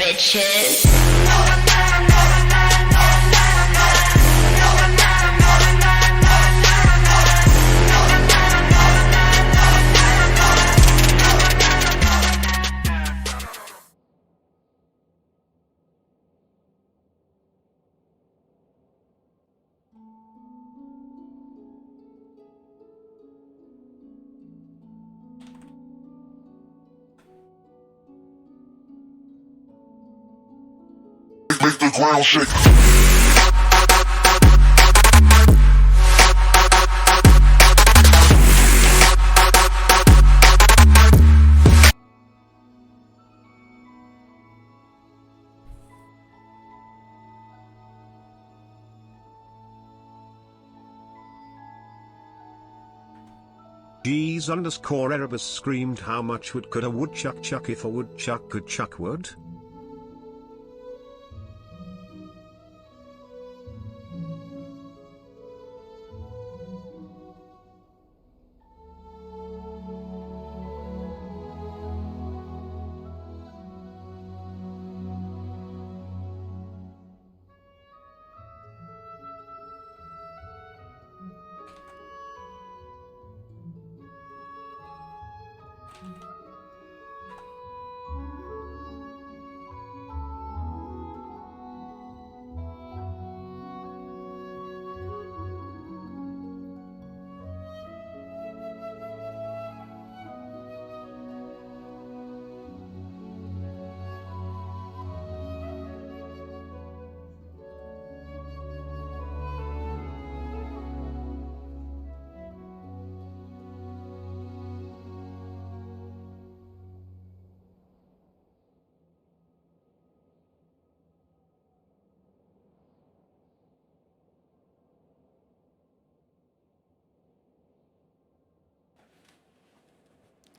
bitches. Make the ground shake. G's_Erebus screamed, how much wood could a woodchuck chuck if a woodchuck could chuck wood?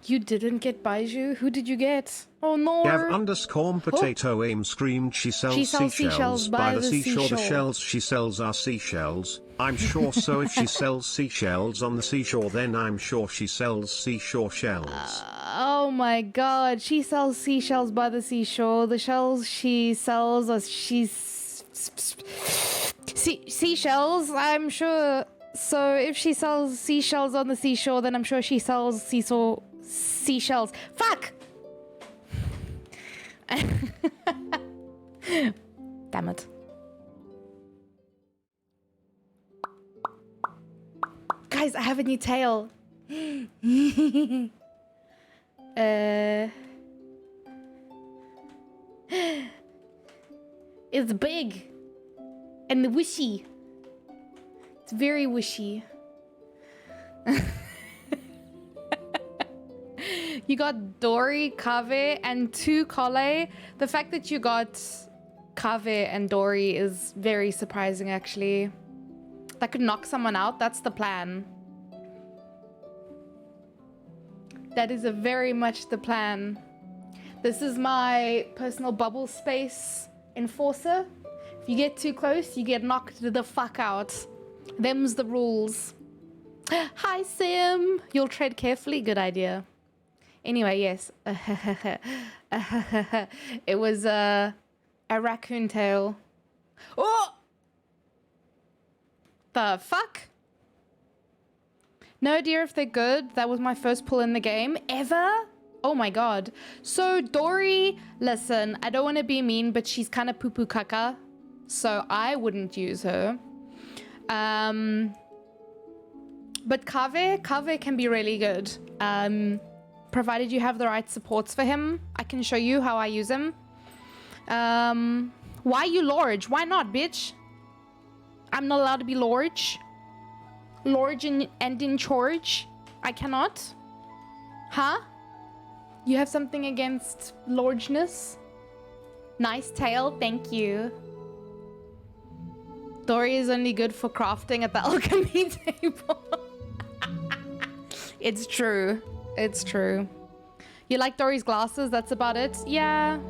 You didn't get Baiju? Who did you get? Oh no! Gav_potato aim screamed, she sells seashells by the seashore. The shells she sells are seashells. I'm sure so if she sells seashells on the seashore, then I'm sure she sells seashore shells. Oh my god, she sells seashells by the seashore. The shells she sells are seashells, I'm sure. So if she sells seashells on the seashore, then I'm sure she sells seashells. Fuck! Damn it. Guys, I have a new tail. It's big and wishy. It's very wishy. You got Dory, Kave, and 2 Kole. The fact that you got Kave and Dory is very surprising, actually. That could knock someone out. That's the plan. That is very much the plan. This is my personal bubble space enforcer. If you get too close, you get knocked the fuck out. Them's the rules. Hi, Sim. You'll tread carefully. Good idea. Anyway, yes. It was a raccoon tail. Oh! The fuck? No idea if they're good. That was my first pull in the game ever. Oh my god. So Dory, listen, I don't want to be mean, but she's kind of poo-poo caca. So I wouldn't use her. But Kave can be really good. Provided you have the right supports for him. I can show you how I use him. Why you large? Why not, bitch? I'm not allowed to be large. Large and in charge. I cannot. Huh? You have something against largeness? Nice tail, thank you. Dory is only good for crafting at the alchemy table. It's true. It's true. You like Dory's glasses? That's about it? Yeah.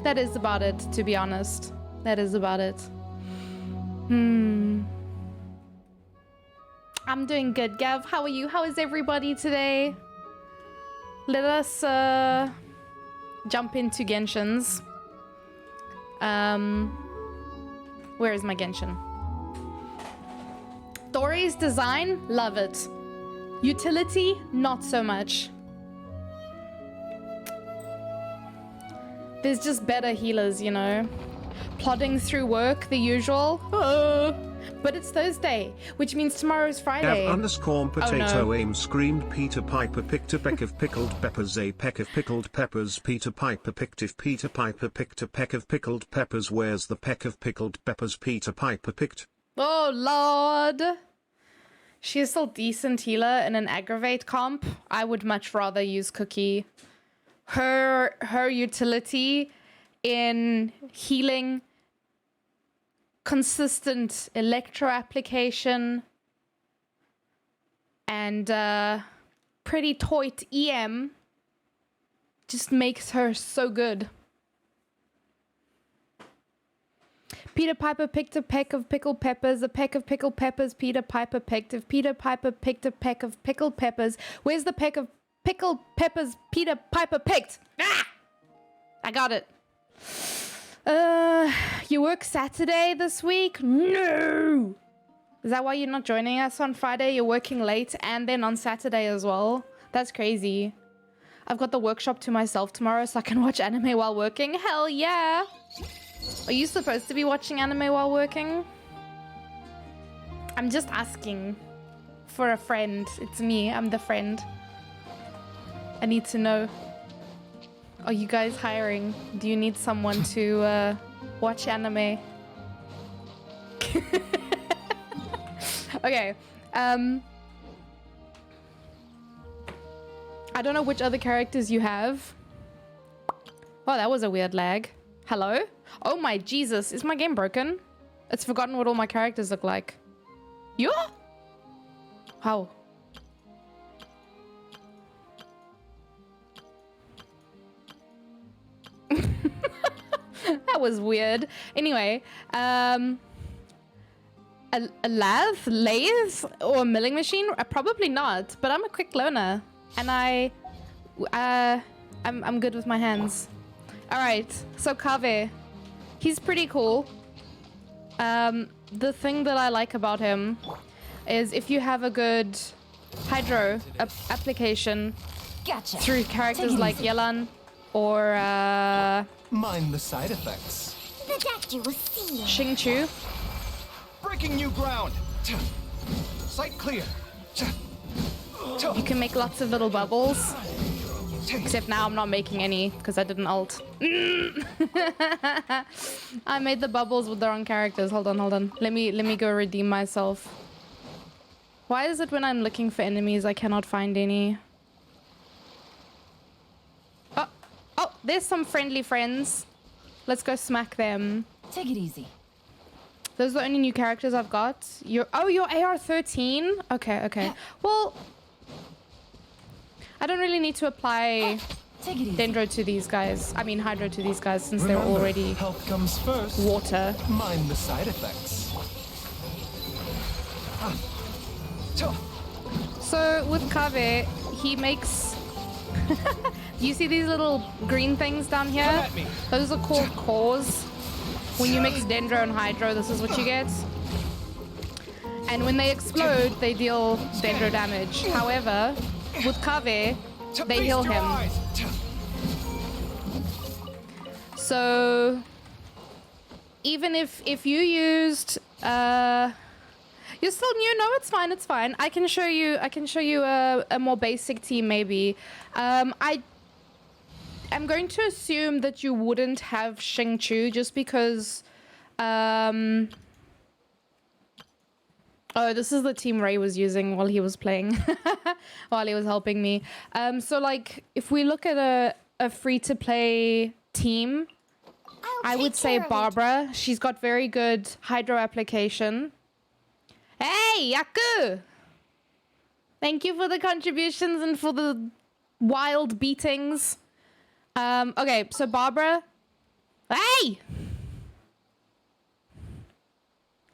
That is about it, to be honest. That is about it. I'm doing good, Gav. How are you? How is everybody today? Let us jump into Genshins. Where is my Genshin? Dory's design, love it. Utility, not so much. There's just better healers, you know. Plodding through work, the usual. But it's Thursday, which means tomorrow's Friday. _potato Oh, no. aim screamed Peter Piper picked a peck of pickled peppers, a peck of pickled peppers. Peter Piper picked. If Peter Piper picked a peck of pickled peppers, where's the peck of pickled peppers Peter Piper picked? Oh Lord. She is still decent healer in an aggravate comp. I would much rather use Cookie. Her utility in healing, consistent electro application, and pretty toit EM just makes her so good. Peter Piper picked a peck of pickled peppers, a peck of pickled peppers Peter Piper picked. If Peter Piper picked a peck of pickled peppers, where's the peck of pickled peppers Peter Piper picked? Ah! I got it. You work Saturday this week? No! Is that why you're not joining us on Friday? You're working late and then on Saturday as well? That's crazy. I've got the workshop to myself tomorrow so I can watch anime while working. Hell yeah! Are you supposed to be watching anime while working? I'm just asking for a friend. It's me. I'm the friend. I need to know. Are you guys hiring? Do you need someone to watch anime? Okay. I don't know which other characters you have. Oh, that was a weird lag. Hello? Oh my Jesus, is my game broken? It's forgotten what all my characters look like. Yeah? How? That was weird. Anyway, a lathe or a milling machine? Probably not, but I'm a quick learner. And I'm good with my hands. All right, so Kave, he's pretty cool. The thing that I like about him is if you have a good hydro application through characters like Yelan or mind the side effects. The doctor will see you. Xingqiu. Breaking new ground. Sight clear. You can make lots of little bubbles. Except now I'm not making any because I didn't ult. I made the bubbles with the wrong characters. Hold on. Let me go redeem myself. Why is it when I'm looking for enemies I cannot find any? Oh, there's some friendly friends. Let's go smack them. Take it easy. Those are the only new characters I've got. Your AR-13? Okay. Well, I don't really need to apply Take it easy. Dendro to these guys. I mean Hydro to these guys since they're Remember, already health comes first. water. Mind the side effects. So with Kave, he makes... Do you see these little green things down here? Come at me. Those are called cores. When you mix Dendro and Hydro, this is what you get. And when they explode, they deal Dendro damage. However, with Kave, they heal him. So even if you used you're still new. No, it's fine. I can show you a more basic team maybe. I'm going to assume that you wouldn't have Xingqiu just because oh, this is the team Ray was using while he was playing, while he was helping me. So like, if we look at a free-to-play team, I would say Barbara. She's got very good hydro application. Hey, Yaku! Thank you for the contributions and for the wild beatings. Okay, so Barbara. Hey!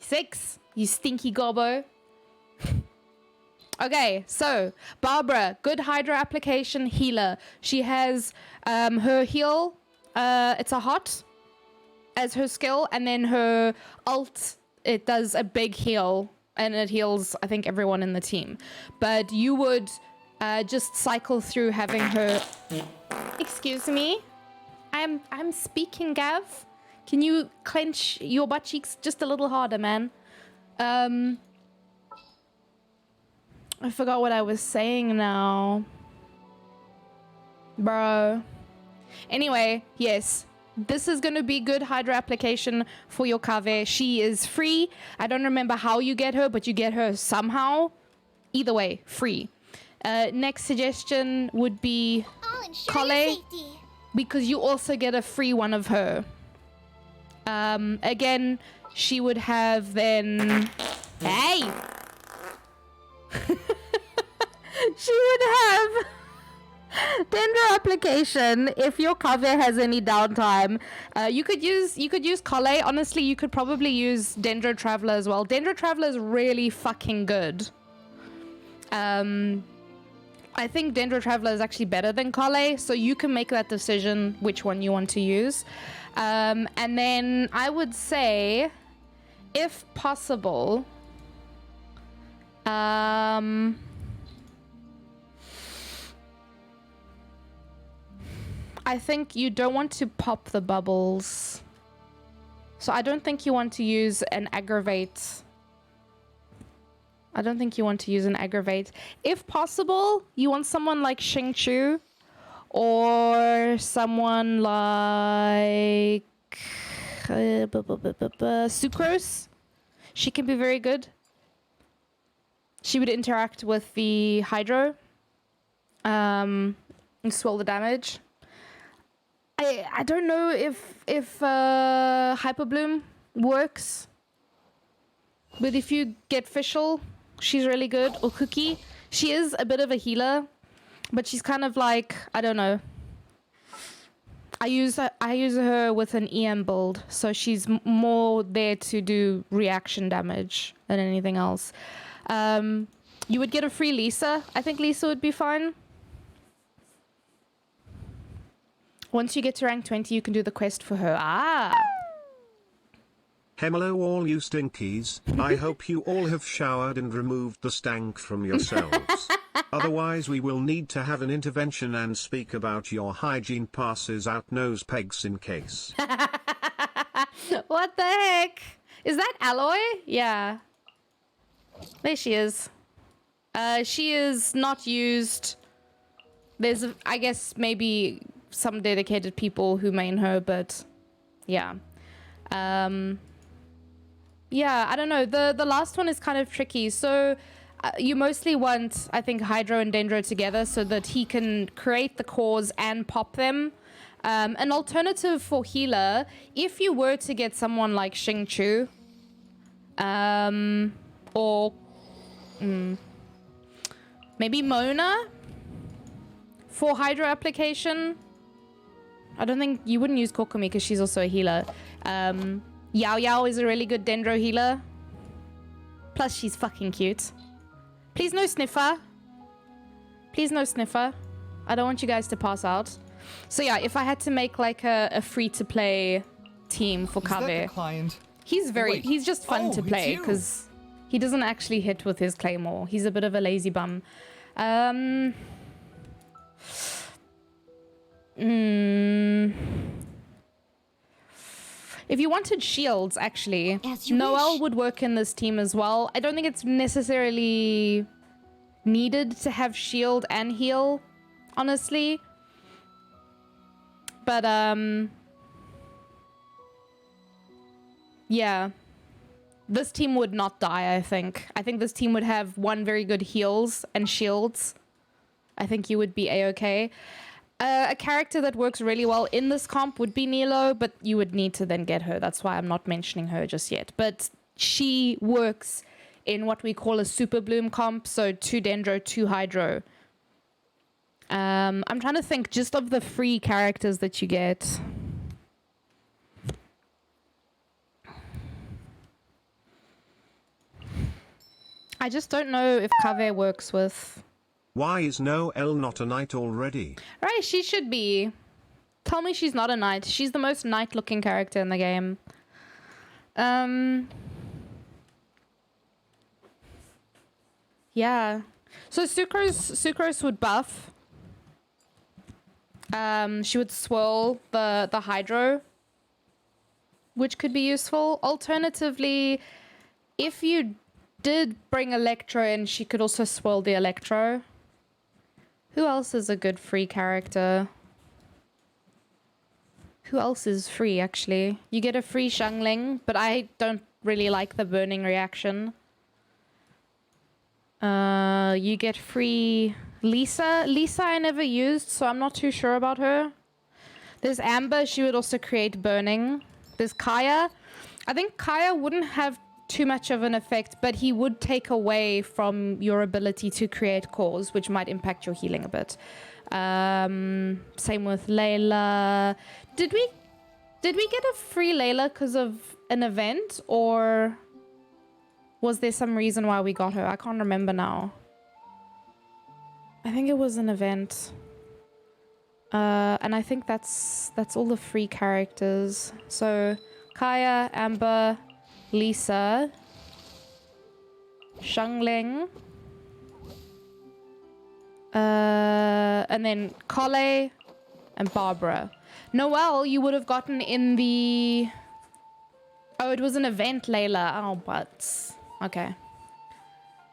6, you stinky gobbo. Okay, so Barbara, good hydro application healer. She has her heal. It's a hot. as her skill, and then her ult, it does a big heal, and it heals, I think, everyone in the team. But you would just cycle through having her... Excuse me? I'm speaking, Gav. Can you clench your butt cheeks just a little harder, man? I forgot what I was saying now. Bro. Anyway, yes. This is going to be good Hydra application for your Kave. She is free. I don't remember how you get her, but you get her somehow. Either way, free. Next suggestion would be Kale, because you also get a free one of her. Again, she would have then... Hey! She would have Dendro application if your Kave has any downtime. You could use Kale. Honestly, you could probably use Dendro Traveler as well. Dendro Traveler is really fucking good. I think Dendro Traveler is actually better than Kale, so you can make that decision which one you want to use. And then I would say, if possible, I think you don't want to pop the bubbles. So I don't think you want to use an aggravate. I don't think you want to use an aggravate. If possible, you want someone like Xingqiu or someone like Sucrose. She can be very good. She would interact with the Hydro and swell the damage. I don't know if Hyper Bloom works, but if you get Fischl, she's really good. Or Cookie, she is a bit of a healer, but she's kind of like, I don't know. I use her with an EM build, so she's more there to do reaction damage than anything else. You would get a free Lisa. I think Lisa would be fine. Once you get to rank 20, you can do the quest for her. Ah! Hello all you stinkies, I hope you all have showered and removed the stank from yourselves. Otherwise we will need to have an intervention and speak about your hygiene passes out nose pegs in case. What the heck? Is that Alloy? Yeah. There she is. She is not used. There's, I guess, maybe some dedicated people who main her, but yeah. Yeah, I don't know. The last one is kind of tricky. So you mostly want, I think, Hydro and Dendro together so that he can create the cores and pop them. An alternative for healer, if you were to get someone like Xingqiu, or maybe Mona for Hydro application. I don't think you wouldn't use Kokomi because she's also a healer. Yao Yao is a really good Dendro healer. Plus, she's fucking cute. Please no Sniffer. Please no Sniffer. I don't want you guys to pass out. So yeah, if I had to make like a free-to-play team for Kave, he's just fun to play because he doesn't actually hit with his claymore. He's a bit of a lazy bum. If you wanted shields, actually, Noelle would work in this team as well. I don't think it's necessarily needed to have shield and heal, honestly. But, yeah. This team would not die, I think. I think this team would have one very good heals and shields. I think you would be A-okay. A character that works really well in this comp would be Nilo, but you would need to then get her. That's why I'm not mentioning her just yet. But she works in what we call a Super Bloom comp, so 2 Dendro, 2 Hydro. I'm trying to think just of the free characters that you get. I just don't know if Kave works with... Why is Noelle not a knight already? Right, she should be. Tell me she's not a knight. She's the most knight-looking character in the game. Yeah. So Sucrose would buff. She would swirl the hydro, which could be useful. Alternatively, if you did bring Electro in, she could also swirl the Electro. Who else is a good free character? Who else is free, actually? You get a free Xiangling, but I don't really like the burning reaction. You get free Lisa. Lisa I never used, so I'm not too sure about her. There's Amber. She would also create burning. There's Kaya. I think Kaya wouldn't have too much of an effect, but he would take away from your ability to create cores, which might impact your healing a bit. Same with Layla. Did we get a free Layla because of an event, or was there some reason why we got her? I can't remember now. I think it was an event. And I think that's all the free characters. So Kaya, Amber, Lisa, Xiangling, and then Kole and Barbara. Noelle, you would have gotten in the... Oh, it was an event, Layla. Oh, but... Okay.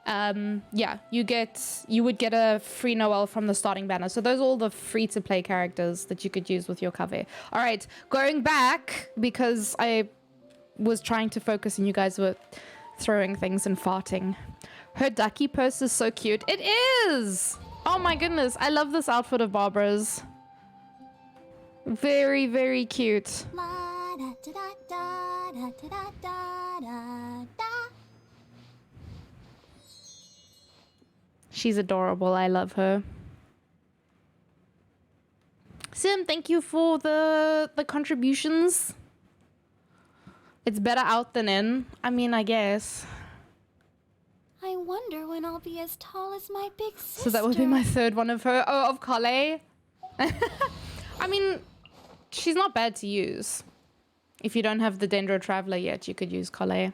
Yeah, you would get a free Noelle from the starting banner. So those are all the free-to-play characters that you could use with your cover. All right, going back, because I was trying to focus and you guys were throwing things and farting. Her ducky purse is so cute. It is! Oh my goodness, I love this outfit of Barbara's. Very, very cute. She's adorable. I love her. Sim, thank you for the contributions. It's better out than in. I mean, I guess. I wonder when I'll be as tall as my big sister. So that would be my third one of her. Oh, of Kale. I mean, she's not bad to use. If you don't have the Dendro Traveler yet, you could use Kale.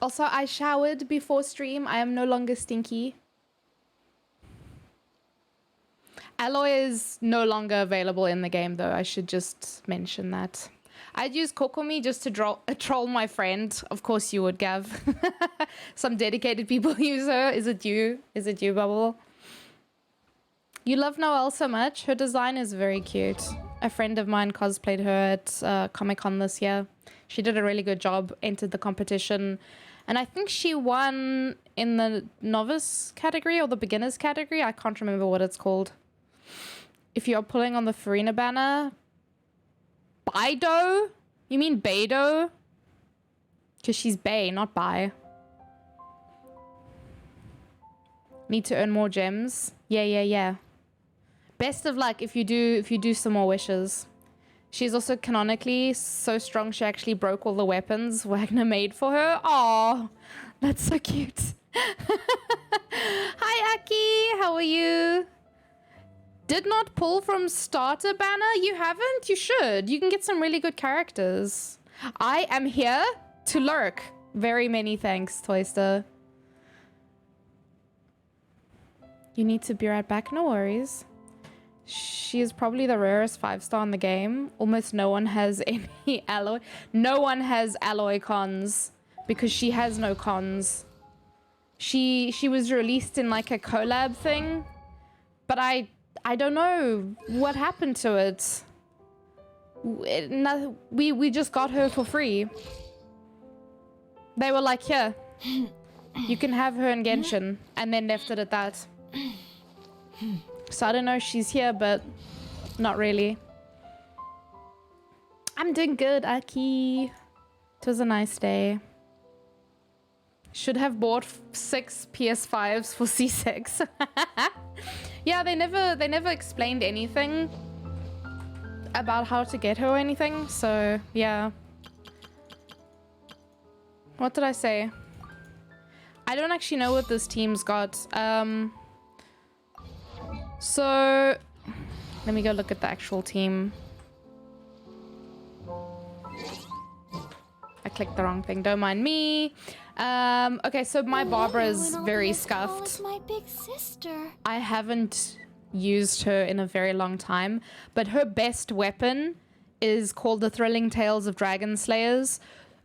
Also, I showered before stream. I am no longer stinky. Alloy is no longer available in the game, though. I should just mention that. I'd use Kokomi just to troll my friend. Of course you would, Gav. Some dedicated people use her. Is it you? Is it you, Bubble? You love Noelle so much. Her design is very cute. A friend of mine cosplayed her at Comic-Con this year. She did a really good job, entered the competition. And I think she won in the novice category or the beginners category. I can't remember what it's called. If you're pulling on the Farina banner, Baido? You mean Beidou? Because she's Bay, not Bai. Need to earn more gems. Yeah. Best of luck if you do some more wishes. She's also canonically so strong she actually broke all the weapons Wagner made for her. Aw, that's so cute. Hi, Aki. How are you? Did not pull from starter banner? You haven't? You should. You can get some really good characters. I am here to lurk. Very many thanks, Toyster. You need to be right back. No worries. She is probably the rarest 5-star in the game. Almost no one has any alloy. No one has alloy cons because she has no cons. She was released in like a collab thing, but I don't know what happened to it. We just got her for free. They were like, here, you can have her in Genshin, and then left it at that. So I don't know if she's here, but not really. I'm doing good, Aki. It was a nice day. Should have bought 6 PS5s for C6. Yeah, they never explained anything about how to get her or anything, so yeah. What did I say? I don't actually know what this team's got. So let me go look at the actual team. I clicked the wrong thing. Don't mind me. Okay, so my Barbara is very scuffed. My big sister. I haven't used her in a very long time, but her best weapon is called the Thrilling Tales of Dragon Slayers.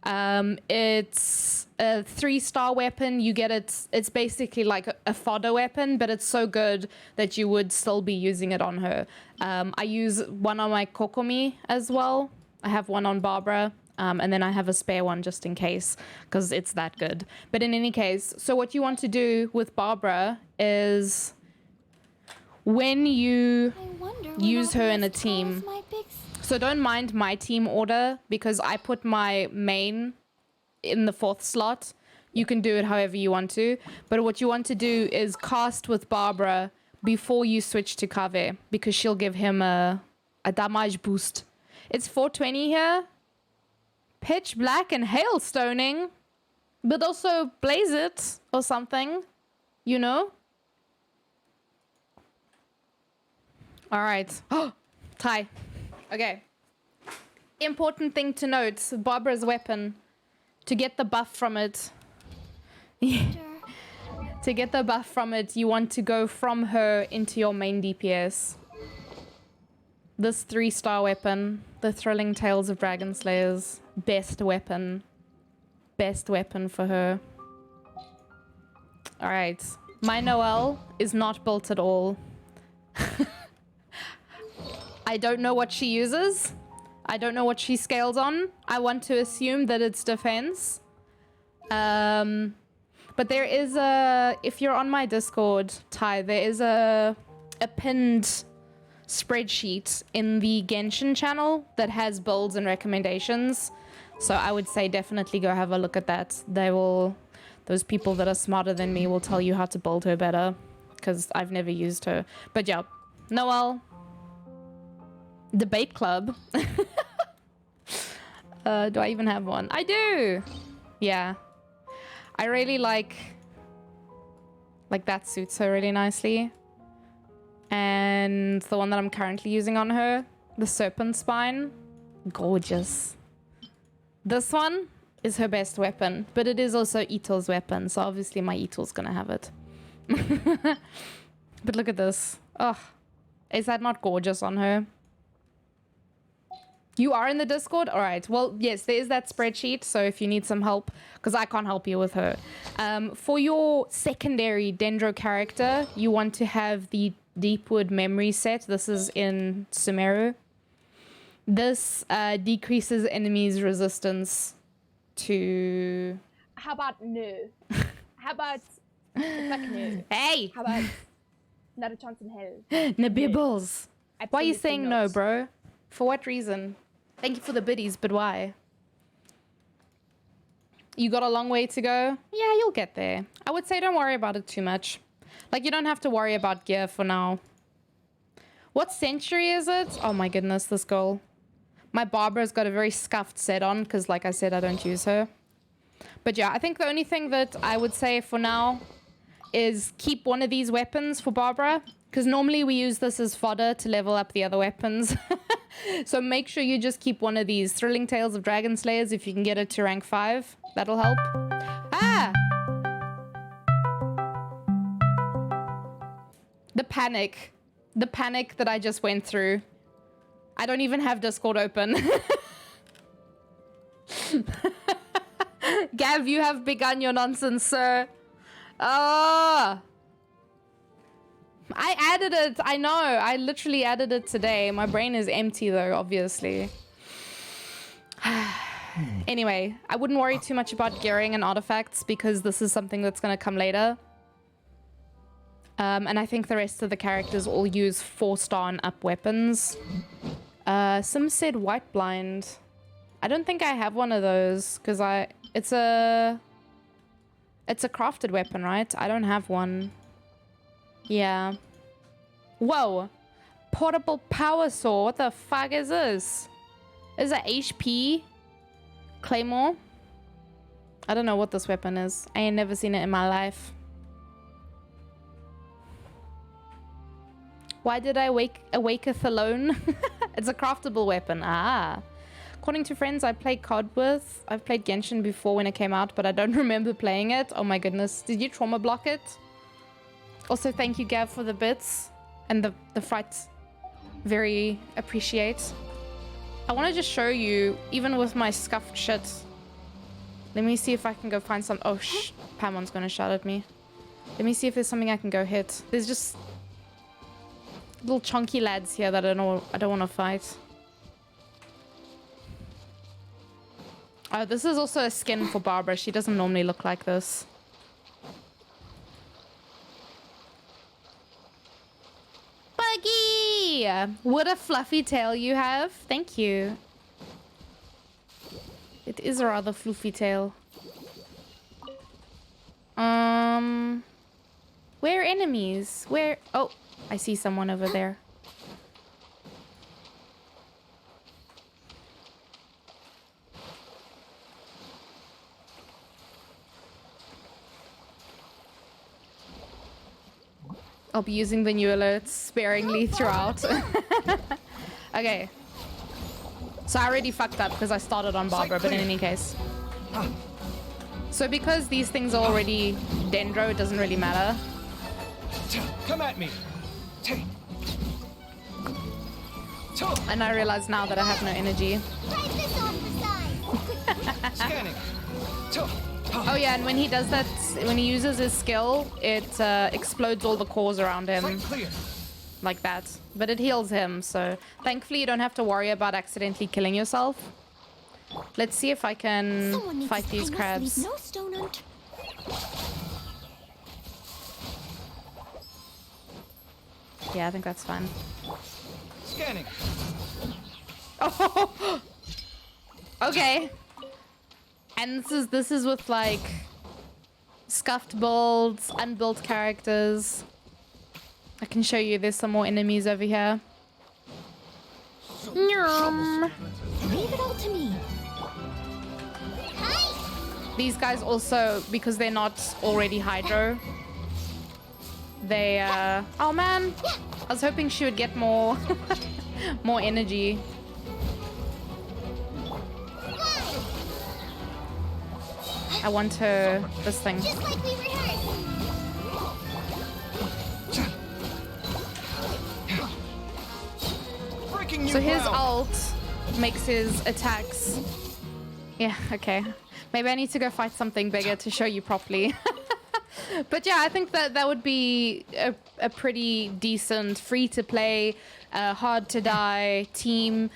It's a 3-star weapon. You get it. It's basically like a fodder weapon, but it's so good that you would still be using it on her. I use one on my Kokomi as well. I have one on Barbara. And then I have a spare one just in case, because it's that good. But in any case, so what you want to do with Barbara is when you use her in a team, so don't mind my team order, because I put my main in the 4th slot. You can do it however you want to. But what you want to do is cast with Barbara before you switch to Kave, because she'll give him a damage boost. It's 420 here. Pitch black and hailstoning, but also blaze it or something, you know? All right. Oh, Ty. Okay. Important thing to note, Barbara's weapon. To get the buff from it. To get the buff from it, you want to go from her into your main DPS. This 3-star weapon, the Thrilling Tales of Dragon Slayers. Best weapon. Best weapon for her. Alright. My Noelle is not built at all. I don't know what she uses. I don't know what she scales on. I want to assume that it's defense. But there is a... If you're on my Discord, Ty, there is a pinned spreadsheet in the Genshin channel that has builds and recommendations. So I would say definitely go have a look at that. Those people that are smarter than me will tell you how to build her better, because I've never used her. But yeah, Noelle. Debate club. Do I even have one? I do! Yeah. I really like that suits her really nicely. And the one that I'm currently using on her, the Serpent Spine. Gorgeous. This one is her best weapon, but it is also Ito's weapon, so obviously my Ito's gonna have it. But look at this. Oh, is that not gorgeous on her? You are in the Discord? All right. Well, yes, there is that spreadsheet, so if you need some help, because I can't help you with her. For your secondary Dendro character, you want to have the Deepwood memory set. This is in Sumeru. This decreases enemies' resistance to... How about no? How about fuck no? Hey! How about not a chance in hell? Nibibbles! Why are you Absolutely saying not. no, bro? For what reason? Thank you for the biddies, but why? You got a long way to go? Yeah, you'll get there. I would say don't worry about it too much. Like, you don't have to worry about gear for now. What century is it? Oh my goodness, this girl. My Barbara's got a very scuffed set on, because like I said, I don't use her. But yeah, I think the only thing that I would say for now is keep one of these weapons for Barbara, because normally we use this as fodder to level up the other weapons. So make sure you just keep one of these Thrilling Tales of Dragon Slayers if you can get it to rank 5. That'll help. Ah! The panic. The panic that I just went through. I don't even have Discord open. Gav, you have begun your nonsense, sir. Oh! I added it. I know. I literally added it today. My brain is empty, though, obviously. Anyway, I wouldn't worry too much about gearing and artifacts, because this is something that's going to come later. And I think the rest of the characters all use 4-star and up weapons. Some said white blind. I don't think I have one of those, because it's a crafted weapon, right? I don't have one. Yeah. Whoa. Portable power saw. What the fuck is this? Is it HP? Claymore? I don't know what this weapon is. I ain't never seen it in my life. Why did I awaketh alone? It's a craftable weapon. Ah. According to friends I play COD with, I've played Genshin before when it came out, but I don't remember playing it. Oh my goodness. Did you trauma block it? Also, thank you, Gav, for the bits and the fright. Very appreciate. I want to just show you, even with my scuffed shit. Let me see if I can go find some. Oh, Pamon's gonna shout at me. Let me see if there's something I can go hit. There's just little chunky lads here that I don't want to fight. Oh, this is also a skin for Barbara. She doesn't normally look like this. Buggy! What a fluffy tail you have. Thank you. It is a rather fluffy tail. Where enemies? Where? Oh, I see someone over there. I'll be using the new alerts sparingly throughout. Okay. So I already fucked up because I started on Barbara, but in any case. So because these things are already Dendro, it doesn't really matter. Come at me. And I realize now that I have no energy. Scanning. Oh yeah, and when he does that, when he uses his skill, it explodes all the cores around him. Like that. But it heals him, so thankfully you don't have to worry about accidentally killing yourself. Let's see if I can fight these crabs. No stone Yeah, I think that's fine. Scanning. Oh, okay. And this is with like scuffed builds, unbuilt characters. I can show you. There's some more enemies over here. Leave it all to me. These guys also, because they're not already Hydro, they oh man, I was hoping she would get more more energy. I want her this thing. Just like we rehearsed. So his ult makes his attacks. Yeah, okay. Maybe I need to go fight something bigger to show you properly. But yeah, I think that would be a pretty decent free-to-play, hard-to-die team.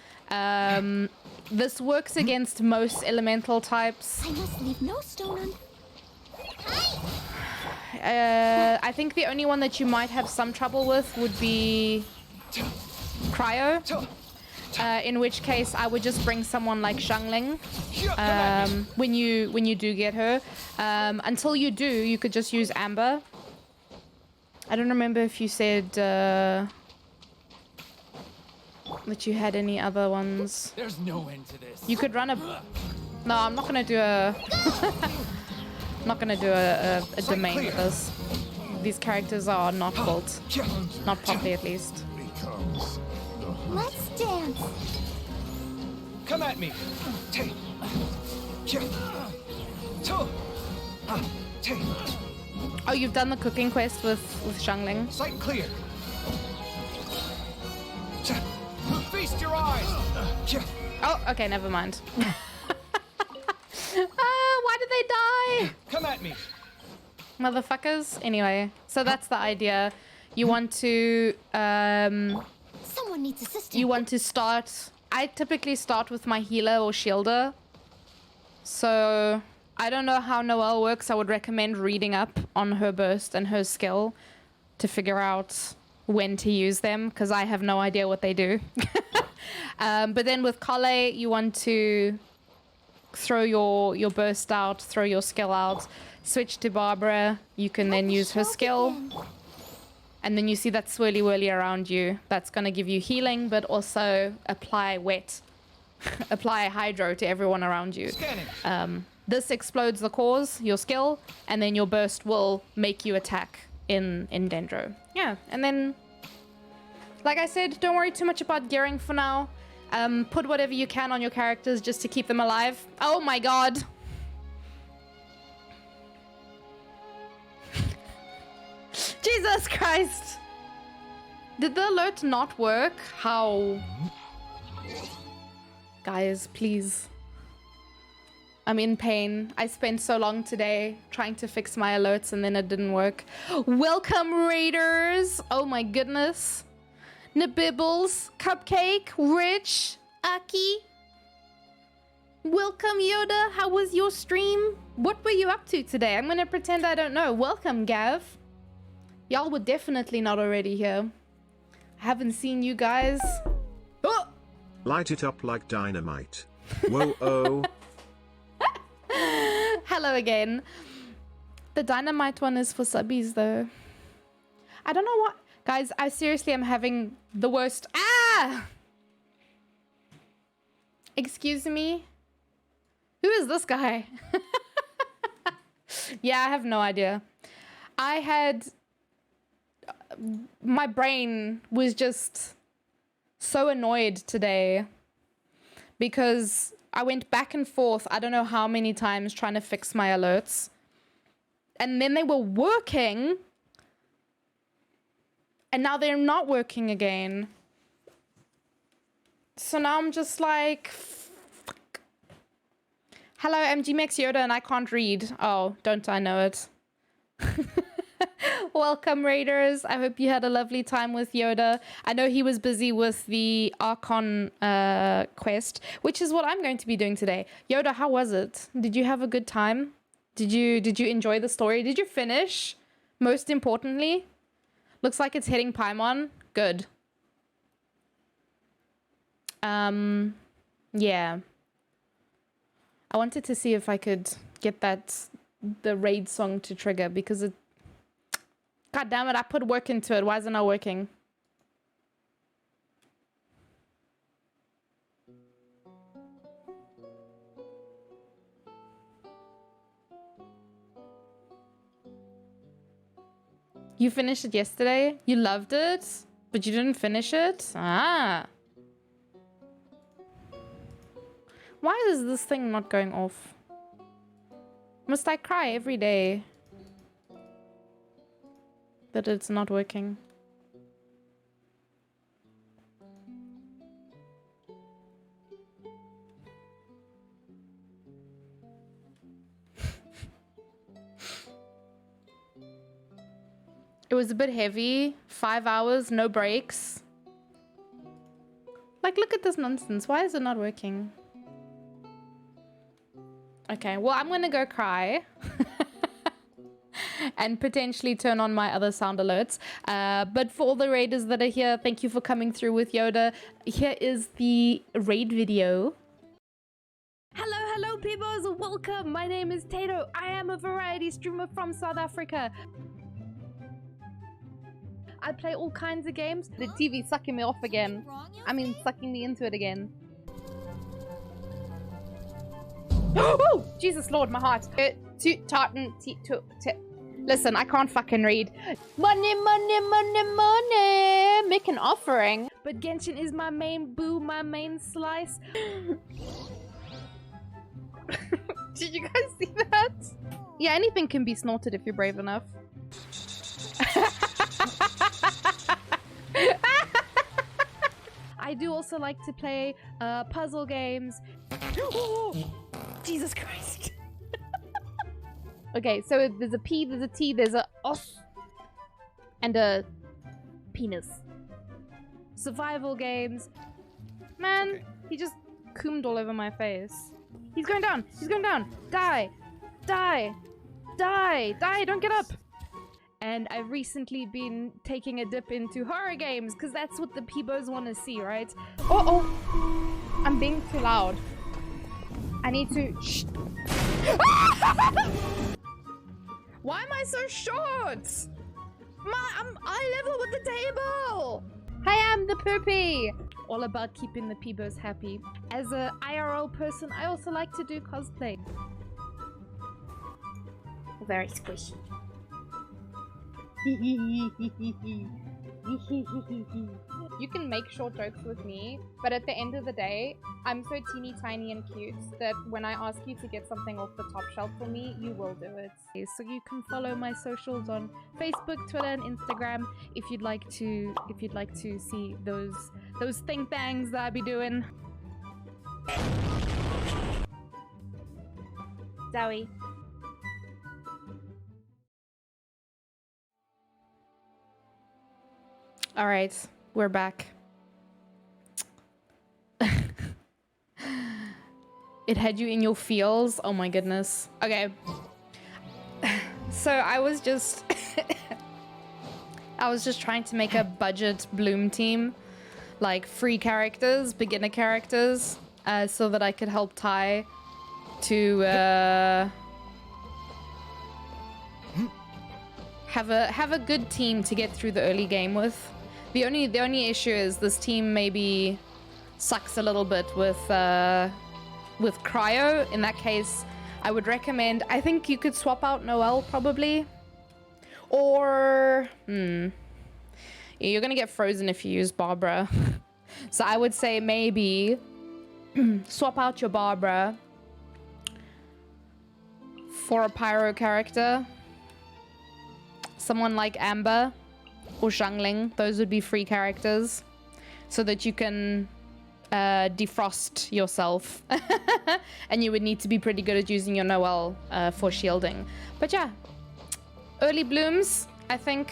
This works against most elemental types. I must leave no stone I think the only one that you might have some trouble with would be Cryo. In which case I would just bring someone like Xiangling when you do get her. Until you do, you could just use Amber. I don't remember if you said that you had any other ones. There's no end to this. You could run a... No, I'm not gonna do a... not gonna do a domain with this. These characters are not built. Not properly, at least. Let's dance. Come at me. Oh, you've done the cooking quest with Xiangling? Sight clear. Feast your eyes. Oh, okay, never mind. Why did they die? Come at me. Motherfuckers. Anyway, so that's the idea. You want to Someone needs assistance. you want to start... I typically start with my healer or shielder. So I don't know how Noelle works. I would recommend reading up on her burst and her skill to figure out when to use them, because I have no idea what they do. But then with Kale, you want to throw your burst out, throw your skill out, switch to Barbara. You can then use her skill. And then you see that swirly whirly around you. That's going to give you healing, but also apply wet. Apply hydro to everyone around you. This explodes the cores, your skill, and then your burst will make you attack in Dendro. Yeah, and then Like I said, don't worry too much about gearing for now. Put whatever you can on your characters just to keep them alive. Oh my god. Jesus Christ. Did the alert not work? How? Guys, please. I'm in pain. I spent so long today trying to fix my alerts and then it didn't work. Welcome, Raiders! Oh my goodness. Nibibbles, Cupcake, Rich, Aki. Welcome, Yoda. How was your stream? What were you up to today? I'm gonna pretend I don't know. Welcome, Gav. Y'all were definitely not already here. I haven't seen you guys. Oh! Light it up like dynamite. Whoa, oh. Hello again. The dynamite one is for subbies though. I don't know what. Guys, I seriously am having the worst. Ah! Excuse me? Who is this guy? Yeah, I have no idea. I had. My brain was just so annoyed today because I went back and forth, I don't know how many times, trying to fix my alerts. And then they were working. And now they're not working again. So now I'm just like, fuck. Hello, MGMX Yoda, and I can't read. Oh, don't I know it? Welcome, Raiders. I hope you had a lovely time with Yoda. I know he was busy with the Archon quest, which is what I'm going to be doing today. Yoda, how was it? Did you have a good time? Did you enjoy the story? Did you finish? Most importantly, looks like it's hitting Paimon. Good. Yeah. I wanted to see if I could get the raid song to trigger because it. God damn it, I put work into it. Why is it not working? You finished it yesterday? You loved it? But you didn't finish it? Ah. Why is this thing not going off? Must I cry every day that it's not working? It was a bit heavy. 5 hours, no breaks. Like, look at this nonsense. Why is it not working? Okay, well, I'm gonna go cry. And potentially turn on my other sound alerts. But for all the raiders that are here, thank you for coming through with Yoda. Here is the raid video. Hello, peoples. Welcome. My name is Tato. I am a variety streamer from South Africa. I play all kinds of games. The TV's sucking me off again. I mean, sucking me into it again. Oh, Jesus Lord, my heart. Listen, I can't fucking read. Money, money, money, money. Make an offering. But Genshin is my main boo, my main slice. Did you guys see that? Yeah, anything can be snorted if you're brave enough. I do also like to play puzzle games. Oh, Jesus Christ. Okay, so there's a P, there's a T, there's a os, and a penis. Survival games. Man, okay. He just coomed all over my face. He's going down, he's going down. Die, die, die, die, don't get up. And I've recently been taking a dip into horror games, because that's what the peebos want to see, right? Oh, I'm being too loud. I need to... Shh. Why am I so short? I'm eye level with the table. I am the poopy. All about keeping the peebos happy. As a IRL person, I also like to do cosplay. Very squishy. you can make short jokes with me, but at the end of the day, I'm so teeny tiny and cute that when I ask you to get something off the top shelf for me, you will do it. So you can follow my socials on Facebook, Twitter, and Instagram if you'd like to see those think tangs that I be doing. Zoe. All right, we're back. It had you in your feels. Oh my goodness. Okay. So I was just trying to make a budget Bloom team, like free characters, beginner characters, so that I could help Ty to have a good team to get through the early game with. The only issue is this team maybe sucks a little bit with Cryo. In that case, I would recommend, I think you could swap out Noelle probably. Or you're gonna get frozen if you use Barbara. So I would say maybe swap out your Barbara for a Pyro character. Someone like Amber or Xiangling. Those would be free characters so that you can defrost yourself. And you would need to be pretty good at using your Noelle for shielding. But yeah, early blooms, I think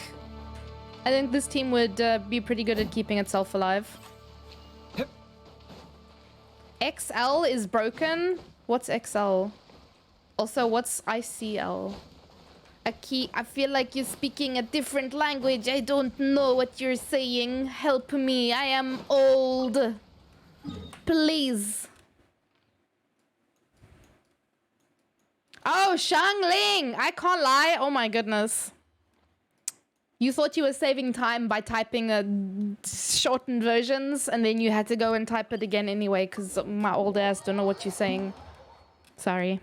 this team would be pretty good at keeping itself alive. XL is broken. What's XL? Also, what's ICL? A key. I feel like you're speaking a different language. I don't know what you're saying. Help me. I am old. Please. Oh, Xiangling! I can't lie. Oh my goodness. You thought you were saving time by typing shortened versions, and then you had to go and type it again anyway, because my old ass don't know what you're saying. Sorry.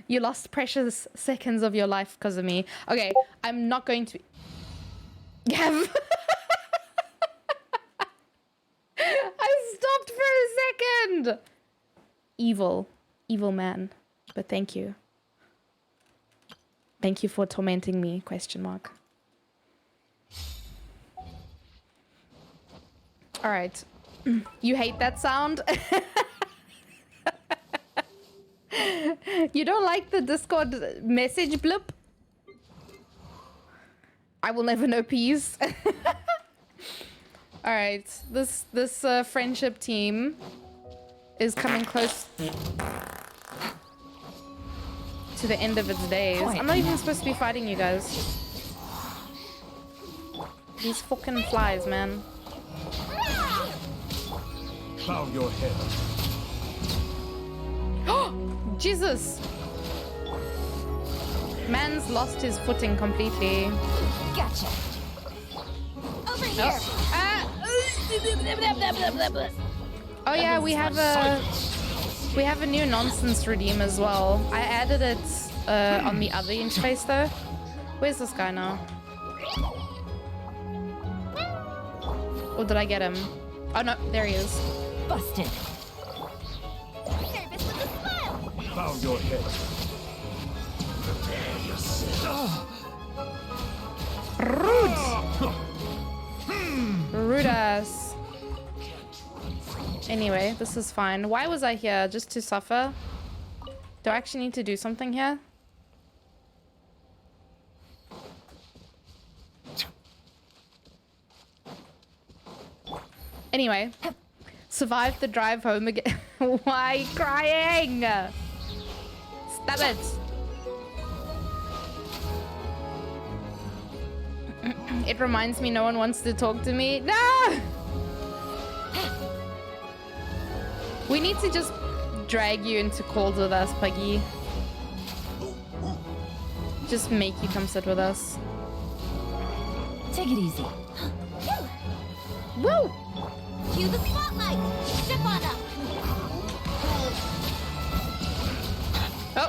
You lost precious seconds of your life because of me. Okay, I'm not going to... Gav. I stopped for a second. Evil man. But thank you. Thank you for tormenting me, question mark. All right. You hate that sound? You don't like the Discord message blip? I will never know peace. All right, this friendship team is coming close to the end of its days. I'm not even supposed to be fighting you guys. These fucking flies, man. Bow your head. Jesus! Man's lost his footing completely. Gotcha. Over here. Oh yeah, we have a new nonsense redeem as well. I added it on the other interface though. Where's this guy now? Or did I get him? Oh no, there he is. Busted. Service with a smile. Bow your head. Rude! Rude ass. Anyway, this is fine. Why was I here? Just to suffer? Do I actually need to do something here? Anyway, survived the drive home again. Why crying? Stop it. It reminds me no one wants to talk to me. No! We need to just drag you into calls with us, Puggy. Just make you come sit with us. Take it easy. Woo! Cue the spotlight. Step on up. Oh.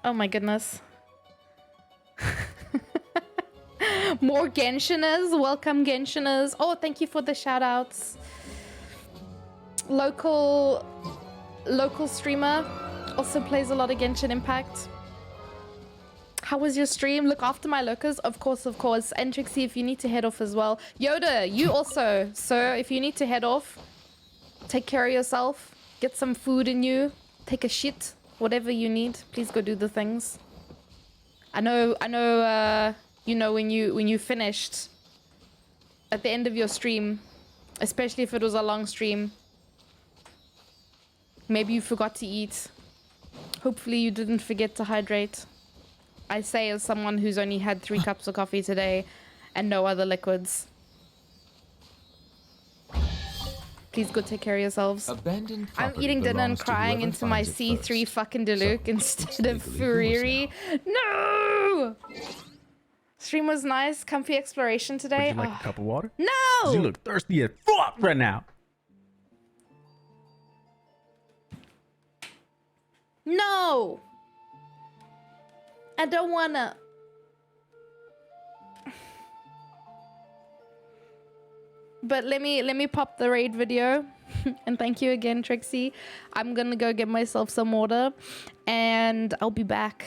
Oh my goodness. More Genshiners. Welcome, Genshiners. Oh, thank you for the shout outs. Local streamer also plays a lot of Genshin Impact. How was your stream? Look after my locals. Of course, of course. And Trixie, if you need to head off as well. Yoda, you also. Sir, if you need to head off, take care of yourself. Get some food in you. Take a shit. Whatever you need. Please go do the things. I know, you know, when you finished at the end of your stream, especially if it was a long stream, maybe you forgot to eat. Hopefully you didn't forget to hydrate. I say as someone who's only had 3 cups of coffee today and no other liquids. Please go take care of yourselves. I'm eating dinner and crying into my C3 fucking Diluc instead of Furiri. No! Stream was nice. Comfy exploration today. Would you like a cup of water? No! You look thirsty as fuck right now. No! I don't wanna. But let me pop the raid video. And thank you again, Trixie. I'm gonna go get myself some water and I'll be back.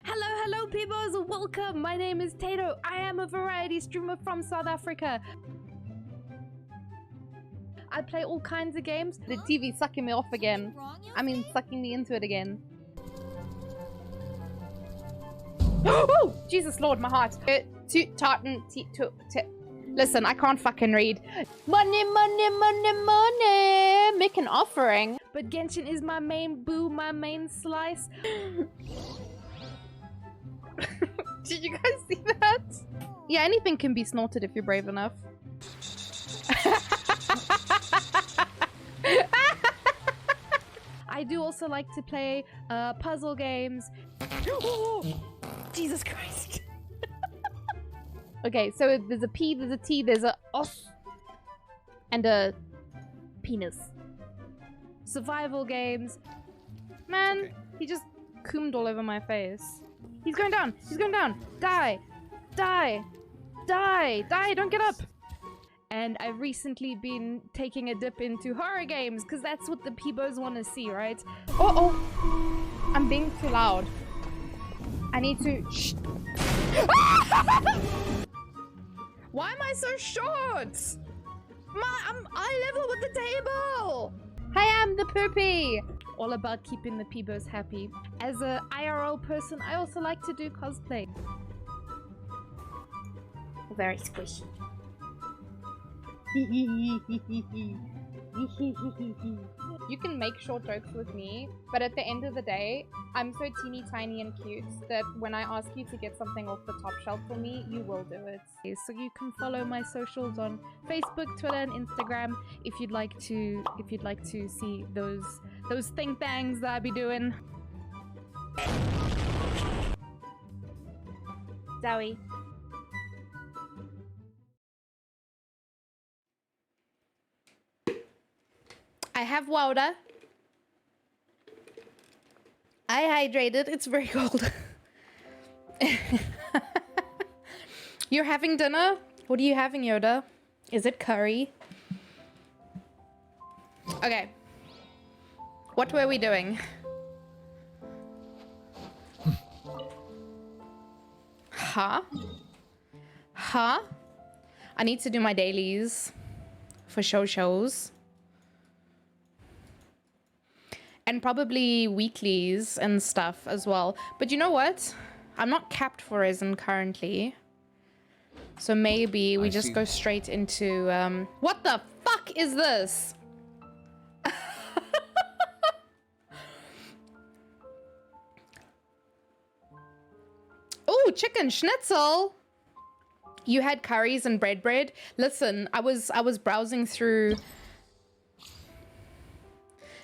Hello peoples, welcome. My name is Tato. I am a variety streamer from South Africa. I play all kinds of games. The TV's sucking me off again. I mean, sucking me into it again. Oh, Jesus Lord, my heart. Listen, I can't fucking read. Money, money, money, money. Make an offering. But Genshin is my main boo, my main slice. Did you guys see that? Yeah, anything can be snorted if you're brave enough. I do also like to play puzzle games. Jesus Christ. Okay, so there's a P, there's a T, there's a os, and a penis. Survival games. Man, okay. He just coomed all over my face. He's going down, he's going down. Die, die, die, die, don't get up. And I've recently been taking a dip into horror games, because that's what the peebos want to see, right? Oh, I'm being too loud. I need to... Shh. Why am I so short? I'm eye level with the table. I am the poopy. All about keeping the peebos happy. As a IRL person, I also like to do cosplay. Very squishy. You can make short jokes with me, but at the end of the day, I'm so teeny tiny and cute that when I ask you to get something off the top shelf for me, you will do it. So you can follow my socials on Facebook, Twitter, and Instagram if you'd like to see those think tangs that I be doing. Zoe. I have water. I hydrated. It's very cold. You're having dinner? What are you having, Yoda? Is it curry? Okay. What were we doing? Huh? Huh? I need to do my dailies for shows. And probably weeklies and stuff as well. But you know what? I'm not capped for resin currently. So maybe we just go straight into... What the fuck is this? Oh, chicken schnitzel! You had curries and bread. Listen, I was browsing through...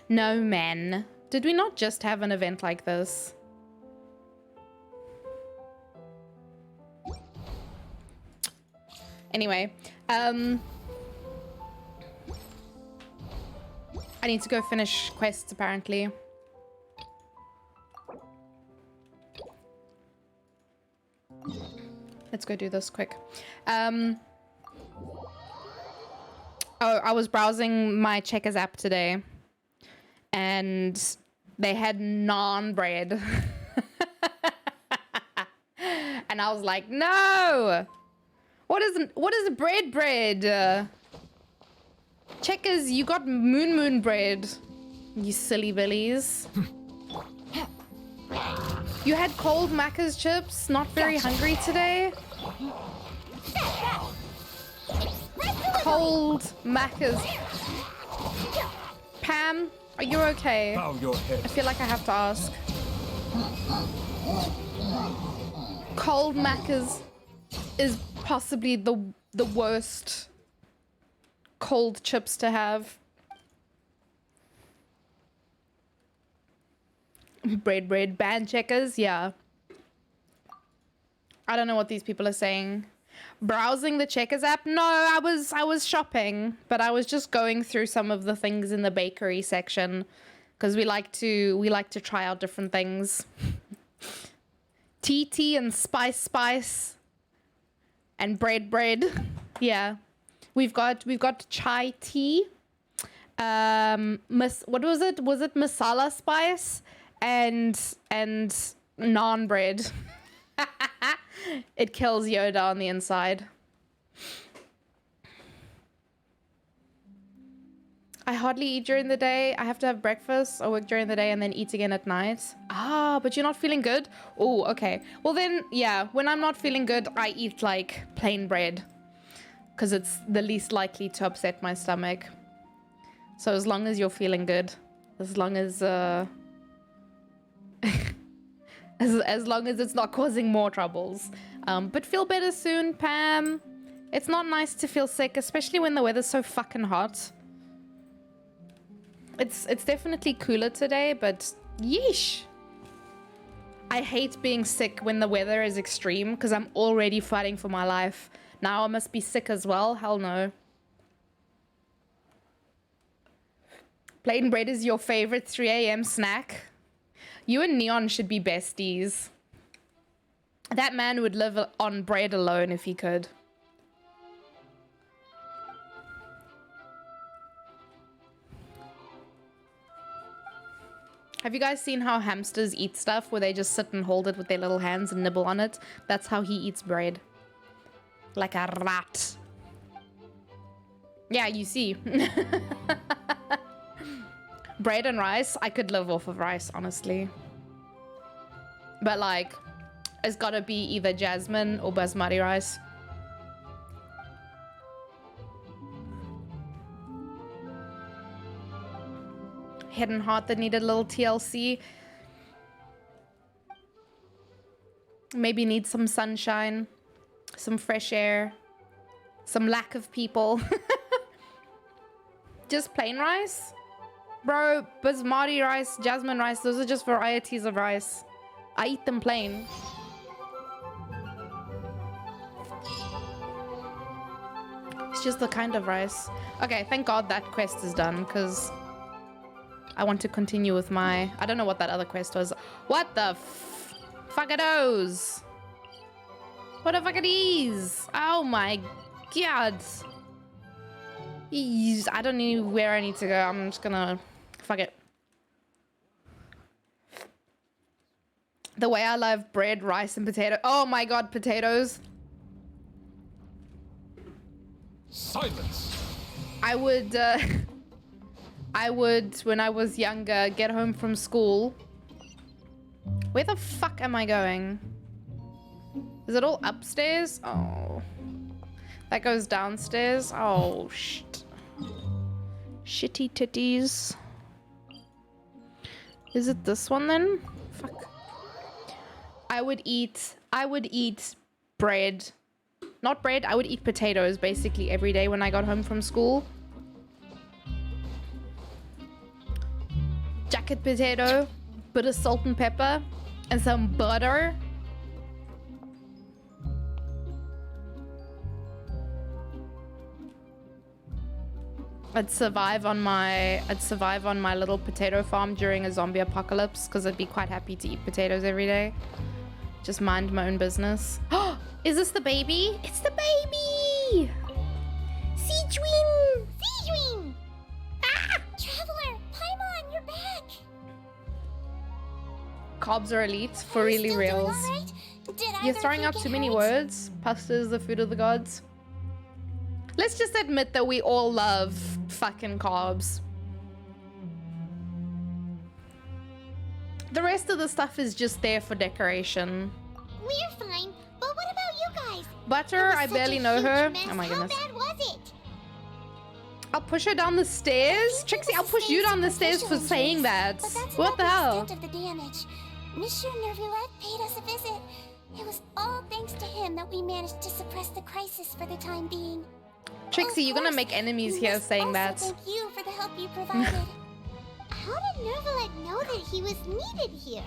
No, man. Did we not just have an event like this? Anyway, I need to go finish quests, apparently. Let's go do this quick. Oh, I was browsing my Checkers app today, and they had naan bread. And I was like, no! What is bread? Checkers, you got moon bread. You silly billies. You had cold Macca's chips? Not very hungry today? Cold Macca's. Pam, are you okay? Bow your head. I feel like I have to ask. Cold Macca's is possibly the worst cold chips to have. Bread, band Checkers, yeah. I don't know what these people are saying. Browsing the Checkers app? No, I was shopping, but I was just going through some of the things in the bakery section because we like to try out different things. Tea and spice and bread. Yeah. We've got chai tea. What was it? Was it masala spice and naan bread? It kills Yoda on the inside. I hardly eat during the day. I have to have breakfast or work during the day and then eat again at night. Ah, but you're not feeling good? Oh, okay. Well then, yeah, when I'm not feeling good, I eat like plain bread because it's the least likely to upset my stomach. So as long as you're feeling good, as long as as long as it's not causing more troubles. But feel better soon, Pam. It's not nice to feel sick, especially when the weather's so fucking hot. It's definitely cooler today, but yeesh. I hate being sick when the weather is extreme because I'm already fighting for my life. Now I must be sick as well? Hell no. Plain bread is your favorite 3 a.m. snack? You and Neon should be besties. That man would live on bread alone if he could. Have you guys seen how hamsters eat stuff where they just sit and hold it with their little hands and nibble on it? That's how he eats bread. Like a rat. Yeah, you see. Bread and rice, I could live off of rice, honestly. But like, it's gotta be either jasmine or basmati rice. Hidden heart that needed a little TLC. Maybe need some sunshine, some fresh air, some lack of people. Just plain rice? Bro, basmati rice, jasmine rice, those are just varieties of rice. I eat them plain. It's just the kind of rice. Okay, thank God that quest is done, because I want to continue with my... I don't know what that other quest was. What the fuck are those? What the fuck are these? Oh my God. Jeez, I don't know where I need to go. I'm just gonna... Fuck it. The way I love bread, rice, and potato. Oh my God, potatoes. Silence. I would, when I was younger, get home from school. Where the fuck am I going? Is it all upstairs? Oh. That goes downstairs? Oh, shit. Shitty titties. Is it this one then? Fuck. I would eat bread. Not bread, I would eat potatoes basically every day when I got home from school. Jacket potato, bit of salt and pepper, and some butter. I'd survive on my little potato farm during a zombie apocalypse because I'd be quite happy to eat potatoes every day. Just mind my own business. Is this the baby? It's the baby! Seedwing! Seedwing! Ah! Traveler, Paimon, you're back! Carbs are elite for Are you really still doing reals. all right? Did You're either of throwing you out get too many hurt? words. Pasta is the food of the gods. Let's just admit that we all love fucking carbs. The rest of the stuff is just there for decoration. We're fine, but what about you guys? Butter, It was I such barely a know huge her. mess. Oh my goodness. How bad was it? I'll push her down the stairs. Trixie, I'll push you down the stairs for saying that. But that's What the about hell? extent of the damage. Monsieur Nervulette paid us a visit. It was all thanks to him that we managed to suppress the crisis for the time being. Trixie, Of you're gonna course, make enemies we here must saying also that. Thank you for the help you provided. How did Nervulette know that he was needed here?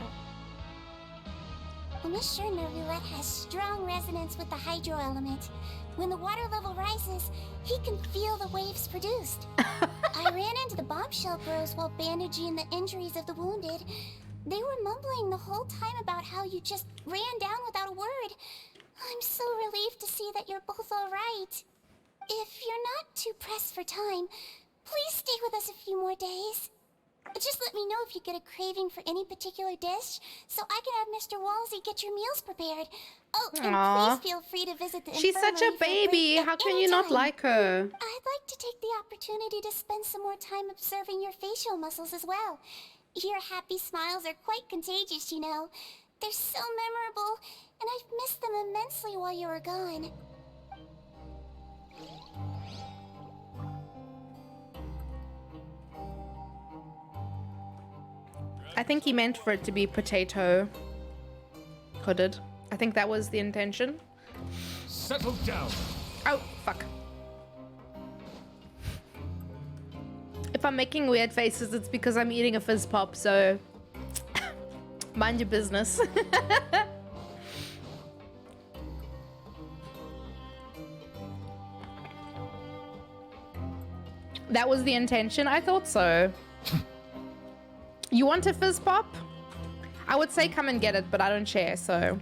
Well, Monsieur Nervulette has strong resonance with the hydro element. When the water level rises, he can feel the waves produced. I ran into the bombshell bros while bandaging the injuries of the wounded. They were mumbling the whole time about how you just ran down without a word. I'm so relieved to see that you're both all right. If you're not too pressed for time, please stay with us a few more days. Just let me know if you get a craving for any particular dish, so I can have Mr. Walsey get your meals prepared. Oh, and Aw. please feel free to visit the She's such a infirmary for break baby. at How can any you not time. like her? I'd like to take the opportunity to spend some more time observing your facial muscles as well. Your happy smiles are quite contagious, you know. They're so memorable, and I've missed them immensely while you were gone. I think he meant for it to be potato hooded. I think that was the intention. Settle down. Oh, fuck. If I'm making weird faces, it's because I'm eating a fizz pop, so mind your business. That was the intention? I thought so. You want a fizz pop? I would say come and get it, but I don't share, so.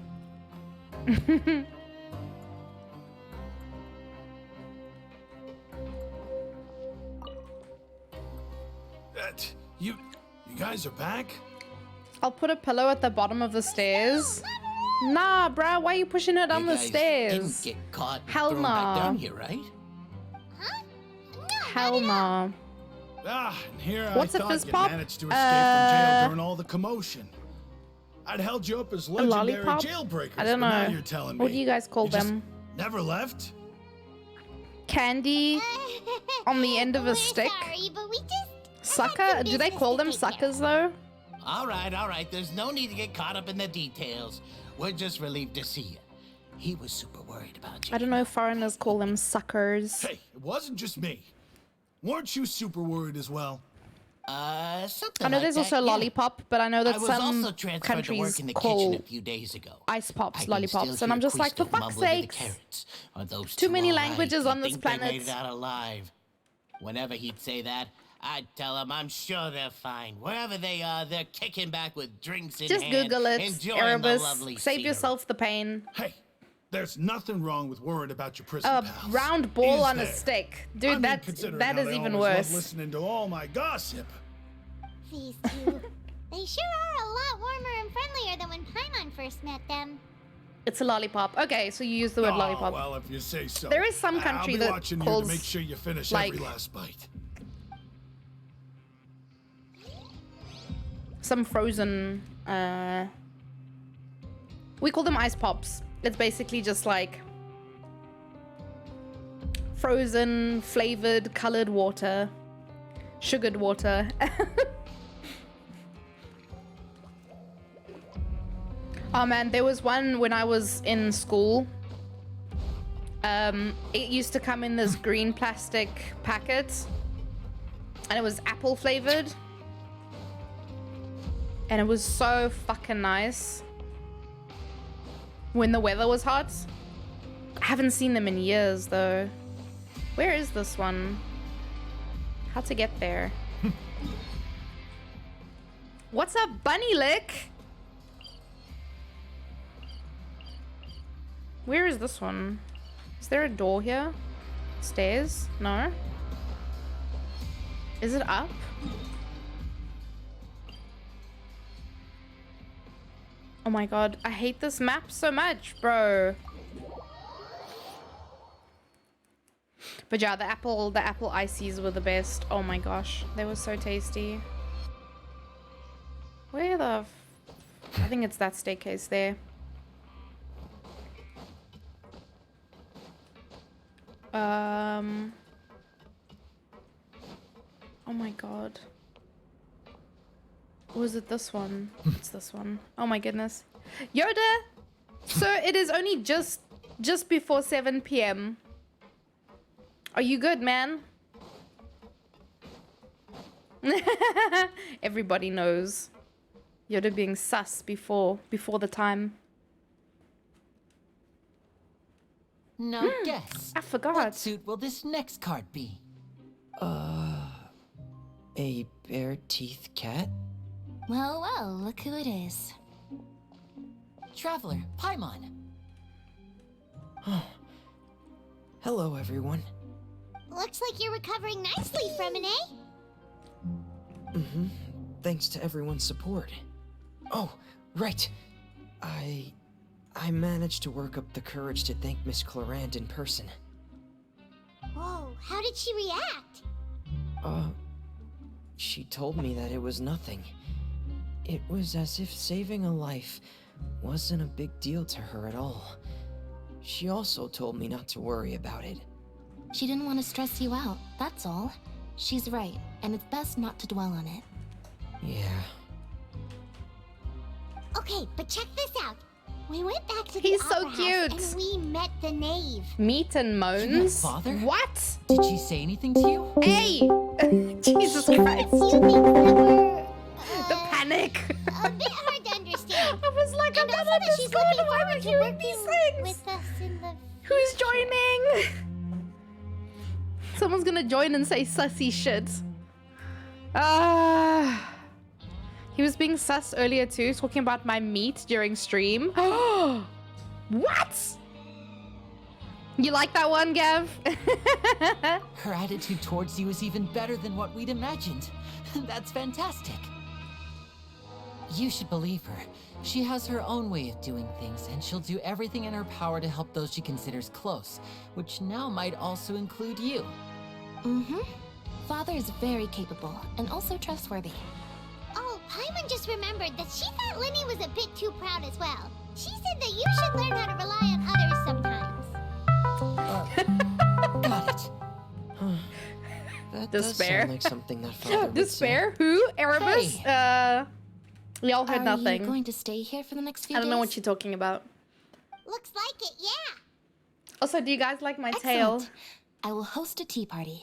You guys are back? I'll put a pillow at the bottom of the stairs. Nah, bruh, why are you pushing it down the stairs? Didn't get caught and Hell thrown back nah. down here, right? Huh? No, Hell nah. Ah, and here What's I a thought fizz you pop? managed to escape from jail during all the commotion. I'd held you up as A legendary lollipop? jailbreakers, I don't but now know. you're telling What me do you guys call you just them? never left? Candy on the end of a We're stick? sorry, but we just Sucker? Do they call them suckers though? All right. There's no need to get caught up in the details. We're just relieved to see you. He was super worried about you. I don't know if foreigners call them suckers. Hey, it wasn't just me. Weren't you super worried as well? Something I know like there's that, also yeah. lollipop, but I know that I was some also transferred to work countries in the kitchen call a few days ago. ice pops I can lollipops, still and I'm hear just like, for Quisto fuck's mumble to the sakes. carrots. Are those Too two many all right? languages You on this think they planet. made it out alive? Whenever he'd say that, I'd tell him I'm sure they're fine. Wherever they are, they're kicking back with drinks in Just hand, Google it, enjoying the lovely Erebus. Save scenery. yourself the pain. Hey, there's nothing wrong with worrying about your prison A pals. round ball Is on a there? stick. I Dude, mean, considering that how is they even always love worse. listening to all my gossip. These two. They sure are a lot warmer and friendlier than when Paimon first met them. It's a lollipop. Okay, so you use the word Oh, lollipop. well, if you say so. There is some country I'll be that watching you calls, to make sure you finish like- every last bite. Some frozen, we call them ice pops. It's basically just like frozen, flavored, colored water. Sugared water. Oh man, there was one when I was in school. It used to come in this green plastic packet, and it was apple flavored, and it was so fucking nice when the weather was hot. I haven't seen them in years though. Where is this one? How to get there? What's up, Bunny Lick? Where is this one? Is there a door here? Stairs? No. Is it up? Oh my god, I hate this map so much, bro. But yeah, the apple ices were the best. Oh my gosh, they were so tasty. Where the I think it's that staircase there. Oh my god. Or is it this one? It's this one. Oh my goodness. Yoda! So it is only just before 7 p.m. Are you good, man? Everybody knows. Yoda being sus before the time. Now guess. I forgot. What suit will this next card be? A bare-teeth cat? Well, well, look who it is. Traveler, Paimon. Hello, everyone. Looks like you're recovering nicely from it, eh? Mm-hmm. Thanks to everyone's support. Oh, right. I managed to work up the courage to thank Miss Clarand in person. Whoa, how did she react? She told me that it was nothing. It was as if saving a life wasn't a big deal to her at all. She also told me not to worry about it. She didn't want to stress you out, that's all. She's right, and it's best not to dwell on it. Yeah. Okay, but check this out. We went back to the He's so opera house cute. and we met the knave. Meat and moans? Father? What? Did she say anything to you? Hey! Jesus Christ. A few things that were, The panic. a bit hard to understand. I was like, I'm And not also that she's understanding looking why forward we're to hearing working these things. with us in the Who's joining? Someone's gonna join and say sussy shit. He was being sus earlier too, talking about my meat during stream. What? You like that one, Gav? Her attitude towards you is even better than what we'd imagined. That's fantastic. You should believe her. She has her own way of doing things, and she'll do everything in her power to help those she considers close, which now might also include you. Mm-hmm. Father is very capable and also trustworthy. Oh, Paimon just remembered that she thought Linny was a bit too proud as well. She said that you should learn how to rely on others sometimes. Got it. That Despair. does sound like something that father would say. Despair? Who? Erebus? Y'all heard Are nothing. you going to stay here for the next few I days? don't know what you're talking about. Looks like it, yeah. Also, do you guys like my tail? Excellent. I will host a tea party.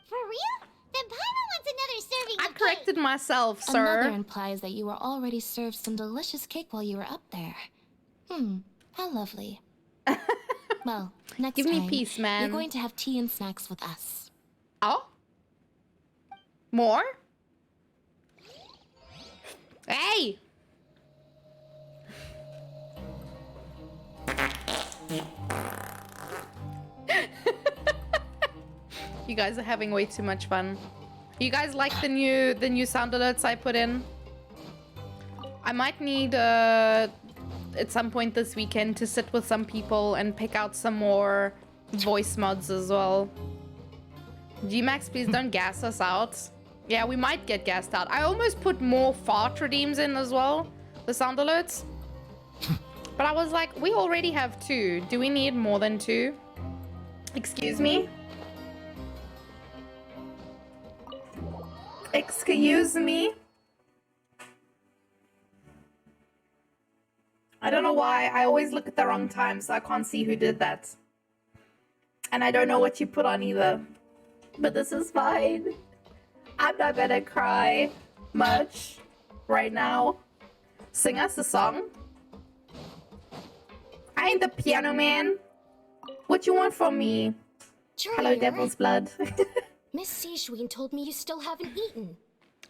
For real? Then Paimon wants another serving I of corrected cake. myself, Another sir. implies that you were already served some delicious cake while you were up there. How lovely. Well, next Give me time, peace, man. you're going to have tea and snacks with us. Oh? More? Hey! You guys are having way too much fun. You guys like the new sound alerts I put in? I might need at some point this weekend to sit with some people and pick out some more voice mods as well. Gmax, please don't gas us out. Yeah, we might get gassed out. I almost put more fart redeems in as well, the sound alerts. But I was like, we already have 2. Do we need more than 2? Excuse me? Excuse me? I don't know why. I always look at the wrong time, so I can't see who did that. And I don't know what you put on either. But this is fine. I'm not gonna cry much right now. Sing us a song. I ain't the piano man. What you want from me? Hello, Devil's Blood. Miss Seashween told me you still haven't eaten.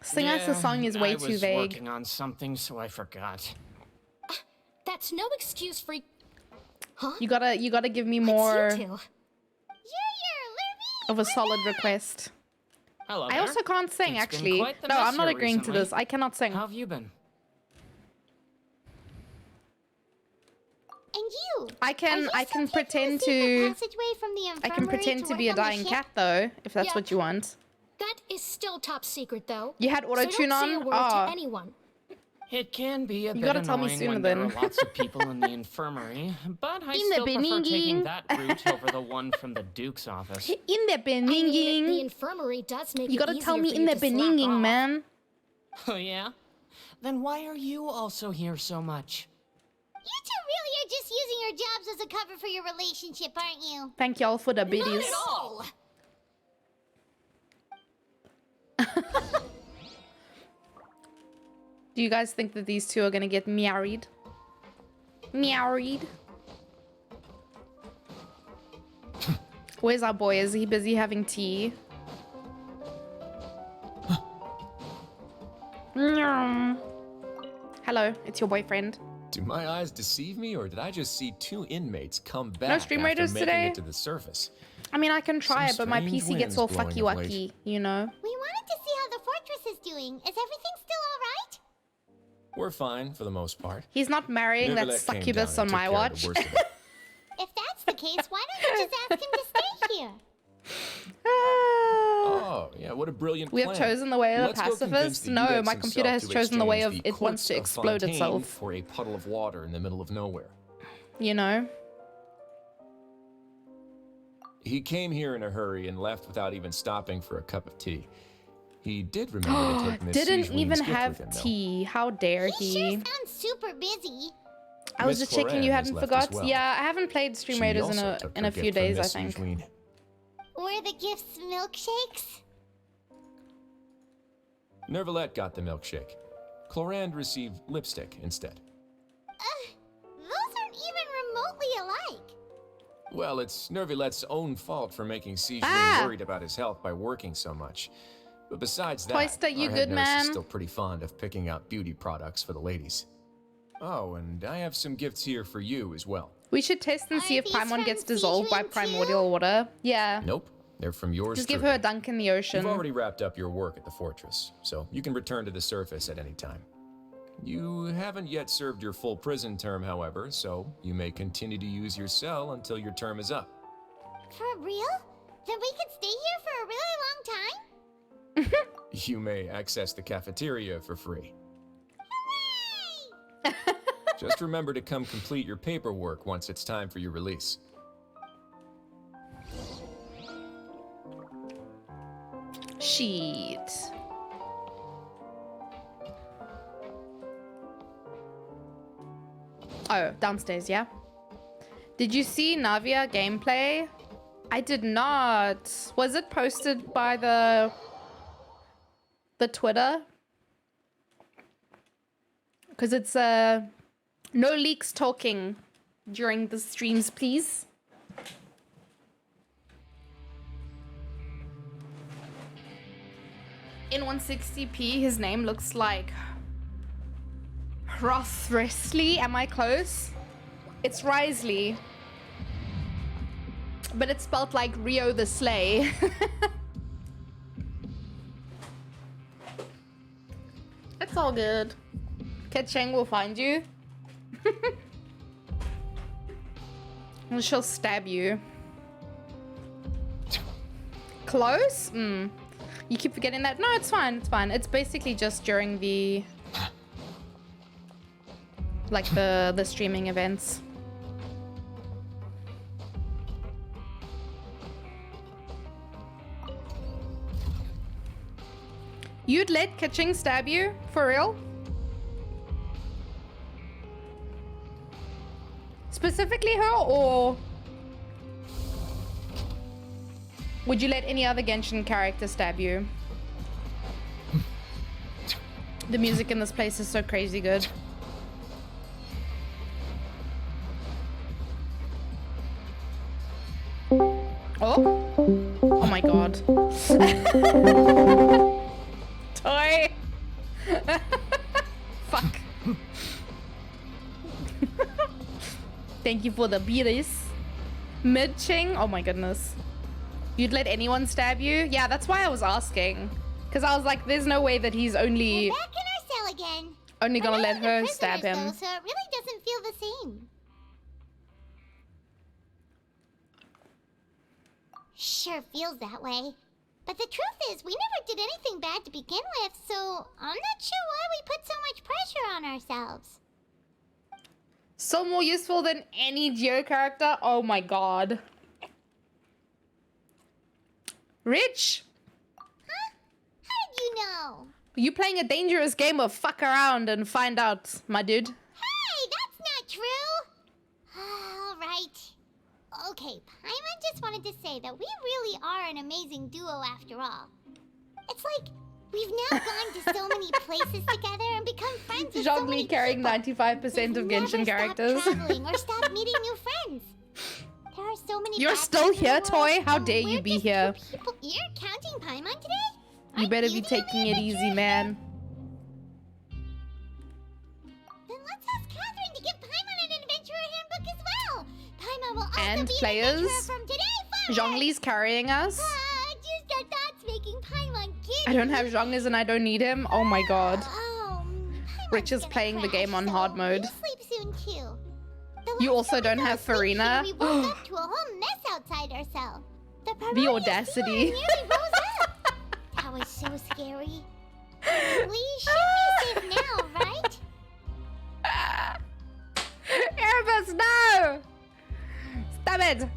Sing us a song is way too vague. I was working on something, so I forgot. That's no excuse for... Huh? You gotta give me What's more you two? of a solid request. Hello I there. also can't sing, It's been actually. quite the No, mess I'm not here agreeing to recently. this. I cannot sing. How have you been? And you? I can pretend the to passageway from the I can infirmary pretend to work be a on the dying ship? cat though, if that's Yeah. what you want. That is still top secret, though. You had So auto-tune don't say a on? word Oh. to anyone. It can be a You bit gotta tell me annoying sooner when there then. are lots of people in the infirmary, but I In the still prefer taking beninging. that route over the one from the Duke's office. In the I mean, the beninging. infirmary does make You it gotta easier tell me for in you the to slack beninging, off. man. Oh yeah? Then why are you also here so much? You two really are just using your jobs as a cover for your relationship, aren't you? Thank y'all for the Not biddies. at all. Do you guys think that these two are gonna get married? Married? Where's our boy? Is he busy having tea? Hello, it's your boyfriend. Do my eyes deceive me, or did I just see two inmates come back stream after raiders making today? it to the surface? I mean, I can try it, Some but my strange PC gets winds all blowing fucky of late. wucky, you know? We wanted to see how the fortress is doing. Is everything still alright? We're fine for the most part. He's not marrying that Nevertheless came succubus down on and my took care of watch. the worst of it. If that's the case, why don't you just ask him to stay here? Oh, yeah, what a brilliant We plan. have chosen the way of the Let's go convince pacifist? the No, Udex my computer himself has to chosen the way exchange of the it wants to quartz of explode Fontaine itself. for a puddle of water in the middle of nowhere. You know? He came here in a hurry and left without even stopping for a cup of tea. He did remember to take Miss Didn't Siegeween's even gift have with him, though. tea. How dare He sure he? sounds super busy. I was Miss just checking you Cloran has hadn't left as forgot. well. Yeah, I haven't played Stream She Raiders also took in her a few gift from days, I Miss think. Siegeween. Were the gifts milkshakes? Nervalette got the milkshake. Clorand received lipstick instead. Those aren't even remotely alike. Well, it's Nervalette's own fault for making Siegeween worried about his health by working so much. But besides that, Twice that you our good head nurse is man. still pretty fond of picking out beauty products for the ladies. Oh, and I have some gifts here for you as well. We should test and see Are if these Paimon from gets dissolved by Sijuan too? primordial water. Yeah. Nope, they're from yours Just give truly. her a dunk in the ocean. You've already wrapped up your work at the fortress, so you can return to the surface at any time. You haven't yet served your full prison term, however, so you may continue to use your cell until your term is up. For real? Then we could stay here for a really long time? You may access the cafeteria for free. Hooray! Just remember to come complete your paperwork once it's time for your release. Sheet. Oh, downstairs, yeah? Did you see Navia gameplay? I did not. Was it posted by the Twitter? Because it's no leaks talking during the streams, please. In 160p, his name looks like Rothrisley. Am I close? It's Risley. But it's spelled like Rio the Sleigh. It's all good. Ketcheng will find you. And she'll stab you. Close? Hmm. You keep forgetting that. No, it's fine. It's fine. It's basically just during the like the streaming events. You'd let Kaching stab you? For real? Specifically her, or would you let any other Genshin character stab you? The music in this place is so crazy good. Oh? Oh my god. Toy! Fuck. Thank you for the beaties. Mid-ching? Oh my goodness. You'd let anyone stab you? Yeah, that's why I was asking. Because I was like, there's no way that he's only... We're back in our cell again. Only gonna let her Prisoners, stab him. though, so it really doesn't feel the same. Sure feels that way. But the truth is, we never did anything bad to begin with, so I'm not sure why we put so much pressure on ourselves. So more useful than any Geo character? Oh my god. Rich! Huh? How did you know? You playing a dangerous game of fuck around and find out, my dude. Hey, that's not true! All right. Okay, Paimon just wanted to say that we really are an amazing duo after all. It's like we've now gone to so many places together and become friends with so many carrying people. 95% of Genshin characters. Stop traveling or stop meeting new friends. There are so many. You're still here, Toy? How dare you be here? You're counting Paimon today? You better be taking it easy, man. Then let's ask Catherine to give Paimon an adventurer handbook as well. Paimon will also And be players. an adventurer from today forward. Zhongli's carrying us. Just our thoughts making Paimon giddy. I don't have Zhongli's and I don't need him. Oh my god. Paimon's Rich is gonna playing the crash, game on so hard mode. You'll sleep soon too. You also don't have Farina. We woke up to a whole mess outside our cell. The audacity. Nearly rose up. That was so scary. We should be safe now, right? Erebus, no! Stop it!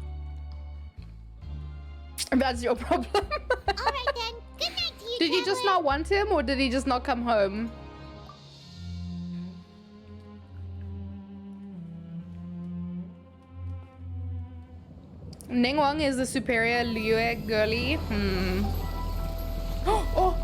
That's your problem. Alright then. Good night to you, Did you just not want him or did he just not come home? Ningguang is the superior Liyue girly. Oh!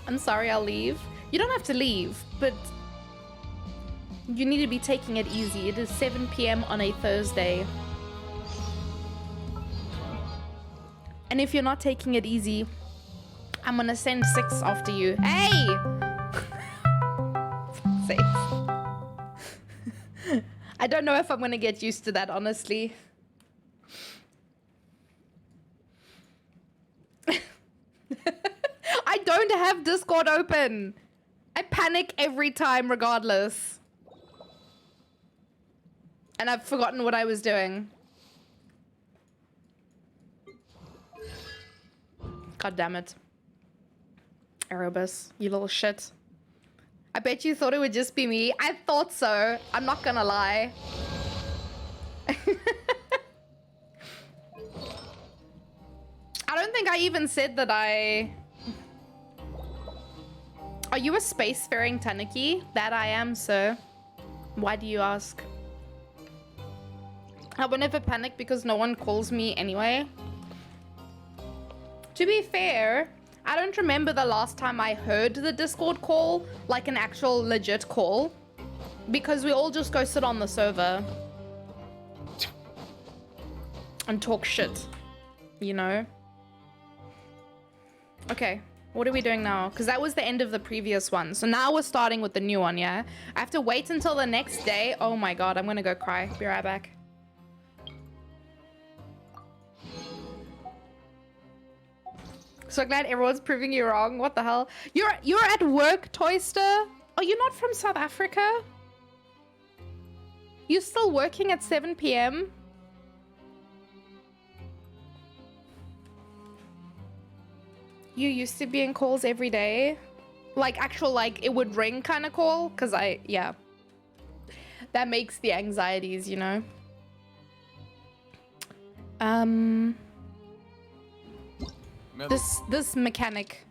I'm sorry, I'll leave. You don't have to leave, but you need to be taking it easy. It is 7 p.m. on a Thursday. And if you're not taking it easy, I'm gonna send 6 after you. Hey! 6. I don't know if I'm gonna get used to that, honestly. I don't have Discord open. I panic every time regardless. And I've forgotten what I was doing. God damn it. Erebus, you little shit. I bet you thought it would just be me. I thought so. I'm not gonna lie. I don't think I even said that I... Are you a spacefaring tanuki? That I am, sir. Why do you ask? I would never panic because no one calls me anyway. To be fair, I don't remember the last time I heard the Discord call, like an actual legit call, because we all just go sit on the server and talk shit, you know? Okay. What are we doing now? Because that was the end of the previous one. So now we're starting with the new one, yeah? I have to wait until the next day. Oh my god, I'm gonna go cry. Be right back. So glad everyone's proving you wrong. What the hell? You're at work, Toyster? Are you not from South Africa? You're still working at 7 p.m.? You used to be in calls every day? Like actual, like it would ring kind of call? Cause yeah. That makes the anxieties, you know? This mechanic,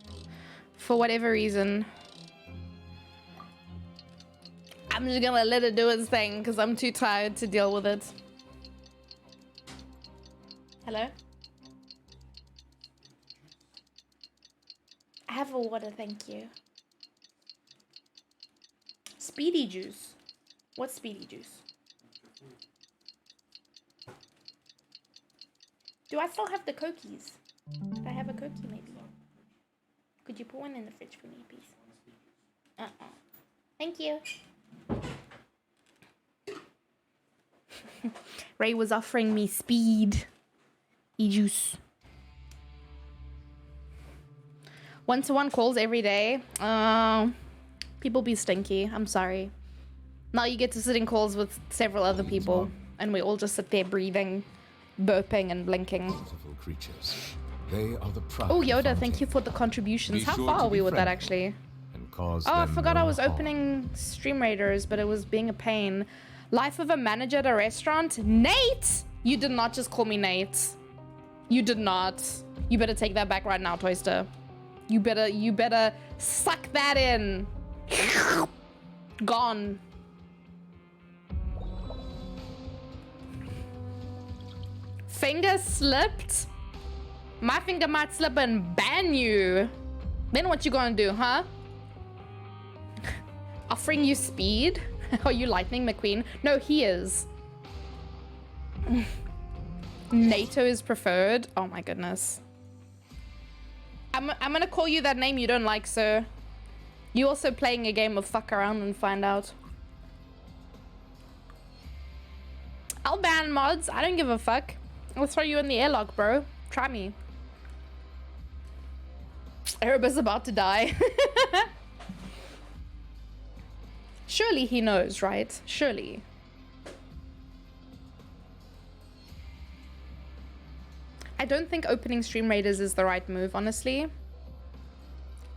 for whatever reason. I'm just gonna let it do its thing because I'm too tired to deal with it. Hello? I have a water, thank you. Speedy juice. What's speedy juice? Do I still have the cookies? Did I have a cookie maybe? Could you put one in the fridge for me, please? Thank you. Ray was offering me speed. E-juice. 1-to-1 calls every day. People be stinky. I'm sorry. Now you get to sit in calls with several other people, and we all just sit there breathing, burping, and blinking. Creatures. They are the Oh, Yoda, thank you for the contributions. How far are we with that, actually? Oh, I forgot I was opening Stream Raiders, but it was being a pain. Life of a manager at a restaurant? Nate! You did not just call me Nate. You did not. You better take that back right now, Toyster. You better suck that in. Gone. Finger slipped? My finger might slip and ban you. Then what you gonna do, huh? Offering you speed? Are you Lightning McQueen? No, he is. NATO is preferred. Oh my goodness. I'm gonna call you that name you don't like, sir. You also playing a game of fuck around and find out. I'll ban mods. I don't give a fuck. I'll throw you in the airlock, bro. Try me. Erebus about to die. Surely he knows, right? Surely. I don't think opening Stream Raiders is the right move, honestly.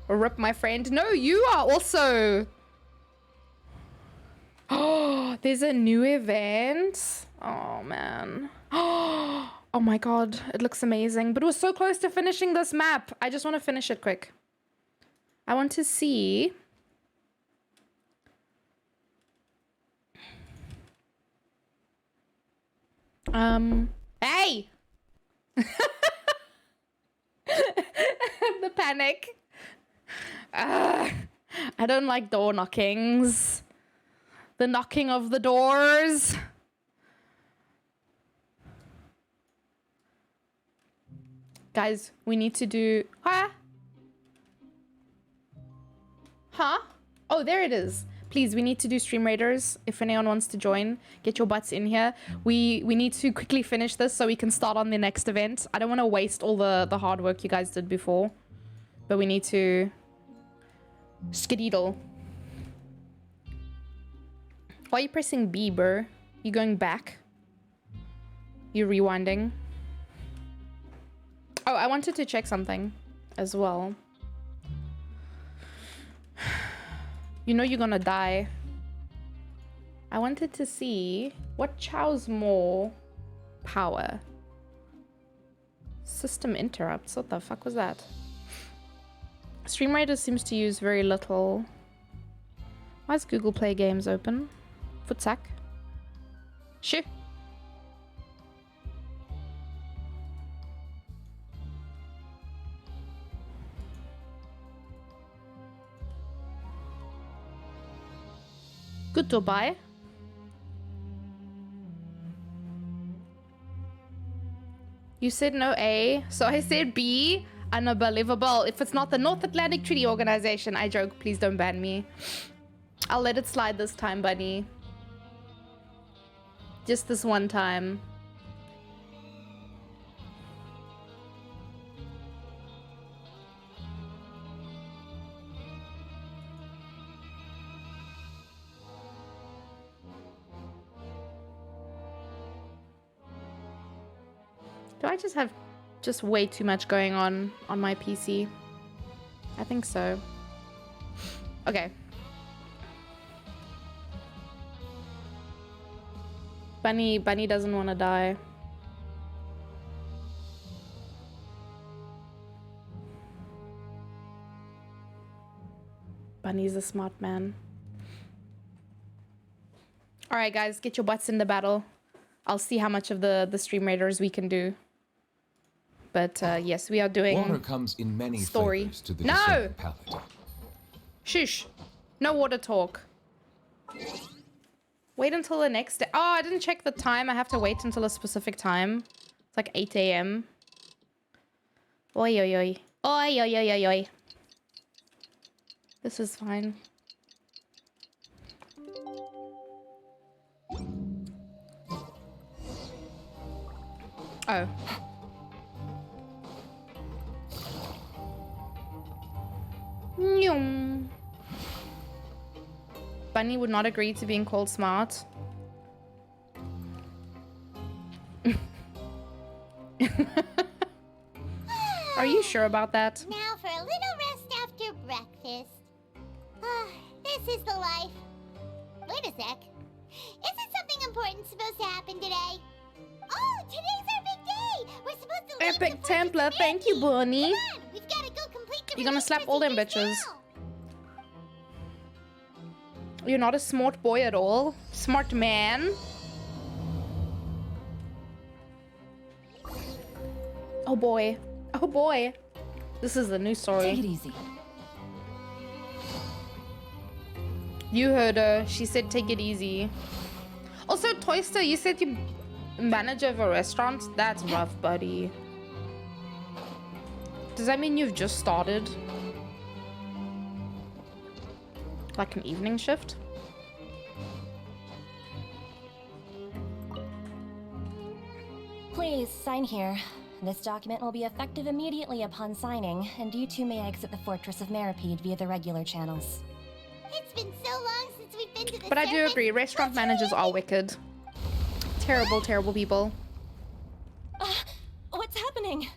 Or rip my friend. No, you are also. Oh, there's a new event. Oh, man. Oh my god, it looks amazing. But we're so close to finishing this map. I just want to finish it quick. I want to see. Hey! The panic. I don't like door knockings. The knocking of the doors. Guys, we need to do... Huh? Oh, there it is. Please, we need to do Stream Raiders. If anyone wants to join, get your butts in here. We need to quickly finish this so we can start on the next event. I don't want to waste all the hard work you guys did before. But we need to... skedaddle. Why are you pressing B, bro? You going back? You rewinding? Oh, I wanted to check something as well. You know you're gonna die. I wanted to see what chows more power. System interrupts. What the fuck was that? Stream Raiders seems to use very little. Why is Google Play Games open? Footsack. Shoo. Goodbye. You said no A, so I said B. Unbelievable. If it's not the North Atlantic Treaty Organization, I joke. Please don't ban me. I'll let it slide this time, bunny. Just this one time. Do I just have way too much going on my PC? I think so. Okay. Bunny doesn't want to die. Bunny's a smart man. All right, guys, get your butts in the battle. I'll see how much of the Stream Raiders we can do. But yes, we are doing Water comes in many story. flavors to the No! discerning palate. Shush. No water talk. Wait until the next day. Oh, I didn't check the time. I have to wait until a specific time. It's like 8 a.m. Oi, oi, oi. Oi, oi, oi, oi, oi. This is fine. Oh. Nyum. Bunny would not agree to being called smart. Are you sure about that? Now for a little rest after breakfast. This is the life. Wait a sec. Isn't something important supposed to happen today? Oh, today's our big day! We're supposed to leave Epic Templar, thank you, Bunny. Come on, we've got to go complete the You're gonna slap all them bitches. You're not a smart boy at all. Smart man. Oh boy. Oh boy. This is the new story. Take it easy. You heard her. She said take it easy. Also, Toyster, you said you manager of a restaurant? That's rough, buddy. Does that mean you've just started? Like an evening shift? Please, sign here. This document will be effective immediately upon signing, and you two may exit the Fortress of Meripede via the regular channels. It's been so long since we've been to the But I do surface. agree, restaurant managers are wicked. Terrible, terrible people. What's happening?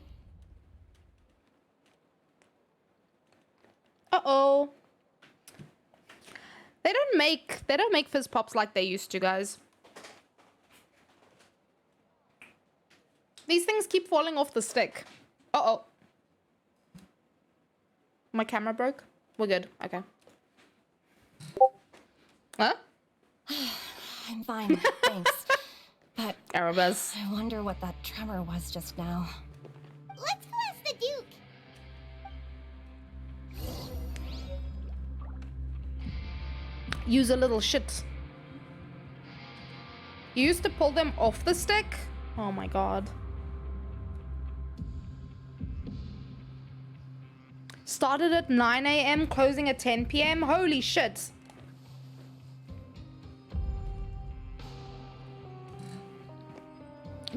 Uh-oh. They don't make fizz pops like they used to, guys. These things keep falling off the stick. Uh-oh. My camera broke? We're good. Okay. Huh? I'm fine, thanks. But Erebus. I wonder what that tremor was just now. Let's go ask the Duke. Use a little shit. You used to pull them off the stick? Oh my god. Started at 9 a.m., closing at 10 p.m. Holy shit.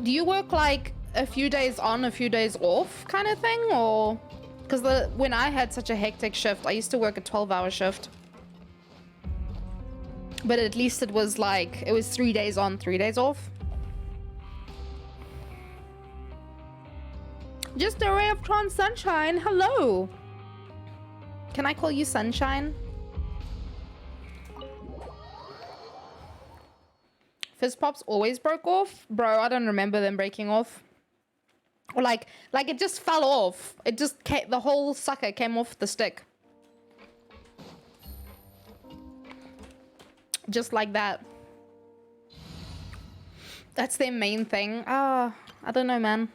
Do you work like a few days on, a few days off kind of thing? Or because when I had such a hectic shift, I used to work a 12-hour shift. But at least it was like, it was 3 days on, 3 days off. Just a ray of Tron Sunshine. Hello. Can I call you Sunshine? Fizz Pops always broke off? Bro, I don't remember them breaking off. Or like it just fell off. It just came, the whole sucker came off the stick. Just like that. That's their main thing. I don't know, man.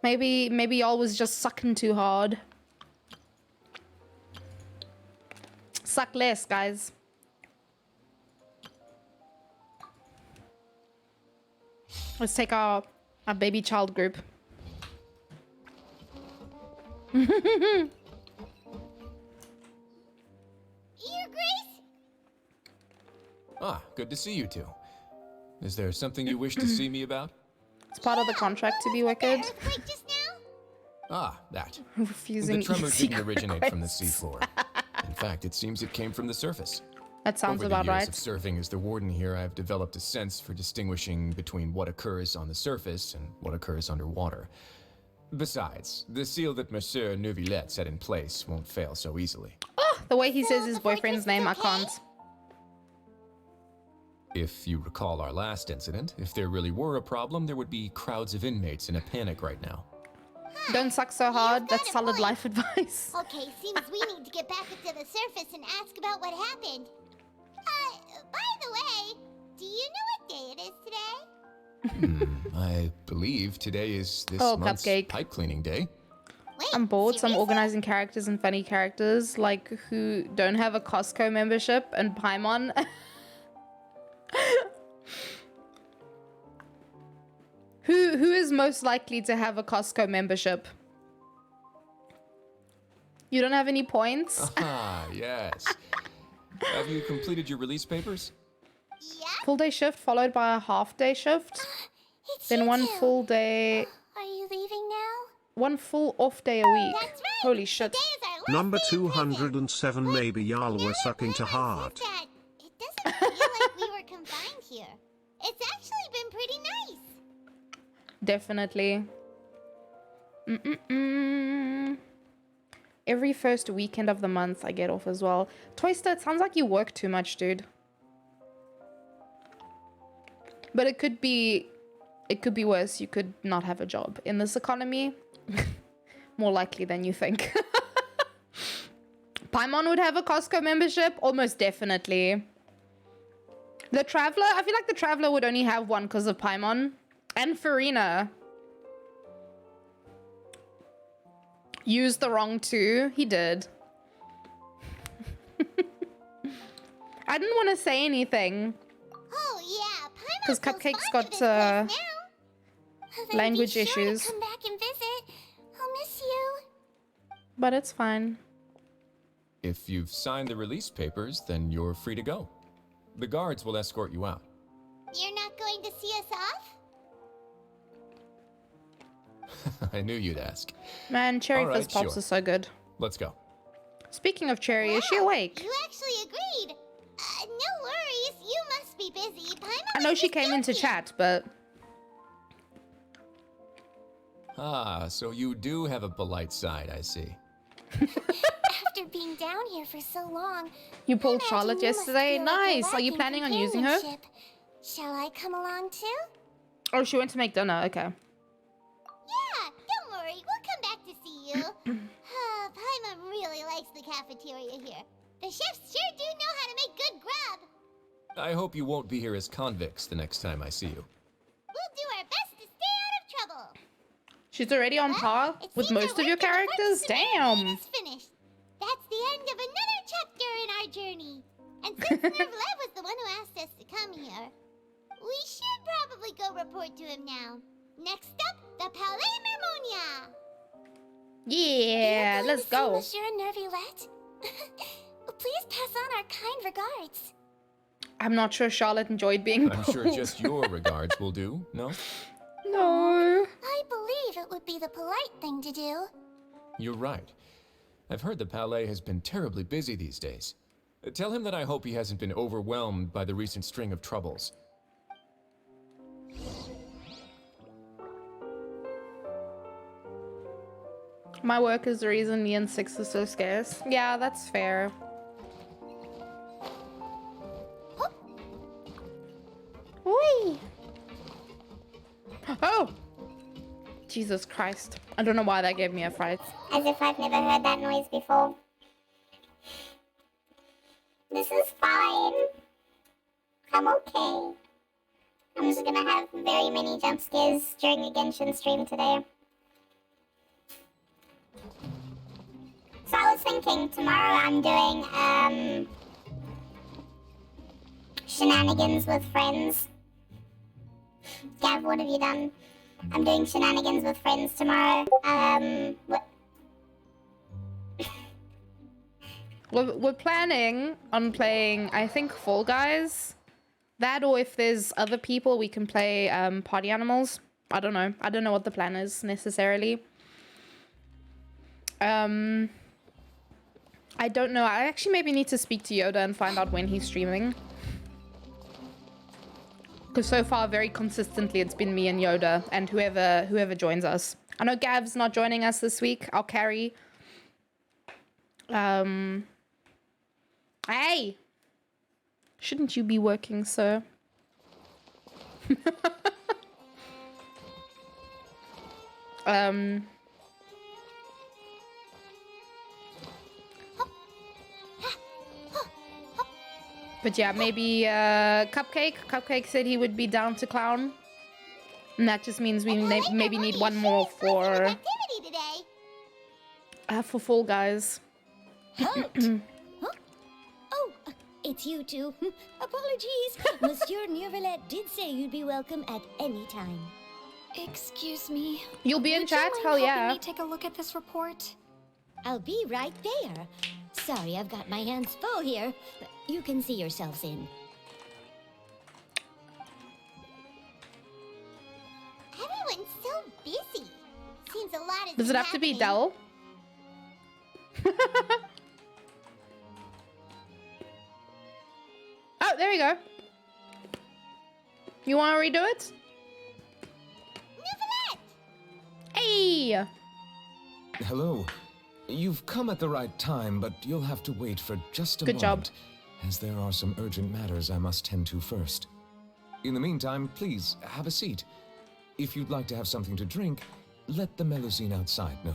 Maybe y'all was just sucking too hard. Suck less, guys. Let's take our baby child group. Your Grace? Ah, good to see you two. Is there something you wish to see me about? It's part of the contract to be wicked. Earthquake just now? Ah, that. Refusing The tremor easy didn't originate from the quests. seafloor. In fact, it seems it came from the surface. That sounds Over about the years right. of serving as the warden here, I've developed a sense for distinguishing between what occurs on the surface and what occurs underwater. Besides, the seal that Monsieur Neuvillette set in place won't fail so easily. Oh, the way he says his boyfriend's name, I can't. If you recall our last incident, if there really were a problem, there would be crowds of inmates in a panic right now. Don't suck so hard. That's solid life advice. Okay, seems we need to get back up to the surface and ask about what happened. By the way, do you know what day it is today? I believe today is this Oh, month's Cupcake. pipe cleaning day. I'm bored, so I'm organizing characters and funny characters, like, who don't have a Costco membership, and Paimon. Who is most likely to have a Costco membership? You don't have any points? Ah, yes. Have you completed your release papers? Full day shift followed by a half day shift. Then one full day. Are you leaving now? One full off day a week. That's right. Holy shit. Number 207, maybe y'all were sucking to heart. It doesn't feel like we were confined here. It's actually been pretty nice. Definitely. Every first weekend of the month I get off as well. Toyster, it sounds like you work too much, dude. But it could be worse. You could not have a job in this economy. More likely than you think. Paimon would have a Costco membership, almost definitely. The Traveler, I feel like the Traveler would only have one because of Paimon. And Farina. Used the wrong two. He did. I didn't want to say anything. Oh yeah, Because Cupcake's got language issues. Come back and visit. I'll miss you. But it's fine. If you've signed the release papers, then you're free to go. The guards will escort you out. You're not going to see us off? I knew you'd ask. Man, Cherry All right, Fizz Pops sure. are so good. Let's go. Speaking of Cherry, is she awake? You actually agreed. No worries. You must be busy. I know she came into chat, but... Ah, so you do have a polite side, I see. After being down here for so long, You pulled Charlotte yesterday? Nice! Are you planning on using her? Shall I come along too? Oh, she went to make dinner. Okay. Yeah, don't worry. We'll come back to see you. Paimon really likes the cafeteria here. The chefs sure do know how to make good grub. I hope you won't be here as convicts the next time I see you. We'll do our best to stay out of trouble. She's already on par with most of your characters? Damn! It's finished. That's the end of another chapter in our journey. And since Nervlev was the one who asked us to come here, we should probably go report to him now. Next up, the Palais Mermonia. Yeah, let's go. Monsieur Nervulette? Please pass on our kind regards. I'm not sure Charlotte enjoyed being I'm pulled. sure just your regards will do, no? No. I believe it would be the polite thing to do. You're right. I've heard the Palais has been terribly busy these days. Tell him that I hope he hasn't been overwhelmed by the recent string of troubles. My work is the reason Neon 6 is so scarce. Yeah, that's fair. Whee! Oh! Jesus Christ. I don't know why that gave me a fright. As if I've never heard that noise before. This is fine. I'm okay. I'm just gonna have very many jump scares during a Genshin stream today. So I was thinking tomorrow I'm doing shenanigans with friends. Gav, what have you done? I'm doing shenanigans with friends tomorrow. What? We're planning on playing, I think, Fall Guys. That, or if there's other people, we can play Party Animals. I don't know. I don't know what the plan is necessarily. I don't know. I actually maybe need to speak to Yoda and find out when he's streaming. Because so far, very consistently, it's been me and Yoda and whoever joins us. I know Gav's not joining us this week. I'll carry. Hey! Shouldn't you be working, sir? But yeah, maybe Cupcake. Cupcake said he would be down to clown. And that just means we maybe need one more for Fall Guys. Halt! Huh? Oh, it's you two. Apologies. Monsieur Neuvillette did say you'd be welcome at any time. Excuse me. You'll be in Would chat? you Hell mind yeah. helping me take a look at this report? I'll be right there. Sorry, I've got my hands full here, but you can see yourselves in. Everyone's so busy. Seems a lot is Does it have to be happening. Dell? Oh, there we go. You want to redo it? Hey! Hello. You've come at the right time, but you'll have to wait for just a Good job. moment, as there are some urgent matters I must tend to first. In the meantime, please, have a seat. If you'd like to have something to drink, let the Melusine outside know.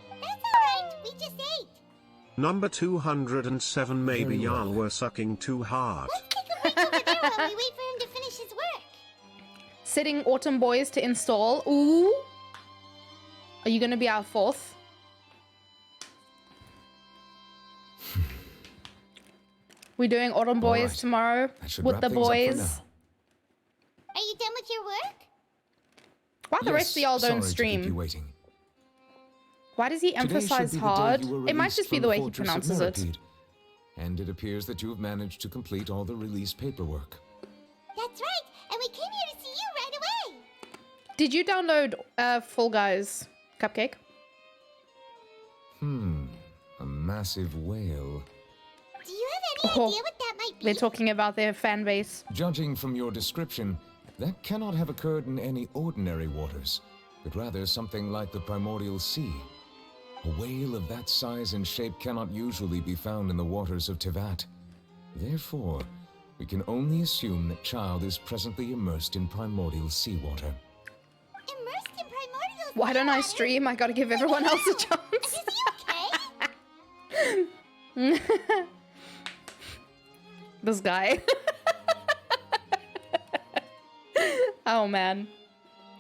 That's alright, we just ate. Number 207 maybe Very well. y'all were sucking too hard. Take a break over there while we wait for him to finish his work. Setting Autumn Boys to install. Ooh. Are you going to be our fourth? We're doing Autumn Boys right. tomorrow That should with wrap the things up for boys. now. Are you done with your work? Why the rest of y'all Sorry don't to keep you stream? waiting. Why does he Today should emphasize be the day hard? you were It might released just be from the way he fortress of pronounces it. Meripede, and it appears that you have managed to complete all the release paperwork. That's right, and we came here to see you right away. Did you download Fall Guys Cupcake? A massive whale. Do you have any Oh, idea what that might be? they're talking about their fan base. Judging from your description, that cannot have occurred in any ordinary waters, but rather something like the primordial sea. A whale of that size and shape cannot usually be found in the waters of Tevat. Therefore, we can only assume that Child is presently immersed in primordial seawater. Immersed in primordial Why don't I seawater? stream? I gotta give everyone else a chance. Is he okay? This guy. Oh man.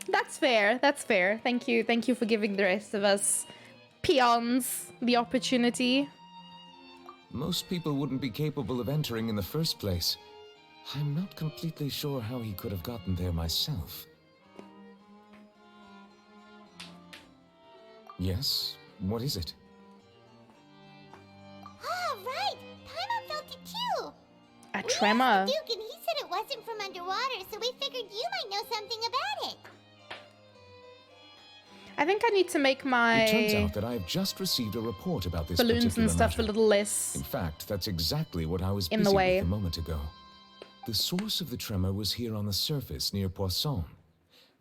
That's fair. That's fair. Thank you. Thank you for giving the rest of us peons the opportunity. Most people wouldn't be capable of entering in the first place. I'm not completely sure how he could have gotten there myself. Yes? What is it? Oh, right. Paimon felt it too. A tremor. We asked the Duke, and he said it wasn't from underwater, so we figured you might know something about it. I think I need to make It turns my out that I've just received a report about this balloons particular and stuff matter. a little less. In fact, that's exactly what I was in the busy way. with a moment ago. The source of the tremor was here on the surface near Poisson.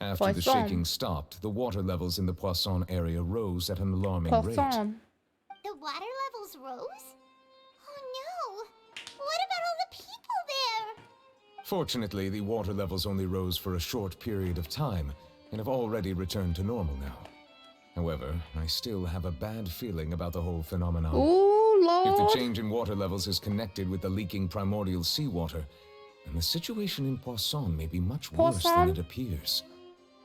After the Poisson. shaking stopped, the water levels in the Poisson area rose at an alarming rate. Poisson. The water levels rose? Oh no. What about all the people there? Fortunately, the water levels only rose for a short period of time and have already returned to normal now. However, I still have a bad feeling about the whole phenomenon. Ooh, If Lord. the change in water levels is connected with the leaking primordial seawater, then the situation in Poisson may be much worse than Poisson? it appears.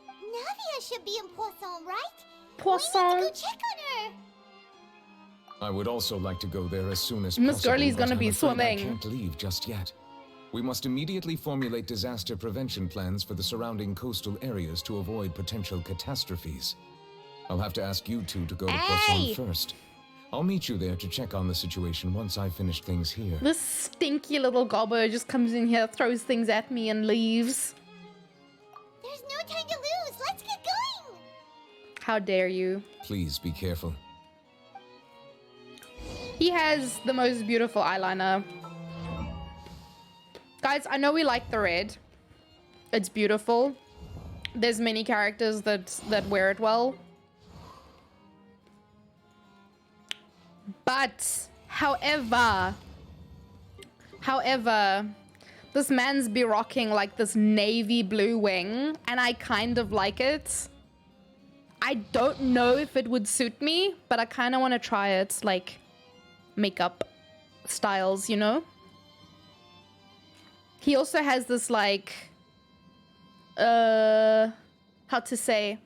Navia should be in Poisson, right? Poisson. We need to go check on her. I would also like to go there as soon as Miss possible. Gurley's but gonna I'm be afraid swimming. I can't leave just yet. We must immediately formulate disaster prevention plans for the surrounding coastal areas to avoid potential catastrophes. I'll have to ask you two to go to Hey! Poisson first. I'll meet you there to check on the situation once I've finished things here. This stinky little gobbo just comes in here, throws things at me, and leaves. There's no time to lose. Let's get going. How dare you? Please be careful. He has the most beautiful eyeliner. Guys, I know we like the red. It's beautiful. There's many characters that wear it well. But, however, this man's be rocking like this navy blue wing, and I kind of like it. I don't know if it would suit me, but I kind of want to try it, like makeup styles, you know? He also has this like how to say,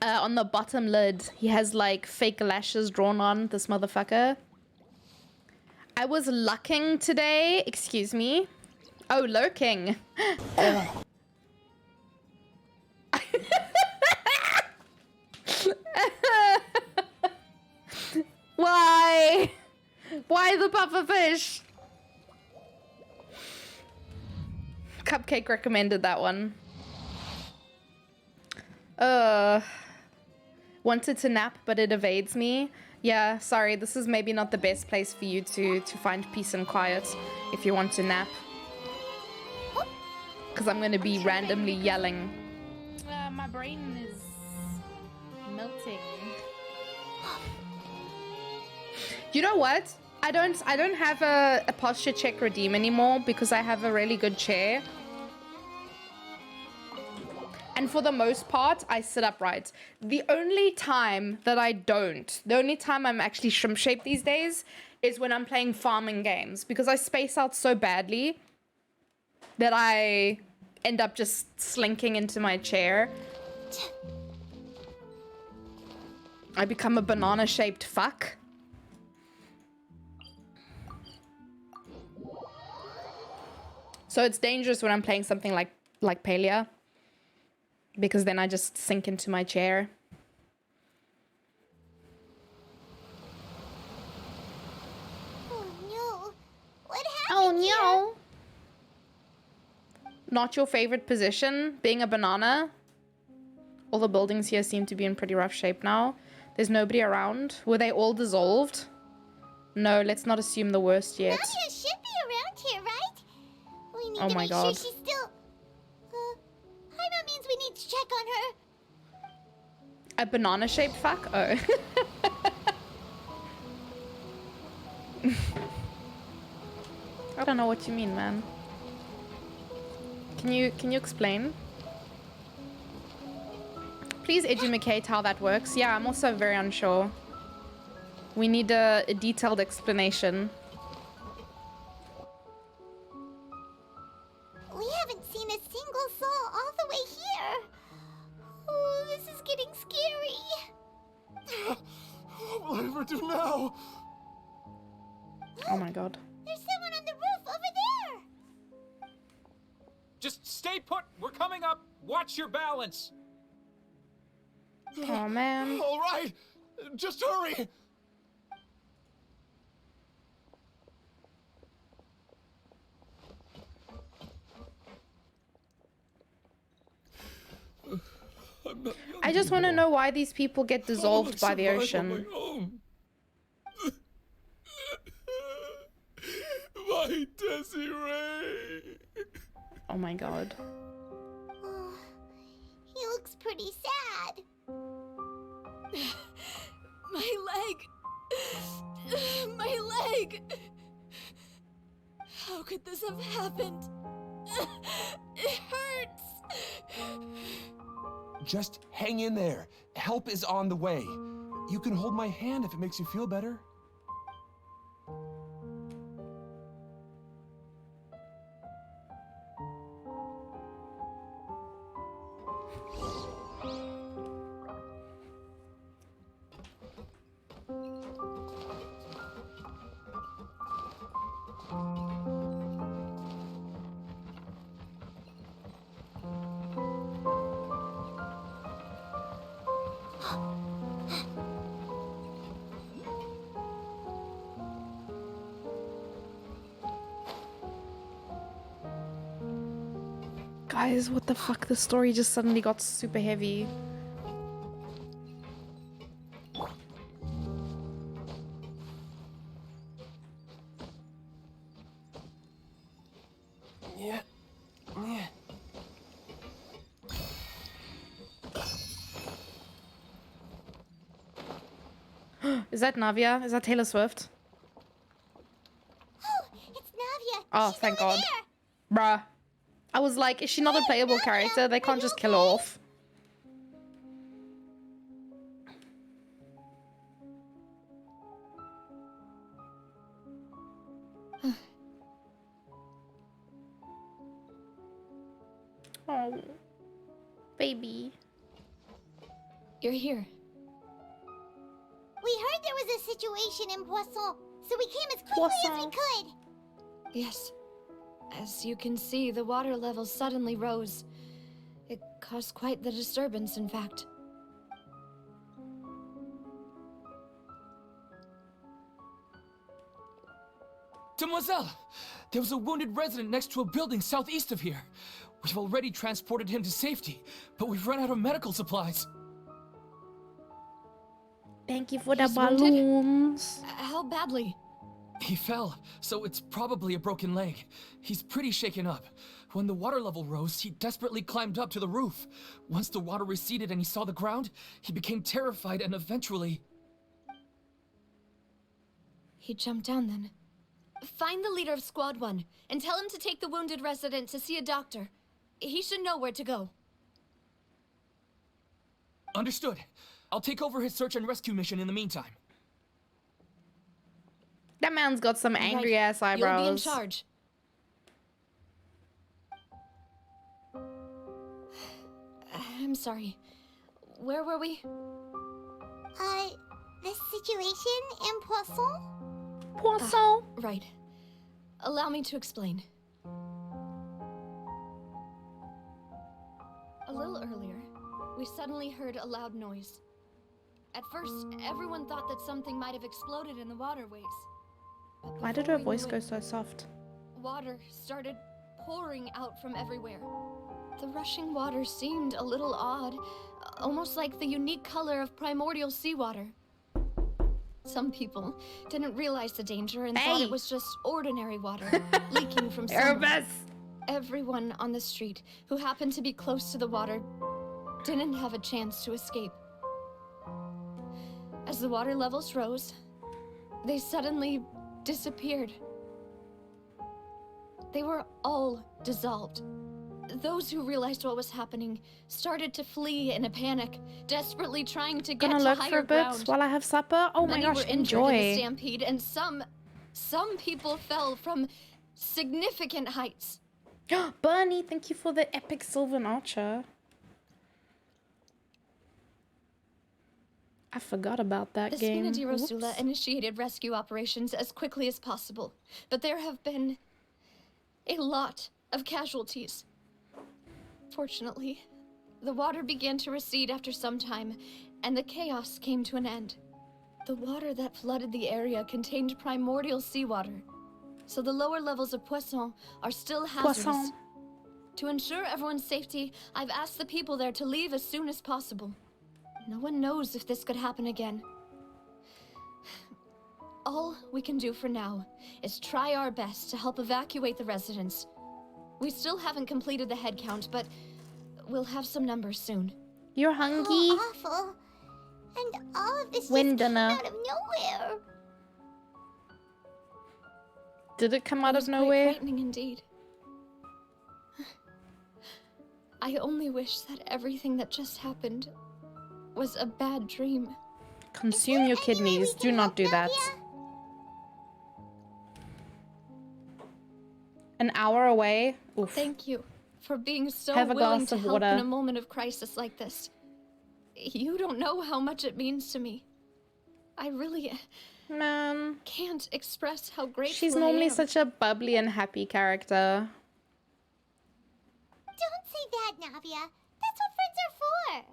on the bottom lid, he has like fake lashes drawn on, this motherfucker. I was lucking today, excuse me. Oh, lurking. Why? Why the pufferfish? Cupcake recommended that one. Wanted to nap, but it evades me. Yeah, sorry, this is maybe not the best place for you to find peace and quiet if you want to nap. Because I'm going to be randomly yelling. My brain is melting. You know what? I don't have a posture check redeem anymore because I have a really good chair. And for the most part, I sit upright. The only time that I don't, the only time I'm actually shrimp shaped these days is when I'm playing farming games because I space out so badly that I end up just slinking into my chair. I become a banana shaped fuck. So it's dangerous when I'm playing something like Palia. Because then I just sink into my chair. Oh no. What Oh happened no. Not your favorite position, being a banana. All the buildings here seem to be in pretty rough shape now. There's nobody around. Were they all dissolved? No, let's not assume the worst yet. Nadia should be around here, right? We need Oh to my make God. sure she's still... Paimon means we need to check on her. A banana-shaped fuck? Oh. I don't know what you mean, man. Can you explain? Please educate how that works. Yeah, I'm also very unsure. We need a detailed explanation. We haven't seen a single soul all the way here. Oh, this is getting scary. What will I ever do now? Oh my God. There's someone on the roof over there. Just stay put. We're coming up. Watch your balance. Oh man. All right, just hurry. I just want to know why these people get dissolved by the ocean. My Desiree. Oh my God. Oh, he looks pretty sad. My leg! My leg! How could this have happened? It hurts! Just hang in there. Help is on the way. You can hold my hand if it makes you feel better. Guys, what the fuck? The story just suddenly got super heavy. Yeah. Yeah. Is that Navia? Is that Taylor Swift? Oh, it's Navia. Oh, thank God. Bruh. I was like, is she not a playable character? They can't just kill her off. Oh. baby. You're here. We heard there was a situation in Poisson, so we came as quickly as we could. Yes. As you can see, the water level suddenly rose. It caused quite the disturbance, in fact. Demoiselle! There was a wounded resident next to a building southeast of here. We've already transported him to safety, but we've run out of medical supplies. Thank you for the balloons. How badly? He fell, so it's probably a broken leg. He's pretty shaken up. When the water level rose, he desperately climbed up to the roof. Once the water receded and he saw the ground, he became terrified and eventually... He jumped down then. Find the leader of Squad 1 and tell him to take the wounded resident to see a doctor. He should know where to go. Understood. I'll take over his search and rescue mission in the meantime. That man's got some angry ass eyebrows. You'll be in charge. I'm sorry. Where were we? The situation in Poisson? Poisson? Right. Allow me to explain. A little earlier, we suddenly heard a loud noise. At first, everyone thought that something might have exploded in the waterways. Why did her voice go so soft? Water started pouring out from everywhere. The rushing water seemed a little odd, almost like the unique color of primordial seawater. Some people didn't realize the danger and thought it was just ordinary water leaking from somewhere. Everyone on the street who happened to be close to the water didn't have a chance to escape. As the water levels rose, they suddenly disappeared. They were all dissolved. Those who realized what was happening started to flee in a panic, desperately trying to get to look higher for ground. books while I have supper. Oh Many my gosh, were injured enjoy. in the stampede, and some people fell from significant heights. Bernie, thank you for the epic Sylvan Archer. I forgot about that The game. Spina di Whoops. Rosula initiated rescue operations as quickly as possible, but there have been a lot of casualties. Fortunately, the water began to recede after some time, and the chaos came to an end. The water that flooded the area contained primordial seawater, so the lower levels of Poisson are still hazardous. Poisson. To ensure everyone's safety, I've asked the people there to leave as soon as possible. No one knows if this could happen again. All we can do for now is try our best to help evacuate the residents. We still haven't completed the head count, but we'll have some numbers soon. You're hungry? Oh, awful. And all of this just When came dinner? out of nowhere. Did it come out of Quite nowhere? frightening indeed. I only wish that everything that just happened was a bad dream. Consume your kidneys. Do not do that. An hour away? Oof. Thank you for being so Have a willing glass to of help water. in a moment of crisis like this. You don't know how much it means to me. I really can't express how grateful She's I normally am. such a bubbly and happy character. Don't say that, Navia. That's what friends are for.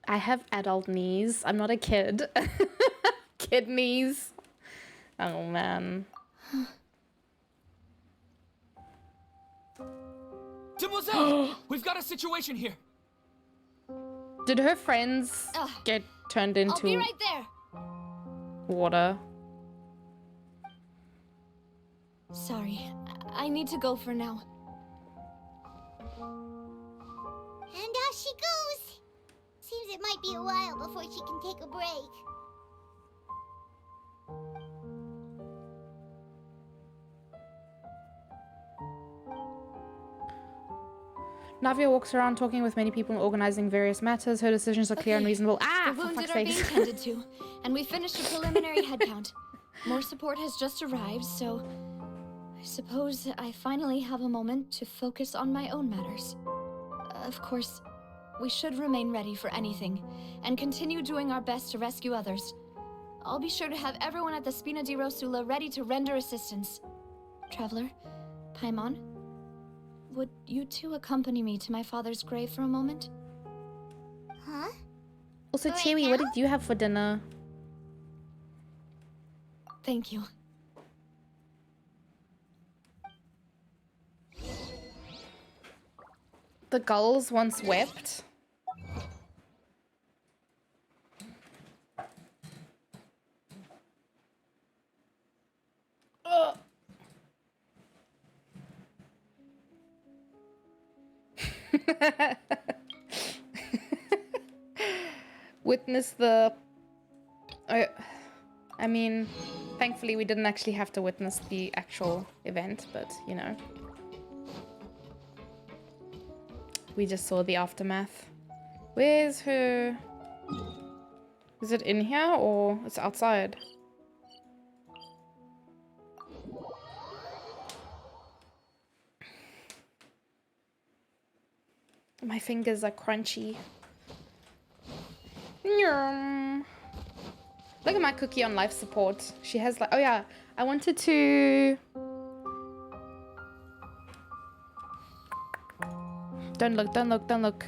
I have adult knees. I'm not a kid. Kidneys. Oh man. Demoiselle! We've got a situation here! Did her friends get turned into I'll be right there. water? Sorry, I need to go for now. And off she goes. Seems it might be a while before she can take a break. Navia walks around talking with many people and organizing various matters. Her decisions are clear and reasonable. Ah, The for wounded fuck's are being sake. tended to, and we finished a preliminary head count. More support has just arrived, so I suppose I finally have a moment to focus on my own matters. Of course, we should remain ready for anything, and continue doing our best to rescue others. I'll be sure to have everyone at the Spina di Rosula ready to render assistance. Traveler, Paimon, would you two accompany me to my father's grave for a moment? Huh? Also, Chewy, what did you have for dinner? Thank you. The gulls once wept. Ugh. Witness the... I mean, thankfully we didn't actually have to witness the actual event, but, you know. We just saw the aftermath. Where's her... Is it in here or it's outside? My fingers are crunchy. Nyum. Look at my cookie on life support. She has like... Oh yeah, I wanted to... Don't look, don't look, don't look.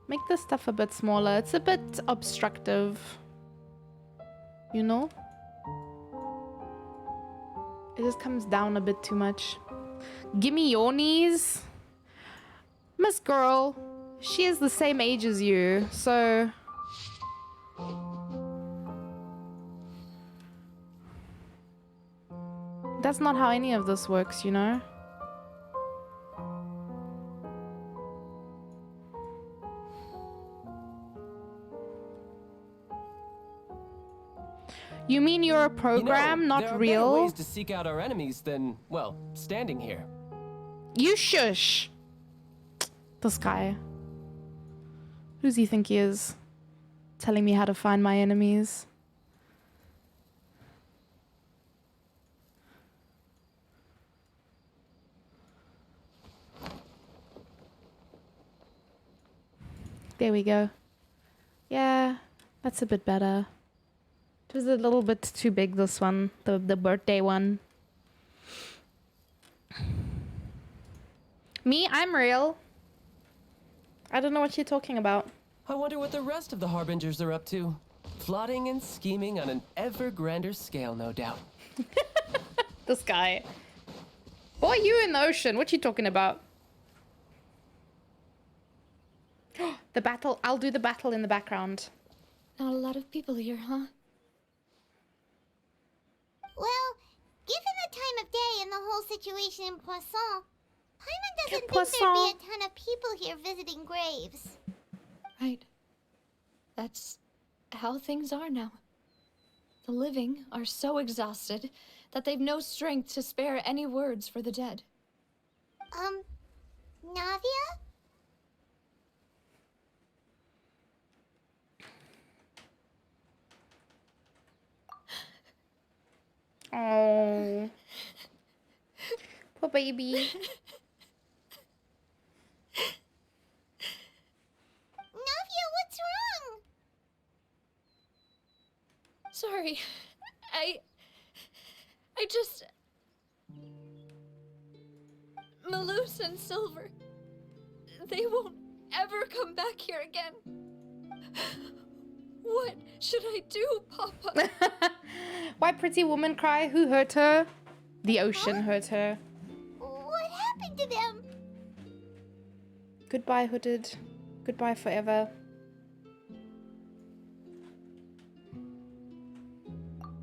Make this stuff a bit smaller. It's a bit obstructive. You know? It just comes down a bit too much. Gimme your knees. Miss Girl, she is the same age as you, so... That's not how any of this works, you know? You mean you're a program, not there are real? better ways to seek out our enemies than, well, standing here. You shush! This guy. Who does he think he is? Telling me how to find my enemies. There we go. Yeah, that's a bit better. It was a little bit too big, this one. The birthday one. Me? I'm real. I don't know what you're talking about. I wonder what the rest of the Harbingers are up to. Plotting and scheming on an ever grander scale, no doubt. This guy. Boy, you in the ocean. What you talking about? The battle. I'll do the battle in the background. Not a lot of people here, huh? Well, given the time of day and the whole situation in Poisson, Paimon doesn't think Poisson. there'd be a ton of people here visiting graves. Right. That's how things are now. The living are so exhausted that they've no strength to spare any words for the dead. Navia? Oh. Poor baby. Navia, what's wrong? Sorry. I just... Malus and Silver. They won't ever come back here again. What should I do, Papa? Why pretty woman cry? Who hurt her? The ocean hurt her. What happened to them? Goodbye, Hooded. Goodbye forever.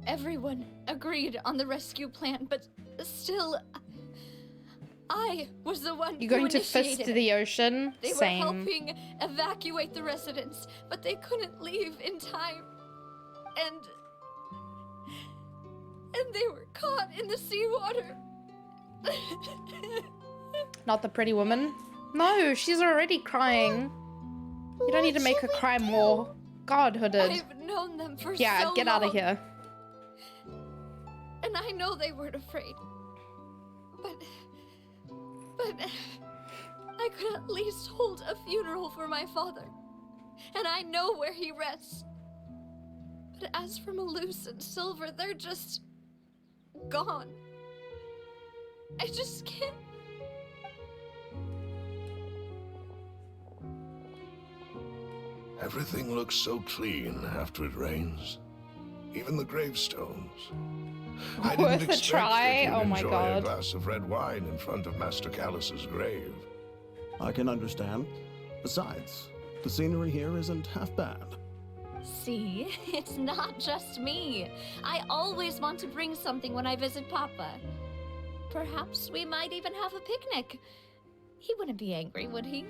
Everyone agreed on the rescue plan, but still, I was the one You're going who to fist initiated the it. ocean? They Same. were helping evacuate the residents, but they couldn't leave in time. And they were caught in the seawater. Not the pretty woman. No, she's already crying. You don't need to make her cry more. God, Hooded. I've known them for Yeah, so get out of here. And I know they weren't afraid. But I could at least hold a funeral for my father. And I know where he rests. But as for Malus and Silver, they're just gone. I just can't. Everything looks so clean after it rains. Even the gravestones. I didn't Worth a expect try? that you'd Oh my enjoy God. a glass of red wine in front of Master Callus's grave. I can understand. Besides, the scenery here isn't half bad. See, it's not just me. I always want to bring something when I visit Papa. Perhaps we might even have a picnic. He wouldn't be angry, would he?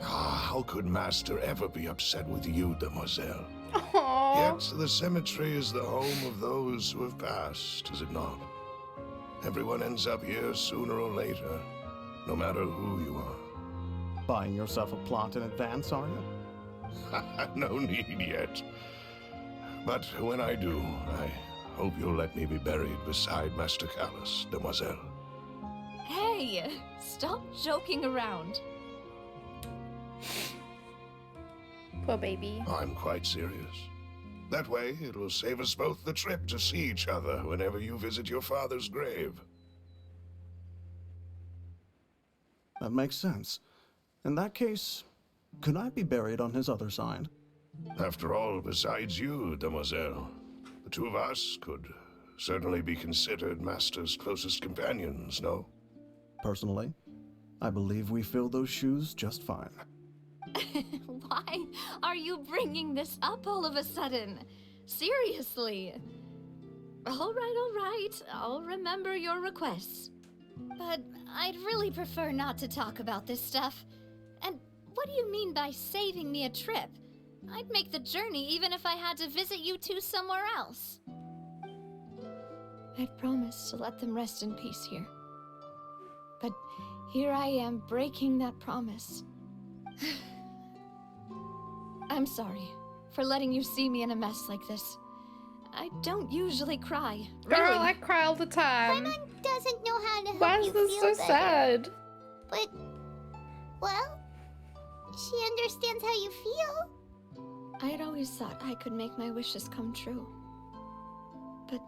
Ah, how could Master ever be upset with you, demoiselle? Aww. Yet the cemetery is the home of those who have passed, is it not? Everyone ends up here sooner or later, no matter who you are. Buying yourself a plot in advance, are you? No need yet. But when I do, I hope you'll let me be buried beside Master Callus, demoiselle. Hey, stop joking around. Poor baby. I'm quite serious. That way, it'll save us both the trip to see each other whenever you visit your father's grave. That makes sense. In that case, could I be buried on his other side? After all, besides you, demoiselle, the two of us could certainly be considered Master's closest companions, no? Personally, I believe we fill those shoes just fine. Why are you bringing this up all of a sudden? Seriously. All right. I'll remember your requests. But I'd really prefer not to talk about this stuff. And what do you mean by saving me a trip? I'd make the journey even if I had to visit you two somewhere else. I'd promised to let them rest in peace here. But here I am breaking that promise. I'm sorry for letting you see me in a mess like this. I don't usually cry. Girl, really. I cry all the time. Paimon doesn't know how to help Why you is this feel so better. sad? But, well, she understands how you feel. I had always thought I could make my wishes come true. But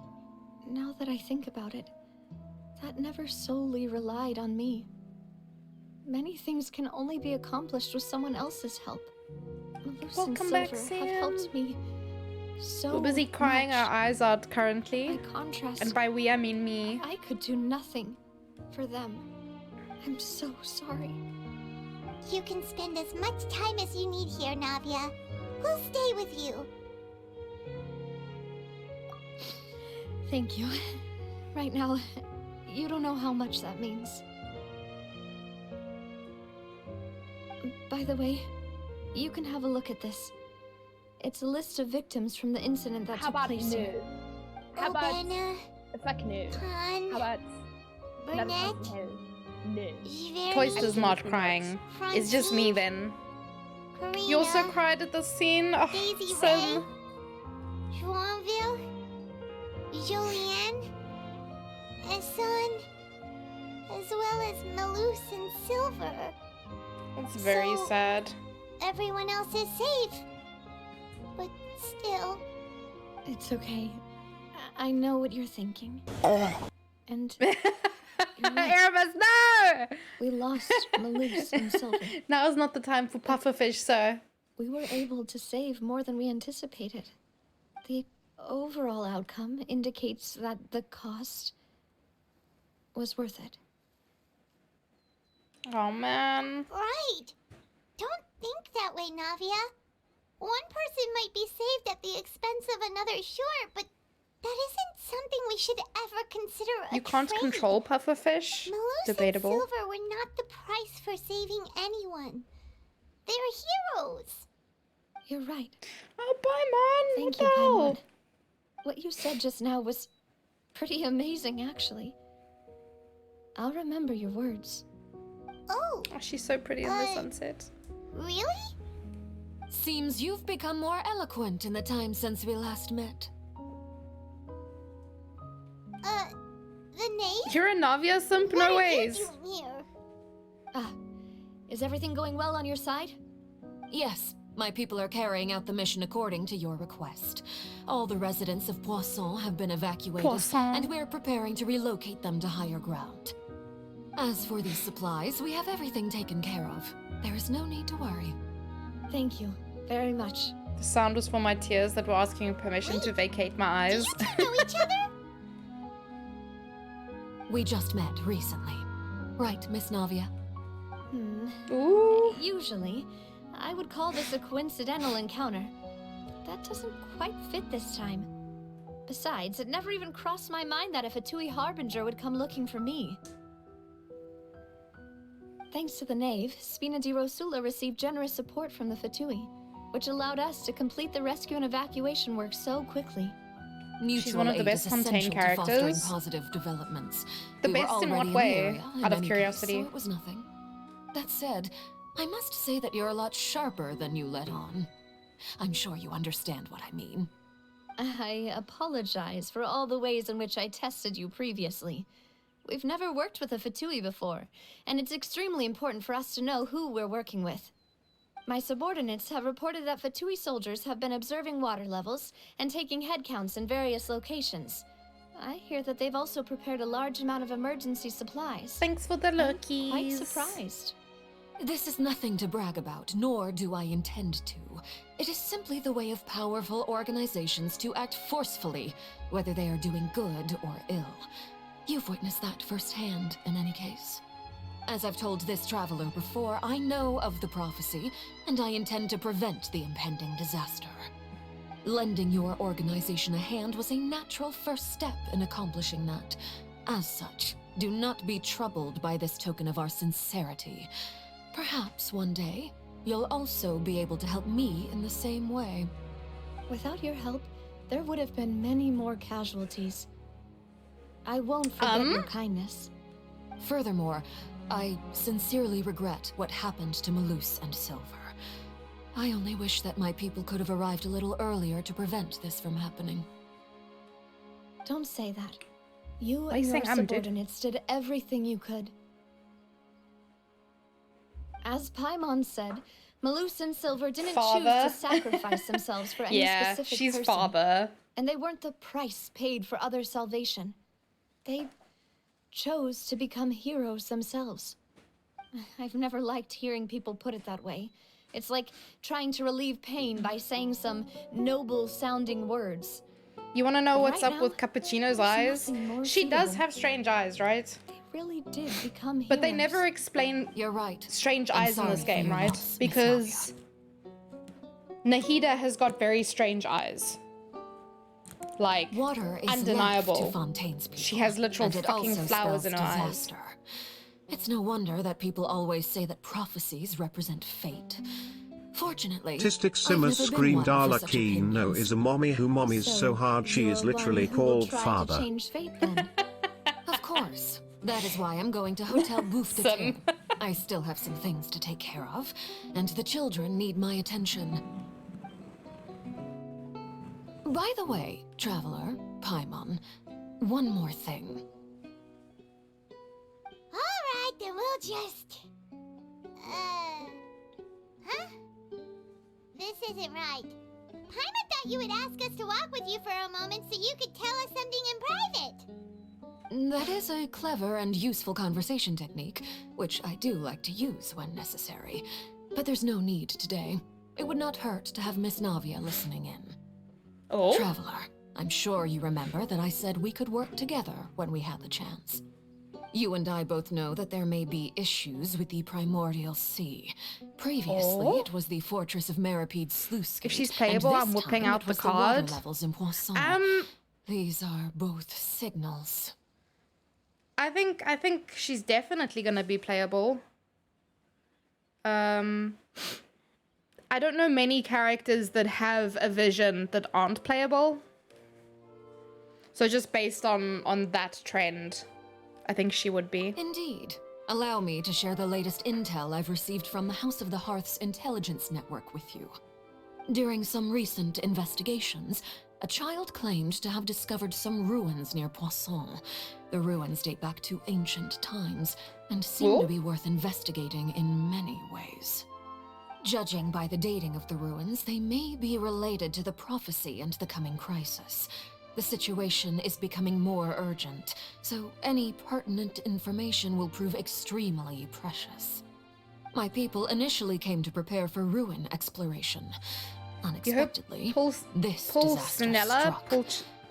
now that I think about it, that never solely relied on me. Many things can only be accomplished with someone else's help. Malus and Welcome back, Silver have helped me so We're busy crying much. our eyes out currently. By contrast, And by we, I mean me. I could do nothing for them. I'm so sorry. You can spend as much time as you need here, Navia. We'll stay with you. Thank you. Right now, you don't know how much that means. By the way, you can have a look at this. It's a list of victims from the incident that How took about place here. no? How about Obena, it's like no? Han, How about another Burnett, person? No. Javeri, Toyster's not crying. It's just me then. Karina, You also cried at the scene. Oh, Daisy so Ray, Joinville, Julianne, Esson, as well as Malus and Silver. it's very So- sad. Everyone else is safe. But still, It's okay. I know what you're thinking. And Erebus, no! we lost Malus and Silver. Now is not the time for pufferfish, sir. We were able to save more than we anticipated. The overall outcome indicates that the cost was worth it. Oh man. right. Don't think that way, Navia. One person might be saved at the expense of another, sure, but that isn't something we should ever consider a You can't trade. control pufferfish? Malus Debatable. and Silver were not the price for saving anyone. They're heroes. You're right. Oh, Paimon! Thank you, no. Paimon. What you said just now was pretty amazing, actually. I'll remember your words. Oh, she's so pretty in the sunset. Really? Seems you've become more eloquent in the time since we last met. The knave? You're a Navia simp? No ways. What are you doing here? Ah, is everything going well on your side? Yes, my people are carrying out the mission according to your request. All the residents of Poisson have been evacuated, and we're preparing to relocate them to higher ground. As for these supplies, we have everything taken care of. There is no need to worry. Thank you very much. The sound was for my tears that were asking permission to vacate my eyes. Do you two know each other? We just met recently. Right, Miss Navia? Ooh. Usually, I would call this a coincidental encounter. That doesn't quite fit this time. Besides, it never even crossed my mind that a Fatui Harbinger would come looking for me. Thanks to the Knave, Spina di Rosula received generous support from the Fatui, which allowed us to complete the rescue and evacuation work so quickly. She's one of the best Fontaine characters. Positive developments. The best in what way? Out of curiosity. So it was nothing. That said, I must say that you're a lot sharper than you let on. I'm sure you understand what I mean. I apologize for all the ways in which I tested you previously. We've never worked with a Fatui before, and it's extremely important for us to know who we're working with. My subordinates have reported that Fatui soldiers have been observing water levels and taking head counts in various locations. I hear that they've also prepared a large amount of emergency supplies. Thanks for the lookies. Quite surprised. This is nothing to brag about, nor do I intend to. It is simply the way of powerful organizations to act forcefully, whether they are doing good or ill. You've witnessed that firsthand, in any case. As I've told this traveler before, I know of the prophecy, and I intend to prevent the impending disaster. Lending your organization a hand was a natural first step in accomplishing that. As such, do not be troubled by this token of our sincerity. Perhaps one day, you'll also be able to help me in the same way. Without your help, there would have been many more casualties. I won't forget your kindness. Furthermore, I sincerely regret what happened to Malus and Silver. I only wish that my people could have arrived a little earlier to prevent this from happening. Don't say that. You and your subordinates did everything you could. As Paimon said, Malus and Silver didn't choose to sacrifice themselves for any specific person. She's father. And they weren't the price paid for other salvation. They chose to become heroes themselves. I've never liked hearing people put it that way. It's like trying to relieve pain by saying some noble-sounding words. You want to know what's up with Cappuccino's eyes? She does have strange eyes, right? They really did become heroes. But they never explain strange eyes in this game, right? Because Nahida has got very strange eyes. Like, water is undeniable. life to Fontaine's people, she has literal fucking flowers in her eyes. It's no wonder that people always say that prophecies represent fate. Fortunately, Tistic Simmers screamed Ala Keen no is a mommy who mommies so hard she is literally called father. Change fate, then. Of course. That is why I'm going to Hotel Bouffe de Terre. I still have some things to take care of, and the children need my attention. By the way, traveler, Paimon, one more thing. Alright, then we'll just... Huh? This isn't right. Paimon thought you would ask us to walk with you for a moment so you could tell us something in private. That is a clever and useful conversation technique, which I do like to use when necessary. But there's no need today. It would not hurt to have Miss Navia listening in. Oh? Traveler, I'm sure you remember that I said we could work together when we had the chance. You and I both know that there may be issues with the Primordial Sea. Previously, it was the Fortress of Meripede sluice gate. If she's playable, I'm whipping out the card. Levels in Poisson. These are both signals. I think she's definitely gonna be playable. I don't know many characters that have a vision that aren't playable. So just based on that trend, I think she would be. Indeed. Allow me to share the latest intel I've received from the House of the Hearth's intelligence network with you. During some recent investigations, a child claimed to have discovered some ruins near Poisson. The ruins date back to ancient times and seem to be worth investigating in many ways. Judging by the dating of the ruins, they may be related to the prophecy and the coming crisis. The situation is becoming more urgent, so any pertinent information will prove extremely precious. My people initially came to prepare for ruin exploration. Unexpectedly, this disaster struck.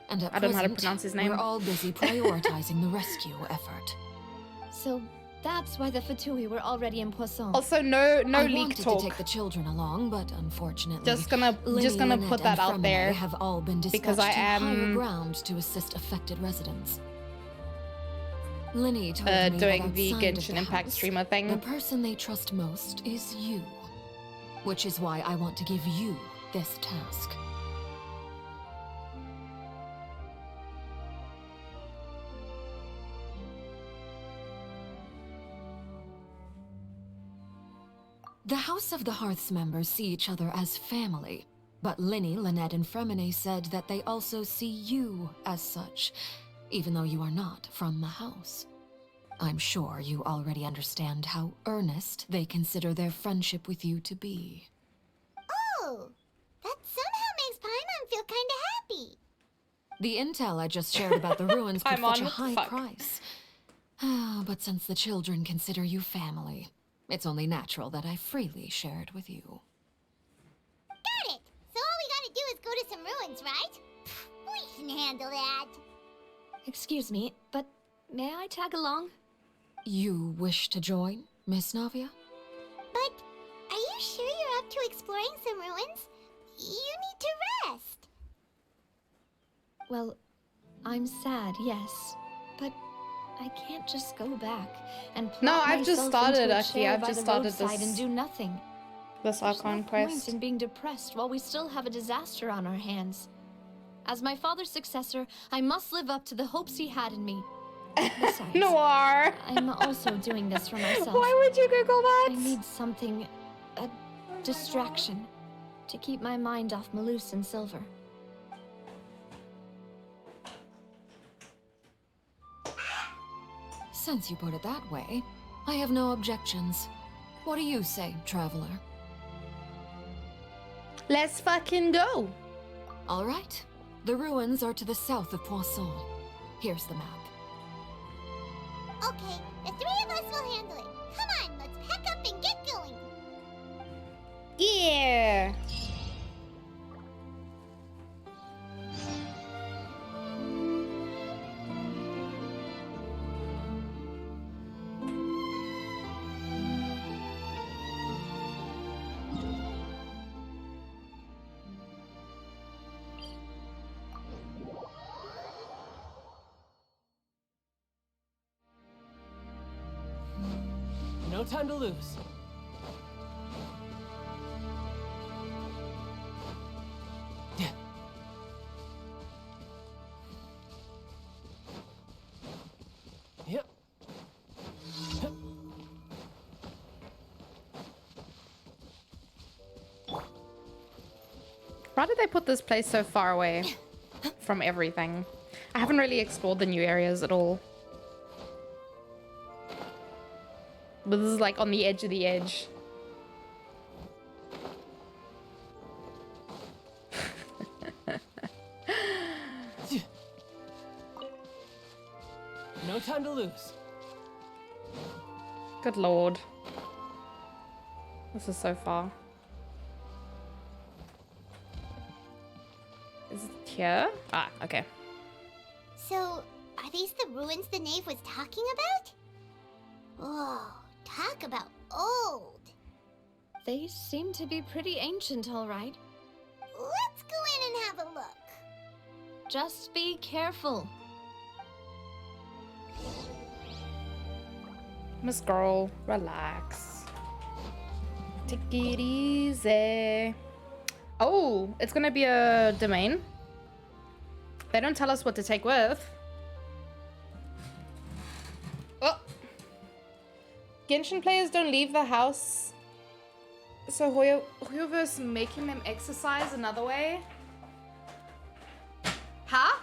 And at I don't know how to present, pronounce his name. we're all busy prioritizing the rescue effort. So that's why the Fatui were already in Poisson. Also, no I leak wanted talk. to take the children along, but unfortunately, Just gonna Lynette put that and out there Fremine have all been dispatched because I to higher am ground to assist affected residents. Linny told me doing that the outside of Genshin the Impact house, streamer thing. the person they trust most is you, which is why I want to give you this task. The House of the Hearth's members see each other as family, but Linny, Lynette, and Fremine said that they also see you as such, even though you are not from the house. I'm sure you already understand how earnest they consider their friendship with you to be. Oh, that somehow makes Paimon feel kinda happy. The intel I just shared about the ruins could Paimon, fetch a what the high fuck? price. But since the children consider you family, it's only natural that I freely share it with you. Got it! So all we gotta do is go to some ruins, right? We can handle that. Excuse me, but may I tag along? You wish to join, Miss Navia? But are you sure you're up to exploring some ruins? You need to rest. Well, I'm sad, yes, but I can't just go back and plop No, I've just myself started, into a actually. chair I've by just the started roadside this- and do nothing. This There's Archon no quest. point in being depressed while we still have a disaster on our hands. As my father's successor, I must live up to the hopes he had in me. Besides, Noir! I'm also doing this for myself. Why would you Google that? I need something, a distraction, to keep my mind off Malus and Silver. Since you put it that way, I have no objections. What do you say, traveler? Let's fucking go. All right. The ruins are to the south of Poisson. Here's the map. Okay, the three of us will handle it. Come on, let's pack up and get going. Yeah. No time to lose. Yep. Why did they put this place so far away from everything? I haven't really explored the new areas at all. But this is like on the edge of the edge. No time to lose. Good lord. This is so far. Is it here? Ah, okay. So, are these the ruins the knave was talking about? Whoa, talk about old. They seem to be pretty ancient, all right. Let's go in and have a look. Just be careful. Miss Girl, relax. Take it easy. Oh, it's gonna be a domain. They don't tell us what to take with. Oh. Genshin players don't leave the house. So Hoyoverse making them exercise another way? Huh?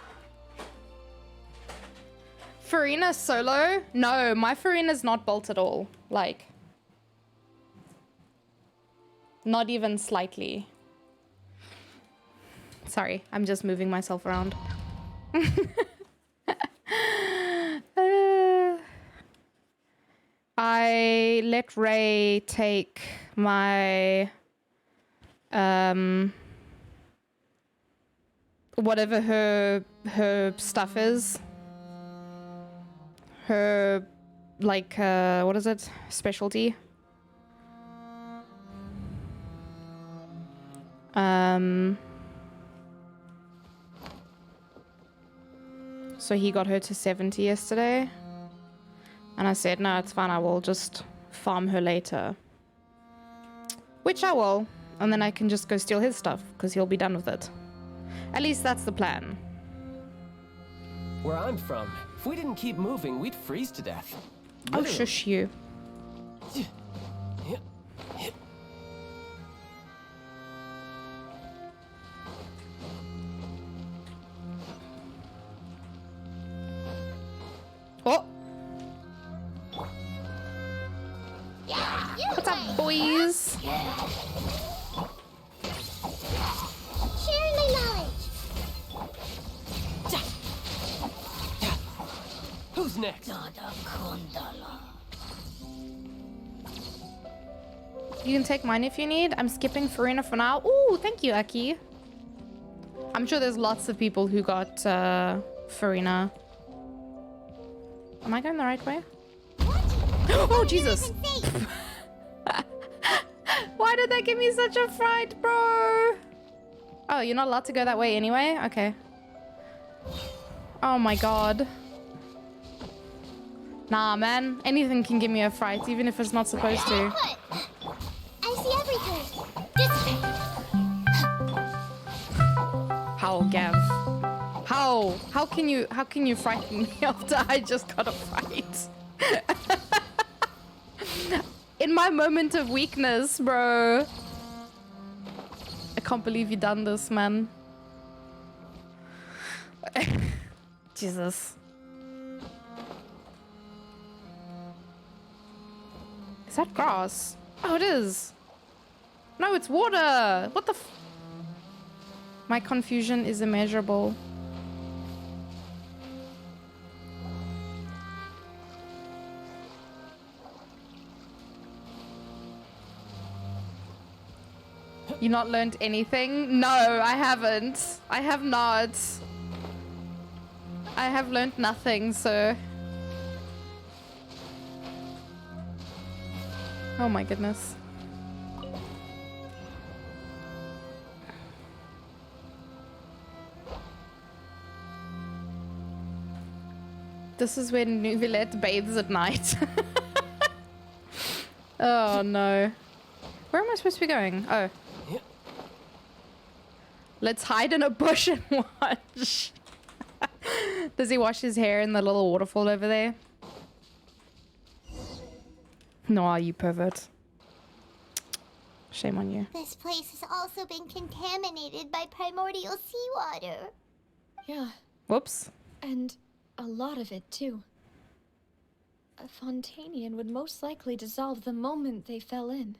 Farina solo? No, my Farina's not built at all. Like, not even slightly. Sorry, I'm just moving myself around. I let Ray take my whatever her stuff is. Her like what is it? Specialty. So he got her to 70 yesterday. And I said, no, it's fine. I will just farm her later. Which I will. And then I can just go steal his stuff because he'll be done with it. At least that's the plan. Where I'm from, if we didn't keep moving, we'd freeze to death. Oh, Literally. shush you. Oh! What's up, boys? Share my knowledge. Who's next? You can take mine if you need. I'm skipping Farina for now. Ooh, thank you, Aki. I'm sure there's lots of people who got Farina. Am I going the right way? Oh, Jesus. Why did that give me such a fright, bro? Oh, you're not allowed to go that way anyway? Okay. Oh my god. Nah, man. Anything can give me a fright, even if it's not supposed to. I see everything. This way. How, Gav? How? How can you frighten me after I just got a fright? In my moment of weakness, bro. I can't believe you done this, man. Jesus. Is that grass? Oh, it is. No, it's water. What the f— My confusion is immeasurable. You not learned anything? No, I haven't. I have not. I have learned nothing, sir. Oh my goodness. This is when Neuvillette bathes at night. Oh no. Where am I supposed to be going? Oh. Let's hide in a bush and watch. Does he wash his hair in the little waterfall over there? No, you pervert. Shame on you. This place has also been contaminated by primordial seawater. Yeah. Whoops. And a lot of it, too. A Fontanian would most likely dissolve the moment they fell in.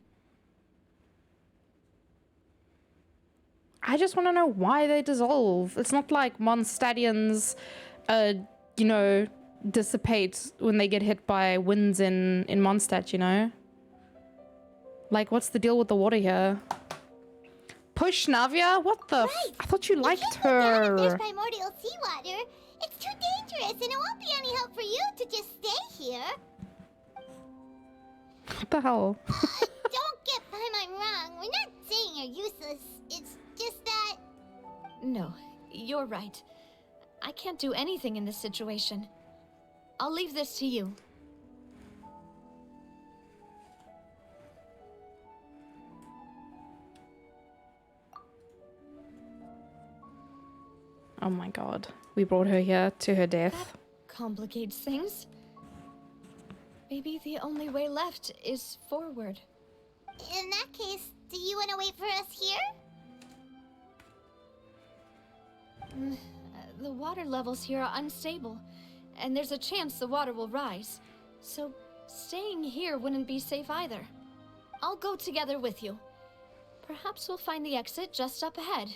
I just want to know why they dissolve. It's not like Mondstadians, you know, dissipate when they get hit by winds in Mondstadt, you know? Like, what's the deal with the water here? Push, Navia? What the f— I thought you liked her. There's primordial seawater. It's too dangerous, and it won't be any help for you to just stay here. What the hell? Don't get Paimon wrong. We're not saying you're useless. It's just that... No, you're right. I can't do anything in this situation. I'll leave this to you. Oh my god. We brought her here to her death. Complicates things. Maybe the only way left is forward. In that case, do you want to wait for us here? The water levels here are unstable, and there's a chance the water will rise. So staying here wouldn't be safe either. I'll go together with you. Perhaps we'll find the exit just up ahead.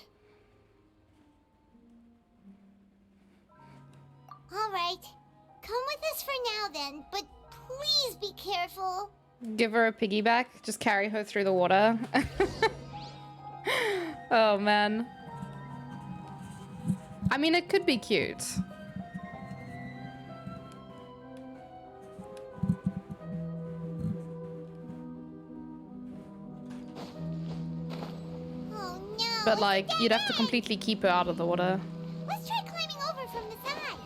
All right. Come with us for now then, but please be careful. Give her a piggyback. Just carry her through the water. Oh, man. I mean, it could be cute. Oh no. But, like, you'd have to completely keep her out of the water. Let's try climbing over from the side.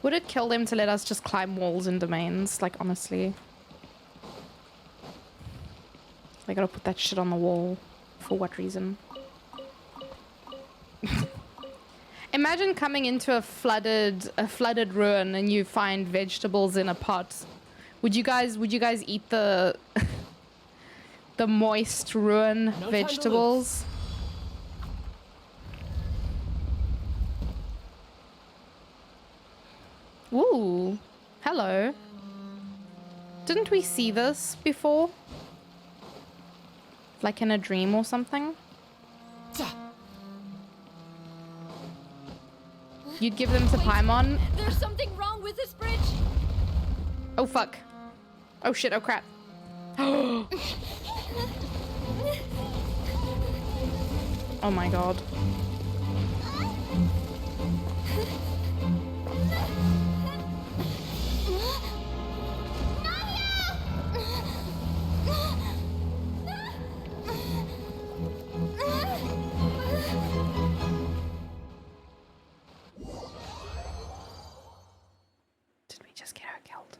Would it kill them to let us just climb walls and domains? Like, honestly. I gotta put that shit on the wall. For what reason? Imagine coming into a flooded ruin and you find vegetables in a pot. Would you guys eat the the moist ruin vegetables? Ooh, hello. Didn't we see this before? Like in a dream or something? You'd give them to Paimon? There's something wrong with this bridge. Oh fuck. Oh shit, oh crap. Oh my god. Did we just get her killed?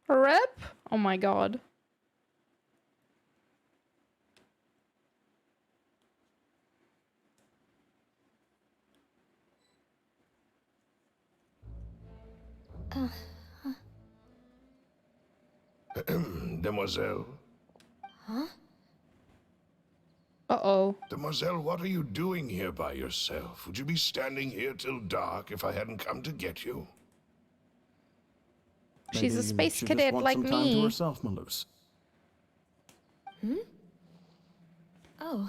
Rip? Oh my god. Demoiselle? Huh? Uh-oh. Demoiselle, what are you doing here by yourself? Would you be standing here till dark if I hadn't come to get you? She's a space she cadet just wants like some time to me. herself, Malus. Oh,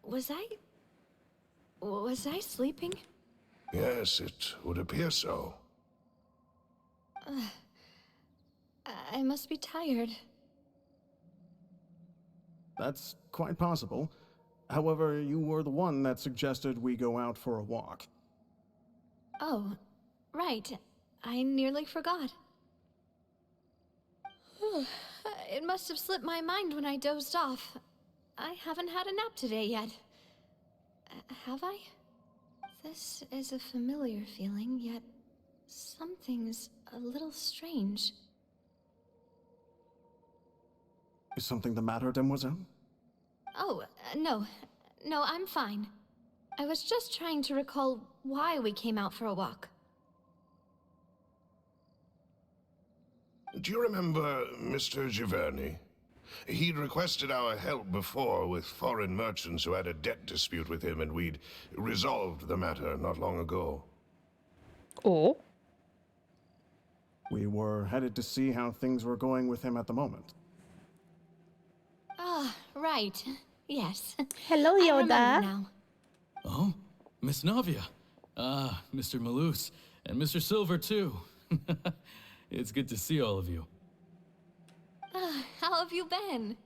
was I sleeping? Yes, it would appear so. I must be tired. That's quite possible. However, you were the one that suggested we go out for a walk. Oh, right. I nearly forgot. It must have slipped my mind when I dozed off. I haven't had a nap today yet. Have I? This is a familiar feeling, yet something's a little strange. Is something the matter, Demoiselle? Oh, no. No, I'm fine. I was just trying to recall why we came out for a walk. Do you remember Mr. Giverny? He'd requested our help before with foreign merchants who had a debt dispute with him, and we'd resolved the matter not long ago. Oh? We were headed to see how things were going with him at the moment. Ah, right. Yes. Hello, I Yoda. remember now. Oh, Miss Navia. Ah, Mr. Malus. And Mr. Silver, too. It's good to see all of you. How have you been?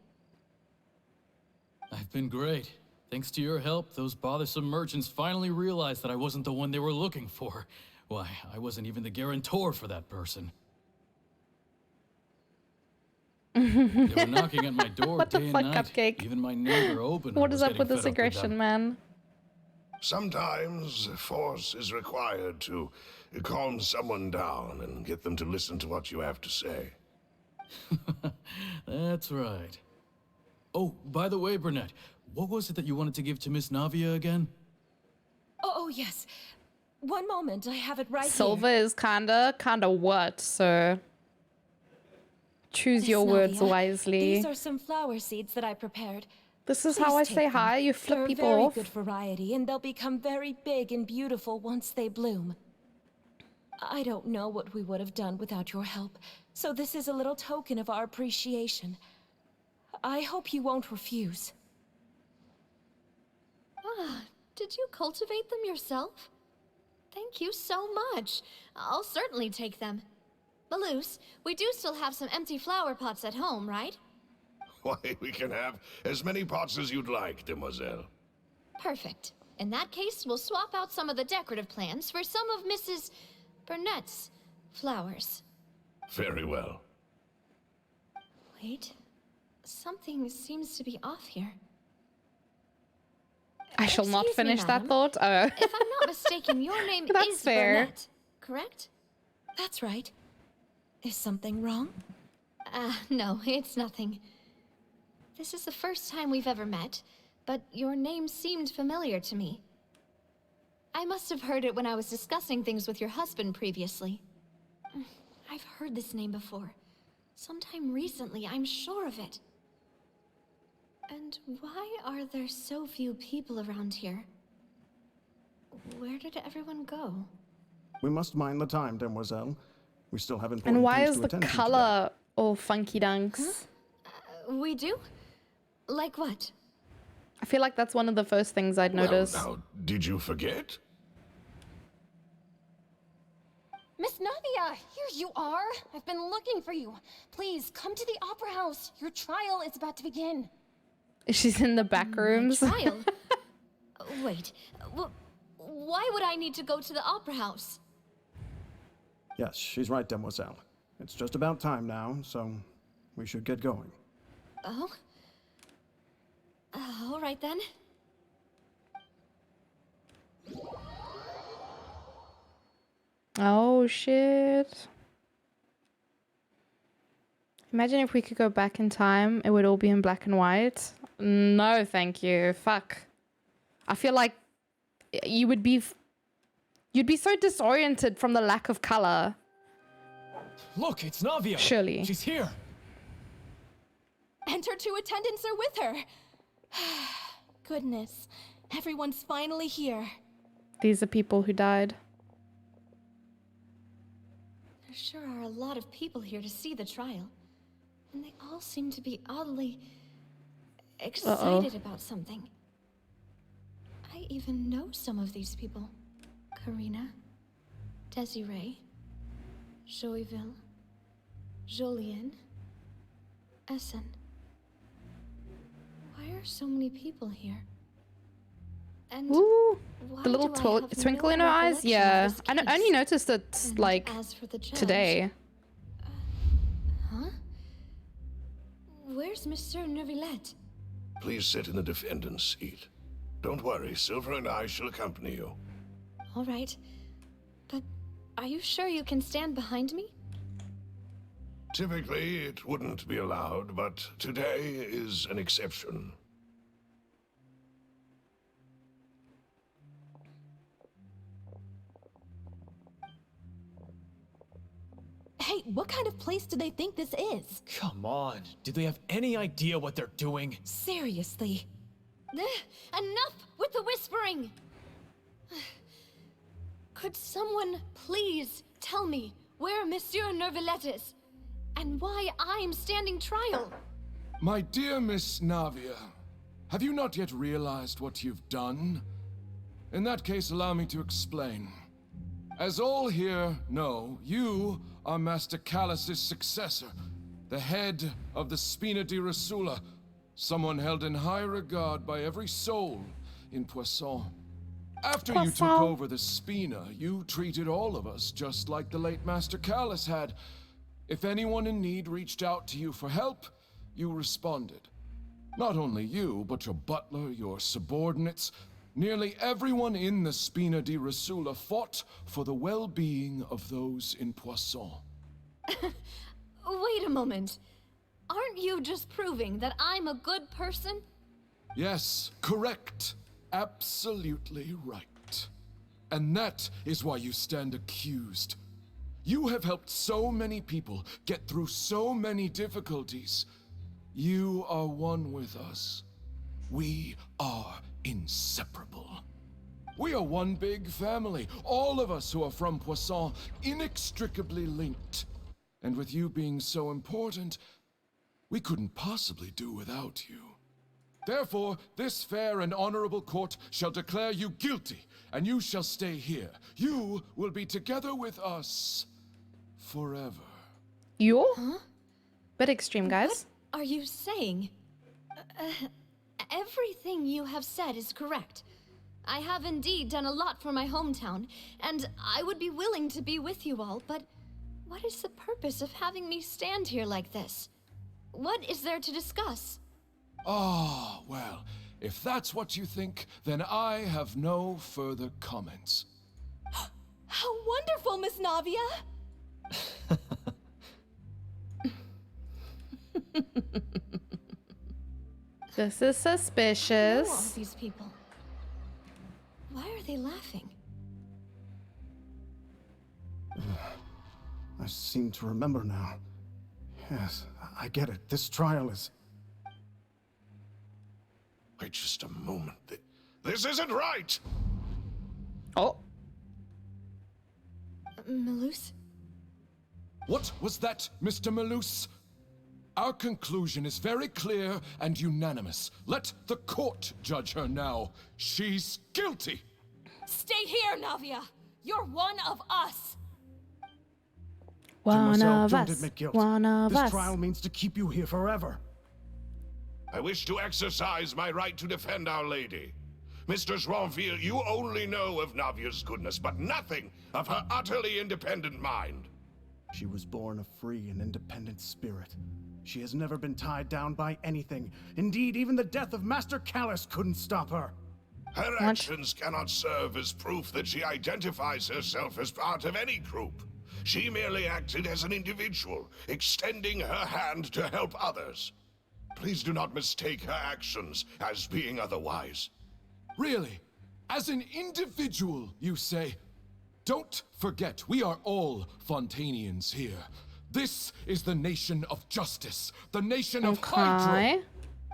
I've been great. Thanks to your help, those bothersome merchants finally realized that I wasn't the one they were looking for. Why, I wasn't even the guarantor for that person. They were knocking at my door What the day fuck, and night. Cupcake? Even my neighbor opened. What is up with this aggression, man? Sometimes force is required to calm someone down and get them to listen to what you have to say. That's right. Oh, by the way, Burnett, what was it that you wanted to give to Miss Navia again? Oh, yes. One moment, I have it right Silver here. is kinda what, so choose Miss your words Navia, wisely. These are some flower seeds that I prepared. This is Please how I take say them. hi. You flip They're people very off. good variety, and they'll become very big and beautiful once they bloom. I don't know what we would have done without your help, so this is a little token of our appreciation. I hope you won't refuse. Ah, did you cultivate them yourself? Thank you so much. I'll certainly take them. Maloose, we do still have some empty flower pots at home, right? Why, we can have as many pots as you'd like, demoiselle. Perfect. In that case, we'll swap out some of the decorative plants for some of Mrs. Burnett's flowers. Very well. Wait. Something seems to be off here. I shall not Excuse me, finish that madam. thought. Oh. If I'm not mistaken, your name That's is fair. Burnett, correct? That's right. Is something wrong? No, it's nothing. This is the first time we've ever met, but your name seemed familiar to me. I must have heard it when I was discussing things with your husband previously. I've heard this name before. Sometime recently, I'm sure of it. And why are there so few people around here? Where did everyone go? We must mind the time, demoiselle. We still have important And why things is to the attend to color all funky dunks? We do? Like what? I feel like that's one of the first things I'd notice. Now, did you forget? Miss Navia, here you are. I've been looking for you. Please, come to the Opera House. Your trial is about to begin. She's in the back rooms. Trial? Wait, why would I need to go to the Opera House? Yes, she's right, demoiselle. It's just about time now, so we should get going. Oh? All right then. Oh shit. Imagine if we could go back in time, it would all be in black and white. No, thank you. Fuck. I feel like you'd be so disoriented from the lack of color. Look, it's Navia. Surely. She's here. And her 2 attendants are with her. Goodness, everyone's finally here. These are people who died. There sure are a lot of people here to see the trial. And they all seem to be oddly excited about something. I even know some of these people. Karina, Desiree, Joyville, Jolien, Essen. Why are so many people here? And Ooh, why the little do I have twinkle no in her eyes. recollection Yeah, of this I case? only noticed it And like as for the judge, today. Huh? Where's Monsieur Neuvillette? Please sit in the defendant's seat. Don't worry, Silver and I shall accompany you. All right. But are you sure you can stand behind me? Typically, it wouldn't be allowed, but today is an exception. Hey, what kind of place do they think this is? Come on. Do they have any idea what they're doing? Seriously. Enough with the whispering! Could someone please tell me where Monsieur Neuvillette is? And why I'm standing trial? My dear Miss Navia, have you not yet realized what you've done? In that case, allow me to explain. As all here know, you are Master Callus's successor, the head of the Spina di Rosula, someone held in high regard by every soul in Poisson. After you took over the Spina, you treated all of us just like the late Master Callus had. If anyone in need reached out to you for help, you responded. Not only you, but your butler, your subordinates, nearly everyone in the Spina di Rosula fought for the well-being of those in Poisson. Wait a moment. Aren't you just proving that I'm a good person? Yes, correct. Absolutely right. And that is why you stand accused. You have helped so many people get through so many difficulties. You are one with us. We are inseparable. We are one big family, all of us who are from Poisson, inextricably linked. And with you being so important, we couldn't possibly do without you. Therefore, this fair and honorable court shall declare you guilty, and you shall stay here. You will be together with us forever. You? Huh? Bit extreme, guys. What are you saying? Everything you have said is correct. I have indeed done a lot for my hometown, and I would be willing to be with you all, but what is the purpose of having me stand here like this? What is there to discuss? Ah, well, if that's what you think, then I have no further comments. How wonderful, Miss Navia! This is suspicious. Who are all these people? Why are they laughing? I seem to remember now. Yes, I get it. This trial is... Wait just a moment. This isn't right! Oh. Malus? What was that, Mr. Malus? Our conclusion is very clear and unanimous. Let the court judge her now. She's guilty! Stay here, Navia! You're one of us! One of don't us. admit guilt. One of this us. trial means to keep you here forever. I wish to exercise my right to defend Our Lady. Mr. Joinville, you only know of Navia's goodness, but nothing of her utterly independent mind. She was born a free and independent spirit. She has never been tied down by anything. Indeed, even the death of Master Callus couldn't stop her. Her actions cannot serve as proof that she identifies herself as part of any group. She merely acted as an individual, extending her hand to help others. Please do not mistake her actions as being otherwise. Really? As an individual, you say? Don't forget, we are all Fontanians here. This is the nation of justice, the nation of Hydro.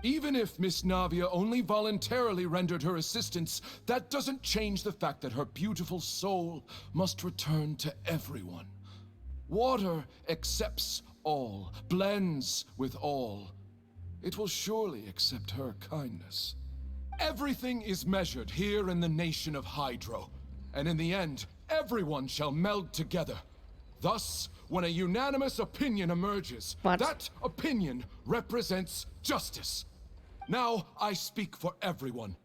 Even if Miss Navia only voluntarily rendered her assistance, that doesn't change the fact that her beautiful soul must return to everyone. Water accepts all, blends with all. It will surely accept her kindness. Everything is measured here in the nation of Hydro, and in the end, everyone shall meld together. Thus, when a unanimous opinion emerges, that opinion represents justice. Now, I speak for everyone.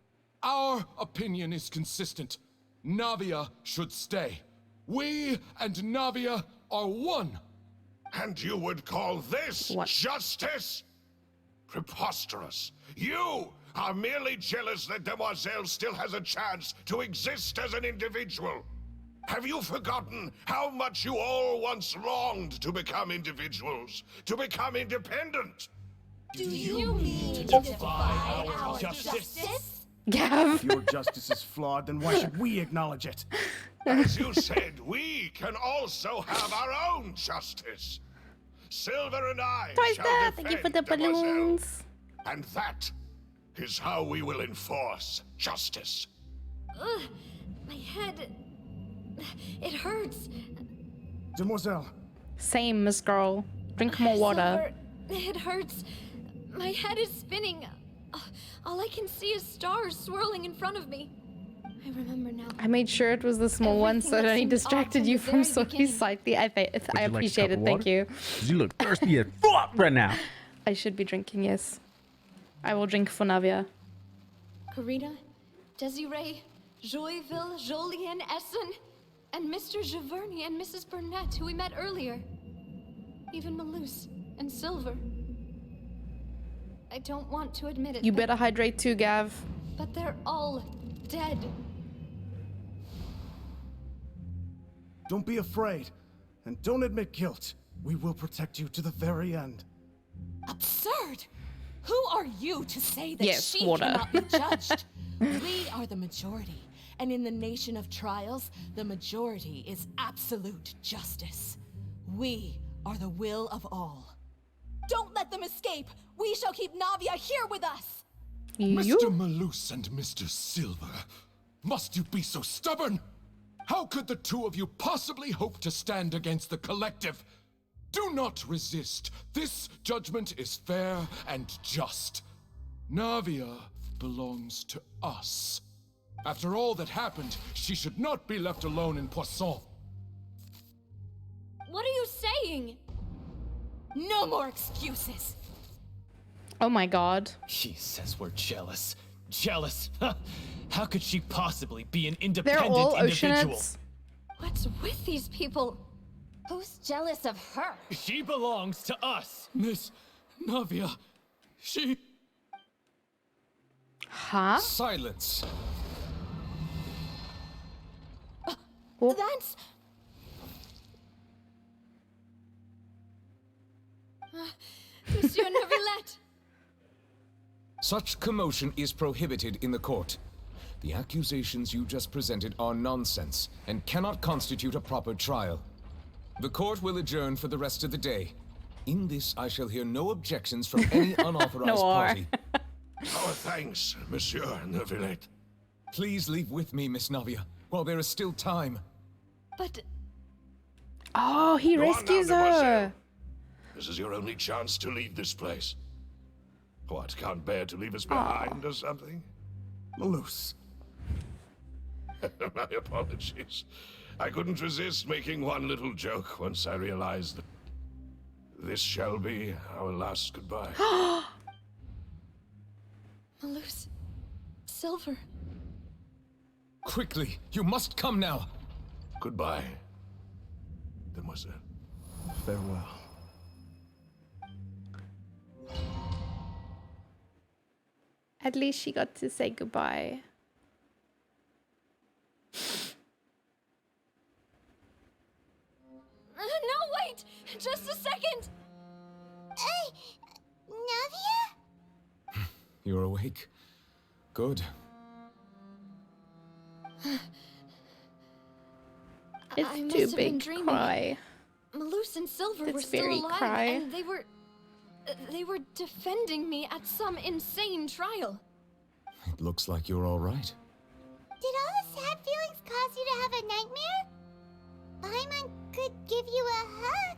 Our opinion is consistent. Navia should stay. We and Navia are one. And you would call this justice? Preposterous. You are merely jealous that Demoiselle still has a chance to exist as an individual. Have you forgotten how much you all once longed to become individuals, to become independent? Do you mean to defy our justice? If your justice is flawed, then why should we acknowledge it? As you said, we can also have our own justice. Silver and I shall defend Thank you for the Demoiselle. balloons. And that is how we will enforce justice. Ugh, my head... It hurts. Demoiselle. Same, Miss Girl. Drink more water. Silver, it hurts. My head is spinning. All I can see is stars swirling in front of me. I remember now. I made sure it was the small one so that I distracted you from Sophie's slightly. I appreciate it. Thank you. You look thirsty as fuck right now. I should be drinking, yes. I will drink for Navia. Karina, Desiree, Joyville, Jolien, Essen, and Mr. Giverny and Mrs. Burnett, who we met earlier. Even Malus and Silver. I don't want to admit it. You better hydrate too, Gav. But they're all dead. Don't be afraid, and don't admit guilt. We will protect you to the very end. Absurd! Who are you to say that Yes, she water. cannot be judged? We are the majority, and in the nation of trials, the majority is absolute justice. We are the will of all. Don't let them escape! We shall keep Navia here with us! Mr. Malus and Mr. Silver, must you be so stubborn? How could the two of you possibly hope to stand against the collective? Do not resist. This judgment is fair and just. Navia belongs to us. After all that happened, she should not be left alone in Poisson. What are you saying? No more excuses! Oh my god. She says we're jealous. Jealous? How could she possibly be an They're independent all individual? Oceanids. What's with these people? Who's jealous of her? She belongs to us. Miss Navia, she... Huh? Silence. That's... Monsieur Neuvillette! Such commotion is prohibited in the court. The accusations you just presented are nonsense and cannot constitute a proper trial. The court will adjourn for the rest of the day. In this, I shall hear no objections from any unauthorized party. Our thanks, Monsieur Neuvillette. Please leave with me, Miss Navia, while there is still time. But... Oh, he Go on now, rescues mademoiselle. her. This is your only chance to leave this place. What, can't bear to leave us behind or something? Malus. My apologies. I couldn't resist making one little joke once I realized that this shall be our last goodbye. Malus... Silver... Quickly, you must come now. Goodbye, demoiselle. Farewell. At least she got to say goodbye. No, wait! Just a second! Navia? You're awake. Good. It's I must too have been big dreaming. cry. Malus and Silver were It's still very alive, cry. and they were defending me at some insane trial. It looks like you're all right. Did all the sad feelings cause you to have a nightmare? Paimon could give you a hug.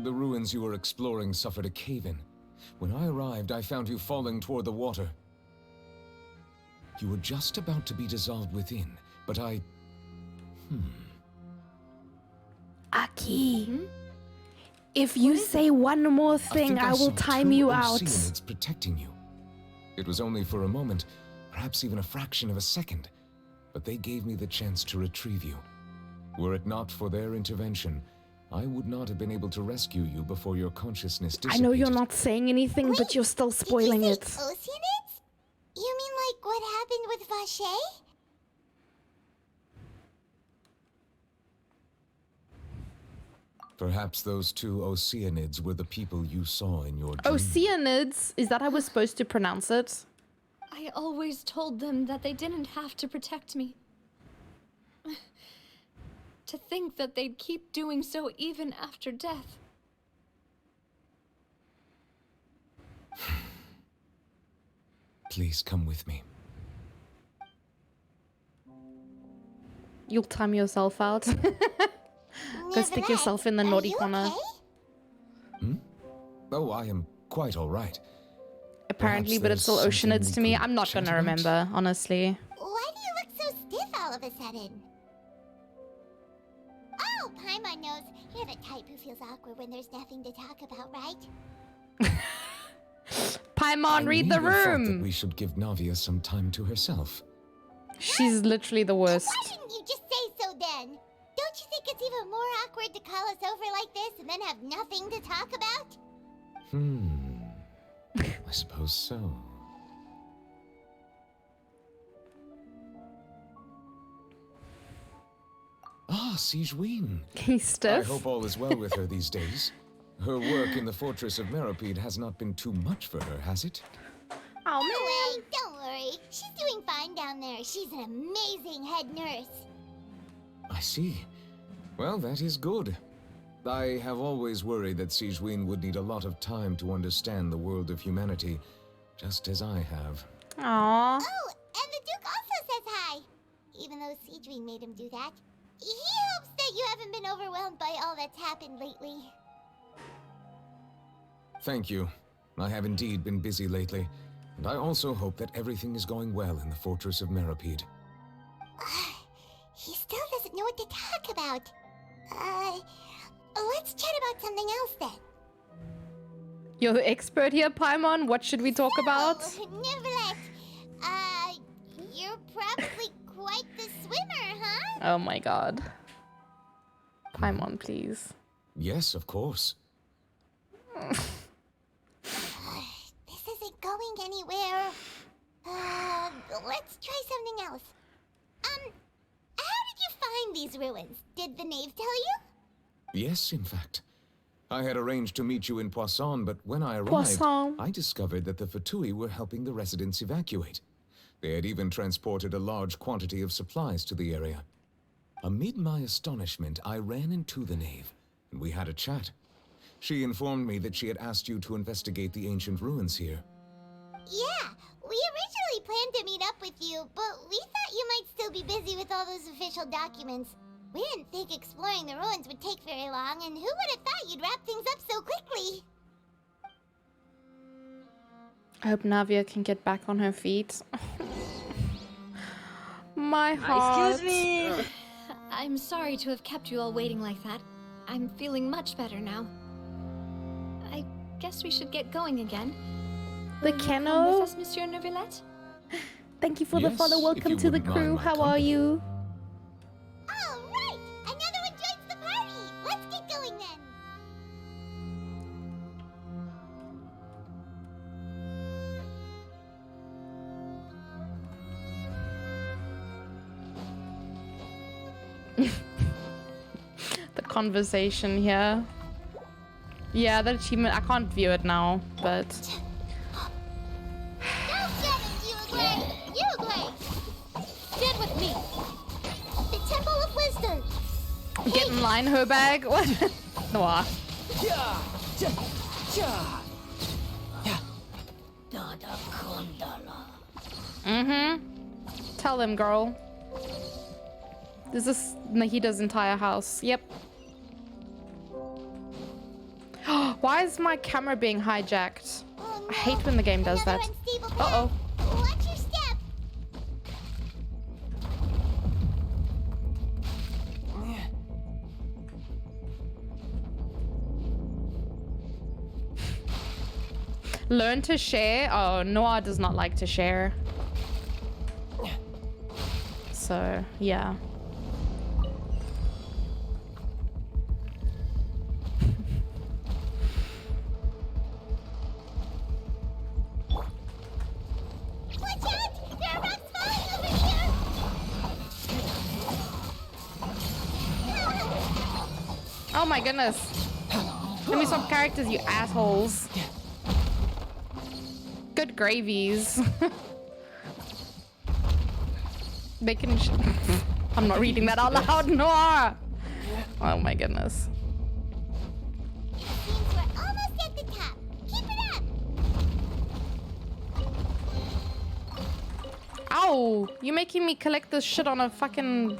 The ruins you were exploring suffered a cave-in. When I arrived, I found you falling toward the water. You were just about to be dissolved within, but I... Aki, if you say one more thing, I will time you out. It's protecting you. It was only for a moment, perhaps even a fraction of a second, but they gave me the chance to retrieve you. Were it not for their intervention, I would not have been able to rescue you before your consciousness dissipated. I know you're not saying anything, but you're still spoiling it. Oceanids? You mean like what happened with Vache? Perhaps those two Oceanids were the people you saw in your dream. Oceanids? Is that how we're supposed to pronounce it? I always told them that they didn't have to protect me. To think that they'd keep doing so even after death. Please come with me. You'll time yourself out. Go stick yourself in the naughty corner. Oh, I am quite all right. Apparently, Perhaps but it's still there's something Oceanids to we me. could I'm not chat gonna about? remember, honestly. Why do you look so stiff all of a sudden? Oh, Paimon knows. You're the type who feels awkward when there's nothing to talk about, right? Paimon, read the I neither thought that room. we should give Navia some time to herself. She's literally the worst. Why didn't you just say so then? Don't you think it's even more awkward to call us over like this and then have nothing to talk about? I suppose so. Ah, Sigewinne. He's stiff. I hope all is well with her these days. Her work in the Fortress of Meripede has not been too much for her, has it? Oh, man. Don't worry. She's doing fine down there. She's an amazing head nurse. I see. Well, that is good. I have always worried that Sigewinne would need a lot of time to understand the world of humanity, just as I have. Aww. Oh, and the Duke also says hi. Even though Sigewinne made him do that. He hopes that you haven't been overwhelmed by all that's happened lately. Thank you. I have indeed been busy lately, and I also hope that everything is going well in the Fortress of Meripede. He still doesn't know what to talk about. Let's chat about something else then. You're the expert here, Paimon. What should we talk about? Neverlet, you're probably quite the swimmer, huh? Oh my god. Paimon, please. Yes, of course. This isn't going anywhere. Let's try something else. How did you find these ruins? Did the knave tell you? Yes, in fact. I had arranged to meet you in Poisson, but when I arrived, I discovered that the Fatui were helping the residents evacuate. They had even transported a large quantity of supplies to the area. Amid my astonishment, I ran into the knave, and we had a chat. She informed me that she had asked you to investigate the ancient ruins here. Yeah, we originally planned to meet up with you, but we thought you might still be busy with all those official documents. We didn't think exploring the ruins would take very long, and who would have thought you'd wrap things up so quickly? I hope Navia can get back on her feet. My heart. Excuse me! I'm sorry to have kept you all waiting like that. I'm feeling much better now. I guess we should get going again. The Will you kennel? come with us, Monsieur Neuvillette? Thank you for the follow. Welcome to the crew. How are you? All right! Another one joins the party! Let's get going then! The conversation here. Yeah, that achievement. I can't view it now, but. Stand with me! The Temple of Wisdom! Get in line, her bag. What? Noah. Tell them, girl. This is Nahida's entire house. Yep. Why is my camera being hijacked? I hate when the game does that. Uh-oh. Watch your step! Learn to share? Oh, Noah does not like to share. So, yeah. Watch out! There are rocks falling over here! Oh my goodness. Give me some characters, you assholes. Good gravies. They can. I'm not reading that out loud, Noah. Oh my goodness. It seems we're almost at the top. Keep it up! Ow! You're making me collect this shit on a fucking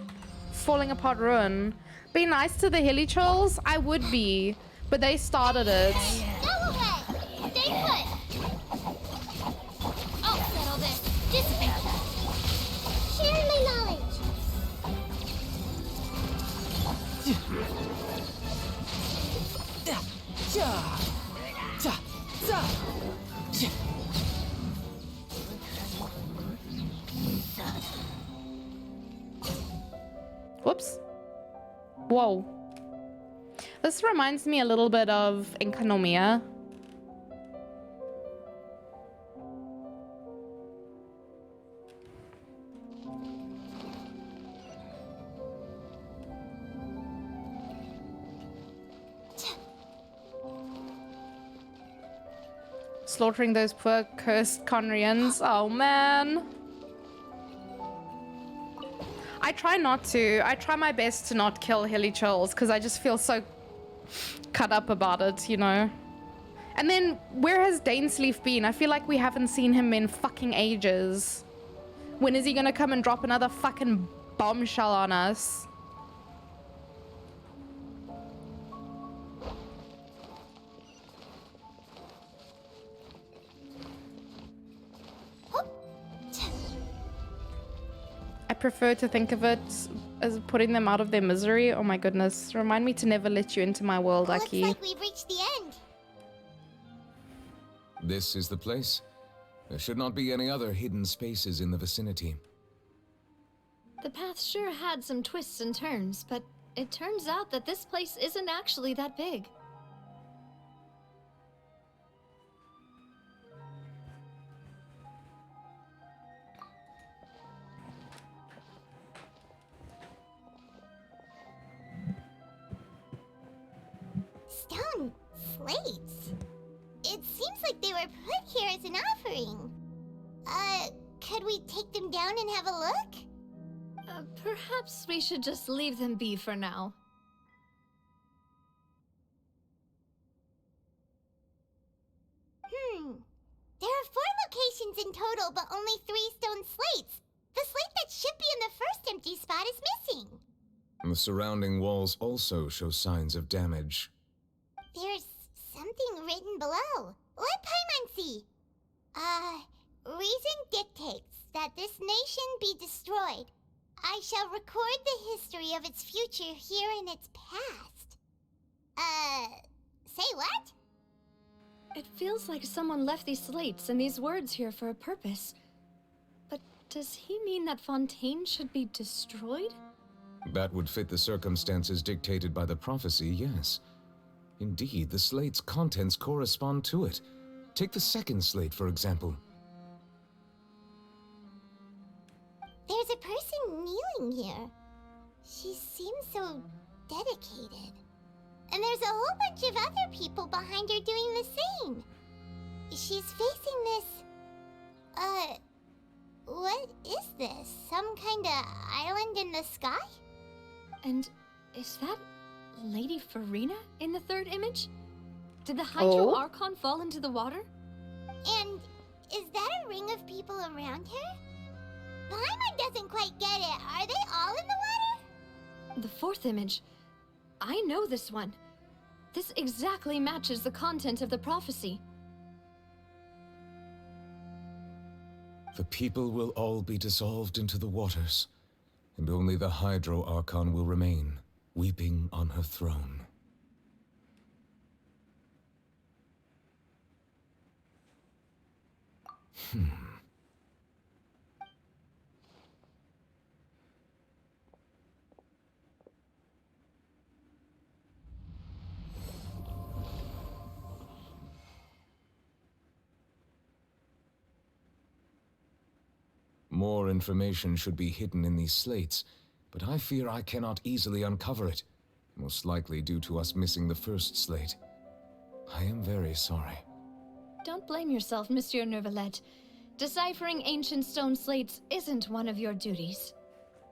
falling apart ruin. Be nice to the hilly trolls? I would be, but they started it. Go away! Stay put! I'll settle this. Dissipate. Share my knowledge. Whoops. Whoa. This reminds me a little bit of Enkanomiya. slaughtering those poor cursed Conrians. Oh man. I try not to. I try my best to not kill Hilly Chills because I just feel so cut up about it, you know? And then where has Dainsleif been? I feel like we haven't seen him in fucking ages. When is he gonna come and drop another fucking bombshell on us? I prefer to think of it as putting them out of their misery. Oh my goodness. Remind me to never let you into my world, Aki. Looks like we've reached the end. This is the place. There should not be any other hidden spaces in the vicinity. The path sure had some twists and turns, but it turns out that this place isn't actually that big. Stone slates. It seems like they were put here as an offering. Could we take them down and have a look? Perhaps we should just leave them be for now. There are 4 locations in total, but only 3 stone slates. The slate that should be in the first empty spot is missing. The surrounding walls also show signs of damage. There's something written below. Let Paimon see. Reason dictates that this nation be destroyed. I shall record the history of its future here in its past. Say what? It feels like someone left these slates and these words here for a purpose. But does he mean that Fontaine should be destroyed? That would fit the circumstances dictated by the prophecy, yes. Indeed, the slate's contents correspond to it. Take the second slate, for example. There's a person kneeling here. She seems so dedicated. And there's a whole bunch of other people behind her doing the same. She's facing this... what is this? Some kind of island in the sky? And is that Lady Farina in the third image? Did the Hydro Archon fall into the water? And is that a ring of people around her? Paimon doesn't quite get it. Are they all in the water? The fourth image. I know this one. This exactly matches the content of the prophecy. The people will all be dissolved into the waters, and only the Hydro Archon will remain, weeping on her throne. More information should be hidden in these slates, but I fear I cannot easily uncover it, most likely due to us missing the first slate. I am very sorry. Don't blame yourself, Monsieur Neuvillette. Deciphering ancient stone slates isn't one of your duties.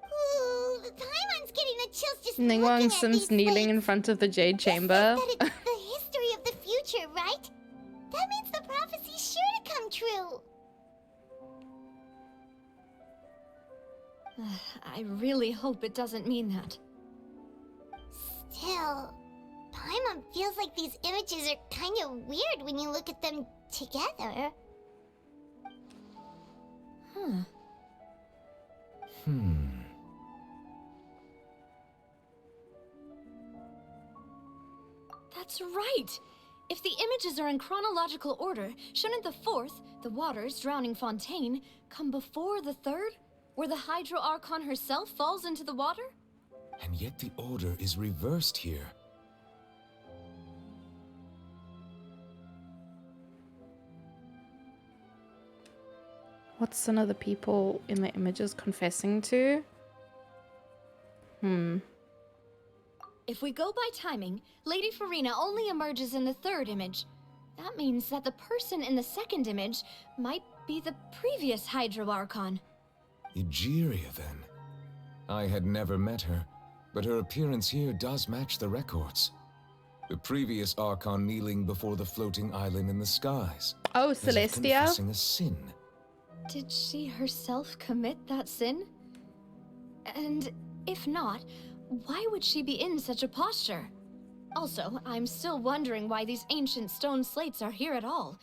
Ooh, Paimon's getting the chills just Ningguang looking at Sims these kneeling slates. in front of the Jade Chamber. That it's the history of the future, right? That means the prophecy's sure to come true. I really hope it doesn't mean that. Still, Paimon feels like these images are kind of weird when you look at them together. That's right! If the images are in chronological order, shouldn't the fourth, the waters drowning Fontaine, come before the third, where the Hydro Archon herself falls into the water? And yet the order is reversed here. What's some of the people in the images confessing to? If we go by timing, Lady Farina only emerges in the third image. That means that the person in the second image might be the previous Hydro Archon. Egeria, then. I had never met her, but her appearance here does match the records. The previous Archon kneeling before the floating island in the skies. Oh, as if Celestia? confessing a sin. Did she herself commit that sin? And if not, why would she be in such a posture? Also, I'm still wondering why these ancient stone slates are here at all.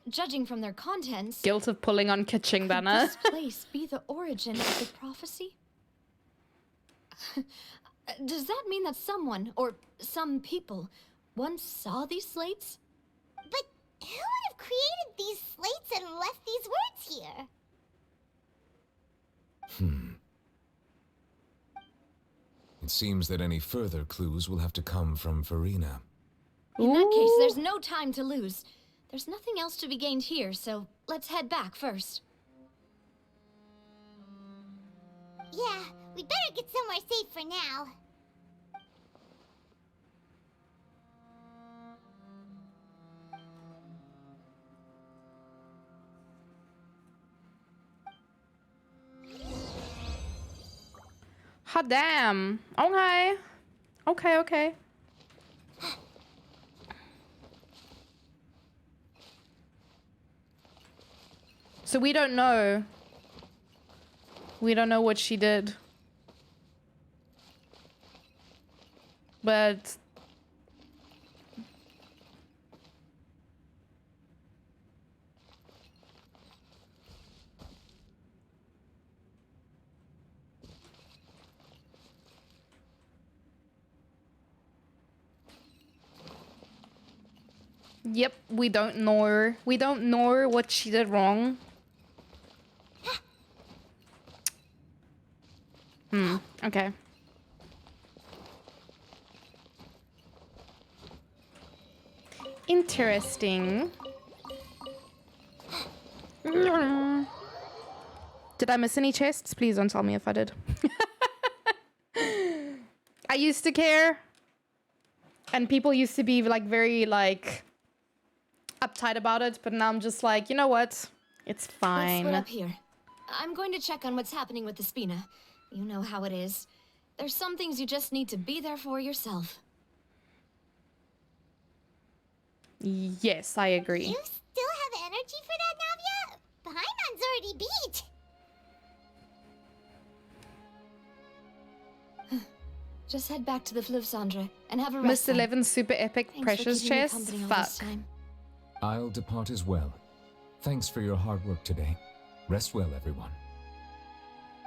Judging from their contents... Guilt of pulling on Kitching Banner. Could this place be the origin of the prophecy? Does that mean that someone, or some people, once saw these slates? But who would have created these slates and left these words here? It seems that any further clues will have to come from Farina. In that case, there's no time to lose. There's nothing else to be gained here, so let's head back first. Yeah, we better get somewhere safe for now. Hot damn. Okay. Okay. So we don't know. We don't know what she did. But... Yep, we don't know. We don't know what she did wrong. Okay. Interesting. Did I miss any chests? Please don't tell me if I did. I used to care. And people used to be like very like uptight about it, but now I'm just like, you know what? It's fine. Let's split up here. I'm going to check on what's happening with the Spina. You know how it is. There's some things you just need to be there for yourself. Yes, I agree. You still have energy for that, Navia? Paimon's already beat. Just head back to the Fluvsandre and have a rest. Miss 11 super epic Thanks precious for keeping me chest. company all Fuck. this time. I'll depart as well. Thanks for your hard work today. Rest well, everyone.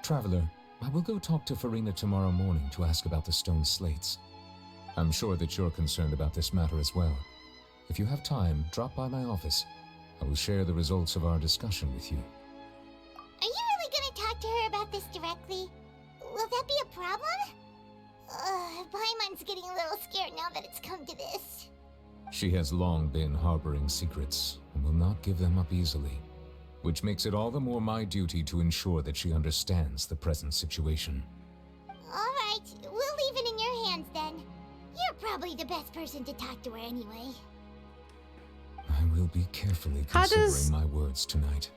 Traveler, I will go talk to Farina tomorrow morning to ask about the stone slates. I'm sure that you're concerned about this matter as well. If you have time, drop by my office. I will share the results of our discussion with you. Are you really gonna talk to her about this directly? Will that be a problem? Paimon's getting a little scared now that it's come to this. She has long been harboring secrets and will not give them up easily, which makes it all the more my duty to ensure that she understands the present situation. Alright, we'll leave it in your hands then. You're probably the best person to talk to her anyway. I will be carefully considering my words tonight.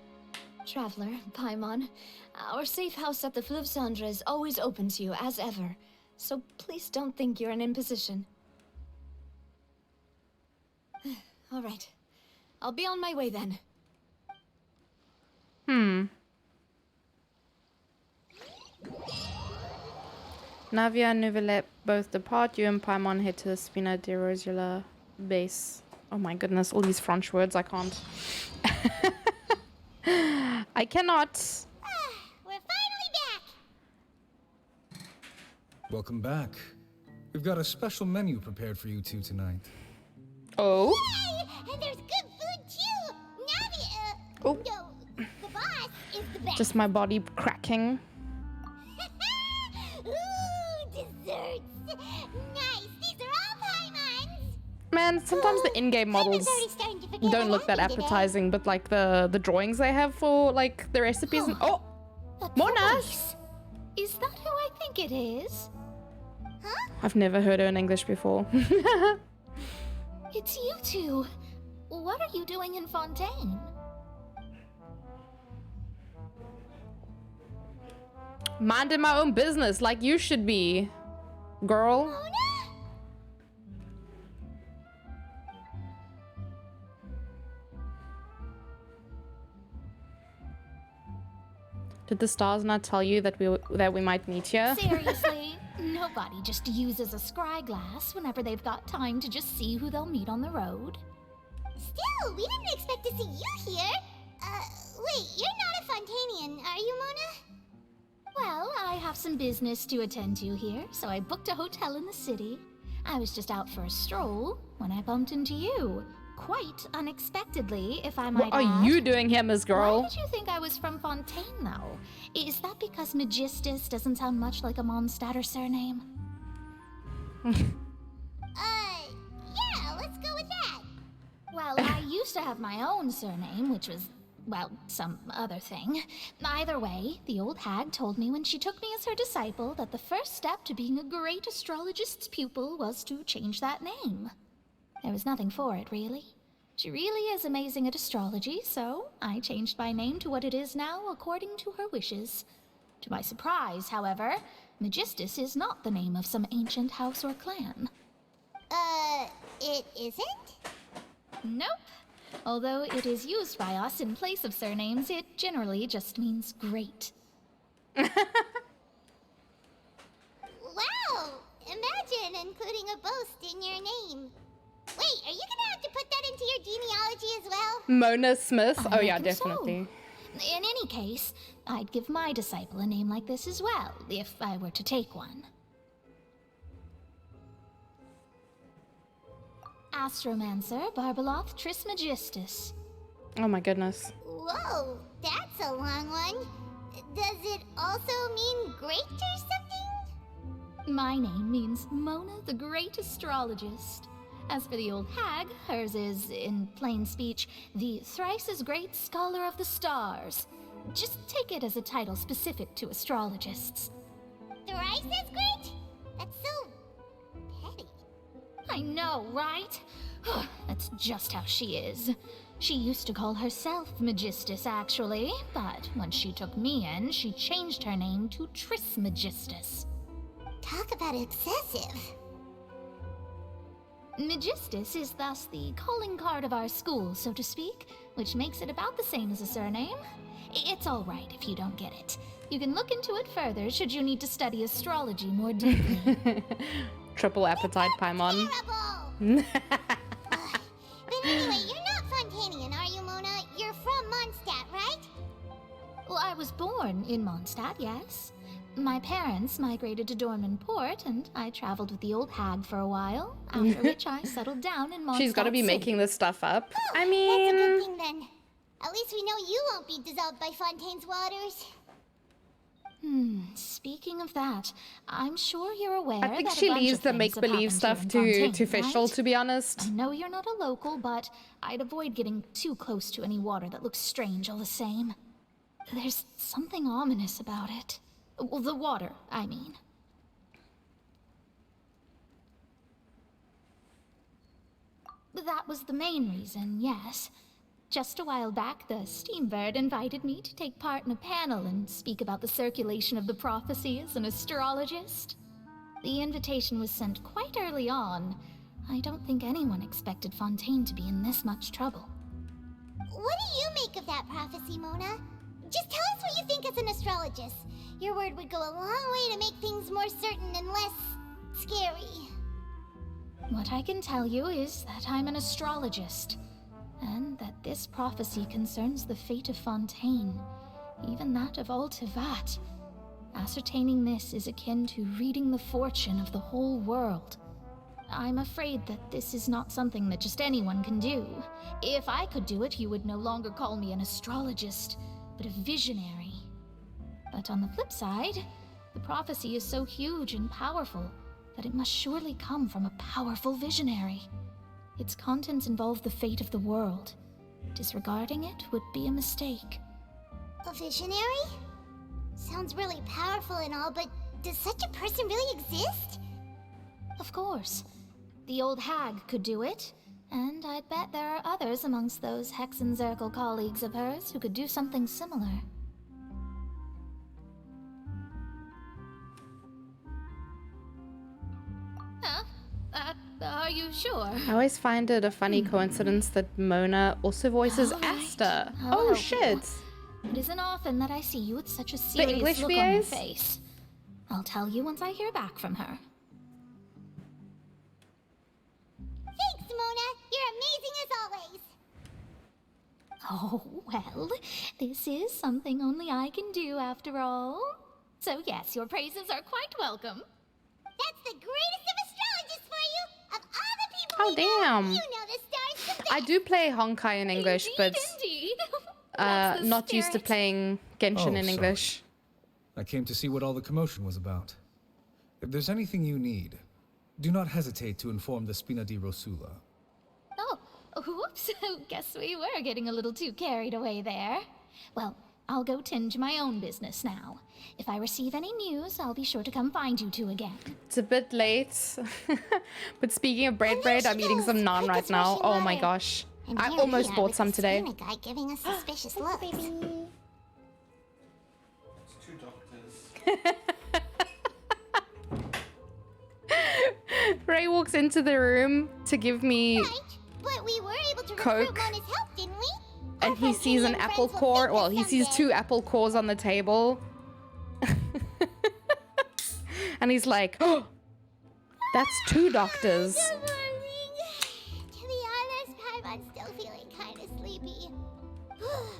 Traveler, Paimon, our safe house at the Fluvsandre is always open to you as ever. So please don't think you're an imposition. All right. I'll be on my way then. Navia and Nuvelet both depart. You and Paimon head to the Spina de Rosula base. Oh my goodness, all these French words, I can't. I cannot. We're finally back! Welcome back. We've got a special menu prepared for you two tonight. Oh? Yay! And there's good food too! Navia, Oh. no, the boss is the best. Just my body cracking. Ooh, desserts! Nice! These are all Paimon's! Man, sometimes the in-game models don't look that appetizing, but like the drawings they have for like the recipes and more nice. Is that who I think it is? I've never heard her in English before. It's you two. What are you doing in Fontaine? Minding my own business like you should be, girl. Mona? Did the stars not tell you that we might meet here? Seriously? Nobody just uses a scry glass whenever they've got time to just see who they'll meet on the road. Still, we didn't expect to see you here. Wait, you're not a Fontanian, are you, Mona? Well, I have some business to attend to here, so I booked a hotel in the city. I was just out for a stroll when I bumped into you. Quite unexpectedly, if I might add. What are you doing here, Miss Girl? Why did you think I was from Fontaine, though? Is that because Magistus doesn't sound much like a Mondstadter surname? Yeah, let's go with that. Well, I used to have my own surname, which was, well, some other thing. Either way, the old hag told me when she took me as her disciple that the first step to being a great astrologist's pupil was to change that name. There was nothing for it, really. She really is amazing at astrology, so I changed my name to what it is now according to her wishes. To my surprise, however, Magistus is not the name of some ancient house or clan. It isn't? Nope. Although it is used by us in place of surnames, it generally just means great. Wow! Imagine including a boast in your name. Wait, are you gonna have to put that into your genealogy as well? Mona Smith? I Oh yeah, reckon definitely. So. In any case, I'd give my disciple a name like this as well, if I were to take one. Astromancer Barbeloth Trismegistus. Oh my goodness. Whoa, that's a long one. Does it also mean great or something? My name means Mona the Great Astrologist. As for the old hag, hers is, in plain speech, the thrice-as-great Scholar of the Stars. Just take it as a title specific to astrologists. Thrice-as-great? That's so petty. I know, right? That's just how she is. She used to call herself Magistus, actually, but when she took me in, she changed her name to Trismegistus. Talk about excessive. Magistus is thus the calling card of our school, so to speak, which makes it about the same as a surname. It's all right if you don't get it. You can look into it further should you need to study astrology more deeply. Triple appetite, Paimon. But anyway, you're not Fontanian, are you, Mona? You're from Mondstadt, right? Well, I was born in Mondstadt, yes. My parents migrated to Dorman Port, and I traveled with the old hag for a while, after which I settled down in Mondstadt She's got to be City. making this stuff up. Oh, I mean... that's a good thing, then. At least we know you won't be dissolved by Fontaine's waters. Speaking of that, I'm sure you're aware I think that she a bunch leaves of the things have make-believe happened stuff here in Fontaine, to Fischl, right? to be honest. I know you're not a local, but I'd avoid getting too close to any water that looks strange all the same. There's something ominous about it. Well, the water, I mean. That was the main reason, yes. Just a while back, the Steambird invited me to take part in a panel and speak about the circulation of the prophecy as an astrologist. The invitation was sent quite early on. I don't think anyone expected Fontaine to be in this much trouble. What do you make of that prophecy, Mona? Just tell us what you think as an astrologist. Your word would go a long way to make things more certain and less scary. What I can tell you is that I'm an astrologist, and that this prophecy concerns the fate of Fontaine, even that of all Tevat. Ascertaining this is akin to reading the fortune of the whole world. I'm afraid that this is not something that just anyone can do. If I could do it, you would no longer call me an astrologist, but a visionary. But on the flip side, the prophecy is so huge and powerful that it must surely come from a powerful visionary. Its contents involve the fate of the world. Disregarding it would be a mistake. A visionary? Sounds really powerful and all, but does such a person really exist? Of course. The old hag could do it, And I'd bet there are others amongst those Hexen Zirkel colleagues of hers who could do something similar. Huh? Are you sure? I always find it a funny coincidence that Mona also voices Asta. Oh shit! It isn't often that I see you with such a serious English look on your VAs? face. I'll tell you once I hear back from her. Thanks, Mona. You're amazing as always. Oh, well, this is something only I can do after all. So yes, your praises are quite welcome. That's the greatest of astrologists for you. Of all the people Oh we know, damn! you know the stars the best. I do play Honkai in English, but not used to playing Genshin in sorry. English. I came to see what all the commotion was about. If there's anything you need, do not hesitate to inform the Spina di Rosula. Oh, whoops. Guess we were getting a little too carried away there. Well, I'll go tend to my own business now. If I receive any news, I'll be sure to come find you two again. It's a bit late, but speaking of bread, I'm eating some naan right now. Oh my gosh. And I here almost we are bought with some the today. Spina guy giving us suspicious looks. Ray walks into the room to give me But we were able to Coke. recruit Mona's help, didn't we? and he sees an apple core. Well, he sees 2 apple cores on the table. And he's like, oh, that's 2 doctors. Good morning. To be honest, I'm still feeling kind of sleepy.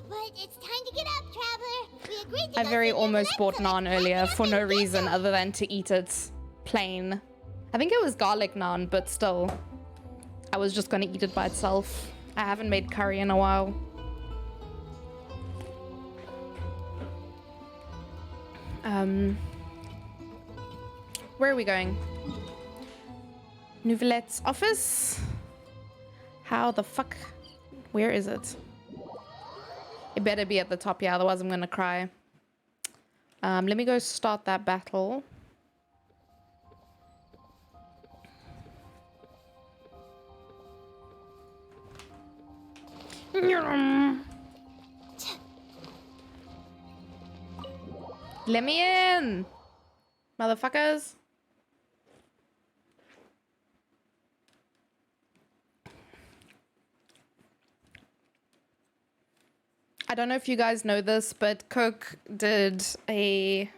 But it's time to get up, traveler. We agreed to I go very see your almost bought friends naan earlier for no reason other than to eat it plain. I think it was garlic naan, but still. I was just gonna eat it by itself. I haven't made curry in a while. Where are we going? Nouvelette's office? How the fuck? Where is it? It better be at the top, yeah, otherwise I'm gonna cry. Let me go start that battle. Let me in, motherfuckers. I don't know if you guys know this, but Coke did a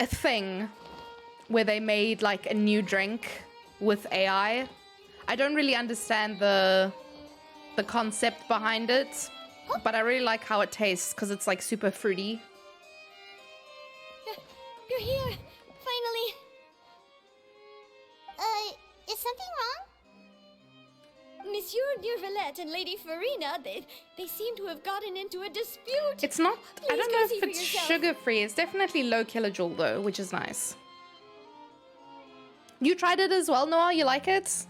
thing where they made like a new drink with AI. I don't really understand the concept behind it, but I really like how it tastes because it's like super fruity. You're here, finally. Is something wrong? Monsieur Neurvalette and Lady Farina, they seem to have gotten into a dispute. It's not, I don't go know see if for it's yourself. sugar-free. It's definitely low kilojoule though, which is nice. You tried it as well, Noah? You like it?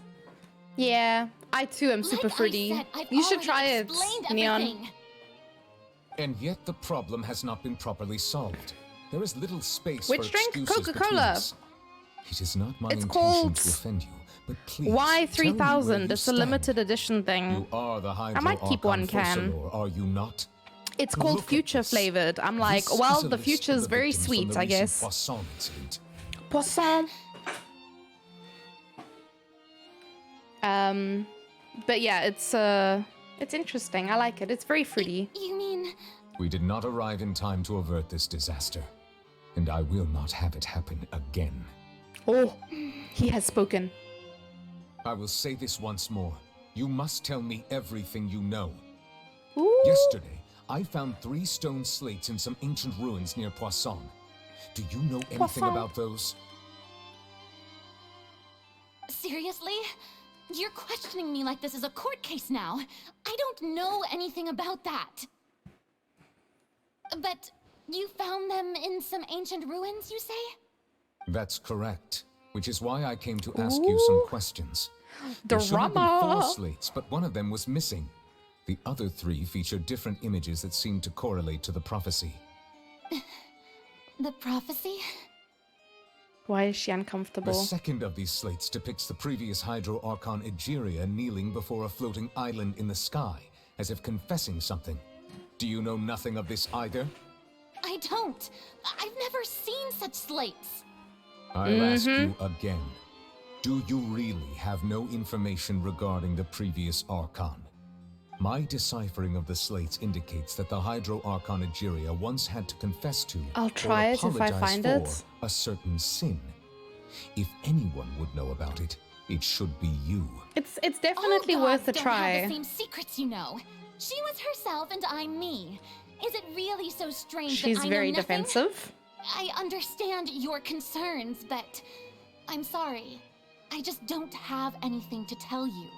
Yeah, I too am super fruity. You should try it, Neon. And yet the problem has not been properly solved. There is little space Which for drink? excuses Coca-Cola. between us. It is not my It's intention called to offend you, but please Y tell me where 3000. you It's a stand. limited edition thing. You are the I might keep one can. Fossilor, are you not? It's called Look at future this. flavored. I'm like, This well, is a the list future's of the very victims from sweet, the I recent guess. Poisson incident. Poisson. But yeah, it's interesting. I like it. It's very fruity. You mean... We did not arrive in time to avert this disaster, and I will not have it happen again. Oh, he has spoken. I will say this once more. You must tell me everything you know. Ooh. Yesterday, I found 3 stone slates in some ancient ruins near Poisson. Do you know anything Poisson? about those? Seriously? You're questioning me like this is a court case now. I don't know anything about that. But you found them in some ancient ruins, you say? That's correct, which is why I came to ask you some questions. There should have been 4 Drama. slates, but one of them was missing. The other 3 feature different images that seem to correlate to the prophecy. The prophecy? Why is she The uncomfortable? second of these slates depicts the previous Hydro Archon Egeria kneeling before a floating island in the sky, as if confessing something. Do you know nothing of this either? I don't. I've never seen such slates. I'll ask you again. Do you really have no information regarding the previous Archon? My deciphering of the slates indicates that the Hydro Archon Egeria once had to confess to I'll try it if I find it. a certain sin. If anyone would know about it, it should be you. It's definitely worth a Don't try. have the same secrets, you know. She was herself and I'm me. Is it really so strange She's that I very know nothing? defensive. I understand your concerns, but I'm sorry. I just don't have anything to tell you.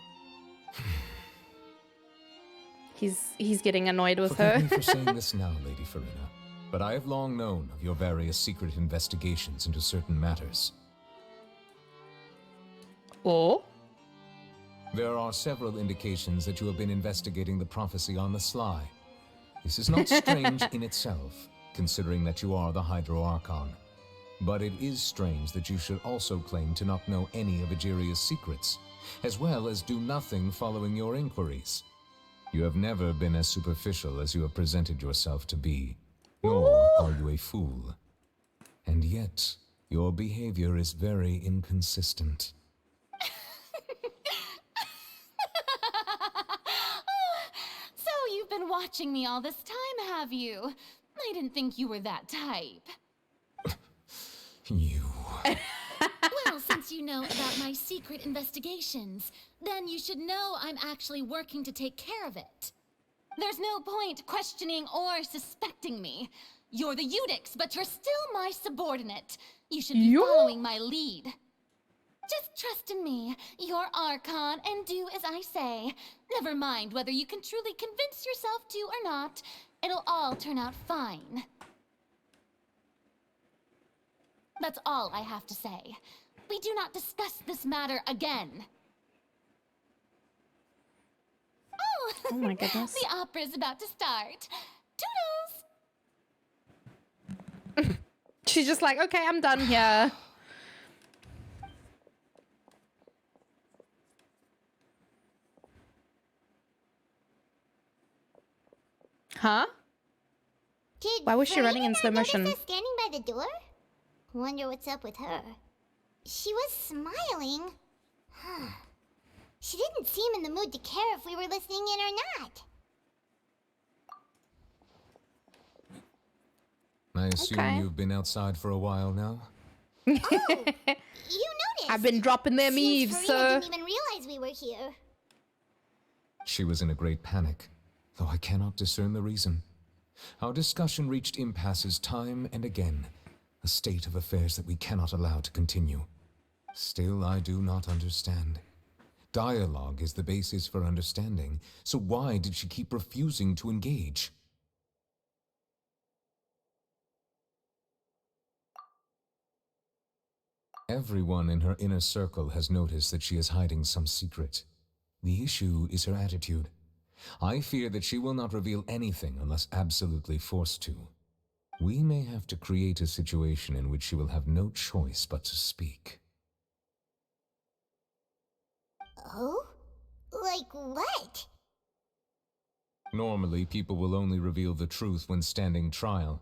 He's getting annoyed with Forgive her. me for saying this now, Lady Farina, but I have long known of your various secret investigations into certain matters. Oh? There are several indications that you have been investigating the prophecy on the sly. This is not strange in itself, considering that you are the Hydro Archon. But it is strange that you should also claim to not know any of Egeria's secrets, as well as do nothing following your inquiries. You have never been as superficial as you have presented yourself to be, nor are you a fool. And yet, your behavior is very inconsistent. So you've been watching me all this time, have you? I didn't think you were that type. You... Well, since you know about my secret investigations, then you should know I'm actually working to take care of it. There's no point questioning or suspecting me. You're the Eudix, but you're still my subordinate. You should be following my lead. Just trust in me, your Archon, and do as I say. Never mind whether you can truly convince yourself to or not. It'll all turn out fine. That's all I have to say. We do not discuss this matter again. Oh my goodness. The opera's about to start. Toodles! She's just like, okay, I'm done here. Huh? Why was she running in slow motion? Notice her standing by the door? Wonder what's up with her. She was smiling. Huh. She didn't seem in the mood to care if we were listening in or not. I assume you've been outside for a while now? You noticed. I've been dropping them Seems eaves, Farina sir. didn't even realize we were here. She was in a great panic, though I cannot discern the reason. Our discussion reached impasses time and again, a state of affairs that we cannot allow to continue. Still, I do not understand. Dialogue is the basis for understanding, so why did she keep refusing to engage? Everyone in her inner circle has noticed that she is hiding some secret. The issue is her attitude. I fear that she will not reveal anything unless absolutely forced to. We may have to create a situation in which she will have no choice but to speak. Oh? Like what? Normally, people will only reveal the truth when standing trial.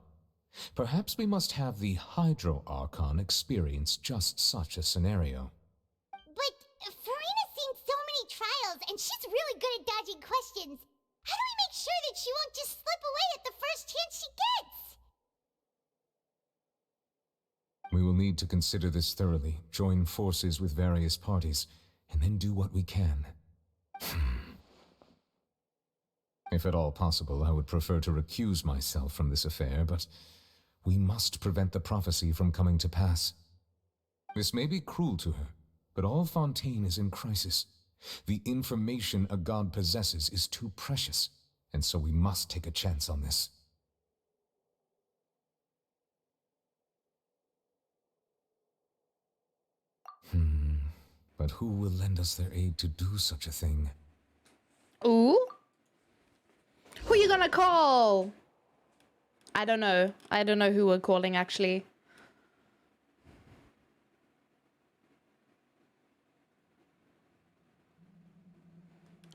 Perhaps we must have the Hydro Archon experience just such a scenario. But Farina's seen so many trials, and she's really good at dodging questions. How do we make sure that she won't just slip away at the first chance she gets? We will need to consider this thoroughly, join forces with various parties, and then do what we can. If at all possible, I would prefer to recuse myself from this affair, but we must prevent the prophecy from coming to pass. This may be cruel to her, but all Fontaine is in crisis. The information a god possesses is too precious, and so we must take a chance on this. But who will lend us their aid to do such a thing? Ooh? Who you gonna call? I don't know. I don't know who we're calling, actually.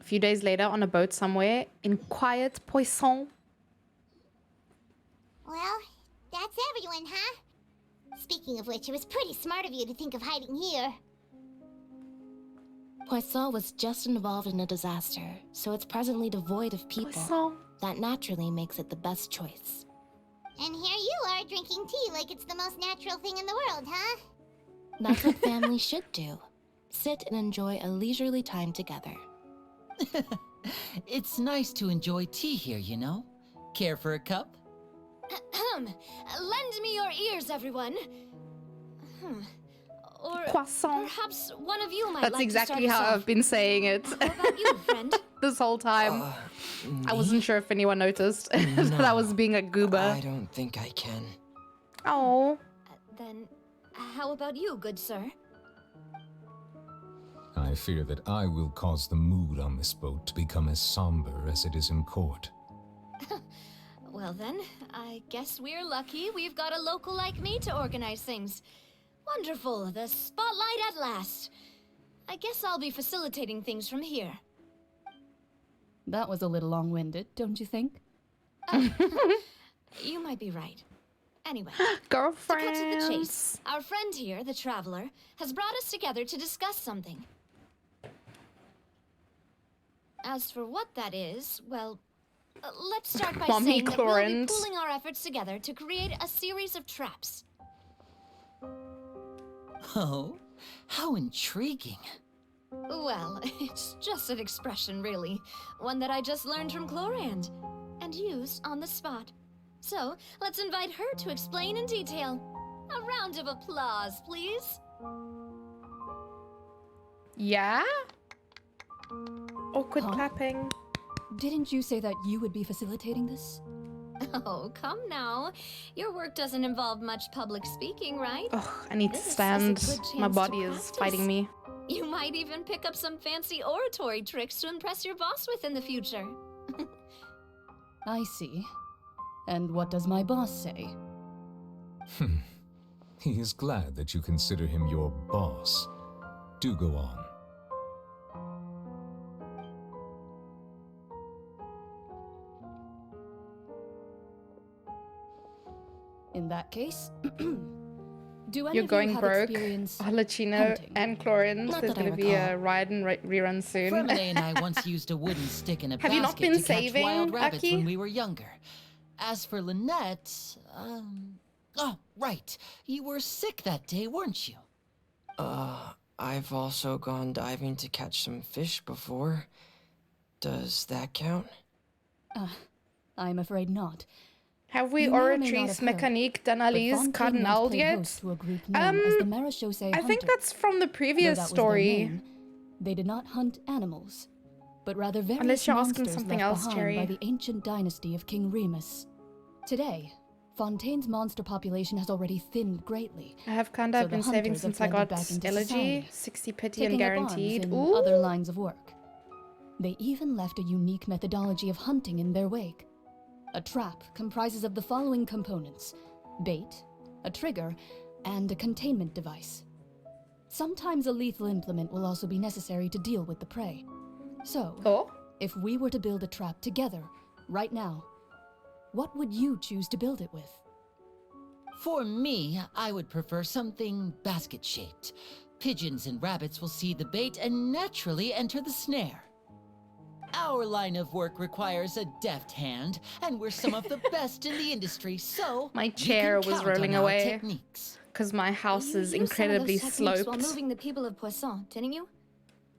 few days later on a boat somewhere in quiet Poisson. Well, that's everyone, huh? Speaking of which, it was pretty smart of you to think of hiding here. Poisson was just involved in a disaster, so it's presently devoid of people. Poisson. That naturally makes it the best choice. And here you are drinking tea like it's the most natural thing in the world, huh? That's what families should do. Sit and enjoy a leisurely time together. It's nice to enjoy tea here, you know? Care for a cup? Lend me your ears, everyone. Or Croissant. perhaps one of you might That's like exactly to start how us I've been saying it. How about you, friend? This whole time. I wasn't sure if anyone noticed that I was being a goober. I don't think I can. Oh. Then, how about you, good sir? I fear that I will cause the mood on this boat to become as somber as it is in court. Well then, I guess we're lucky we've got a local like me to organize things. Wonderful, the spotlight at last. I guess I'll be facilitating things from here. That was a little long-winded, don't you think? You might be right. Anyway, girlfriend. To cut to the chase, our friend here, the Traveler, has brought us together to discuss something. As for what that is, well, let's start by saying that we'll be pooling our efforts together to create a series of traps. Oh, how intriguing. Well, it's just an expression, really. One that I just learned from Chlorand, and used on the spot. So, let's invite her to explain in detail. A round of applause, please. Yeah? Awkward clapping. Didn't you say that you would be facilitating this? Oh, come now. Your work doesn't involve much public speaking, right? Ugh, I need to stand. My body is fighting me. You might even pick up some fancy oratory tricks to impress your boss with in the future. I see. And what does my boss say? He is glad that you consider him your boss. Do go on. In that case, do any You're of going you have broke. experience Holocino hunting? and Chlorins. Not There's that I going to be a recall. ride and rerun soon. Fremine and I once used a wooden stick in a Have you not basket been to catch saving, wild rabbits Aki? when we were younger. As for Lynette, oh, right. You were sick that day, weren't you? I've also gone diving to catch some fish before. Does that count? I'm afraid not. Have we You may or may Oratrice not have heard, Mécanique but d'Analyse Fontaine Cardinal once played yet? host to a group known as the Marechaussee I think Hunter. that's from the Though previous that was their story. name, they did not hunt animals, but rather various Unless you're asking monsters something left else, behind Cherry. by the ancient dynasty of King Remus. Today, Fontaine's monster population has already thinned greatly. I have kinda so the been saving hunters have since I blended got back into Elegy, society, 60 pity and taking up arms guaranteed. in Ooh. other lines of work. They even left a unique methodology of hunting in their wake. A trap comprises of the following components: bait, a trigger, and a containment device. Sometimes a lethal implement will also be necessary to deal with the prey. So, if we were to build a trap together, right now, what would you choose to build it with? For me, I would prefer something basket-shaped. Pigeons and rabbits will see the bait and naturally enter the snare. Our line of work requires a deft hand, and we're some of the best in the industry, so My you chair can was count rolling on our away techniques. because my house is You used some of incredibly those techniques sloped. while moving the people of Poisson, didn't you?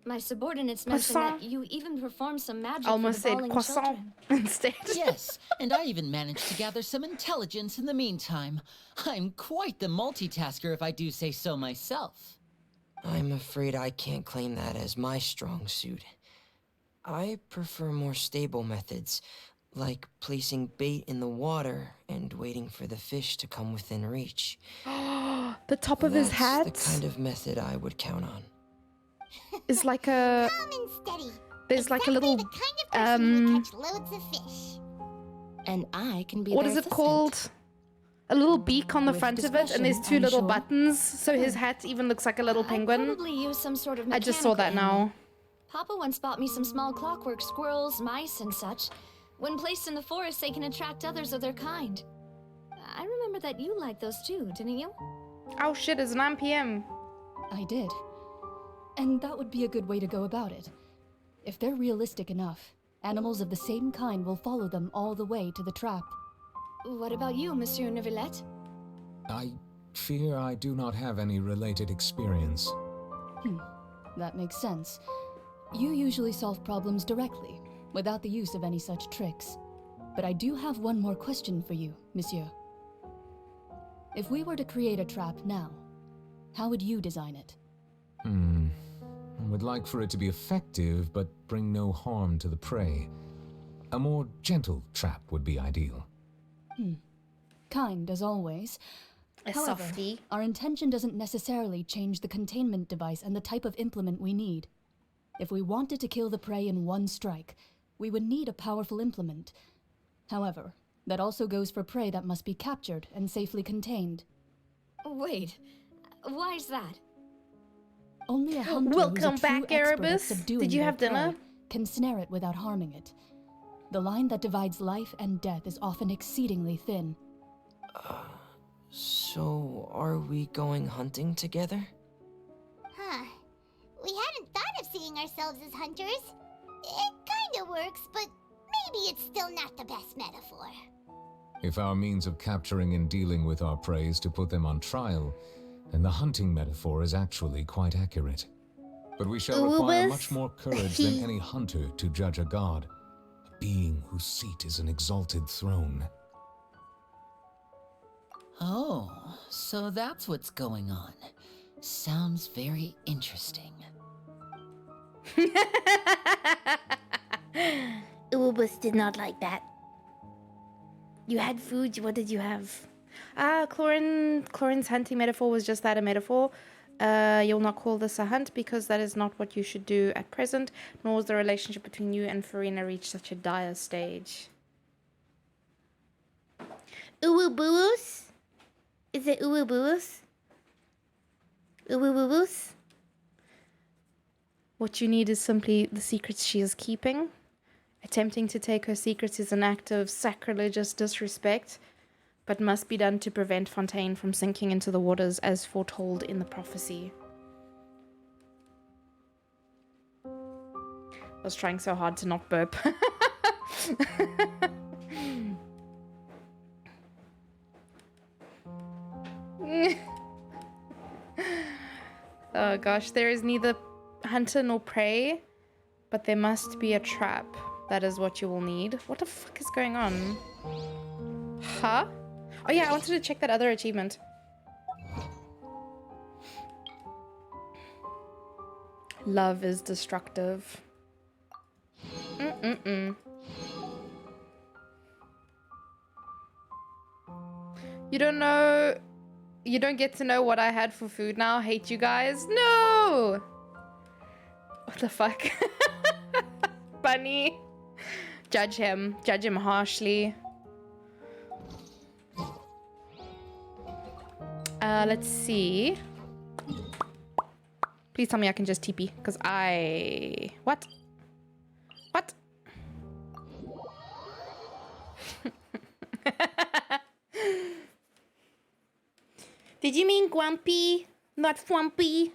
My subordinates mentioned Poisson. that you even performed some magic Almost for the said bawling croissant children. instead. Yes, and I even managed to gather some intelligence in the meantime. I'm quite the multitasker if I do say so myself. I'm afraid I can't claim that as my strong suit. I prefer more stable methods, like placing bait in the water and waiting for the fish to come within reach. The top of his hat That's the kind of method I would count on. is like a. Calm and steady. There's like a little. Catch loads of fish. And I can be What their is it assistant. called? A little beak on the With front of it, and there's discretion, two I'm little sure. buttons, so his hat even looks like a little penguin. Probably use some sort of I just saw that mechanical now. Papa once bought me some small clockwork squirrels, mice, and such. When placed in the forest, they can attract others of their kind. I remember that you liked those too, didn't you? Oh shit, it's 9 p.m. I did. And that would be a good way to go about it. If they're realistic enough, animals of the same kind will follow them all the way to the trap. What about you, Monsieur Neuvillette? I fear I do not have any related experience. That makes sense. You usually solve problems directly, without the use of any such tricks. But I do have one more question for you, Monsieur. If we were to create a trap now, how would you design it? I would like for it to be effective, but bring no harm to the prey. A more gentle trap would be ideal. Kind, as always. A However, softie. our intention doesn't necessarily change the containment device and the type of implement we need. If we wanted to kill the prey in one strike, we would need a powerful implement. However, that also goes for prey that must be captured and safely contained. Wait, why's that? Only a hunter Welcome who's a true back, expert at Erebus. subduing Did you their have dinner? prey can snare it without harming it. The line that divides life and death is often exceedingly thin. So, are we going hunting together? Huh. We hadn't thought of seeing ourselves as hunters. It kinda works, but maybe it's still not the best metaphor. If our means of capturing and dealing with our prey is to put them on trial, then the hunting metaphor is actually quite accurate. But we shall require much more courage than any hunter to judge a god, a being whose seat is an exalted throne. Oh, so that's what's going on. Sounds very interesting. Uwubus did not like that. You had food, what did you have? Chlorine's hunting metaphor was just that, a metaphor. You'll not call this a hunt because that is not what you should do at present, nor has the relationship between you and Farina reached such a dire stage. Uwubus? Is it Uwubus? Uwubus? What you need is simply the secrets she is keeping. Attempting to take her secrets is an act of sacrilegious disrespect, but must be done to prevent Fontaine from sinking into the waters as foretold in the prophecy. I was trying so hard to not burp. Oh gosh, there is neither hunter nor prey, but there must be a trap. That is what you will need. What the fuck is going on? Huh? Oh yeah, I wanted to check that other achievement. Love is destructive. You don't know... You don't get to know what I had for food now. Hate you guys. No! What the fuck? Bunny. Judge him. Judge him harshly. Let's see. Please tell me I can just TP, because I... What? What? Did you mean Grumpy? Not Flumpy?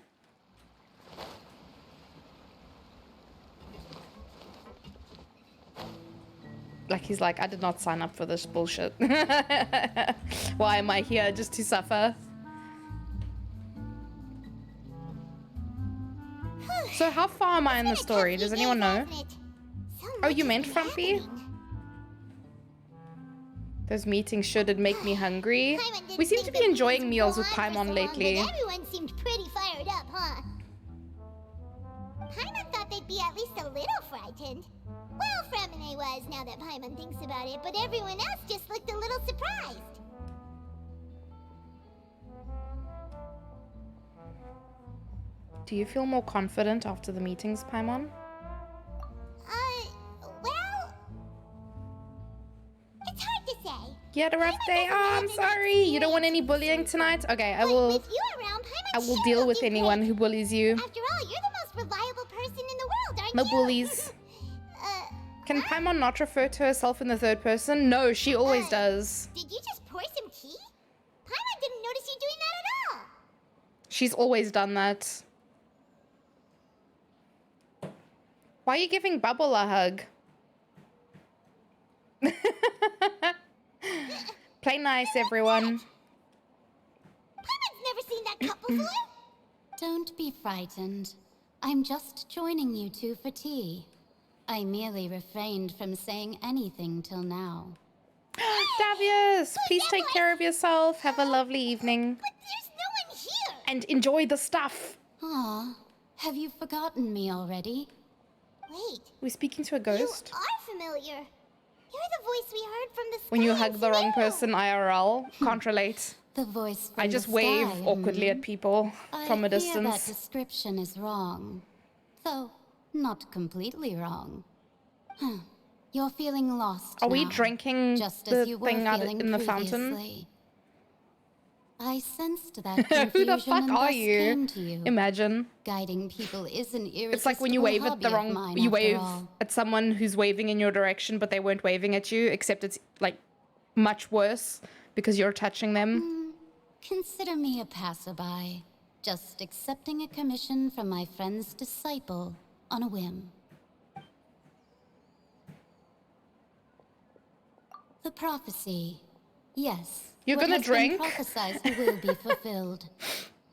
Like, he's like, I did not sign up for this bullshit. Why am I here? Just to suffer? So how far am I in the story? Does anyone know? Oh, you meant Frumpy? Those meetings sure did make me hungry. We seem to be enjoying meals with Paimon lately. Everyone seemed pretty fired up, huh? Paimon thought they'd be at least a little frightened. Well, Fremine was, now that Paimon thinks about it, but everyone else just looked a little surprised. Do you feel more confident after the meetings, Paimon? Well... It's hard to say. You had a rough day? Oh, I'm sorry. You don't want any bullying tonight? Okay, I will deal with anyone who bullies you. After all, you're the most reliable person in the world, aren't No bullies. Can Paimon not refer to herself in the third person? No, she always does. Did you just pour some tea? Paimon didn't notice you doing that at all. She's always done that. Why are you giving Bubble a hug? Play nice, everyone. Paimon's never seen that cup before. Don't be frightened. I'm just joining you two for tea. I merely refrained from saying anything till now. Davius, please take care of yourself. Have a lovely evening. But there's no one here. And enjoy the stuff. Ah, have you forgotten me already? Wait. We're speaking to a ghost. You are familiar. You're the voice we heard from the sky. When you hug the wrong person IRL, can't relate. The voice from I just the wave sky, awkwardly at people from a I fear distance. that description is wrong. Though, not completely wrong. You're feeling lost Are now, we drinking just the as you were thing out feeling in the fountain? previously. I sensed that Who the confusion fuck and are thus you? came to you. Imagine. Guiding people is an irresistible It's like when you wave at the hobby of wrong, mine, you after wave all. at someone who's waving in your direction, but they weren't waving at you, except it's like much worse because you're touching them. Consider me a passerby, just accepting a commission from my friend's disciple on a whim. The prophecy. Yes. You're what gonna has been drink? prophesized will be fulfilled.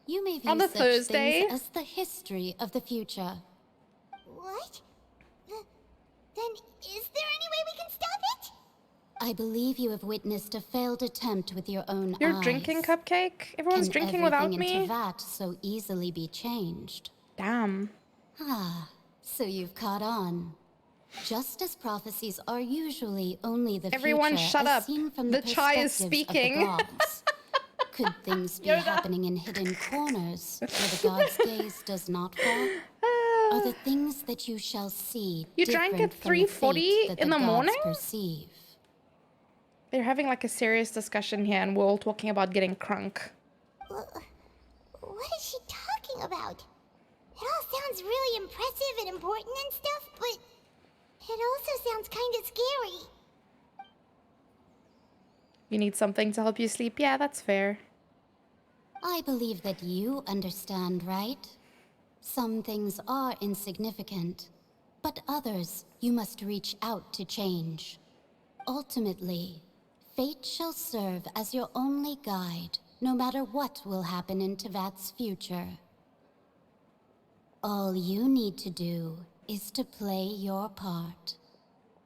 You may view On a such Thursday? things as the history of the future. What? Then is there any way we can stop it? I believe you have witnessed a failed attempt with your own You're eyes. drinking, Cupcake? Everyone's Can drinking without everything me? into that so easily be changed? Damn. Ah, so you've caught on. Just as prophecies are usually only the Everyone future shut as up. seen from The the chai is perspectives speaking. of the gods. Could things be happening in hidden corners where the god's gaze does not fall? Are the things that you shall see You drank different at from the 3:40 fate that in the gods morning? perceive? They're having like a serious discussion here and we're all talking about getting crunk. What is she talking about? It all sounds really impressive and important and stuff, but it also sounds kind of scary. You need something to help you sleep? Yeah, that's fair. I believe that you understand, right? Some things are insignificant, but others you must reach out to change. Ultimately, fate shall serve as your only guide, no matter what will happen in Tevat's future. All you need to do is to play your part.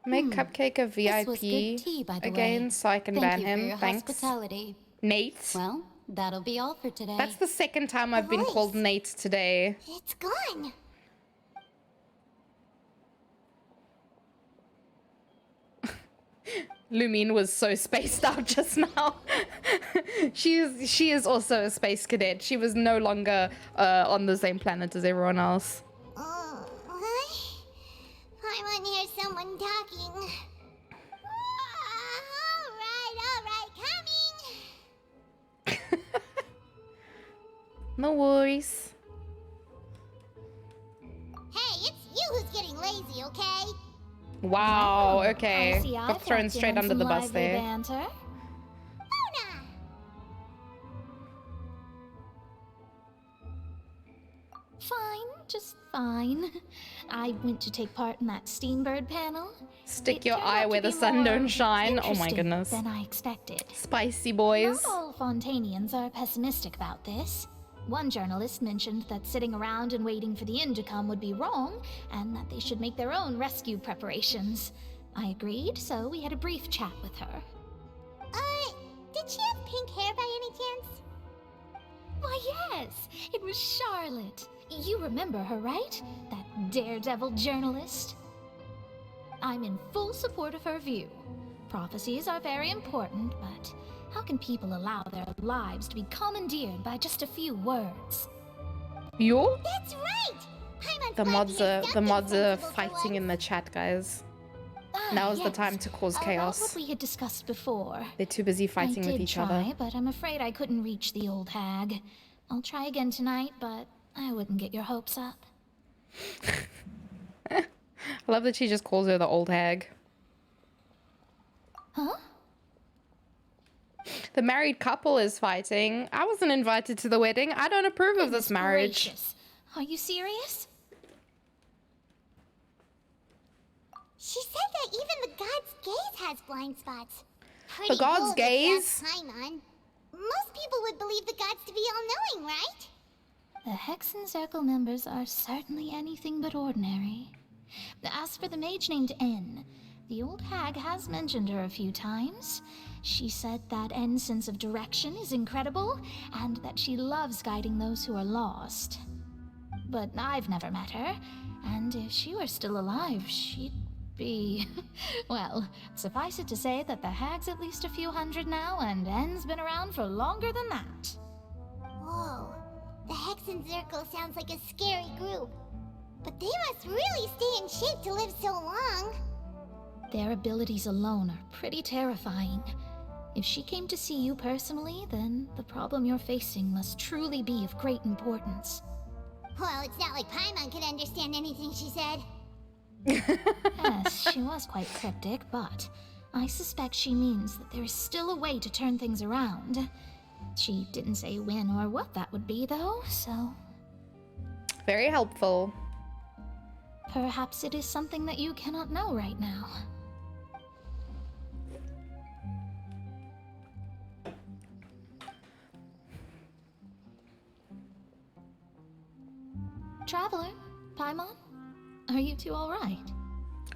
Make Cupcake a This was good VIP tea, by the again way. so I can Thank ban you him. for your Thanks. hospitality. Nate. Well, that'll be all for today. That's the second time I've been called Nate today. It's gone. Lumine was so spaced out just now. she is also a space cadet. She was no longer on the same planet as everyone else. What? I want to hear someone talking. All right, coming. No worries. Hey, it's you who's getting lazy, okay? Wow, okay. I see Got I've thrown got you straight in under some the bus lively there. banter. Fine, just fine. I went to take part in that Steambird panel. Stick It your turned eye out where to the be sun more don't shine. Oh my interesting goodness. Than I expected. Spicy boys. Not all Fontanians are pessimistic about this. One journalist mentioned that sitting around and waiting for the end to come would be wrong, and that they should make their own rescue preparations. I agreed, so we had a brief chat with her. Did she have pink hair by any chance? Why, yes, it was Charlotte. You remember her, right? That daredevil journalist? I'm in full support of her view. Prophecies are very important, but how can people allow their lives to be commandeered by just a few words? You? That's right! The mods are fighting in the chat, guys. Now's the yes. time to cause About chaos. what we had discussed before. They're too busy fighting I with did each try, other. but I'm afraid I couldn't reach the old hag. I'll try again tonight, but I wouldn't get your hopes up. I love that she just calls her the old hag. Huh? The married couple is fighting. I wasn't invited to the wedding. I don't approve of this marriage. Gracious. Are you serious? She said that even the god's gaze has blind spots. The god's bold if gaze? you ask Paimon. Most people would believe the gods to be all-knowing, right? The Hexen Circle members are certainly anything but ordinary. As for the mage named N, the old hag has mentioned her a few times. She said that N's sense of direction is incredible, and that she loves guiding those who are lost. But I've never met her, and if she were still alive, she'd be... well, suffice it to say that the hag's at least a few hundred now, and N's been around for longer than that. Whoa. The Hexen Circle sounds like a scary group. But they must really stay in shape to live so long. Their abilities alone are pretty terrifying. If she came to see you personally, then the problem you're facing must truly be of great importance. Well, it's not like Paimon could understand anything she said. Yes, she was quite cryptic, but I suspect she means that there is still a way to turn things around. She didn't say when or what that would be, though, so... Very helpful. Perhaps it is something that you cannot know right now. Traveler, Paimon, are you two all right?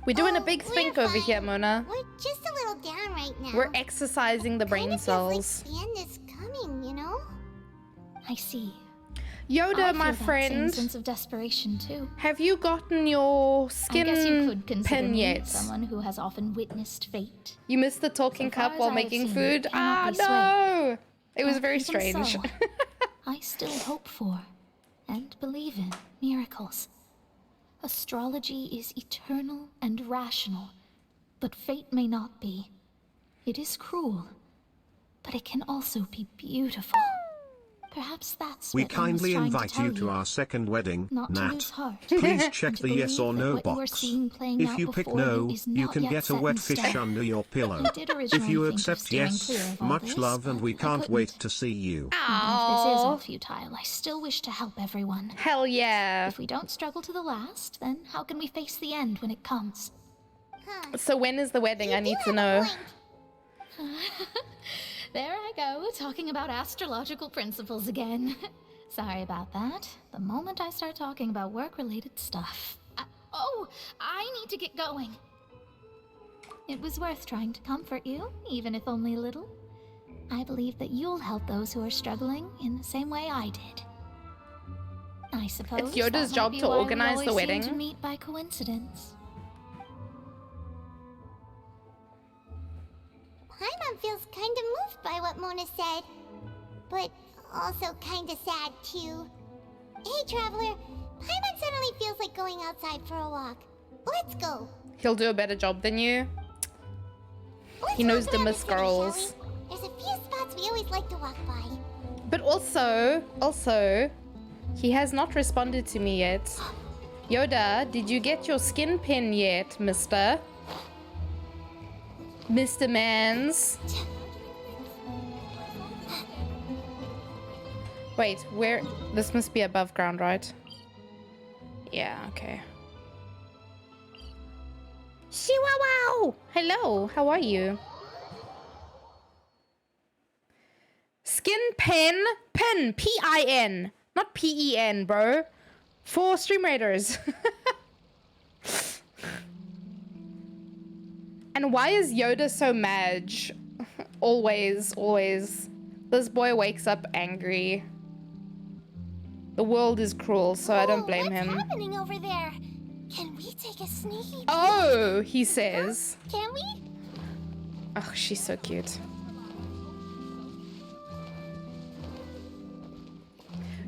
We're doing a big think over here, Mona. We're just a little down right now. We're exercising the brain cells. The end is coming, you know? I see. Yoda, I my feel that friend, same sense of desperation too. have you gotten your skin I guess you could consider pen me yet? someone who has often witnessed fate. You missed the talking So far cup as while I have making seen, food? it Ah, cannot be no! It was But very even strange. so, I still hope for and believe in miracles. Astrology is eternal and rational, but fate may not be. It is cruel, but it can also be beautiful. Perhaps that's We what Anne was kindly trying invite to tell you to our second wedding, Not to Nat. lose heart. Please check And to the yes or believe that no what you are box. seeing playing If out you pick before no, is you not can yet get a set in wet fish stone. under your pillow. I did originally If you think of accept steering yes, clear of all much this, love and we but I can't couldn't. wait to see you. Even if this is all futile, I still wish to help everyone. Hell yeah. If we don't struggle to the last, then how can we face the end when it comes? So when is the wedding? I need to know. There I go, talking about astrological principles again. Sorry about that. The moment I start talking about work-related stuff. I need to get going. It was worth trying to comfort you, even if only a little. I believe that you'll help those who are struggling in the same way I did. I suppose It's Yoda's that might job be to why we organize the always seem wedding. to meet by coincidence. Paimon feels kind of moved by what Mona said. But also kind of sad, too. Hey, Traveler. Paimon suddenly feels like going outside for a walk. Let's go. He'll do a better job than you. He knows the Miss Girls. There's a few spots we always like to walk by. But also, he has not responded to me yet. Yoda, did you get your skin pin yet, mister? Mr. Mans? Wait, where? This must be above ground, right? Yeah, okay. Chihuahua! Hello, how are you? Skin pin? Pin, P-I-N. Not P-E-N, bro. For Stream Raiders. And why is Yoda so mad? Always, always. This boy wakes up angry. The world is cruel, so I don't blame him. What's happening over there? Can we take a sneaky peek? Oh, he says. Can we? Oh, she's so cute.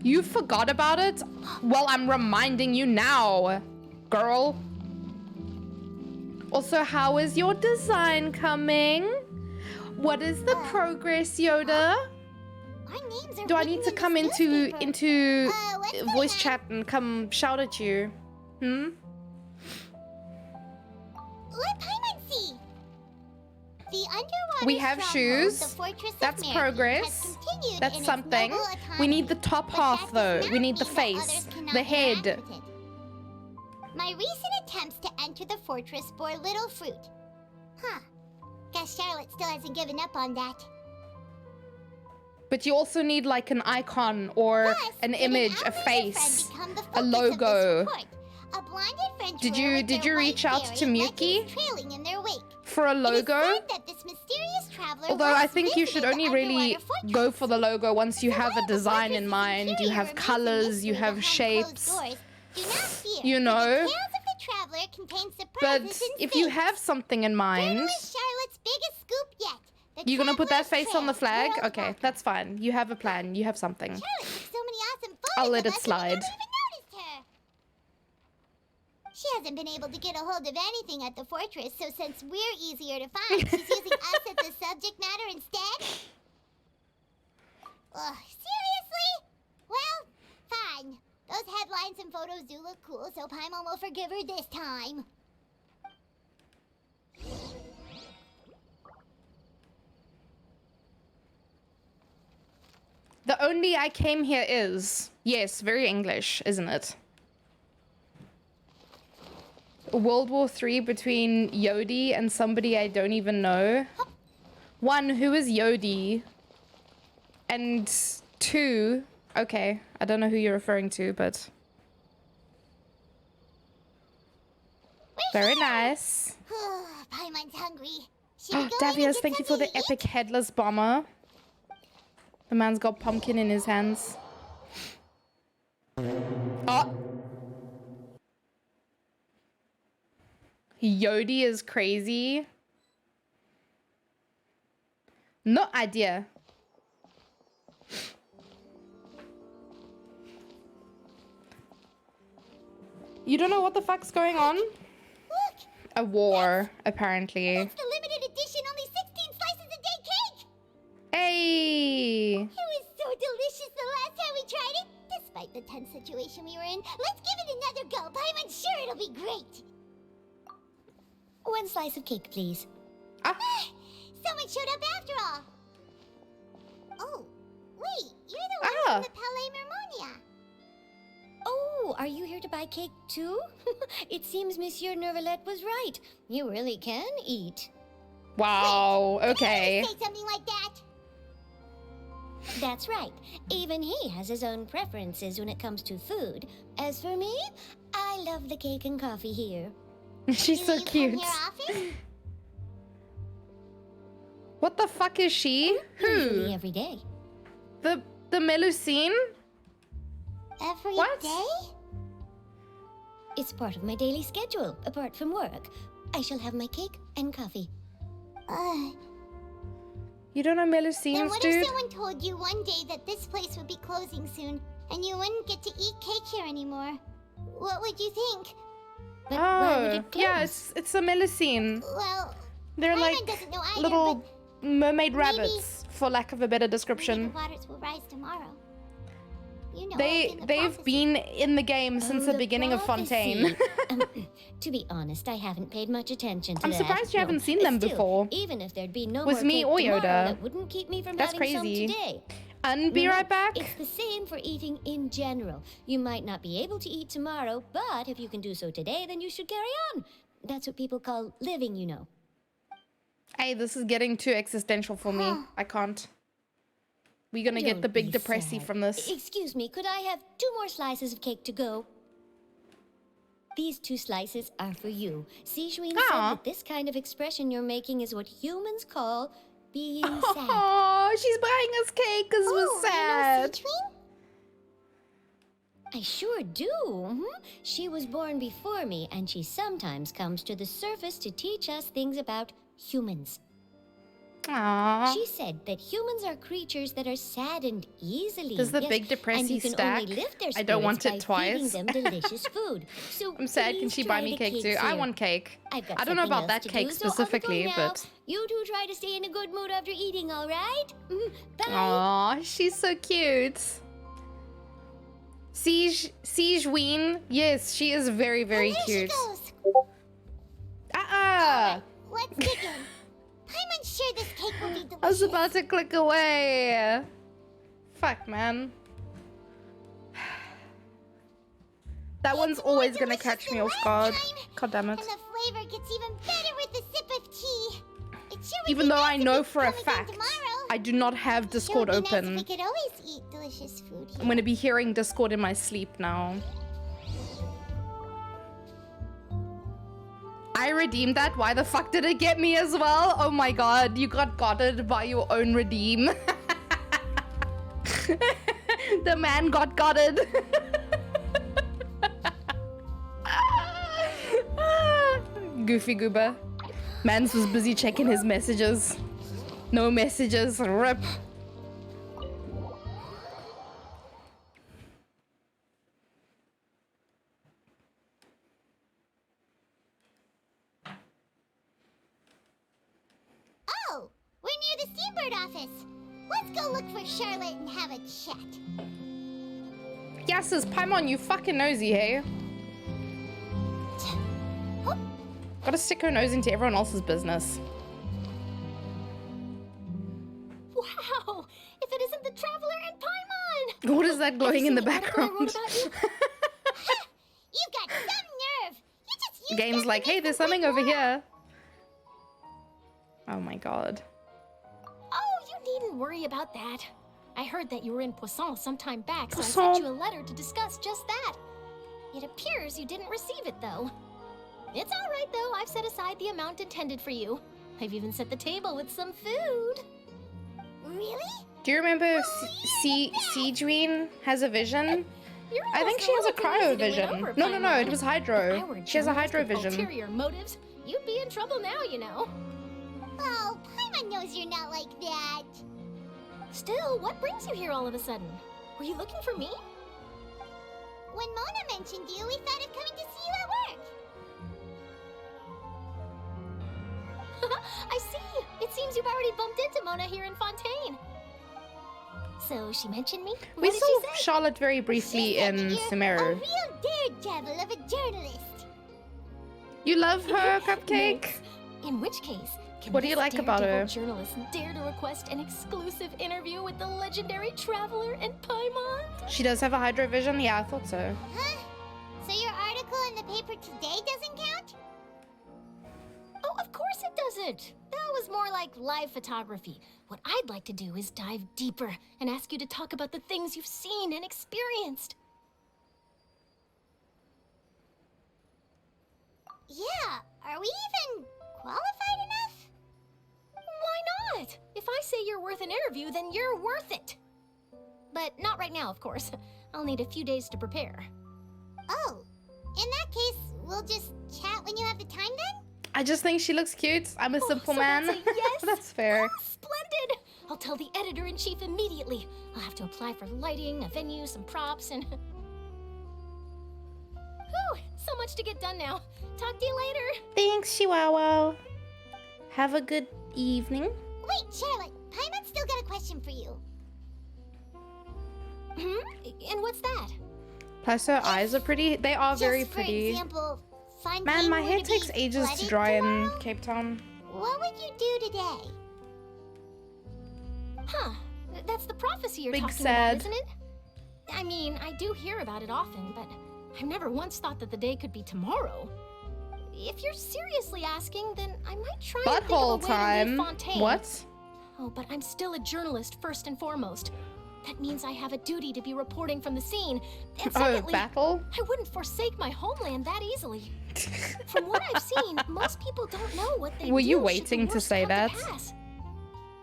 You forgot about it? Well, I'm reminding you now, girl. Also, how is your design coming? What is the progress, Yoda? Our names are Do I need to come into voice that? chat and come shout at you? Hmm? let Paimon see. The underwater We have stronghold, shoes. the Fortress of That's Merry, progress. has continued in That's its something. noble We need the autonomy, top but half that though. does We not need the mean that face, others cannot the head. interact with it. My recent attempts to enter the fortress bore little fruit. Huh. Guess Charlotte still hasn't given up on that. But you also need like an icon or an image, a face, a logo. A blinded French Did ruler you with their reach white out to fairy Miyuki legends trailing in their wake? for a logo? It is said that this mysterious traveler Although I once think you should visited only the really underwater fortress. go for the logo once you have a design in mind, you have colors, you have shapes, you know. The tales of the traveler contain surprises But and if you fates. have something in mind, Here is Charlotte's biggest scoop yet. The you're gonna put that traveler's face on the trail, flag? world Okay, walk. that's fine. You have a plan, you have something. Charlotte took so many awesome I'll photos let of it us and we slide. never even noticed her. She hasn't been able to get a hold of anything at the fortress, so since we're easier to find, she's using us as the subject matter instead? Ugh, seriously? Well, fine. Those headlines and photos do look cool, so Paimon will forgive her this time. The only I came here is, yes, very English, isn't it? World War III between Yodi and somebody I don't even know. One, who is Yodi? And two, okay, I don't know who you're referring to, but... Very nice. Paimon's hungry. Should we go in and Davios, get thank you for something the to eat? epic headless bomber. The man's got pumpkin in his hands. Oh! Yodi is crazy. No idea. You don't know what the fuck's going on? Look! A war, apparently. That's the limited edition, only 16 slices a day cake! Hey! It was so delicious the last time we tried it. Despite the tense situation we were in, let's give it another go. Paimon's sure it'll be great. One slice of cake, please. Someone showed up after all. Oh, wait, you're the one from the Palais Mermonia. Oh, are you here to buy cake too? It seems Monsieur Nervalette was right. You really can eat. Wow, okay. Say something like that. That's right. Even he has his own preferences when it comes to food. As for me, I love the cake and coffee here. She's so cute. What the fuck is she? Usually Who? every day. The Melusine? Every What? day? It's part of my daily schedule, apart from work. I shall have my cake and coffee. You don't know Then Melusines, what dude? if someone told you one day that this place would be closing soon, and you wouldn't get to eat cake here anymore? What would you think? But why would Oh, it close? yeah, it's a Melusine. Well, They're Paimon like doesn't know either, little mermaid maybe- rabbits, for lack of a better maybe description. the waters will rise tomorrow. You know, like in the They've prophecy. been in the game since the beginning of Fontaine. To be honest, I haven't paid much attention to I'm that. surprised you haven't seen them Still, before. Even if there'd be no With more me cake or tomorrow, Yoda. that wouldn't keep me from That's having crazy. some today. And be right back. It's the same for eating in general. You might not be able to eat tomorrow, but if you can do so today, then you should carry on. That's what people call living, you know. Hey, this is getting too existential for me. I can't. We're gonna get the Don't big be depressy sad. from this. Excuse me, could I have 2 more slices of cake to go? These 2 slices are for you. Sijuin said that this kind of expression you're making is what humans call being sad. Oh, she's buying us cake because we're sad. I sure do. She was born before me, and she sometimes comes to the surface to teach us things about humans. Aww. She said that humans are creatures that are saddened easily. Does the yes, big and depressy you can stack? only lift their I don't want spirits it by feeding twice. them delicious food. So I'm sad. Can please she buy try me the cake too? cakes I here. want cake. I've got I don't know something about that else to cake do, so I'll be specifically, going now. but. You two try to stay in a good mood after eating, all right? Bye. Aw, she's so cute. Sijuin, yes, she is very, very cute. Let's dig in. I'm unsure this cake will be delicious. I was about to click away. Fuck, man. That one's always gonna catch me off guard. God damn it. And the flavor gets even better with a sip of tea. It sure would Even be though nice I if know you'd for a come again fact tomorrow. I do not have Discord It would be nice open. if we could always eat delicious food here. I'm gonna be hearing Discord in my sleep now. I redeemed that. Why the fuck did it get me as well? Oh my god, you got gotted by your own redeem. The man got gotted. Goofy goober. Mans was busy checking his messages. No messages. Rip. Oh, we're near the Seabird office. Let's go look for Charlotte and have a chat. Yasis, Paimon, you fucking nosy, hey? Gotta stick her nose into everyone else's business. Wow! If it isn't the Traveler and Paimon! What is that glowing in the background? You've got some nerve. You just The game's like, hey, there's something over here. Oh my god. Oh, you needn't worry about that. I heard that you were in Poisson some time back, so I Poisson. sent you a letter to discuss just that. It appears you didn't receive it, though. It's all right, though. I've set aside the amount intended for you. I've even set the table with some food. Really? Do you remember Siegeween has a vision? I think she has a cryo vision. No, it was Hydro. She has a Hydro vision. Ulterior motives. You'd be in trouble now, you know. Oh, Paimon knows you're not like that. Still, what brings you here all of a sudden? Were you looking for me? When Mona mentioned you, we thought of coming to see you at work. I see. It seems you've already bumped into Mona here in Fontaine. So she mentioned me? We What did saw she say? Charlotte very briefly in A Sumeru. real daredevil of a journalist. You love her, Cupcake? Nice. In which case, can What do you this like about daredevil her? journalist dare to request an exclusive interview with the legendary Traveler and Paimon? She does have a Hydro vision? Yeah, I thought so. Huh? So your article in the paper today doesn't count? Oh, of course it doesn't. That was more like live photography. What I'd like to do is dive deeper and ask you to talk about the things you've seen and experienced. Yeah, are we even qualified enough? Why not? If I say you're worth an interview, then you're worth it. But not right now, of course. I'll need a few days to prepare. Oh, in that case, we'll just chat when you have the time then? I just think she looks cute. I'm a simple so man. that's a yes? That's fair. Splendid! I'll tell the editor-in-chief immediately. I'll have to apply for lighting, a venue, some props, and... Whew, so much to get done now. Talk to you later. Thanks, Chihuahua. Have a good evening. Wait, Charlotte, Paimon's still got a question for you. And what's that? Plus her eyes are pretty. They are very Just pretty. For example, Fontaine Man, my were hair to takes be ages to flooded dry in tomorrow? Cape Town. What would you do today? Huh. That's the prophecy you're Big talking sad. about, isn't it? I mean, I do hear about it often, but I've never once thought that the day could be tomorrow. If you're seriously asking, then I might try and think of a Butthole way to time. leave Fontaine. What? Oh, but I'm still a journalist first and foremost. That means I have a duty to be reporting from the scene. And Oh, secondly, battle? I wouldn't forsake my homeland that easily. From what I've seen, most people don't know what they Were do you should the waiting to worst say come that? pass.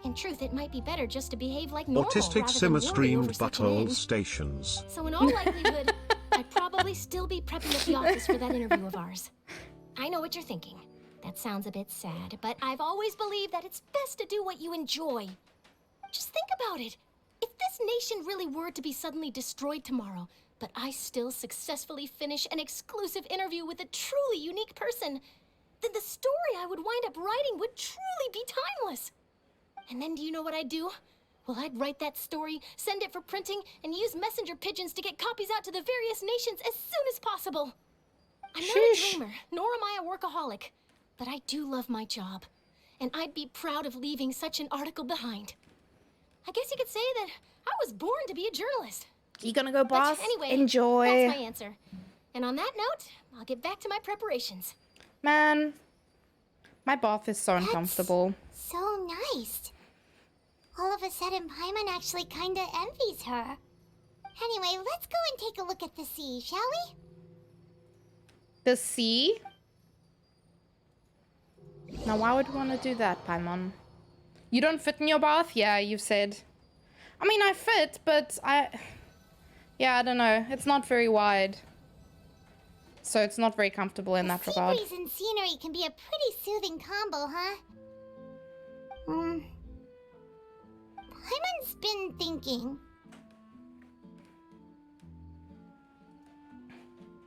In truth, it might be better just to behave like normal Autistic rather than Simmer worry streamed over such an butthole end. stations. So in all likelihood, I'd probably still be prepping at the office for that interview of ours. I know what you're thinking. That sounds a bit sad, but I've always believed that it's best to do what you enjoy. Just think about it. If this nation really were to be suddenly destroyed tomorrow, but I still successfully finish an exclusive interview with a truly unique person, then the story I would wind up writing would truly be timeless. And then do you know what I'd do? Well, I'd write that story, send it for printing, and use messenger pigeons to get copies out to the various nations as soon as possible. I'm not a dreamer, nor am I a workaholic. but I do love my job. And I'd be proud of leaving such an article behind. I guess you could say that I was born to be a journalist. You gonna go, boss? But anyway, enjoy. That's my answer. And on that note, I'll get back to my preparations. Man, my bath is so uncomfortable. So nice. All of a sudden, Paimon actually kinda envies her. Anyway, let's go and take a look at the sea, shall we? The sea? Now, why would we want to do that, Paimon? You don't fit in your bath? Yeah, you've said. I mean, I fit, but yeah, I don't know. It's not very wide. So it's not very comfortable in that regard. Sea breeze and scenery can be a pretty soothing combo, huh? Paimon's been thinking.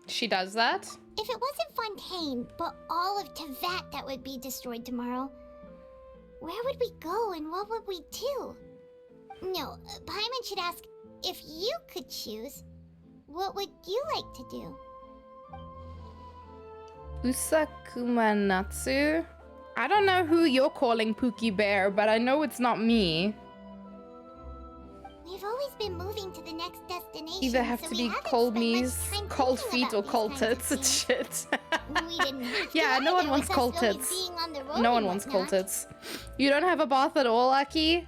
She does that? If it wasn't Fontaine, but all of Tevat that would be destroyed tomorrow, where would we go and what would we do? No, Paimon should ask, if you could choose, what would you like to do? Usakumanatsu? I don't know who you're calling Pookie Bear, but I know it's not me. We've always been moving to the next destination. Either have so to we be haven't cold spent much knees, time cold thinking feet, or about cold these kinds tits of and things. shit. We didn't have to Yeah, no one either, wants with us cold always tits. being on the road No one and wants whatnot. cold tits. You don't have a bath at all, Aki?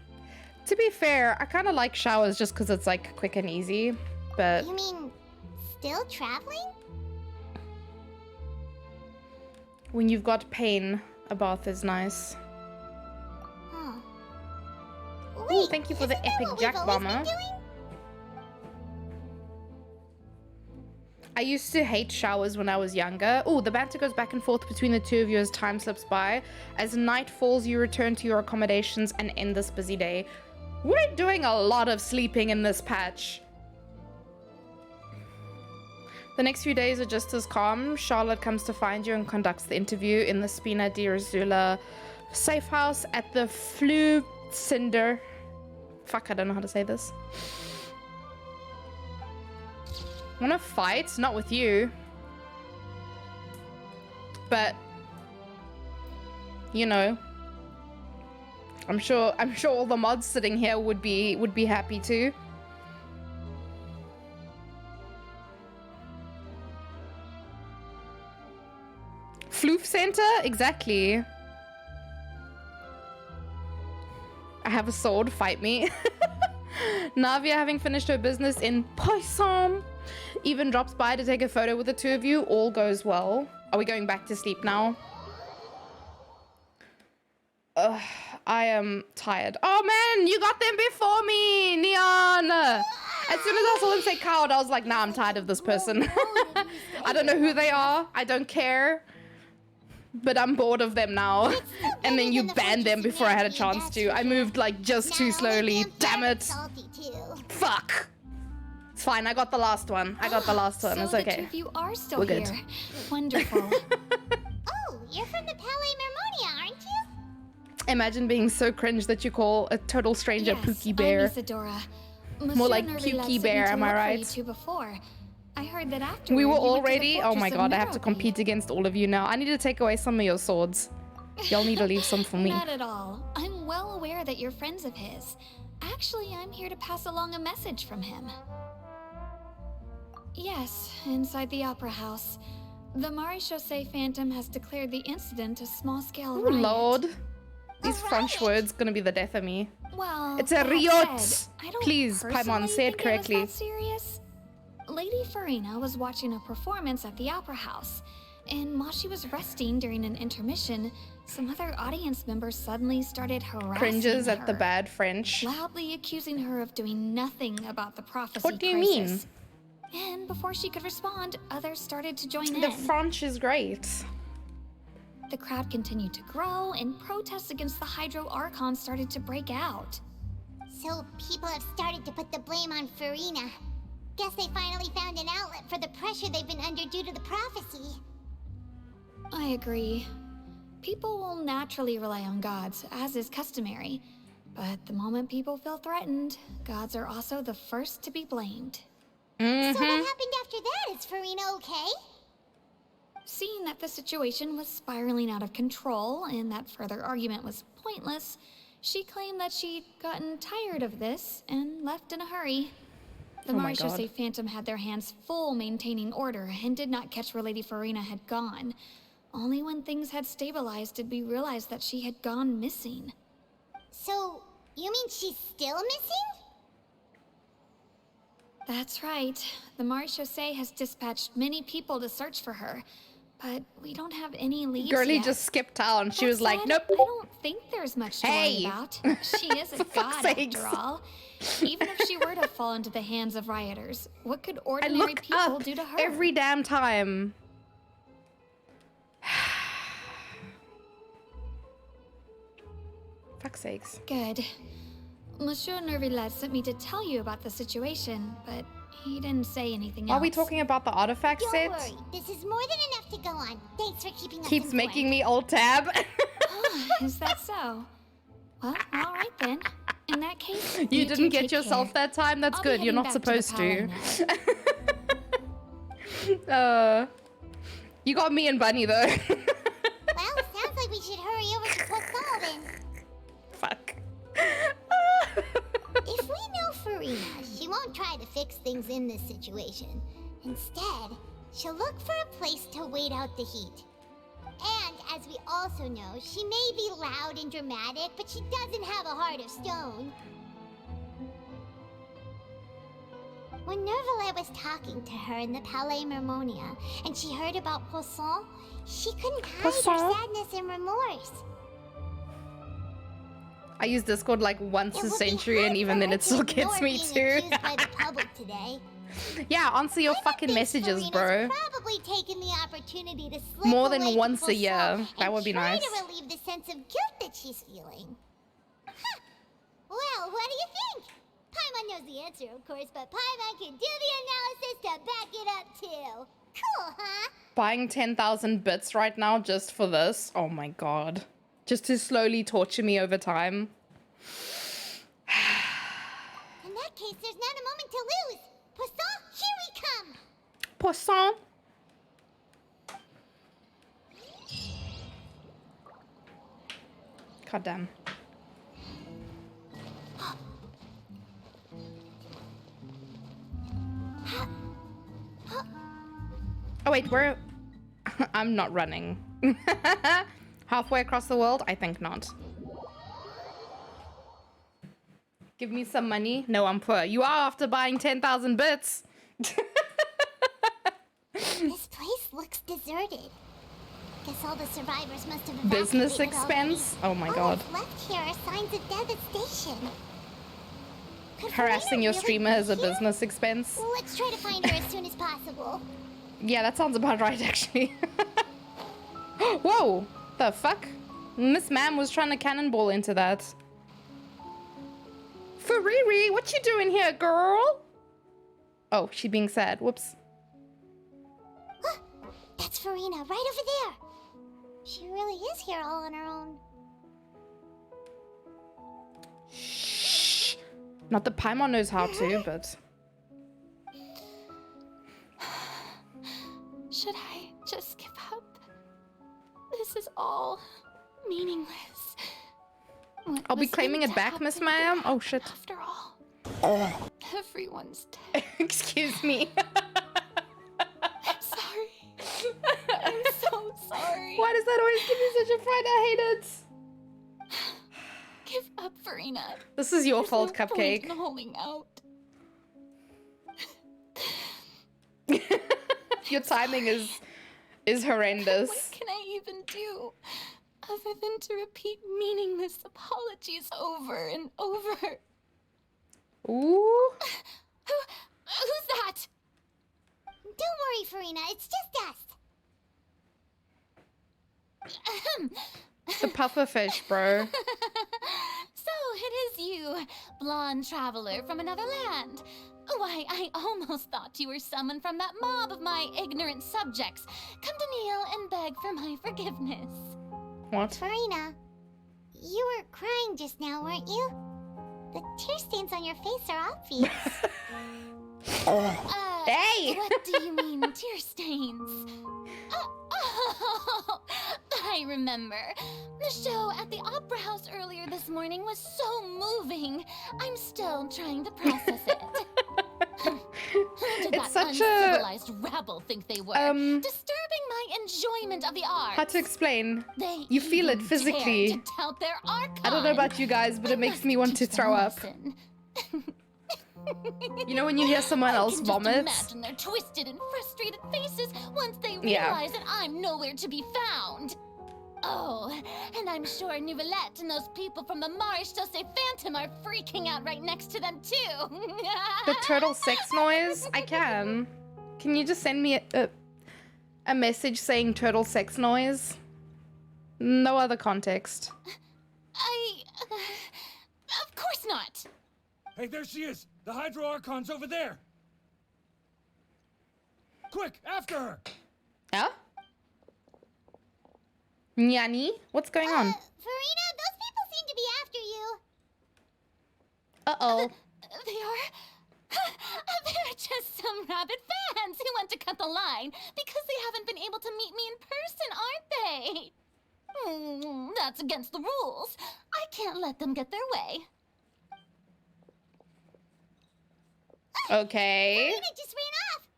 To be fair, I kind of like showers just because it's like quick and easy, but... You mean, still traveling? When you've got pain, a bath is nice. Oh. Ooh, thank you for the epic jack bomber. I used to hate showers when I was younger. Oh, the banter goes back and forth between the two of you as time slips by. As night falls, you return to your accommodations and end this busy day. We're doing a lot of sleeping in this patch. The next few days are just as calm. Charlotte comes to find you and conducts the interview in the Spina di Rosula safe house at the Cinder. Fuck, I don't know how to say this. Wanna fight? Not with you. But you know, I'm sure all the mods sitting here would be happy to. Floof Center? Exactly. I have a sword, fight me. Navia, having finished her business in Poisson, even drops by to take a photo with the two of you. All goes well. Are we going back to sleep now? Ugh, I am tired. Oh man, you got them before me, Neon! As soon as I saw them say coward, I was like, nah, I'm tired of this person. I don't know who they are. I don't care. But I'm bored of them now. And then you banned them before I had a chance to. I moved like just too slowly. Damn it. Fuck. It's fine. I got the last one. I got the last one. So It's okay. the two of you are still We're good. here. Wonderful. Oh, you're from the Palais Mermonia, aren't you? Imagine being so cringe that you call a total stranger Pookie Bear. I'm Isadora. More like Monsieur Nervilla Pukey sent Bear, me to am I look for right? you two before. I heard that after We were all ready. Oh my god, I have to compete against all of you now. I need to take away some of your swords. Y'all need to leave some for me. Not at all. I'm well aware that you're friends of his. Actually, I'm here to pass along a message from him. Yes, inside the Opera House. The Maréchaussée Phantom has declared the incident a small-scale Oh riot. lord. These French words gonna be the death of me. Well, It's a that riot. said, I don't Please, Paimon, say it personally think correctly. was that serious. Lady Farina was watching a performance at the Opera House, and while she was resting during an intermission, some other audience members suddenly started harassing Cringes at the her, bad French. loudly accusing her of doing nothing about the prophecy What do you crisis. And before she could respond, others started to join The in. French is great. The crowd continued to grow, and protests against the Hydro Archon started to break out. So people have started to put the blame on Farina. Guess they finally found an outlet for the pressure they've been under due to the prophecy. I agree. People will naturally rely on gods, as is customary. But the moment people feel threatened, gods are also the first to be blamed. So what happened after that? Is Farina okay? seeing that the situation was spiraling out of control and that further argument was pointless, she claimed that she'd gotten tired of this and left in a hurry. The Oh my Marechaussee God. Phantom had their hands full maintaining order and did not catch where Lady Farina had gone. Only when things had stabilized did we realize that she had gone missing. So, you mean she's still missing? That's right. The Marechaussee has dispatched many people to search for her, but we don't have any leads Girlie yet. just skipped town. She That was like, said, nope. I don't think there's much to Hey. worry about. She is a For fuck's god sakes. after all. Even if she were to fall into the hands of rioters, what could I ordinary look people up do to her? every damn time. Fuck's sakes. Good. Monsieur Nervillet sent me to tell you about the situation, but he didn't say anything else. Are we talking about the artifact Don't set? worry, this is more than enough to go on. Thanks for keeping us Keeps informed. making me alt tab. Is that so? Well, all right then. In that case, You two didn't get take yourself care. that time? That's I'll be good. You're heading not back to the supposed to. Paladin. You got me and Bunny though. Well, sounds like we should hurry over to Poisson then. Fuck. If we know Farina, she won't try to fix things in this situation. Instead, she'll look for a place to wait out the heat. And as we also know, she may be loud and dramatic, but she doesn't have a heart of stone. When Nervillet was talking to her in the Palais Mermonia, and she heard about Poisson, she couldn't hide her Poisson? sadness and remorse. I use Discord like once It a would be century and hard even for then her it still to gets ignore me being too. accused by the public today. Yeah, answer your fucking messages, bro. Probably taken the opportunity to slip More than away to once a Poisson year. That and would be try nice. to relieve the sense of guilt that she's feeling. Huh. Well, what do you think? Paimon knows the answer, of course, but Paimon can do the analysis to back it up too. Cool, huh? Buying 10,000 bits right now just for this. Oh my god. Just to slowly torture me over time. In that case, there's not a moment to lose. Poisson, here we come. Poisson. God damn. Oh wait, where? I'm not running. Halfway across the world? I think not. Give me some money. No, I'm poor. You are after buying 10,000 bits. This place looks deserted. Guess all the survivors must have Business evacuated expense? already. Oh my All god. that's left here are signs of devastation. Could Harassing Farina your really streamer be is a here? business expense. Let's try to find her as soon as possible. Yeah, that sounds about right, actually. Whoa! The fuck? Miss Ma'am was trying to cannonball into that. Fariri, what you doing here, girl? Oh, she being sad. Whoops. That's Farina, right over there. She really is here all on her own. Shh. Not that Paimon knows how to, but... Should I just give up? This is all meaningless. What I'll be was claiming meant it to back, Miss happen Ma'am. didn't Oh, happen shit. After all, everyone's dead. Excuse me. I'm sorry. I'm so sorry. Why does that always give me such a fright? I hate it. Give up, Farina. This is your There's fault, no point Cupcake. in holding out. Your timing is horrendous. What can I even do other than to repeat meaningless apologies over and over? Ooh. Who's that? Don't worry, Farina, it's just us. The pufferfish, bro. So it is you, blonde traveler from another land. Why, I almost thought you were someone from that mob of my ignorant subjects. Come to kneel and beg for my forgiveness. What? Farina, you were crying just now, weren't you? The tear stains on your face are obvious. Hey! What do you mean, tear stains? Oh, I remember. The show at the Opera House earlier this morning was so moving. I'm still trying to process it. Who did It's that such a uncivilized rabble think they were? Disturbing my enjoyment of the arts. How to explain? They You feel it even physically. dared to tout their archon. I don't know about you guys, but it makes me want to throw up. You know when you hear someone else vomit? Imagine their twisted and frustrated faces once they realize that I'm nowhere to be found. Oh, and I'm sure Nouvellette and those people from the Maréchal Say Phantom are freaking out right next to them too. The turtle sex noise? I can. Can you just send me a message saying turtle sex noise? No other context. Of course not. Hey, there she is! The Hydro Archon's over there! Quick, after her! Yeah? Nyani? What's going on? Farina, those people seem to be after you. Uh-oh. They're just some rabid fans who want to cut the line because they haven't been able to meet me in person, aren't they? That's against the rules. I can't let them get their way. Okay. Farina just ran off.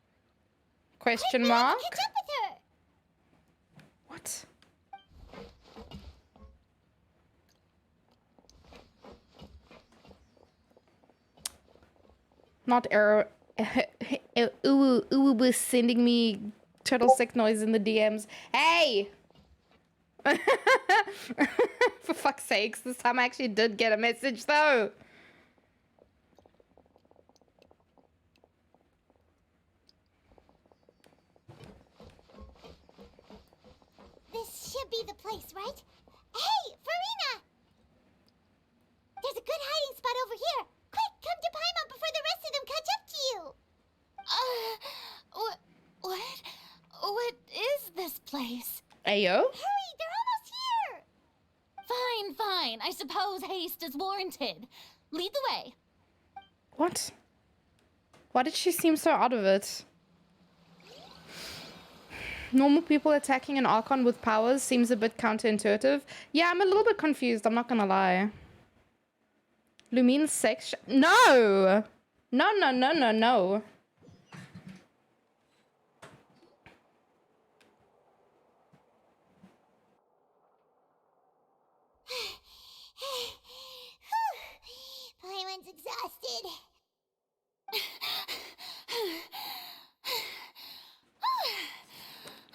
Question mark? Catch up with her. What? Not error. Uwu was sending me turtle sick noise in the DMs. Hey! For fuck's sakes, this time I actually did get a message though. This should be the place, right? Hey, Farina! There's a good hiding spot over here. Quick, come to Paimon before the rest of them catch up to you. What is this place? Ayo? Hurry, they're almost here. Fine. I suppose haste is warranted. Lead the way. What? Why did she seem so out of it? Normal people attacking an Archon with powers seems a bit counterintuitive. Yeah, I'm a little bit confused, I'm not gonna lie. Lumine's sex... No! No. Paimon's exhausted.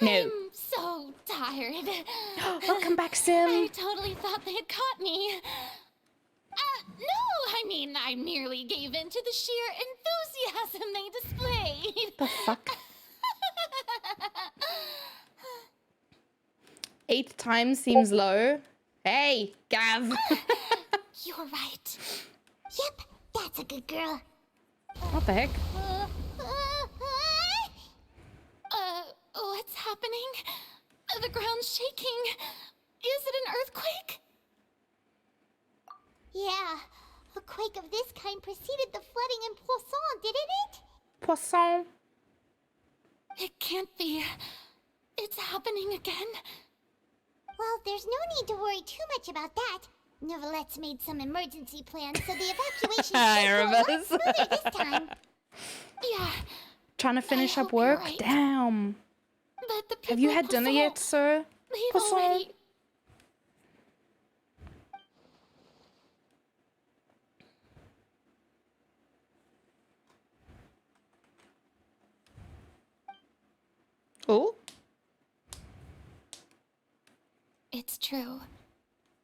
No. I'm so tired. Welcome back, Sim. I totally thought they had caught me. No, I mean, I merely gave in to the sheer enthusiasm they displayed. The fuck? 8 times seems low. Hey, Gav. You're right. Yep, that's a good girl. What the heck? What's happening? The ground's shaking. Is it an earthquake? Yeah, a quake of this kind preceded the flooding in Poisson, didn't it? Poisson. It can't be. It's happening again. Well, there's no need to worry too much about that. Nouvellette's made some emergency plans, so the evacuation should go a lot smoother this time. Yeah. Trying to finish up work? right. Damn. But the Have you people had dinner yet, sir? They've Poisson. already... Oh? It's true.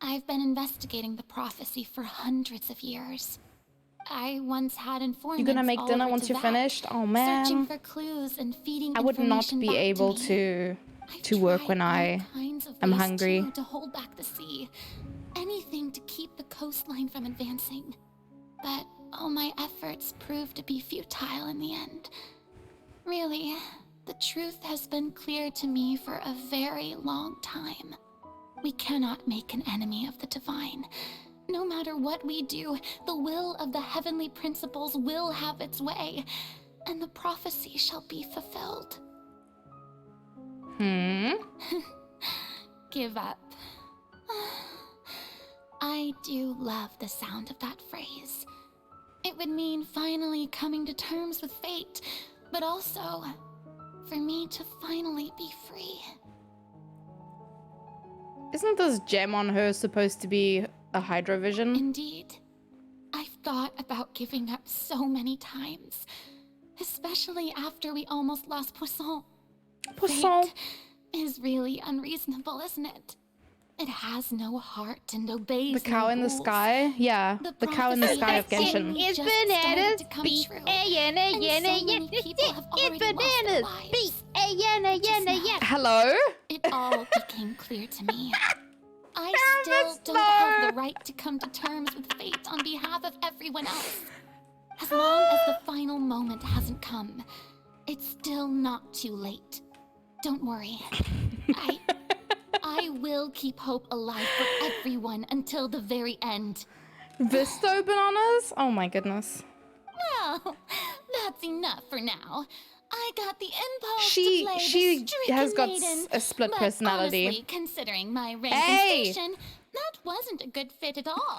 I've been investigating the prophecy for hundreds of years. I once had informants You gonna make all dinner over once you're Teyvat, finished? Oh man. searching for clues and feeding I would not information be back able me. to work when I Kinds of am ways, hungry. too, to hold back the sea. Anything to keep the coastline from advancing. But all my efforts proved to be futile in the end. Really, the truth has been clear to me for a very long time. We cannot make an enemy of the divine. No matter what we do, the will of the heavenly principles will have its way, and the prophecy shall be fulfilled. Give up. I do love the sound of that phrase. It would mean finally coming to terms with fate, but also for me to finally be free. Isn't this gem on her supposed to be a hydrovision? Indeed. I've thought about giving up so many times, especially after we almost lost Poisson. Poisson Fate is really unreasonable, isn't it? It has no heart and obeys the cow no in the rules. sky? Yeah, the cow in the sky of Genshin. It's bananas. Hello? It all became clear to me. I still don't have the right to come to terms with fate on behalf of everyone else. As long as the final moment hasn't come, it's still not too late. Don't worry. I will keep hope alive for everyone until the very end. Visto bananas? Oh my goodness. Well, that's enough for now. I got the impulse She to play the stricken has got maiden, a split but personality. Honestly, considering my rank Hey! and station, that wasn't a good fit at all.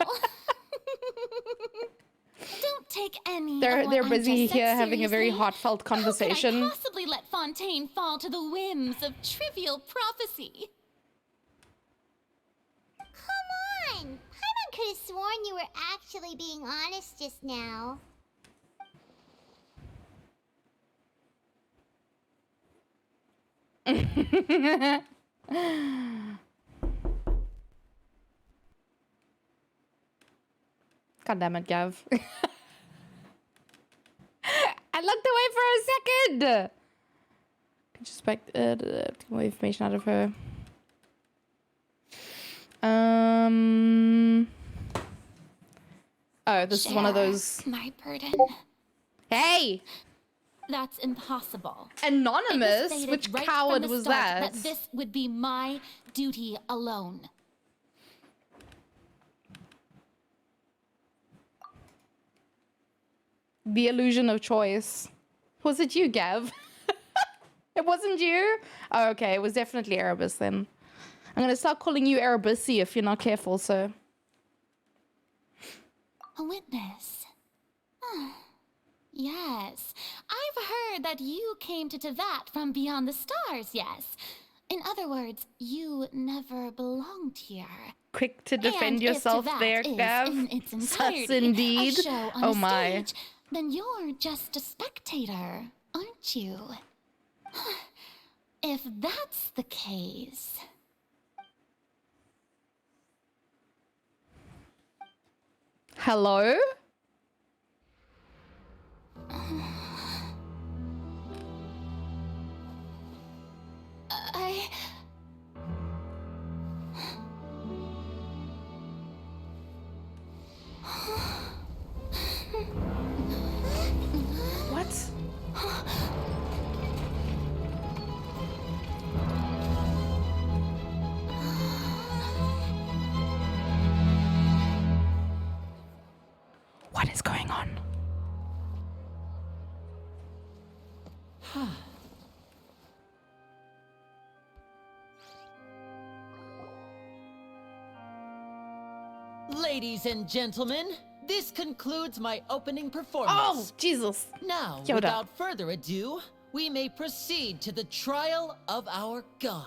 Don't take any. They're of what I busy just said here having a very seriously. heartfelt How conversation. could I possibly let Fontaine fall to the whims of trivial prophecy? Come on! Paimon could have sworn you were actually being honest just now. God damn it, Gav. I looked away for a second! Could just take more information out of her. Oh, this is one of those. My burden. Hey! That's impossible. Anonymous? It was stated Which right coward from the was start that? that this would be my duty alone. The illusion of choice. Was it you, Gav? It wasn't you? Oh, okay, it was definitely Erebus then. I'm gonna start calling you Erebusy if you're not careful, so. A witness. Yes, I've heard that you came to Tevat from beyond the stars, yes. In other words, you never belonged here. Quick to defend And yourself if Tevat there, is Gav. in its entirety Sus indeed. a show on Oh a my. stage, then you're just a spectator, aren't you? If that's the case... Hello? What? What is going on? Ladies and gentlemen, this concludes my opening performance. Oh, Jesus. Now, Yoda. without further ado, we may proceed to the trial of our god.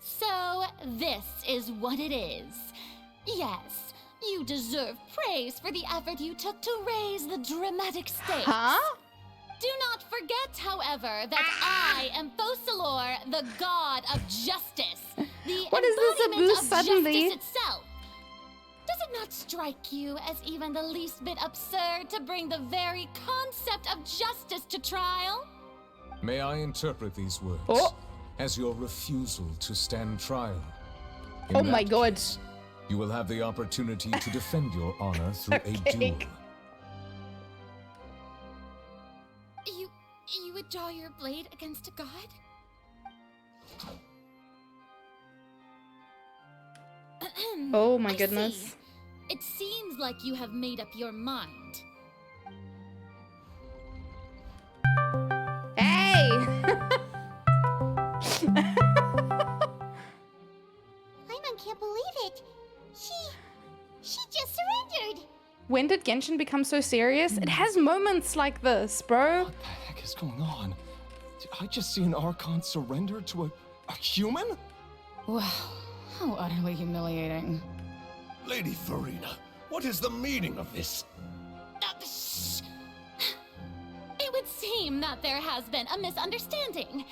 So, this is what it is. Yes, you deserve praise for the effort you took to raise the dramatic stakes. Huh? Do not forget, however, that I am Focalor, the god of justice. The What is this embodiment abuse of suddenly? justice itself. Does it not strike you as even the least bit absurd to bring the very concept of justice to trial? May I interpret these words Oh. as your refusal to stand trial? In Oh my that god. case, you will have the opportunity to defend your honor through a duel. You would draw your blade against a god? Oh my I goodness. see. It seems like you have made up your mind. Hey! When did Genshin become so serious? It has moments like this, bro. What the heck is going on? Did I just see an Archon surrender to a human? Wow, how utterly humiliating. Lady Farina, what is the meaning of this? It would seem that there has been a misunderstanding.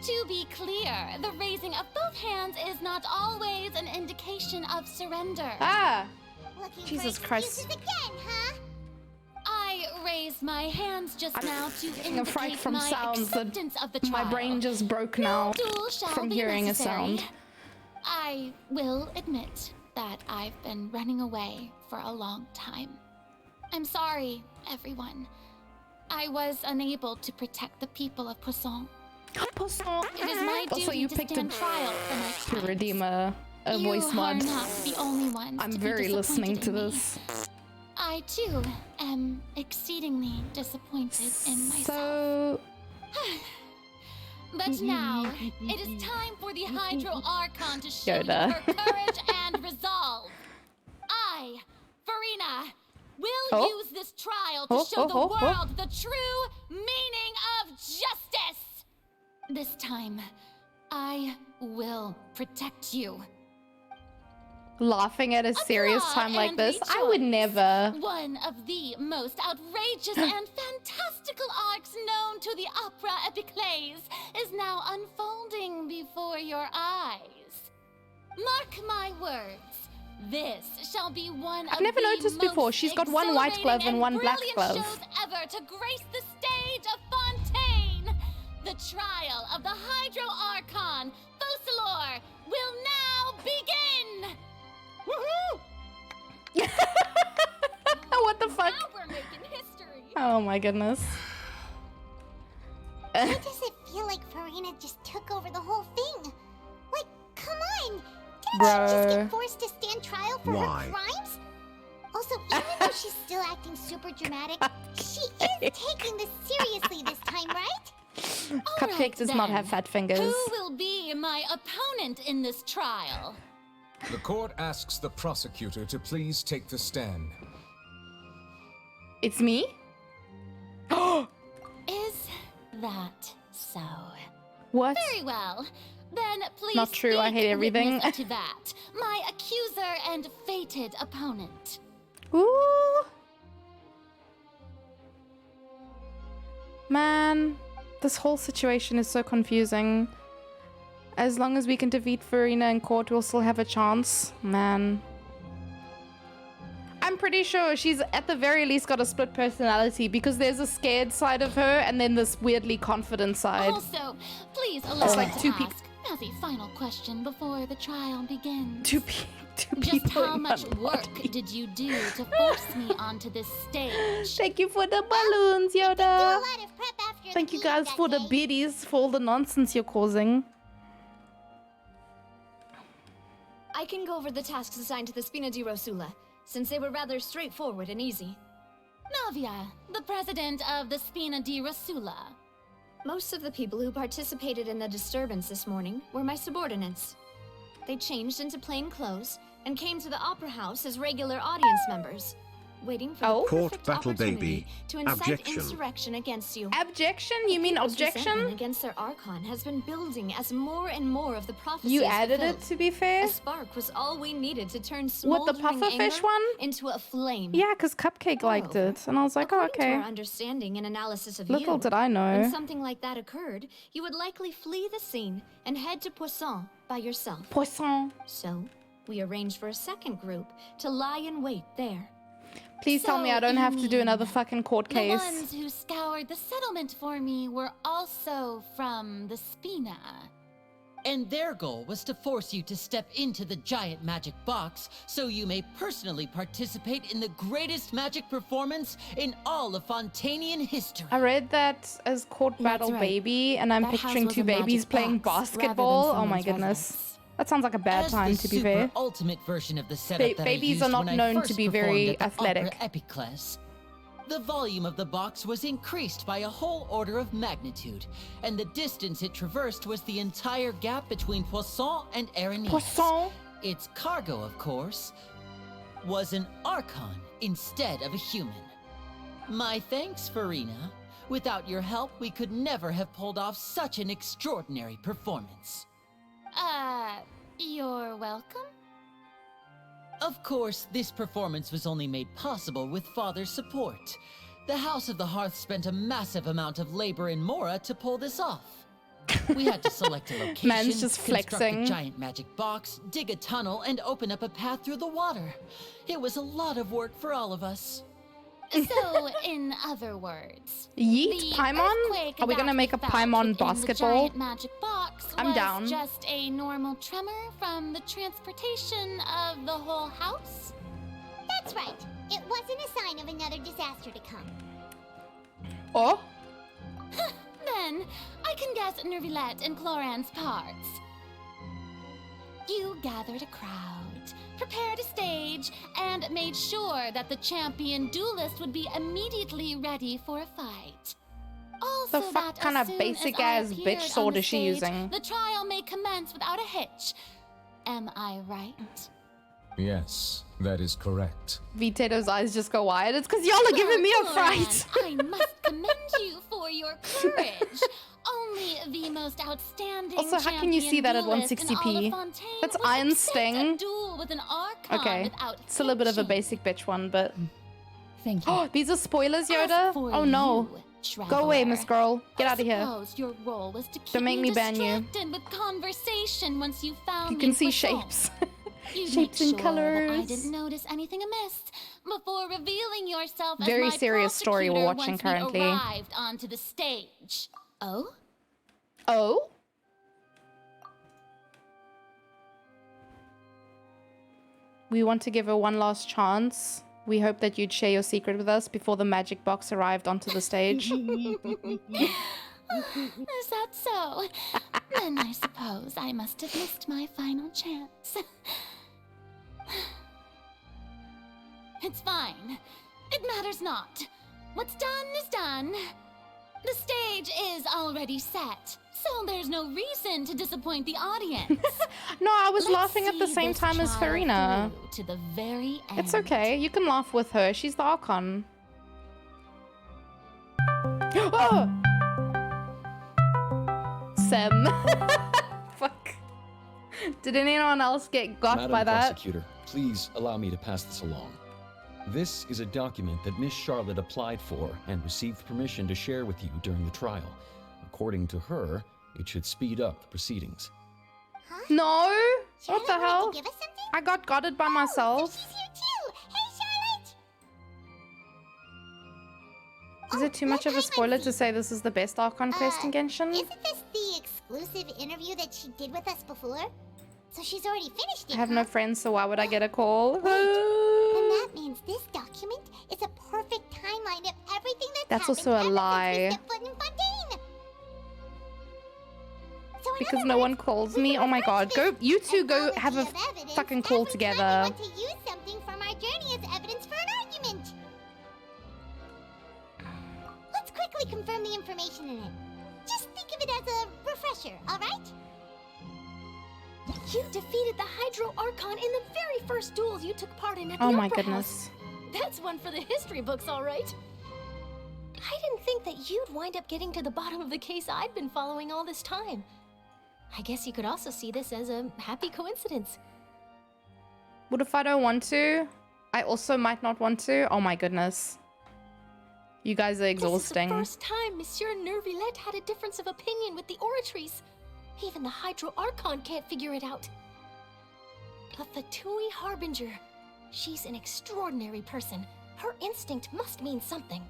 To be clear, the raising of both hands is not always an indication of surrender. Ah! Looking Jesus for Christ. excuses again, huh? I raised my hands just now to Getting a fright indicate from my sounds that acceptance of the trial. my brain just broke now Duel shall from be hearing necessary. a sound. I will admit that I've been running away for a long time. I'm sorry, everyone. I was unable to protect the people of Poisson. Poisson. It is my Also, duty you to picked stand trial for my to crimes. redeem a voice You mod. are not the only ones I'm to be very listening disappointed to in me. this. I too am exceedingly disappointed in myself. So, But now, it is time for the Hydro Archon to show you Yoda. her courage and resolve. I, Farina, will use this trial to show the world the true meaning of justice. This time, I will protect you. laughing at a serious Applaud time like and this, I would rejoice. never. One of the most outrageous and fantastical arcs known to the opera epiclese is now unfolding before your eyes. Mark my words. This shall be one I've of never the noticed before. most She's got one white glove and one black brilliant glove. shows ever to grace the stage of Fontaine. The trial of the Hydro Archon, Focalor, will now begin. Woohoo! What the fuck? Now we're making history. Oh my goodness. Why does it feel like Farina just took over the whole thing? Like, come on! Didn't she just get forced to stand trial for Why? her crimes? Also, even though she's still acting super dramatic, she is taking this seriously this time, right? Cupcake does not have fat fingers. Who will be my opponent in this trial? The court asks the prosecutor to please take the stand. It's me? Is that so? What? Very well. Then please Not true, I speak, hate everything. witness to that. My accuser and fated opponent. Ooh. Man, this whole situation is so confusing. As long as we can defeat Farina in court, we'll still have a chance. Man. I'm pretty sure she's at the very least got a split personality because there's a scared side of her and then this weirdly confident side. Also, please allow me like to two ask, as a final question before the trial begins. Two Just people how in much one work did you do to force me onto this stage? Thank you for the balloons, Yoda. Thank you guys for the biddies, for all the nonsense you're causing. I can go over the tasks assigned to the Spina di Rosula, since they were rather straightforward and easy. Navia, the president of the Spina di Rosula. Most of the people who participated in the disturbance this morning were my subordinates. They changed into plain clothes and came to the Opera House as regular audience members, waiting for the Court perfect battle opportunity baby. to incite Objection. insurrection against you. Abjection? You mean People's objection? resentment against their Archon has been building as more and more of the prophecies You added it, fulfilled. to be fair? A spark was all we needed to turn What, the smoldering pufferfish anger one? into a flame. Yeah, because Cupcake liked it. And I was like, oh, According to okay. our understanding and analysis of Little you, did I know. when something like that occurred, you would likely flee the scene and head to Poisson by yourself. Poisson. So, we arranged for a second group to lie in wait there. Please tell me I don't have to do another fucking court The case. ones who scoured the settlement for me were also from the Spina. And their goal was to force you to step into the giant magic box so you may personally participate in the greatest magic performance in all of Fontanian history. I read that as court battle right. baby, and I'm That house picturing was two a magic babies playing box rather than basketball. Oh my someone's goodness. That sounds like a bad As time, the to be super fair. ultimate version of the setup that babies I are used not when known I to first be performed very at the athletic. Opera Epiclese. The volume of the box was increased by a whole order of magnitude, and the distance it traversed was the entire gap between Poisson and Erenice. Poisson? Its cargo, of course, was an Archon. instead of a human. My thanks, Farina. Without your help, we could never have pulled off such an extraordinary performance. You're welcome? Of course, this performance was only made possible with Father's support. The House of the Hearth spent a massive amount of labor in Mora to pull this off. We had to select a location, Man's just construct flexing. a giant magic box, dig a tunnel, and open up a path through the water. It was a lot of work for all of us. So, in other words, Yeet, the Paimon? earthquake Are we gonna that make a felt Paimon within basketball? The giant magic box I'm was down. just a normal tremor from the transportation of the whole house? That's right. It wasn't a sign of another disaster to come. Oh? Then, I can guess Nervilette and Cloran's parts. You gathered a crowd, prepared a stage, and made sure that the champion duelist would be immediately ready for a fight. Also, The fuck that kind as of soon basic as I ass appeared bitch on sword the is she stage, using? The trial may commence without a hitch. Am I right? Yes, that is correct. Vito's eyes just go wide. It's because y'all are giving me a fright. I must commend you for your courage. Only the most outstanding Also, how can you see that at duelist in 160p? all of Fontaine That's would Iron accept Sting. a duel with an Archon Okay, without it's a little bit of a basic bitch one, but... Thank you. Oh, these are spoilers, Yoda? for Oh no. you, Go away, traveler, Miss Girl. Get out of here. Suppose your role was to keep Don't make me ban you. distracted with conversation once you found You me can in see Poisson. shapes. You'd Shapes make and sure that I colours. didn't notice anything amiss before revealing yourself as Very my serious story we're prosecutor watching once currently. we arrived onto the stage. Oh? Oh? We want to give her one last chance. We hope that you'd share your secret with us before the magic box arrived onto the stage. Is that so? Then I suppose I must have missed my final chance. It's fine. It matters not. What's done is done. The stage is already set, so there's no reason to disappoint the audience. No, I was Let's laughing at the see same this time as trial Farina. through to the very end. It's okay. You can laugh with her. She's the Archon. Oh! Sem. Fuck. Did anyone else get got Madam by that? Prosecutor, please allow me to pass this along. This is a document that Miss Charlotte applied for and received permission to share with you during the trial. According to her, it should speed up the proceedings. No? Charlotte What the wanted hell? to give us something? I got it by myself. She's here too. Hey, Charlotte. Is it too much of a spoiler to say this is the best Archon quest in Genshin? Isn't this the exclusive interview that she did with us before? So she's already finished it. I have no friends, so why would I get a call? Then that means this document is a perfect timeline of everything That's happened also a ever since lie. we stepped foot in Fontaine. So in Because other no words, one calls we me. can Oh my refer god. to Go, this you two go anthology have a of evidence fucking call every time together. we want to use something from our journey as evidence for an argument. Let's quickly confirm the information in it. Just think of it as a refresher, all right? You defeated the Hydro Archon in the very first duel you took part in at the Oh my Opera goodness. House. That's one for the history books, all right. I didn't think that you'd wind up getting to the bottom of the case I'd been following all this time. I guess you could also see this as a happy coincidence. What if I don't want to? I also might not want to. Oh my goodness. You guys are exhausting. This is the first time Monsieur Nervilette had a difference of opinion with the oratories. Even the Hydro Archon can't figure it out. A Fatui Harbinger. She's an extraordinary person. Her instinct must mean something.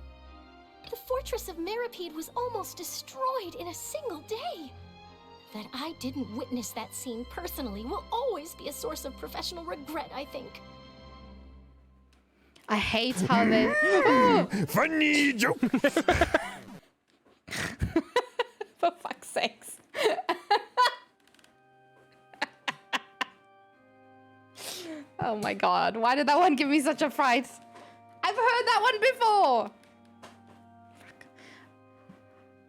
The fortress of Meripede was almost destroyed in a single day. That I didn't witness that scene personally will always be a source of professional regret, I think. I hate how they... Funny joke! For fuck's sakes. Oh my god, why did that one give me such a fright? I've heard that one before! Fuck.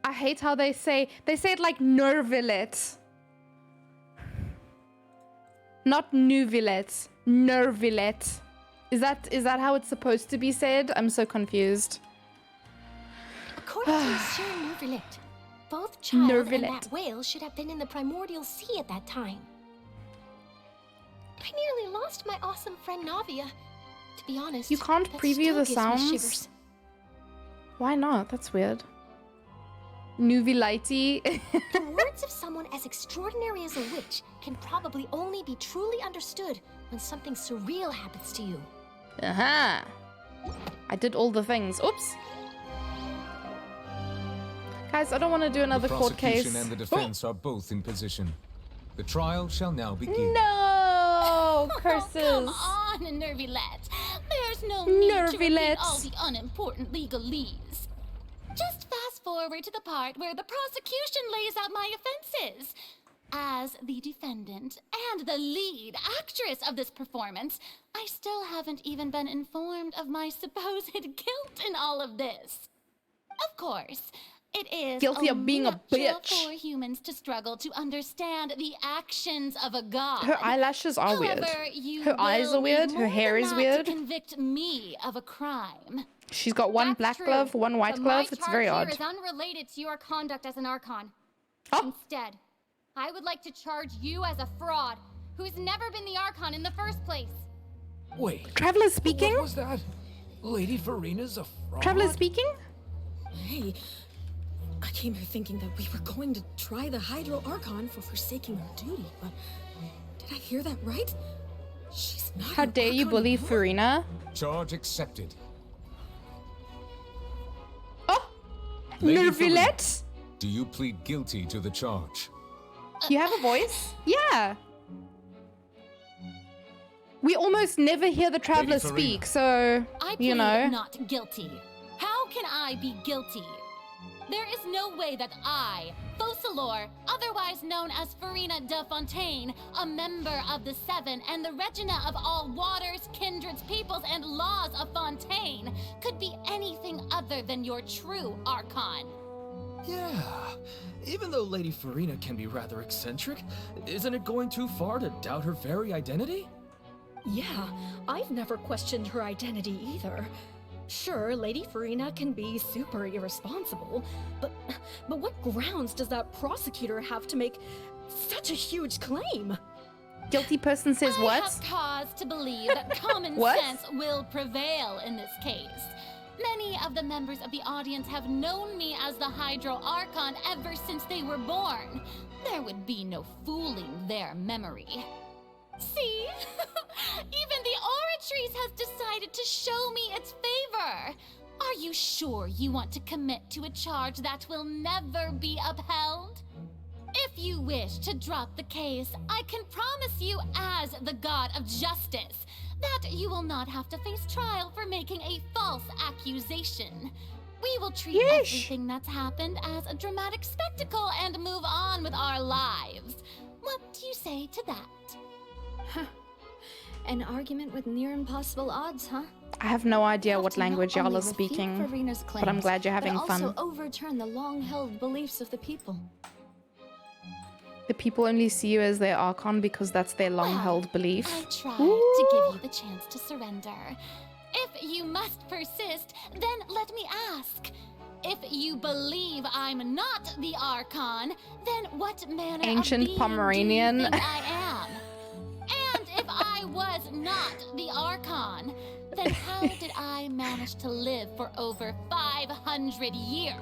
I hate how they say it like Nervilette. Not Nuvilette, Nervilette. Is that how it's supposed to be said? I'm so confused. According to Monsieur Nervillet, both child and that whale should have been in the primordial sea at that time. I nearly lost my awesome friend Navia. To be honest, You can't that preview still the gives me sounds? shivers. Why not? That's weird. Nuvilaiti. The words of someone as extraordinary as a witch can probably only be truly understood when something surreal happens to you. Aha. I did all the things. Oops. Guys, I don't want to do another The court case. prosecution and the defense are both in position. The trial shall now begin. No! Curses. Come on, Nervilette. There's no need to repeat Nervilette. all the unimportant legalese. Just fast forward to the part where the prosecution lays out my offenses. As the defendant and the lead actress of this performance, I still haven't even been informed of my supposed guilt in all of this. Of course, it is Guilty of being a natural bitch. for humans to struggle to understand the actions of a god. Her eyelashes are weird. However, you Her eyes will are weird. need Her more hair than is that weird. To convict me of a crime. She's got one black True, glove, one white but glove. My It's very charge odd. here is unrelated to your conduct as an Archon. Instead, I would like to charge you as a fraud who's never been the Archon in the first place. Wait. Traveler speaking? What was that? Lady Farina's a fraud? Traveler speaking? Hey, I came here thinking that we were going to try the Hydro Archon for forsaking her duty, but did I hear that right? She's not How an dare you Archon bully anymore? Farina? Charge accepted. Oh! Lady Nervilette? Do you plead guilty to the charge? You have a voice? Yeah. We almost never hear the Traveler Farina. speak, so, I you plead know. not guilty. How can I be guilty? There is no way that I, Focalor, otherwise known as Farina de Fontaine, a member of the Seven and the Regina of all waters, kindreds, peoples, and laws of Fontaine, could be anything other than your true Archon. Yeah, even though Lady Farina can be rather eccentric, isn't it going too far to doubt her very identity? Yeah, I've never questioned her identity either. Sure, Lady Farina can be super irresponsible, but what grounds does that prosecutor have to make such a huge claim? Guilty person says I what? have cause to believe that common What? sense will prevail in this case. Many of the members of the audience have known me as the Hydro Archon ever since they were born. There would be no fooling their memory. See? Even the Oratrice has decided to show me its favor. Are you sure you want to commit to a charge that will never be upheld? If you wish to drop the case, I can promise you as the God of Justice that you will not have to face trial for making a false accusation. We will treat everything that's happened as a dramatic spectacle and move on with our lives. What do you say to that? An argument with near impossible odds, huh? I have no idea what To not language y'all only are refute speaking, Farina's but I'm claims, glad you're having but fun. also overturn the long-held beliefs of the people. The people only see you as their Archon because that's their long-held belief. I tried to give you the chance to surrender. If you must persist, then let me ask. If you believe I'm not the Archon, then what manner Ancient of being Pomeranian. do you think I am? And if I was not the Archon, then how did I manage to live for over 500 years?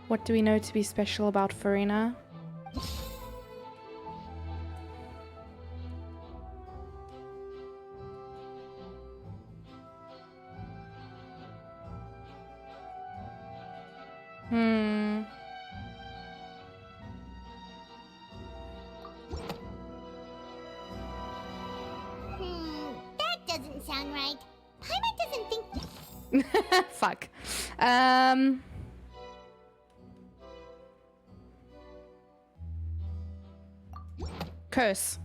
What do we know to be special about Farina? That doesn't sound right. Paimon doesn't think. Fuck. Curse.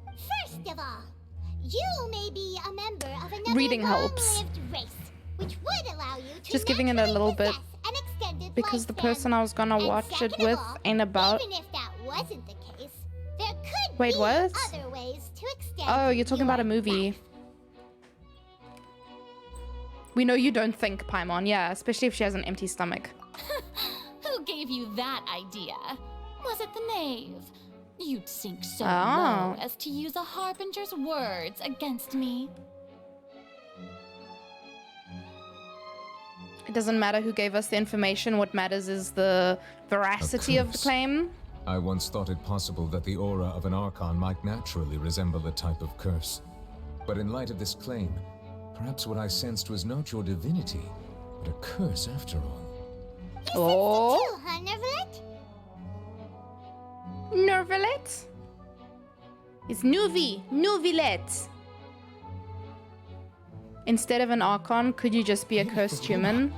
First of all, you may be a member of another Reading helps. long-lived race, which would allow you to Just giving it a little bit an extended because the lifespan. person I was gonna And watch it second of with all, ain't about. Even if that wasn't the case, there could Wait, what? Other ways to extend Oh, you're talking about a movie. We know you don't think, Paimon. Yeah, especially if she has an empty stomach. Who gave you that idea? Was it the knave? You'd sink so Oh. low as to use a harbinger's words against me. It doesn't matter who gave us the information. What matters is the veracity of the curse. claim. I once thought it possible that the aura of an Archon might naturally resemble a type of curse. But in light of this claim, perhaps what I sensed was not your divinity, but a curse after all. Oh. Too, huh, Nervalet? Nervalet? It's Nuvilet. Instead of an Archon, could you just be a cursed human?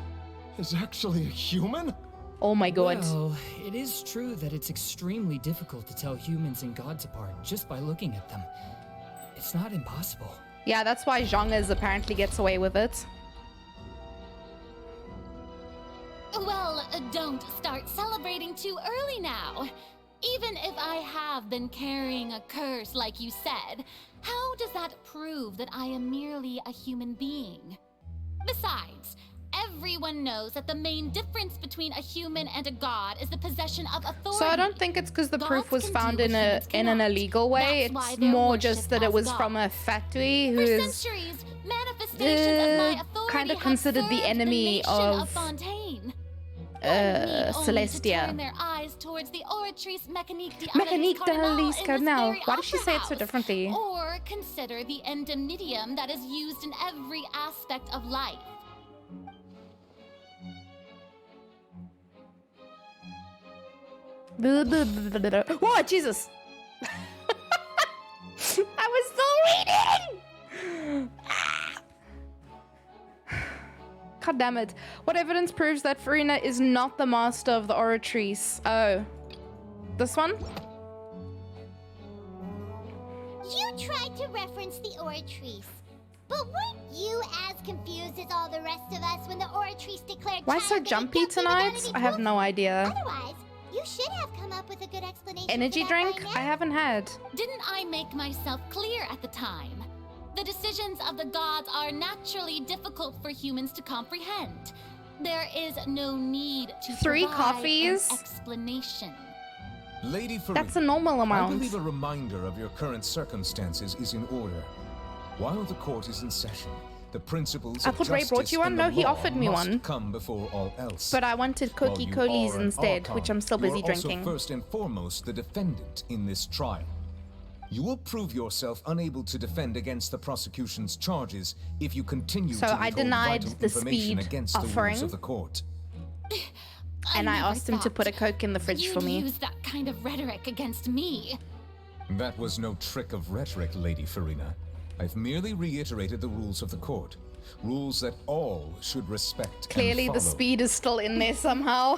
Is actually a human? Oh my god. Well, it is true that it's extremely difficult to tell humans and gods apart just by looking at them. It's not impossible. Yeah, that's why Zhang apparently gets away with it. Well, don't start celebrating too early now. Even if I have been carrying a curse like you said, how does that prove that I am merely a human being? Besides, everyone knows that the main difference between a human and a god is the possession of authority. So I don't think it's because the proof Gods was can found do in what humans an cannot. illegal way. That's why It's they're more worshipped just that it as was from a gods. fatui who For is centuries, manifestations of my authority kind of have considered the served enemy nation of Fontaine. Only to Celestia. turn their eyes towards the Oratrice Mécanique Mécanique d'Analyse d'Analyse Cardinal Cardinal. in this Why did she very say it so opera differently? house. Or consider the endemnitium that is used in every aspect of life. Whoa, Jesus! I was still reading! God damn it. What evidence proves that Farina is not the master of the Oratrice? Oh. This one? You tried to reference the Oratrice. But weren't you as confused as all the rest of us when the Oratrice declared Why so childbearing jumpy guilty tonight? without any I have proof? no idea. Otherwise, you should have come up with a good explanation. Energy for that drink? by I now. haven't had. Didn't I make myself clear at the time? The decisions of the gods are naturally difficult for humans to comprehend. There is no need to 3 provide coffees? an explanation. Lady Farina, That's a normal I amount. believe a reminder of your current circumstances is in order. While the court is in session, the principles I of thought Ray brought justice you one. and No, the he law offered me must one. come before all else. But I wanted While Cokie you Colies are an instead, Archon, which I'm still you busy are drinking. Also first and foremost the defendant in this trial. You will prove yourself unable to defend against the prosecution's charges if you continue So to I withhold denied vital the information speed against the offering. rules of the court. And I never asked him to thought put a Coke in the fridge you'd for me. use that kind of rhetoric against me. That was no trick of rhetoric, Lady Farina. I've merely reiterated the rules of the court. Rules that all should respect Clearly and the follow. speed is still in there somehow.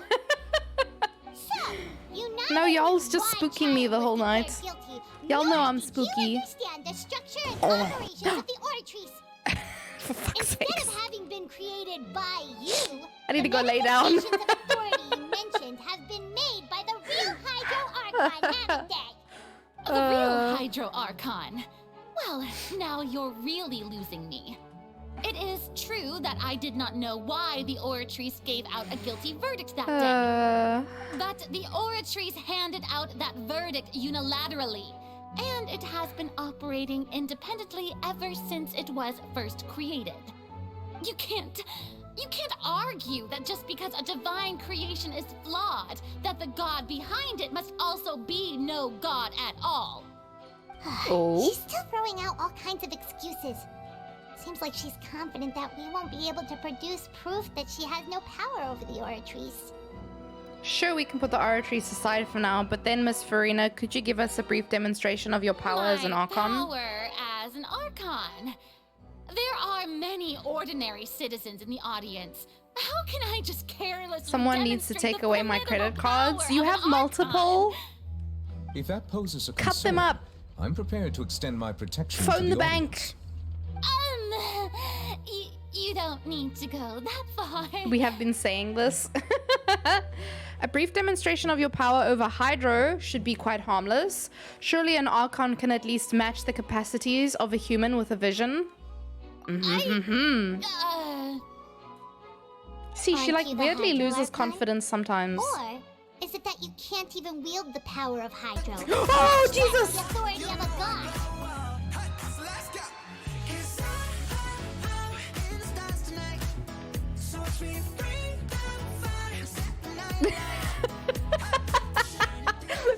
So, you not No, only y'all's just one spooking me child the was whole declared night. guilty, Y'all know nor I'm did spooky. You understand the structure and Oh. operations of the Oratrice. For fuck's Instead sakes. of having been created by you, I need to the go lay down. manifestations of authority you mentioned have been made by the real Hydro Archon, haven't they? The real Hydro Archon. Well, now you're really losing me. It is true that I did not know why the Oratrice gave out a guilty verdict that day. But the Oratrice handed out that verdict unilaterally, and it has been operating independently ever since it was first created. You can't argue that just because a divine creation is flawed, that the god behind it must also be no god at all. Oh. She's still throwing out all kinds of excuses. Seems like she's confident that we won't be able to produce proof that she has no power over the Oratrice. Sure, we can put the Oratrice aside for now, but then, Miss Farina, could you give us a brief demonstration of your power as an Archon? Power as an Archon. There are many ordinary citizens in the audience. How can I just carelessly Someone needs to demonstrate take the away my credit cards. You of have an multiple? If that poses a Cut concern, them up. I'm prepared to extend my protection Phone to the the bank. audience. You don't need to go that far. We have been saying this. A brief demonstration of your power over Hydro should be quite harmless. Surely an Archon can at least match the capacities of a human with a vision. See, she like weirdly loses confidence sometimes. Or is it that you can't even wield the power of Hydro? Oh, Jesus! The authority of a god.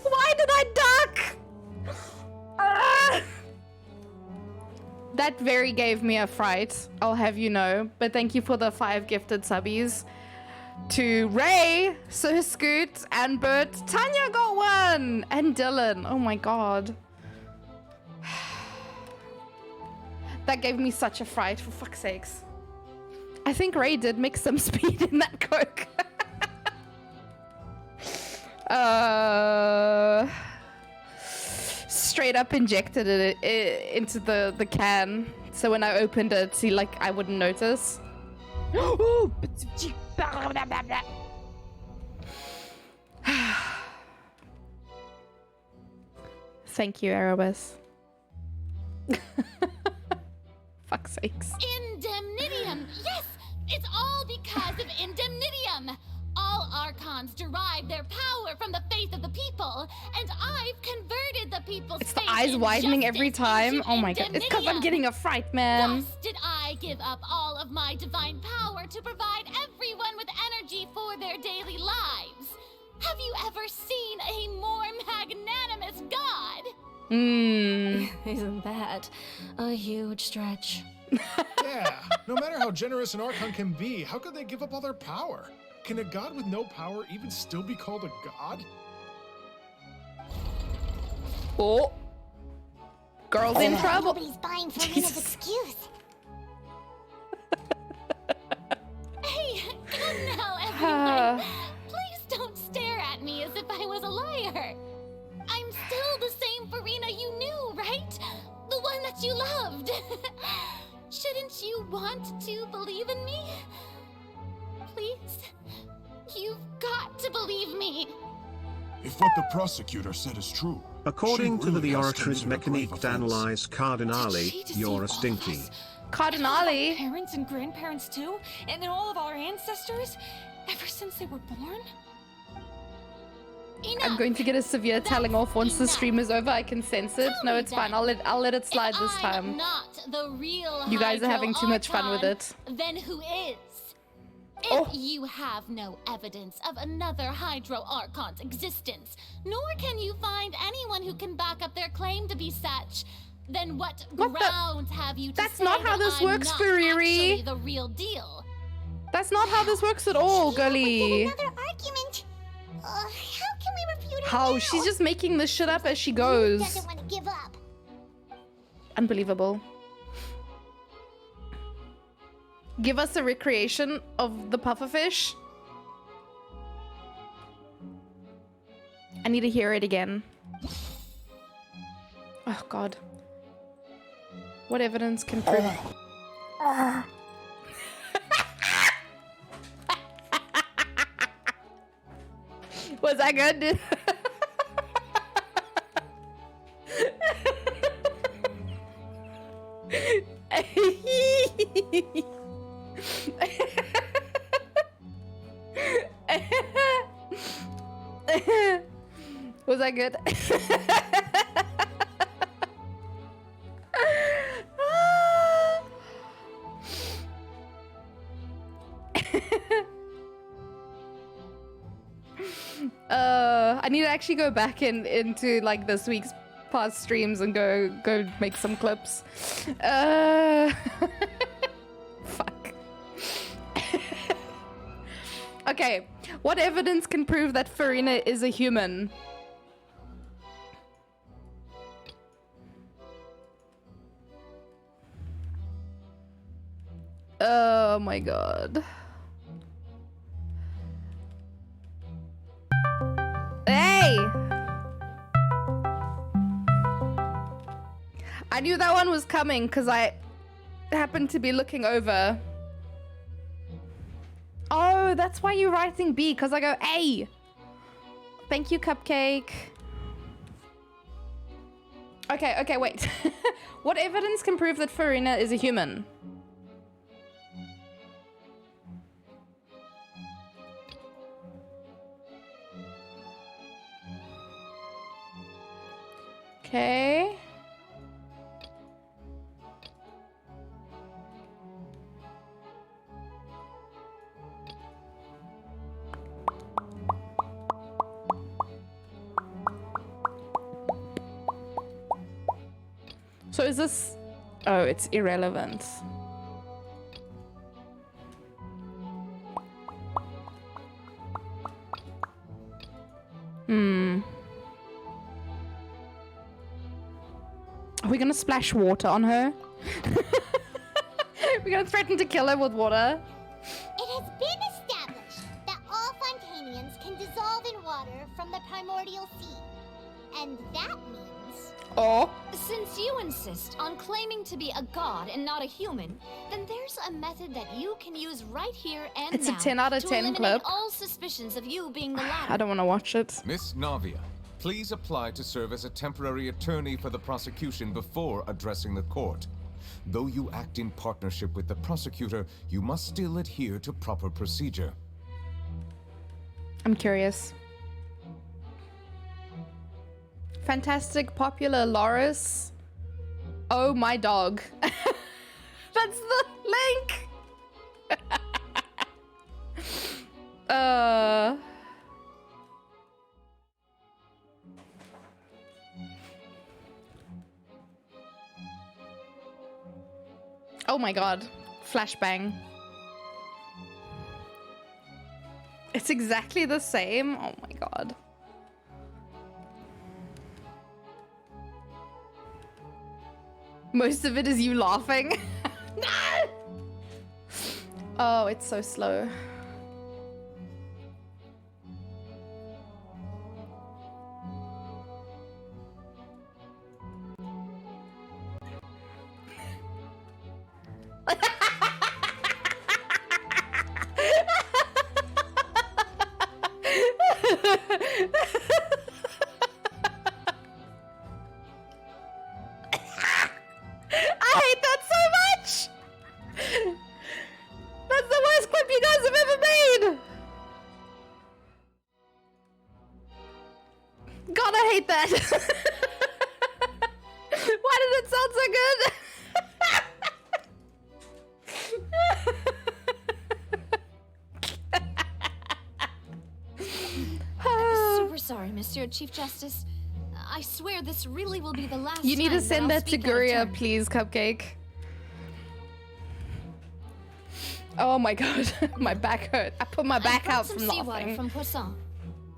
Why did I duck? Ah! That very gave me a fright, I'll have you know. But thank you for the 5 gifted subbies. To Ray, Sir Scoot, and Bert. Tanya got one! And Dylan. Oh my god. That gave me such a fright, for fuck's sakes. I think Ray did mix some speed in that Coke. Straight up injected it into the can. So when I opened it, see, like, I wouldn't notice. Thank you, Erebus. Fuck's sakes. Indemnitium! Yes! It's all because of Indemnitium! All Archons derive their power from the faith of the people, and I've converted the people's It's faith the eyes in widening every justice time. into Oh my god. It's because I'm Indemnitium. getting a fright, man. Thus did I give up all of my divine power to provide everyone with energy for their daily lives. Have you ever seen a more magnanimous god? Isn't that a huge stretch? Yeah, no matter how generous an Archon can be, how could they give up all their power? Can a god with no power even still be called a god? Oh. Girl's in trouble. Nobody's buying Farina's excuse. Hey, come now, everyone. Please don't stare at me as if I was a liar. I'm still the same Farina you knew, right? The one that you loved. Shouldn't you want to believe in me? Please? You've got to believe me. If what the prosecutor said is true, According she to really the has Oratrice committed a grave Mechanique offense. d'Analyse Cardinale, you're a stinky. Cardinale? Parents and grandparents too? And then all of our ancestors? Ever since they were born? I'm going to get a severe telling off once the stream is over. I can sense it. No, it's fine. I'll let it slide this time. Not the real You guys are Hydro having too much fun with Archon, it. Then who is? If you have no evidence of another Hydro Archon's existence, nor can you find anyone who can back up their claim to be such, then what grounds have you to That's say not how that this I'm works, not Furiri. actually the real deal? That's not how this works at all, girly. Another argument. How can we refute it How? now? She's just making this shit up as she goes. Doesn't want to give up. Unbelievable. Give us a recreation of the pufferfish. I need to hear it again. Oh god. What evidence can prove? Was that good? Was that good? I need to actually go back into like this week's past streams and go make some clips. Fuck. Okay, what evidence can prove that Farina is a human? Oh my god. Hey! I knew that one was coming because I happened to be looking over Oh, that's why you're writing B, because I go A. Thank you, Cupcake. Okay, wait. What evidence can prove that Farina is a human? Okay. So is this... Oh, it's irrelevant. Are we gonna splash water on her? We're gonna threaten to kill her with water? It has been established that all Fontanians can dissolve in water from the primordial sea. And that means... Oh. Since you insist on claiming to be a god and not a human, then there's a method that you can use right here and It's a now 10 out of to 10 eliminate clip. all suspicions of you being the latter. I don't want to watch it. Miss Navia, please apply to serve as a temporary attorney for the prosecution before addressing the court. Though you act in partnership with the prosecutor, you must still adhere to proper procedure. I'm curious. Fantastic, popular Loris. Oh, my dog. That's the link. Oh my god. Flashbang. It's exactly the same. Oh my god. Most of it is you laughing. No! Oh, it's so slow. I hate that so much! That's the worst clip you guys have ever made! God, I hate that! Why did it sound so good? Super sorry, Mr. Chief Justice. I swear this really will be the last You need to time send I'll that to speak out of Guria, turn. please, Cupcake. Oh my god, my back hurt. I put my back out some from seawater laughing. from Poisson.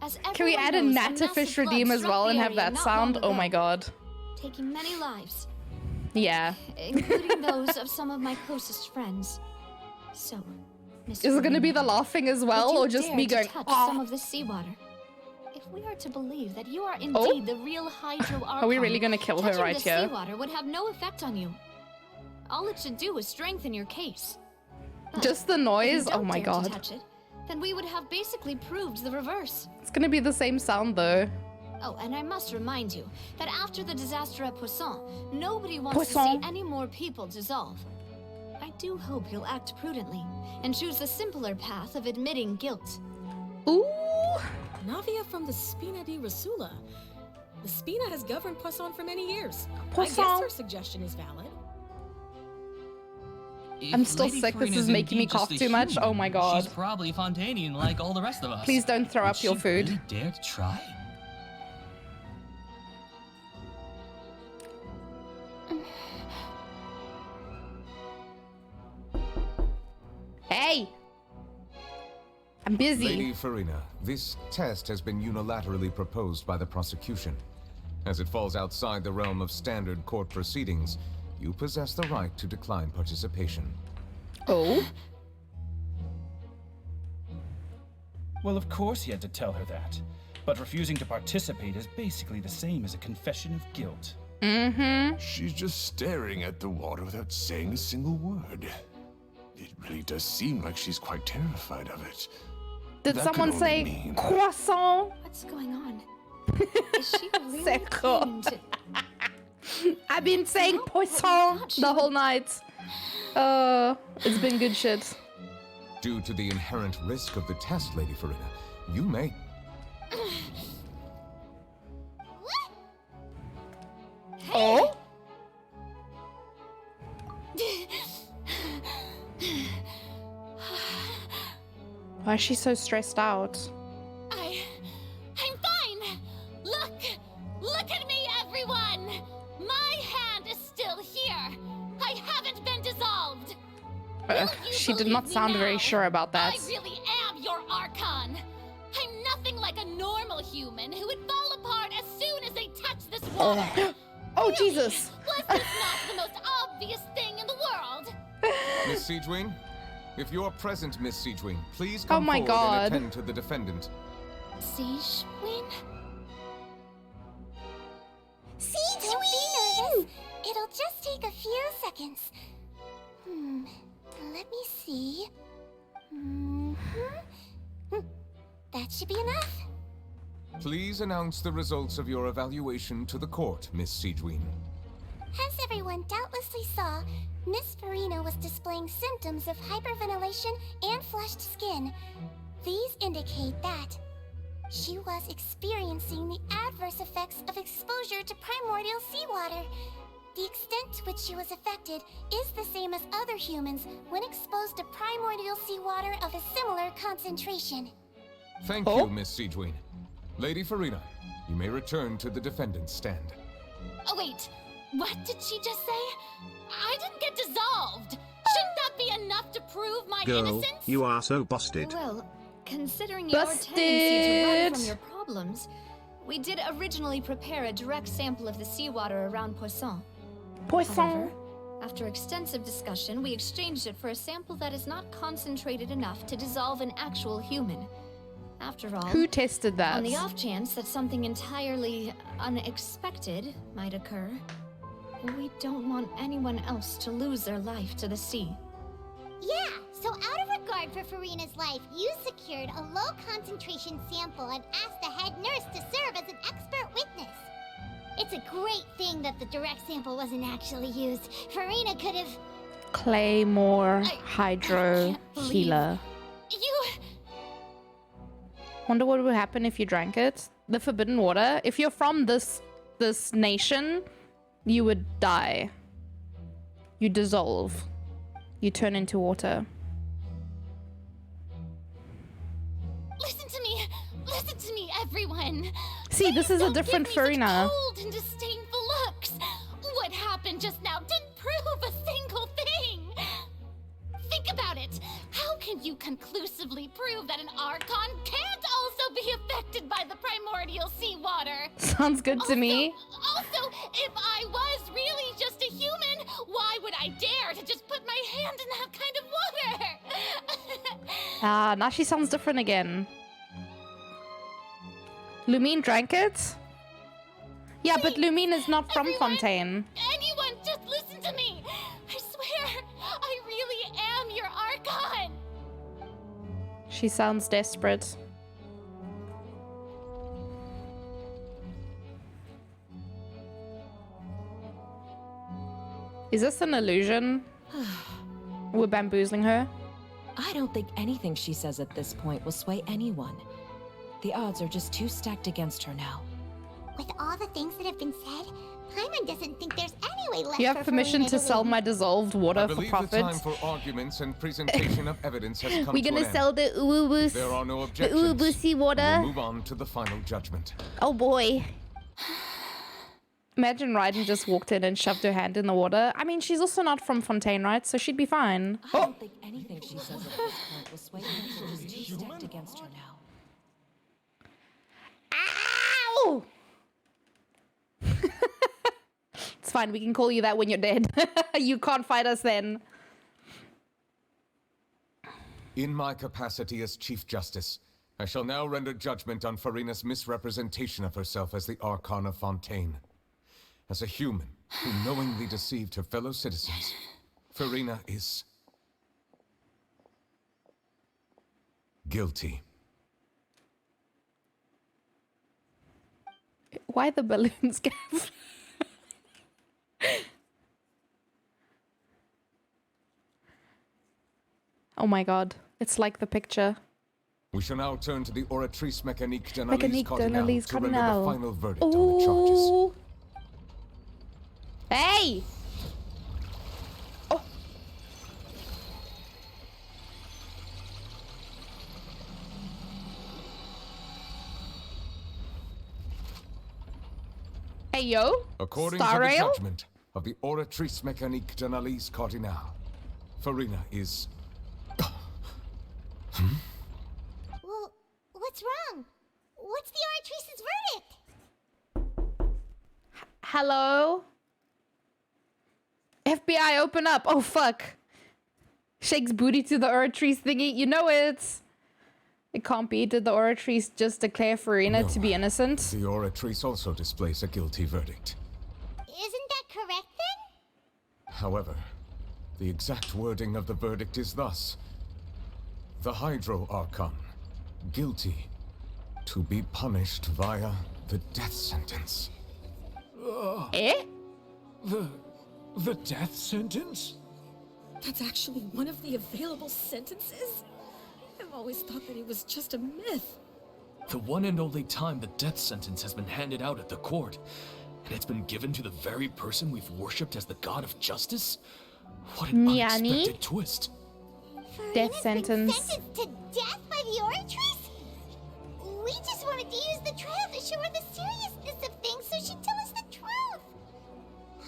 As Can we everyone add a knows, Natafish massive flood redeem as struck well the and have area that not sound? long Oh ago, my god. taking many lives, Yeah. including those of some of my closest friends. So, Miss Is it gonna be Farina, the laughing as would well, you or just dare me to going, touch "Aw"? some of this seawater? If we are to believe that you are indeed Oh? the real Hydro Archon, Are we really gonna kill her touching right the here? seawater would have no effect on you. All it should do is strengthen your case. But Just the if you noise? don't Oh my dare to god. touch it, then we would have basically proved the reverse. It's gonna be the same sound though. Oh, and I must remind you that after the disaster at Poisson, nobody wants Poisson. to see any more people dissolve. I do hope you'll act prudently and choose the simpler path of admitting guilt. Ooh! Navia from the Spina di Rasula. The Spina has governed Poisson for many years. Poisson. I guess her suggestion is valid. I'm still sick. This is making me cough too much. Oh my god. She's probably Fontanian like all the rest of us. Please don't throw Would up your she food. Really dare to try? Hey! I'm busy. Lady Farina, this test has been unilaterally proposed by the prosecution. As it falls outside the realm of standard court proceedings, you possess the right to decline participation. Oh? Well, of course he had to tell her that. But refusing to participate is basically the same as a confession of guilt. Mm-hmm. She's just staring at the water without saying a single word. It really does seem like she's quite terrified of it. Did That someone could only say mean- croissant? What's going on? Is she really Seco. planning to... I've been saying poisson the whole night. It's been good shit. Due to the inherent risk of the test, Lady Farina, you may... Oh? Why is she so stressed out? I'm fine! Look at me, everyone! My hand is still here! I haven't been dissolved! She did not sound very sure about that. I really am your Archon! I'm nothing like a normal human who would fall apart as soon as they touch this water! Oh, Jesus! Was this not the most obvious thing in the world? Miss Siegewing? If you're present, Miss Siegewing, please Oh come my forward God. and attend to the defendant. Siege Win? Don't be nervous. It'll just take a few seconds. Let me see. That should be enough. Please announce the results of your evaluation to the court, Miss Siegewing. As everyone doubtlessly saw, Miss Farina was displaying symptoms of hyperventilation and flushed skin. These indicate that she was experiencing the adverse effects of exposure to primordial seawater. The extent to which she was affected is the same as other humans when exposed to primordial seawater of a similar concentration. Thank you, Miss Siegewing. Lady Farina, you may return to the defendant's stand. Oh, wait. What did she just say? I didn't get dissolved. Shouldn't that be enough to prove my Girl, innocence? you are so busted. Well, considering your Busted. tendency to run from your problems, we did originally prepare a direct sample of the seawater around Poisson. However, after extensive discussion, we exchanged it for a sample that is not concentrated enough to dissolve an actual human. After all, Who tested that? on the off chance that something entirely unexpected might occur, we don't want anyone else to lose their life to the sea. Yeah, so out of regard for Farina's life, you secured a low concentration sample and asked the head nurse to serve as an expert witness. It's a great thing that the direct sample wasn't actually used. Farina could have... Claymore Hydro Healer. You... Wonder what would happen if you drank it. The forbidden water. If you're from this nation, you would die. You dissolve. You turn into water. Listen to me, everyone. See, this is a Don't different give me such Farina. cold and disdainful looks. What happened just now didn't prove a single thing. Think about it. How can you conclusively prove that an Archon can't also be affected by the primordial seawater? Sounds good to me. Also, if I was really just a human, why would I dare to just put my hand in that kind of water? Ah, now she sounds different again. Lumine drank it? Yeah, but Lumine is not from Fontaine. Anyone, just listen to me. I swear, I really am your Archon. She sounds desperate. Is this an illusion? We're bamboozling her? I don't think anything she says at this point will sway anyone. The odds are just too stacked against her now. With all the things that have been said, Paimon doesn't think there's any way left You have for permission Farina to sell win. my dissolved water I for believe profit? the time for arguments and presentation of evidence has come We're to gonna an end. sell the uwu There are no the objections. uwu seawater. We'll move on to the final judgment. Oh boy. Imagine Raiden just walked in and shoved her hand in the water. I mean, she's also not from Fontaine, right? So she'd be fine. I don't think anything she says at this point will sway anyone. She's too stacked against her now. Ow! It's fine, we can call you that when you're dead. You can't fight us then. In my capacity as Chief Justice, I shall now render judgment on Farina's misrepresentation of herself as the Archon of Fontaine. As a human who knowingly deceived her fellow citizens, Farina is Guilty. Why the balloons, Gav? Oh my god. It's like the picture. We shall now turn to the Oratrice Mécanique Mécanique d'Analyse d'Analyse Cardinale to render the Cardinale. final verdict on the charges. Ooh. Hey! Oh. Hey, yo. According Star to the Rail? judgment of the Oratrice Mécanique d'Analyse Cardinale, Farina is... Well, what's wrong? What's the Oratrice's verdict? Hello? FBI, open up. Oh, fuck. Shakes booty to the Oratrice thingy. You know it. It can't be. Did the Oratrice just declare Farina to be innocent? The Oratrice also displays a guilty verdict. Isn't that correct then? However, the exact wording of the verdict is thus. The Hydro Archon, guilty, to be punished via the death sentence. Eh? The death sentence? That's actually one of the available sentences? I've always thought that it was just a myth. The one and only time the death sentence has been handed out at the court, and it's been given to the very person we've worshipped as the god of justice? What an unexpected twist. Death sentence. Sentenced to death by the Oratrice? We just wanted to use the trial to show her the seriousness of things so she'd tell us the truth.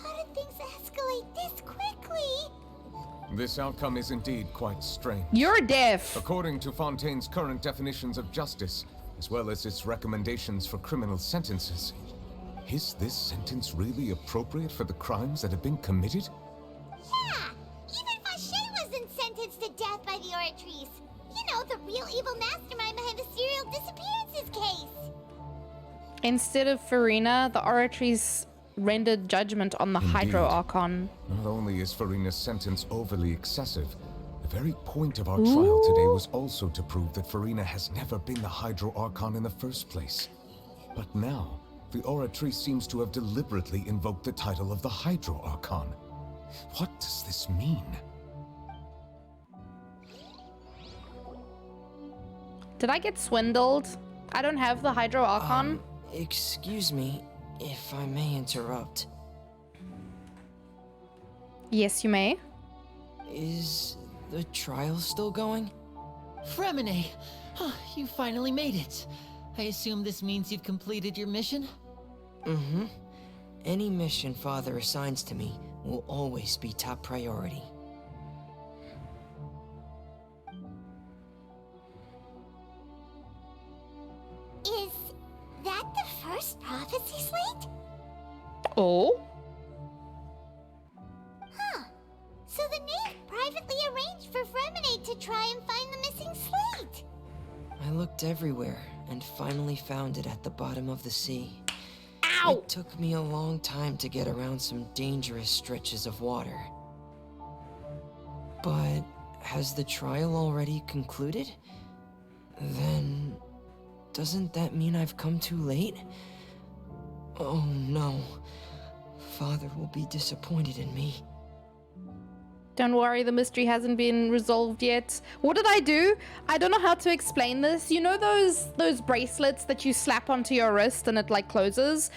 How did things escalate this quickly? This outcome is indeed quite strange. You're deaf. According to Fontaine's current definitions of justice, as well as its recommendations for criminal sentences, is this sentence really appropriate for the crimes that have been committed? Yeah, even Fache wasn't sentenced to death by the Oratrice. You know, the real evil mastermind behind the serial disappearances case. Instead of Farina, the Oratrice rendered judgment on the Hydro Archon. Not only is Farina's sentence overly excessive, the very point of our trial today was also to prove that Farina has never been the Hydro Archon in the first place. But now, the Oratrice seems to have deliberately invoked the title of the Hydro Archon. What does this mean? Did I get swindled? I don't have the Hydro Archon. Excuse me, if I may interrupt. Yes, you may. Is the trial still going? Fremine! You finally made it. I assume this means you've completed your mission? Mm-hmm. Any mission Father assigns to me will always be top priority. Is that the first prophecy slate? Oh? Huh. So the knave privately arranged for Fremine to try and find the missing slate. I looked everywhere and finally found it at the bottom of the sea. Ow! It took me a long time to get around some dangerous stretches of water. But has the trial already concluded? Then doesn't that mean I've come too late? Oh no. Father will be disappointed in me. Don't worry, the mystery hasn't been resolved yet. What did I do? I don't know how to explain this. You know those bracelets that you slap onto your wrist and it like closes?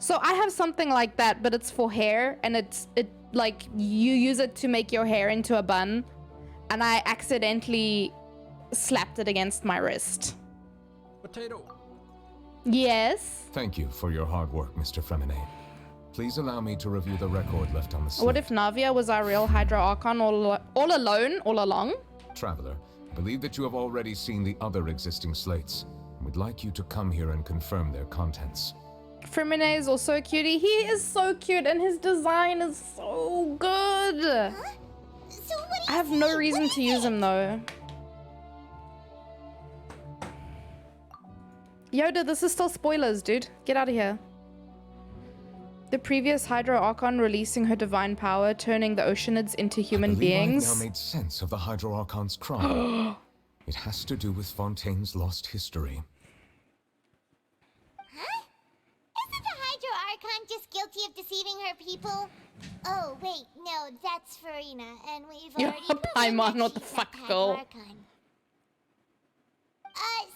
So I have something like that, but it's for hair, and it like you use it to make your hair into a bun, and I accidentally slapped it against my wrist. Potato. Yes? Thank you for your hard work, Mr. Fremine. Please allow me to review the record left on the slate. What if Navia was our real Hydro Archon all along? Traveler, I believe that you have already seen the other existing slates, and would like you to come here and confirm their contents. Fremine is also a cutie. He is so cute, and his design is so good. Huh? So what I have no reason to use him though. Yoda, this is still spoilers, dude. Get out of here. The previous Hydro Archon releasing her divine power, turning the Oceanids into human beings. I've now made sense of the Hydro Archon's crime. It has to do with Fontaine's lost history. Huh? Isn't the Hydro Archon just guilty of deceiving her people? Oh, wait, no, that's Farina, and we've already proven Paimon, that what the she's fuck, not girl? Hydro Archon.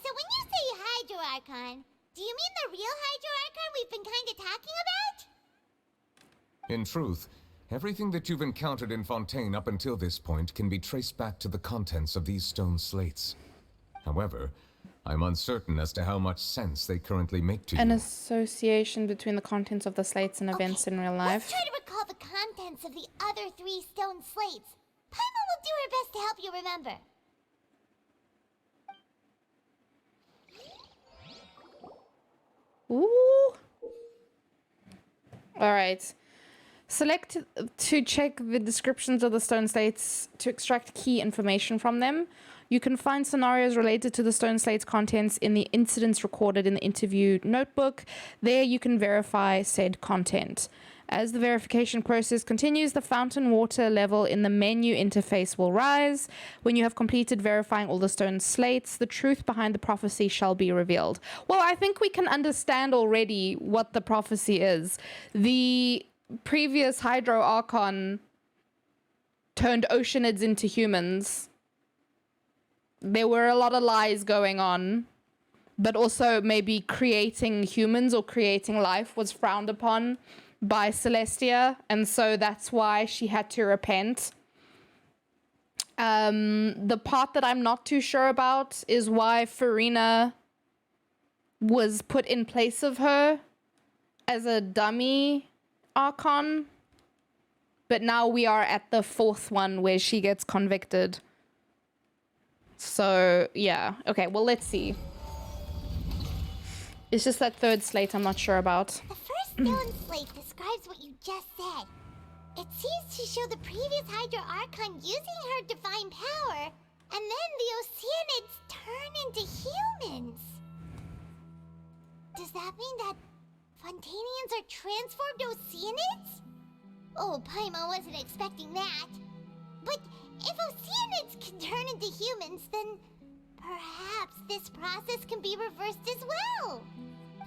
So when you say Hydro Archon, do you mean the real Hydro Archon we've been kinda talking about? In truth, everything that you've encountered in Fontaine up until this point can be traced back to the contents of these stone slates. However, I'm uncertain as to how much sense they currently make to you. An association between the contents of the slates and events in real life. Let's try to recall the contents of the other 3 stone slates. Paimon will do her best to help you remember. Ooh. All right. Select to check the descriptions of the stone slates to extract key information from them. You can find scenarios related to the stone slates contents in the incidents recorded in the interview notebook. There you can verify said content. As the verification process continues, the fountain water level in the menu interface will rise. When you have completed verifying all the stone slates, the truth behind the prophecy shall be revealed. Well, I think we can understand already what the prophecy is. The previous Hydro Archon turned Oceanids into humans. There were a lot of lies going on, but also maybe creating humans or creating life was frowned upon by Celestia, and so that's why she had to repent. The part that I'm not too sure about is why Farina was put in place of her as a dummy Archon, but now we are at the 4th one where she gets convicted. So yeah, okay, well, let's see. It's just that 3rd slate I'm not sure about. The first stone slate describes what you just said. It seems to show the previous Hydro Archon using her divine power, and then the Oceanids turn into humans. Does that mean that Fontanians are transformed Oceanids? Oh, Paimon wasn't expecting that. But if Oceanids can turn into humans, then perhaps this process can be reversed as well.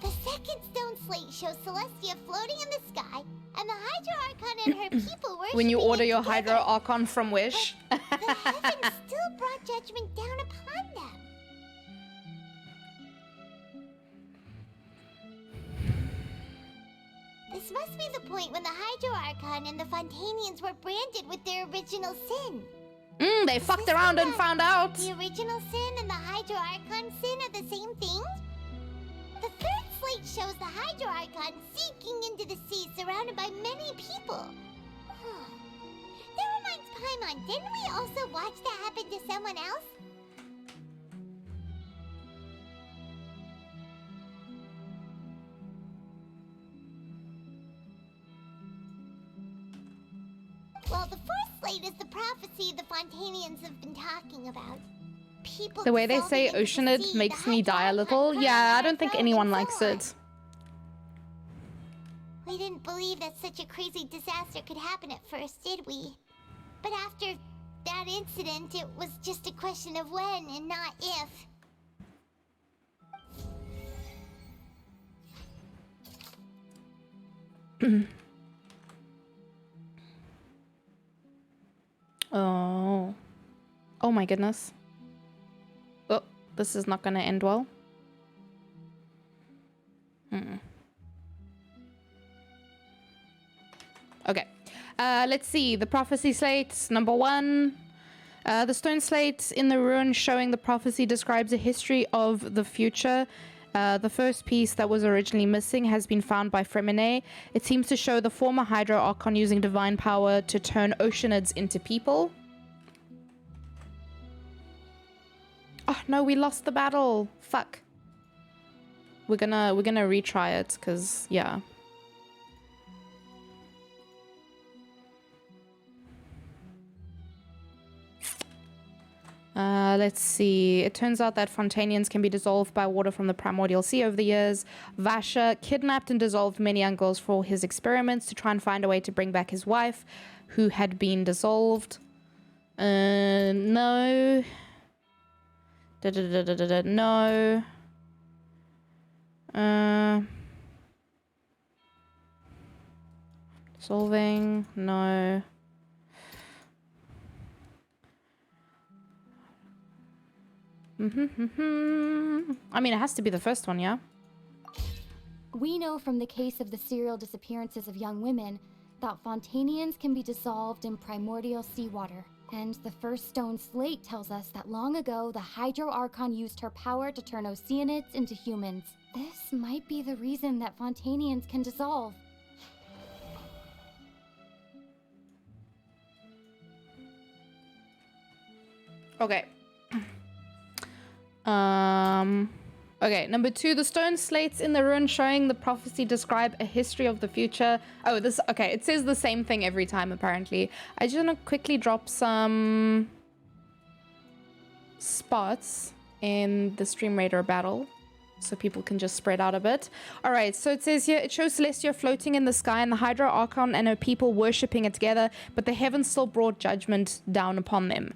The second stone slate shows Celestia floating in the sky, and the Hydro Archon and her people worshiping When you order it your together. Hydro Archon from Wish. The heavens still brought judgment down upon them. This must be the point when the Hydro Archon and the Fontanians were branded with their original sin. They fucked around and found out. The original sin and the Hydro Archon sin are the same thing? The third slate shows the Hydro Archon sinking into the sea surrounded by many people. That reminds Paimon, didn't we also watch that happen to someone else? Well, the fourth slate is the prophecy the Fontanians have been talking about. People The way they say dissolving into the Oceanid sea, makes the me Hydro die a Archon little. crying Yeah, I out don't think throne anyone and likes so on. it. We didn't believe that such a crazy disaster could happen at first, did we? But after that incident, it was just a question of when and not if. Oh. Oh my goodness. Oh, this is not gonna end well. Okay. Let's see. The prophecy slate, number 1. The stone slate in the ruin showing the prophecy describes a history of the future. The first piece that was originally missing has been found by Fremine. It seems to show the former Hydro Archon using divine power to turn Oceanids into people. Oh no, we lost the battle. Fuck. We're gonna retry it, cause yeah. Let's see. It turns out that Fontanians can be dissolved by water from the primordial sea over the years. Vasha kidnapped and dissolved many young girls for his experiments to try and find a way to bring back his wife, who had been dissolved. No. No. Solving. No. I mean, it has to be the first one, yeah? We know from the case of the serial disappearances of young women that Fontanians can be dissolved in primordial seawater. And the first stone slate tells us that long ago, the Hydro Archon used her power to turn Oceanids into humans. This might be the reason that Fontanians can dissolve. Okay. Okay, number 2, the stone slates in the ruin showing the prophecy describe a history of the future. Oh, okay, it says the same thing every time, apparently. I just want to quickly drop some spots in the Stream Raider battle so people can just spread out a bit. All right, so it says here, it shows Celestia floating in the sky and the Hydro Archon and her people worshipping it together, but the heavens still brought judgment down upon them.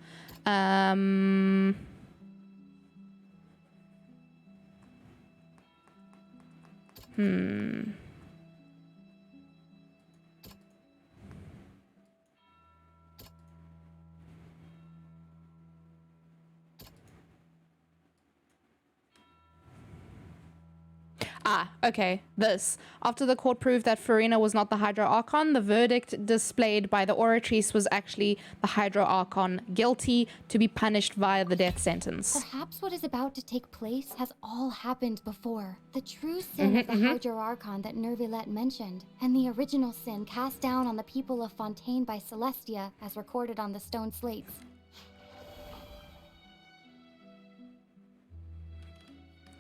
Okay, this. After the court proved that Farina was not the Hydro Archon, the verdict displayed by the Oratrice was actually the Hydro Archon guilty to be punished via the death sentence. Perhaps what is about to take place has all happened before. The true sin of the Hydro Archon that Nervilette mentioned, and the original sin cast down on the people of Fontaine by Celestia, as recorded on the stone slates.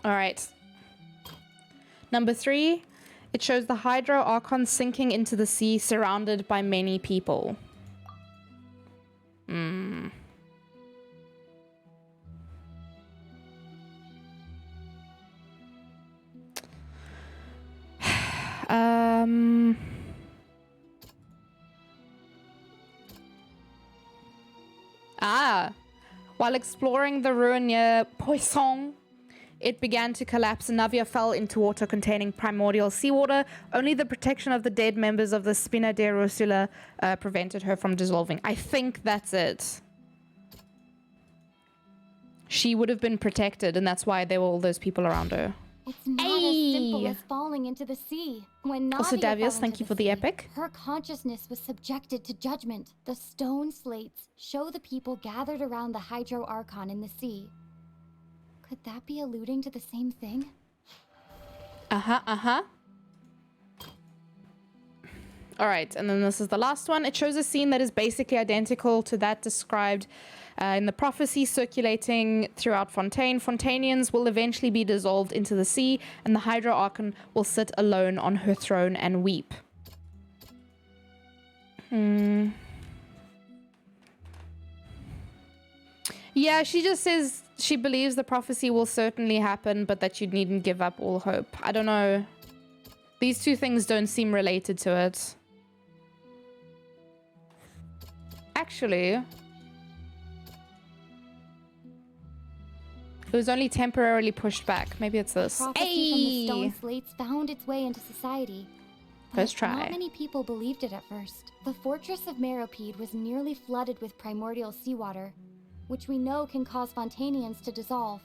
All right. Number 3, it shows the Hydro Archon sinking into the sea surrounded by many people. While exploring the ruin near Poisson, it began to collapse and Navia fell into water containing primordial seawater. Only the protection of the dead members of the Spina de Rosula prevented her from dissolving. I think that's it. She would have been protected, and that's why there were all those people around her. It's not as simple as falling into the sea. When Navia Also, Davius, fell thank into you for the the sea, epic. her consciousness was subjected to judgment. The stone slates show the people gathered around the Hydro Archon in the sea. Could that be alluding to the same thing? All right, and then this is the last one. It shows a scene that is basically identical to that described in the prophecy circulating throughout Fontaine. Fontanians will eventually be dissolved into the sea, and the Hydro Archon will sit alone on her throne and weep. Yeah, she just says she believes the prophecy will certainly happen, but that you needn't give up all hope. I don't know. These two things don't seem related to it. Actually, it was only temporarily pushed back. Maybe it's this. Prophecy from the stone slates found its way into society. First try. Not many people believed it at first. The fortress of Meropide was nearly flooded with primordial seawater, which we know can cause Fontanians to dissolve.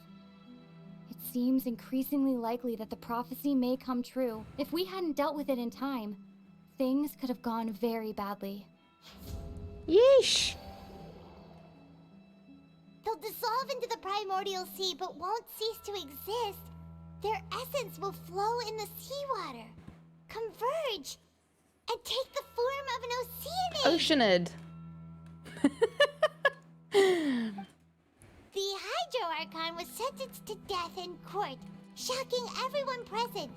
It seems increasingly likely that the prophecy may come true. If we hadn't dealt with it in time, things could have gone very badly. Yeesh! They'll dissolve into the primordial sea, but won't cease to exist. Their essence will flow in the seawater, converge, and take the form of an Oceanid. The Hydro Archon was sentenced to death in court, shocking everyone present.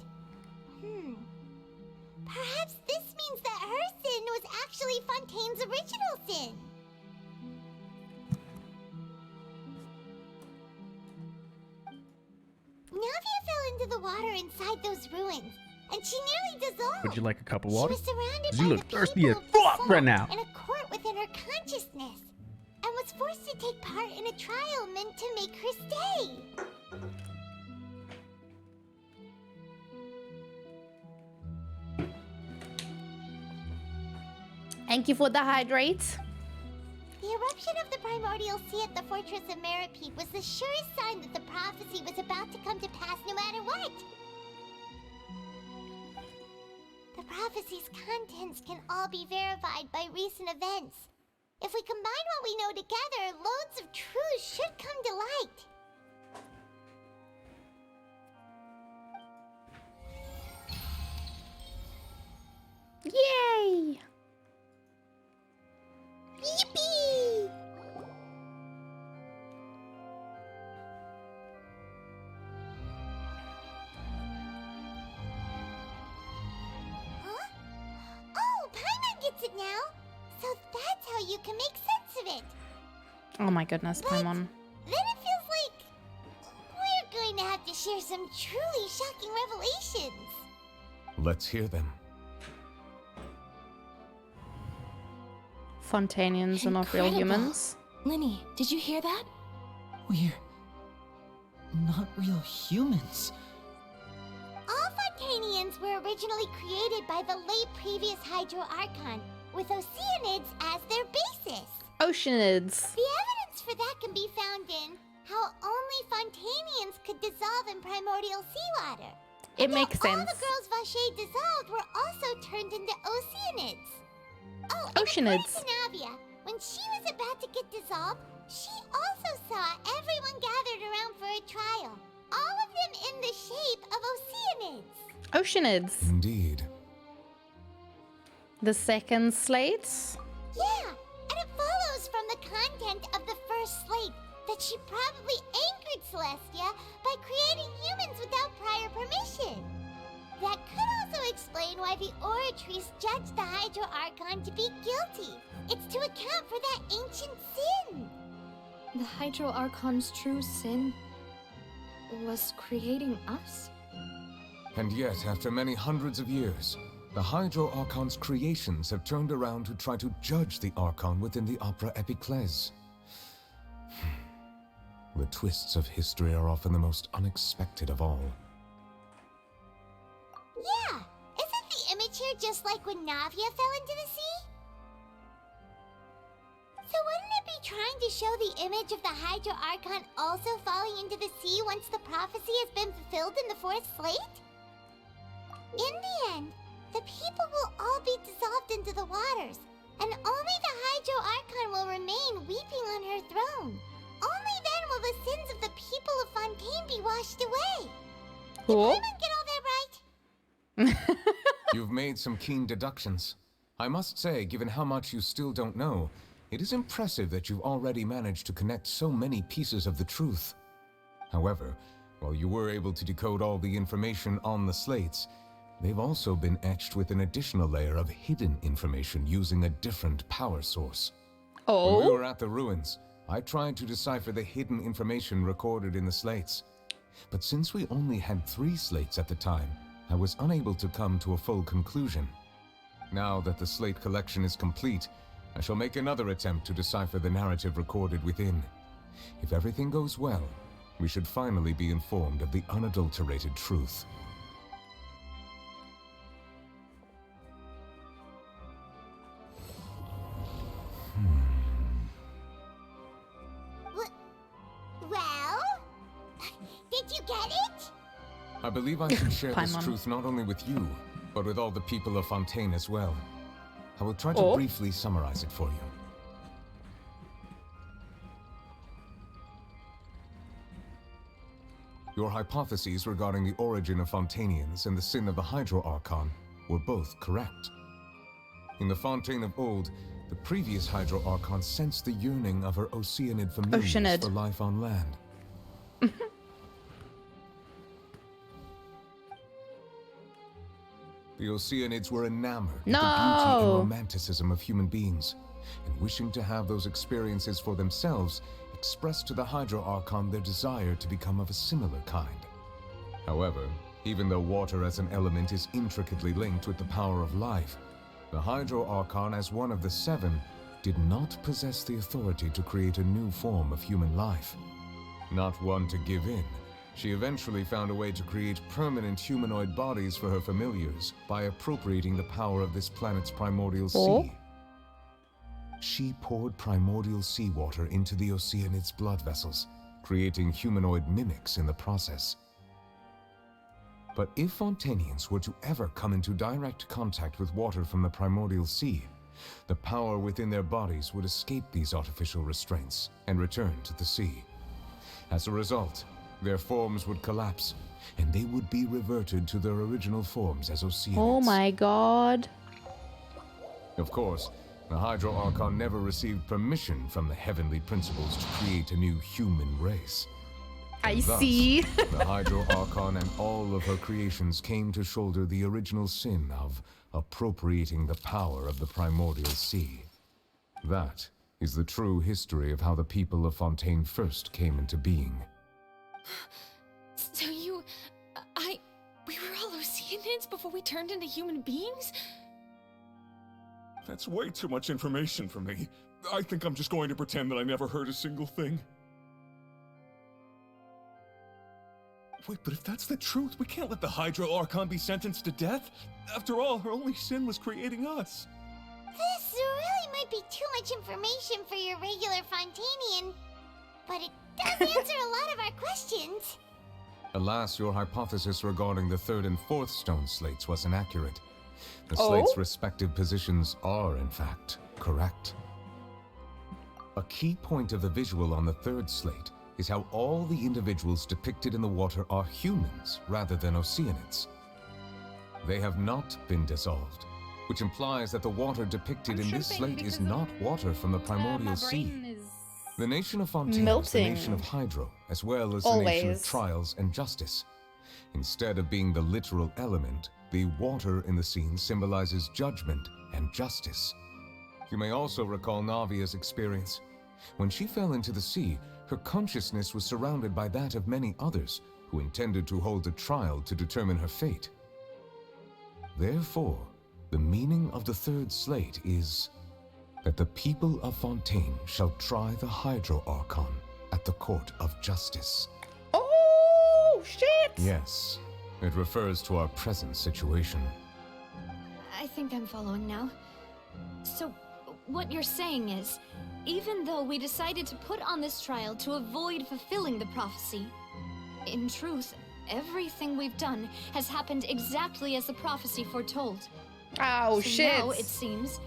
Perhaps this means that her sin was actually Fontaine's original sin. Navia fell into the water inside those ruins, and she nearly dissolved. Would you like a cup of water? She was surrounded You by look the thirsty people as of the fuck sun right now. in a court within her consciousness. and was forced to take part in a trial meant to make her stay. Thank you for the hydrate. The eruption of the primordial sea at the fortress of Merope was the surest sign that the prophecy was about to come to pass no matter what. The prophecy's contents can all be verified by recent events. If we combine what we know together, loads of truths should come to light. Yay! Yippee! Huh? Oh, Paimon gets it now! So that's how you can make sense of it! Oh my goodness, Paimon. Then it feels like we're going to have to share some truly shocking revelations! Let's hear them. Fontanians are not real humans. Linny, did you hear that? We're not real humans. All Fontanians were originally created by the late previous Hydro Archon, with Oceanids as their basis. Oceanids. The evidence for that can be found in how only Fontanians could dissolve in primordial seawater. It makes sense. All the girls Vache dissolved were also turned into Oceanids. Oh, Oceanids. and Navia, when she was about to get dissolved, she also saw everyone gathered around for a trial. All of them in the shape of Oceanids. Oceanids. Indeed. The second slates? Yeah, and it follows from the content of the first slate that she probably anchored Celestia by creating humans without prior permission. That could also explain why the Oratrice judged the Hydro Archon to be guilty. It's to account for that ancient sin. The Hydro Archon's true sin was creating us? And yet, after many hundreds of years, the Hydro Archon's creations have turned around to try to judge the Archon within the Opera Epiclese. The twists of history are often the most unexpected of all. Yeah, isn't the image here just like when Navia fell into the sea? So wouldn't it be trying to show the image of the Hydro Archon also falling into the sea once the prophecy has been fulfilled in the fourth slate? In the end, the people will all be dissolved into the waters, and only the Hydro Archon will remain weeping on her throne. Only then will the sins of the people of Fontaine be washed away. Did Paimon get all that right? You've made some keen deductions. I must say, given how much you still don't know, it is impressive that you've already managed to connect so many pieces of the truth. However, while you were able to decode all the information on the slates, they've also been etched with an additional layer of hidden information using a different power source. Oh? When we were at the ruins, I tried to decipher the hidden information recorded in the slates. But since we only had 3 slates at the time, I was unable to come to a full conclusion. Now that the slate collection is complete, I shall make another attempt to decipher the narrative recorded within. If everything goes well, we should finally be informed of the unadulterated truth. Well? Did you get it? I believe I should share this Paimon. truth not only with you, but with all the people of Fontaine as well. I will try to briefly summarize it for you. Your hypotheses regarding the origin of Fontanians and the sin of the Hydro Archon were both correct. In the Fontaine of old, the previous Hydro Archon sensed the yearning of her Oceanid familiars for life on land. The Oceanids were enamored with the beauty and romanticism of human beings, and wishing to have those experiences for themselves, expressed to the Hydro Archon their desire to become of a similar kind. However, even though water as an element is intricately linked with the power of life, the Hydro Archon, as one of the 7, did not possess the authority to create a new form of human life. Not one to give in, she eventually found a way to create permanent humanoid bodies for her familiars by appropriating the power of this planet's primordial sea. She poured primordial seawater into the Oceanid's blood vessels, creating humanoid mimics in the process. But if Fontanians were to ever come into direct contact with water from the primordial sea, the power within their bodies would escape these artificial restraints and return to the sea. As a result, their forms would collapse, and they would be reverted to their original forms as Oceanids. Oh my god. Of course, the Hydro Archon never received permission from the heavenly principles to create a new human race. I Thus, see. the Hydro Archon and all of her creations came to shoulder the original sin of appropriating the power of the primordial sea. That is the true history of how the people of Fontaine first came into being. So we were all Oceanids before we turned into human beings? That's way too much information for me. I think I'm just going to pretend that I never heard a single thing. Wait, but if that's the truth, we can't let the Hydro Archon be sentenced to death. After all, her only sin was creating us. This really might be too much information for your regular Fontanian, but it does answer a lot of our questions. Alas, your hypothesis regarding the third and fourth stone slates was inaccurate. The slates' respective positions are, in fact, correct. A key point of the visual on the third slate is how all the individuals depicted in the water are humans rather than Oceanids. They have not been dissolved, which implies that the water depicted in this slate is not water from the primordial sea. The nation of Fontaine is the nation of Hydro, as well as the nation of trials and justice. Instead of being the literal element, the water in the scene symbolizes judgment and justice. You may also recall Navia's experience. When she fell into the sea, her consciousness was surrounded by that of many others who intended to hold a trial to determine her fate. Therefore, the meaning of the third slate is that the people of Fontaine shall try the Hydro Archon at the court of justice. Oh, shit! Yes, it refers to our present situation. I think I'm following now. So, what you're saying is, even though we decided to put on this trial to avoid fulfilling the prophecy, in truth, everything we've done has happened exactly as the prophecy foretold. Oh, so shit. Now, it seems,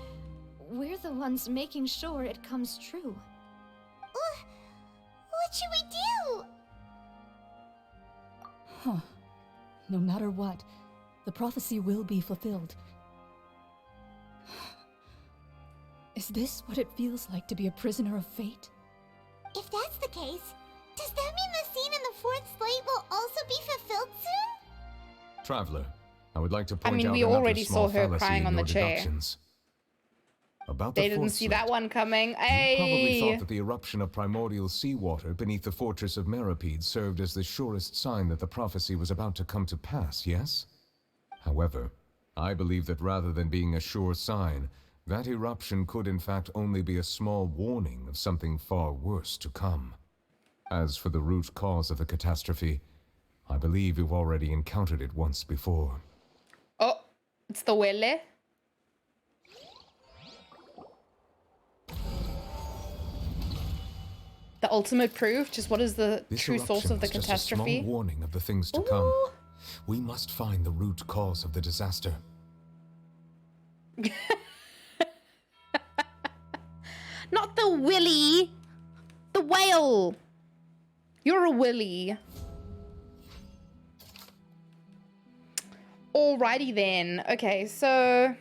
we're the ones making sure it comes true. What should we do? Huh. No matter what, the prophecy will be fulfilled. Is this what it feels like to be a prisoner of fate? If that's the case, does that mean the scene in the fourth slate will also be fulfilled soon? Traveler, I would like to point out we another already small saw her fallacy crying in on your the chair. deductions. About the They didn't fourth see slate, that one coming. you probably Hey! thought that the eruption of primordial seawater beneath the fortress of Meripede served as the surest sign that the prophecy was about to come to pass, yes? However, I believe that rather than being a sure sign, that eruption could in fact only be a small warning of something far worse to come. As for the root cause of the catastrophe, I believe you've already encountered it once before. Oh, it's the Welle. The ultimate proof? Just what is the This true source of the eruption is catastrophe? just a small warning of the things to come. We must find the root cause of the disaster. Not the willy! The whale! You're a willy. Alrighty then. Okay, so...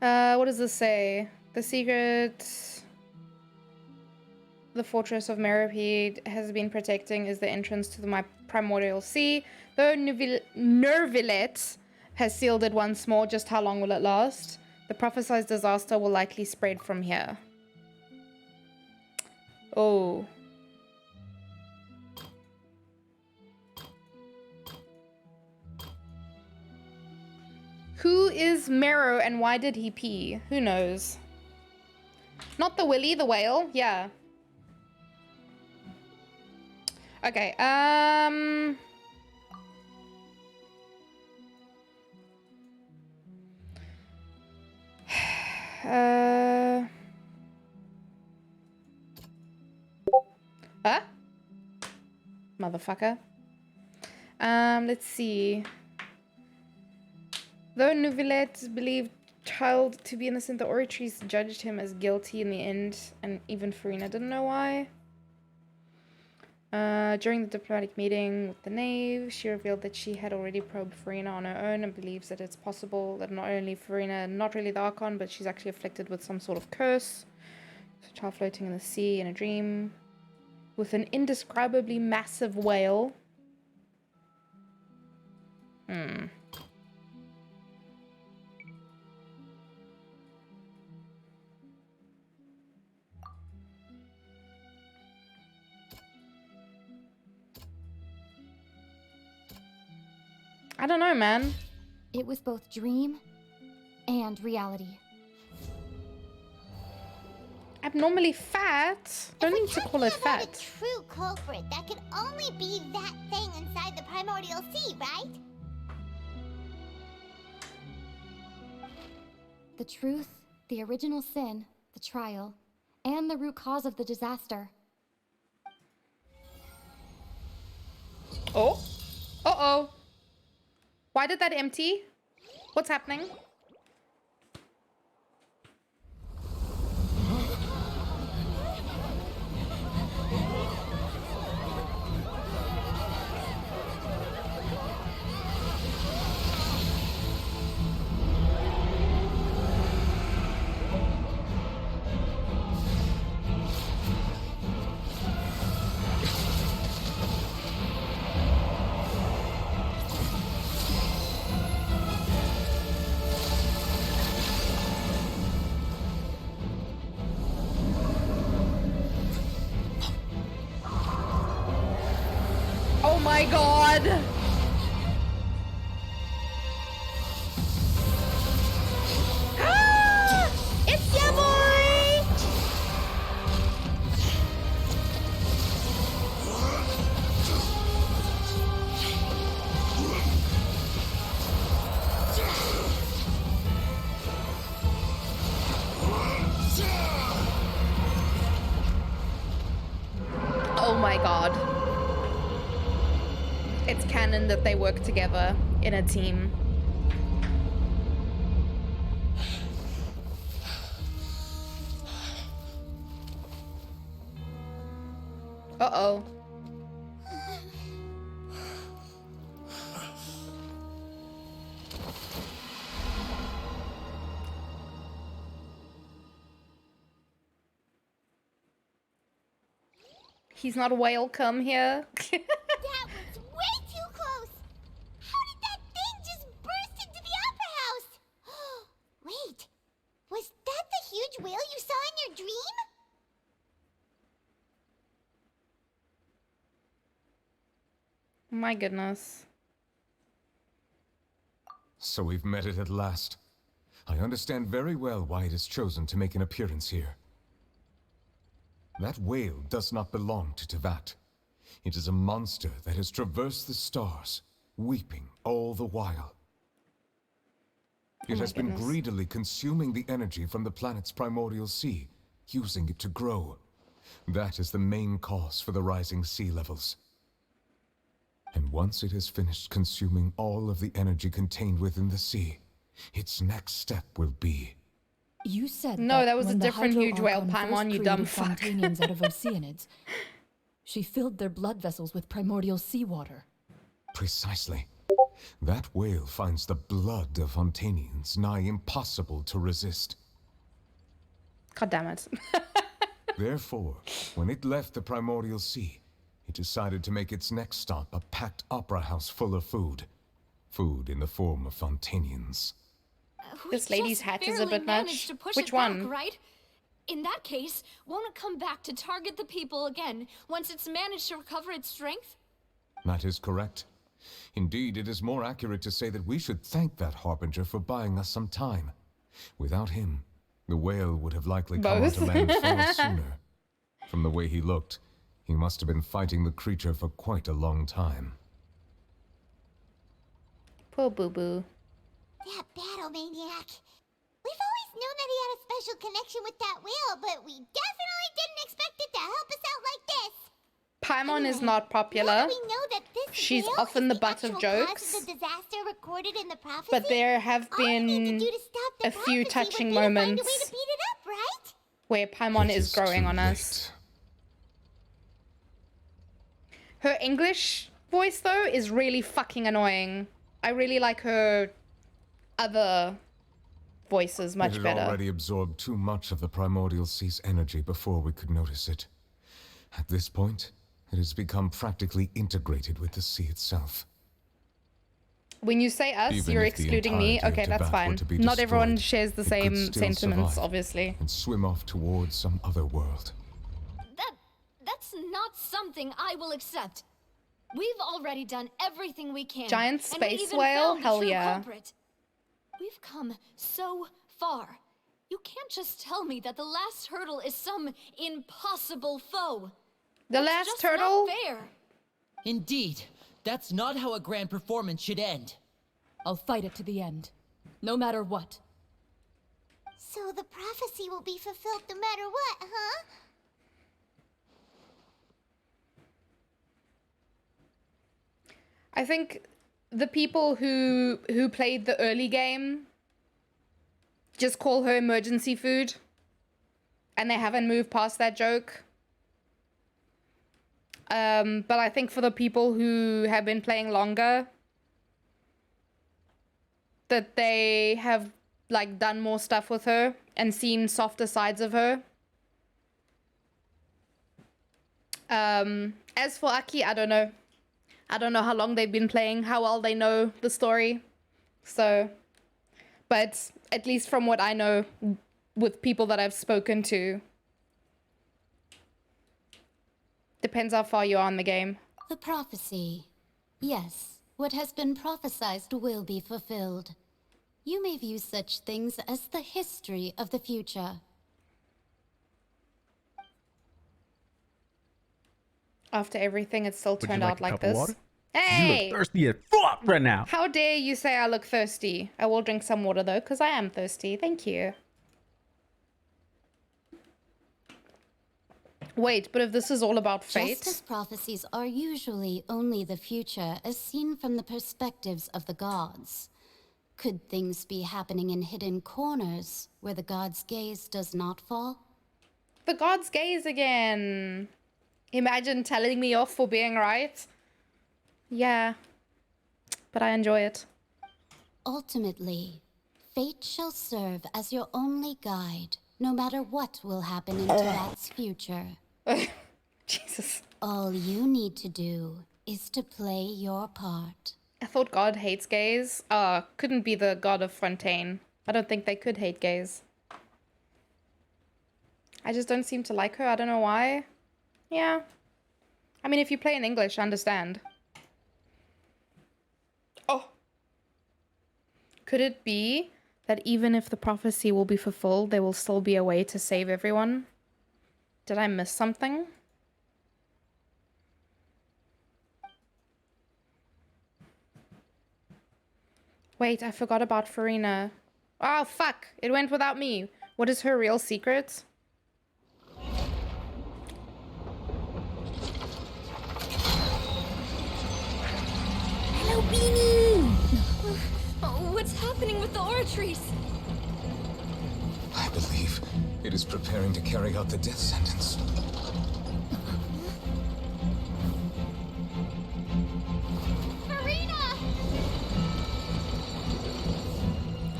what does this say? The secret... The fortress of Meripede has been protecting is the entrance to the primordial sea. Though Nervillet has sealed it once more, just how long will it last? The prophesied disaster will likely spread from here. Oh. Who is Mero and why did he pee? Who knows? Not the Willy, the whale. Yeah. Okay, Motherfucker. Let's see. Though Nuvilet believed child to be innocent, the Oratries judged him as guilty in the end, and even Farina didn't know why. During the diplomatic meeting with the Knave, she revealed that she had already probed Farina on her own and believes that it's possible that not only Farina, not really the Archon, but she's actually afflicted with some sort of curse. So, child floating in the sea in a dream with an indescribably massive whale. I don't know, man. It was both dream and reality. Abnormally fat? Don't need to call it fat. A true culprit, that could only be that thing inside the primordial sea, right? The truth, the original sin, the trial, and the root cause of the disaster. Oh? Uh-oh. Why did that empty? What's happening? Oh my god! Ah! It's your boy! Oh my god. It's canon that they work together in a team. Uh-oh. He's not welcome here. That was way too close! How did that thing just burst into the Opera House? Wait, was that the huge whale you saw in your dream? My goodness. So we've met it at last. I understand very well why it has chosen to make an appearance here. That whale does not belong to Tevat. It is a monster that has traversed the stars, weeping all the while. It has been greedily consuming the energy from the planet's primordial sea, using it to grow. That is the main cause for the rising sea levels. And once it has finished consuming all of the energy contained within the sea, its next step will be... You said no, that was a when different the huge whale, Hydro-Archon Paimon, first you dumb created fuck. Fontanians out of Oceanids, she filled their blood vessels with primordial seawater. Precisely. That whale finds the blood of Fontanians nigh impossible to resist. God damn it. Therefore, when it left the primordial sea, it decided to make its next stop a packed opera house full of food. Food in the form of Fontanians. This lady's hat is a bit much. To push Which it one? Back, right? In that case, won't it come back to target the people again once it's managed to recover its strength? That is correct. Indeed, it is more accurate to say that we should thank that Harbinger for buying us some time. Without him, the whale would have likely come onto land far sooner. From the way he looked, he must have been fighting the creature for quite a long time. Poor boo-boo. That battle maniac. We've always known that he had a special connection with that whale, but we definitely didn't expect it to help us out like this. Paimon is not popular. We know that this She's whale often is the butt of actual jokes. cause of the disaster recorded in the prophecy. But there have been a few touching moments where Paimon is growing on us. Her English voice, though, is really fucking annoying. I really like her other voices much it had better. already absorbed too much of the primordial sea's energy before we could notice it. At this point, it has become practically integrated with the sea itself. When you say us, Even you're if the excluding me. entirety Okay, of that's Tibet were fine. to be Not everyone destroyed, shares the it could same still sentiments, survive obviously. and swim off towards some other world. That's not something I will accept. We've already done everything we can. Giant and we space even whale? found the Hell true yeah. culprit. We've come so far. You can't just tell me that the last hurdle is some impossible foe. The That's last just hurdle? Not fair. Indeed, that's not how a grand performance should end. I'll fight it to the end, no matter what. So the prophecy will be fulfilled no matter what, huh? I think the people who played the early game just call her emergency food, and they haven't moved past that joke. But I think for the people who have been playing longer, that they have like done more stuff with her and seen softer sides of her. As for Aki, I don't know. I don't know how long they've been playing, how well they know the story. So, but at least from what I know with people that I've spoken to, depends how far you are in the game. The prophecy. Yes, what has been prophesied will be fulfilled. You may view such things as the history of the future. After everything, it still Would you turned like out a like cup of this. water? Hey! You look thirsty as fuck right now. How dare you say I look thirsty? I will drink some water though, because I am thirsty. Thank you. Wait, but if this is all about fate... Justice prophecies are usually only the future as seen from the perspectives of the gods. Could things be happening in hidden corners where the god's gaze does not fall? The god's gaze again. Imagine telling me off for being right. Yeah, but I enjoy it. Ultimately, fate shall serve as your only guide, no matter what will happen in Tibet's future. Jesus. All you need to do is to play your part. I thought God hates gays. Couldn't be the god of Fontaine. I don't think they could hate gays. I just don't seem to like her. I don't know why. Yeah. I mean, if you play in English, I understand. Oh. Could it be that even if the prophecy will be fulfilled, there will still be a way to save everyone? Did I miss something? Wait, I forgot about Farina. Oh, fuck. It went without me. What is her real secret? Hello, Beanie! What's happening with the oratories? I believe it is preparing to carry out the death sentence.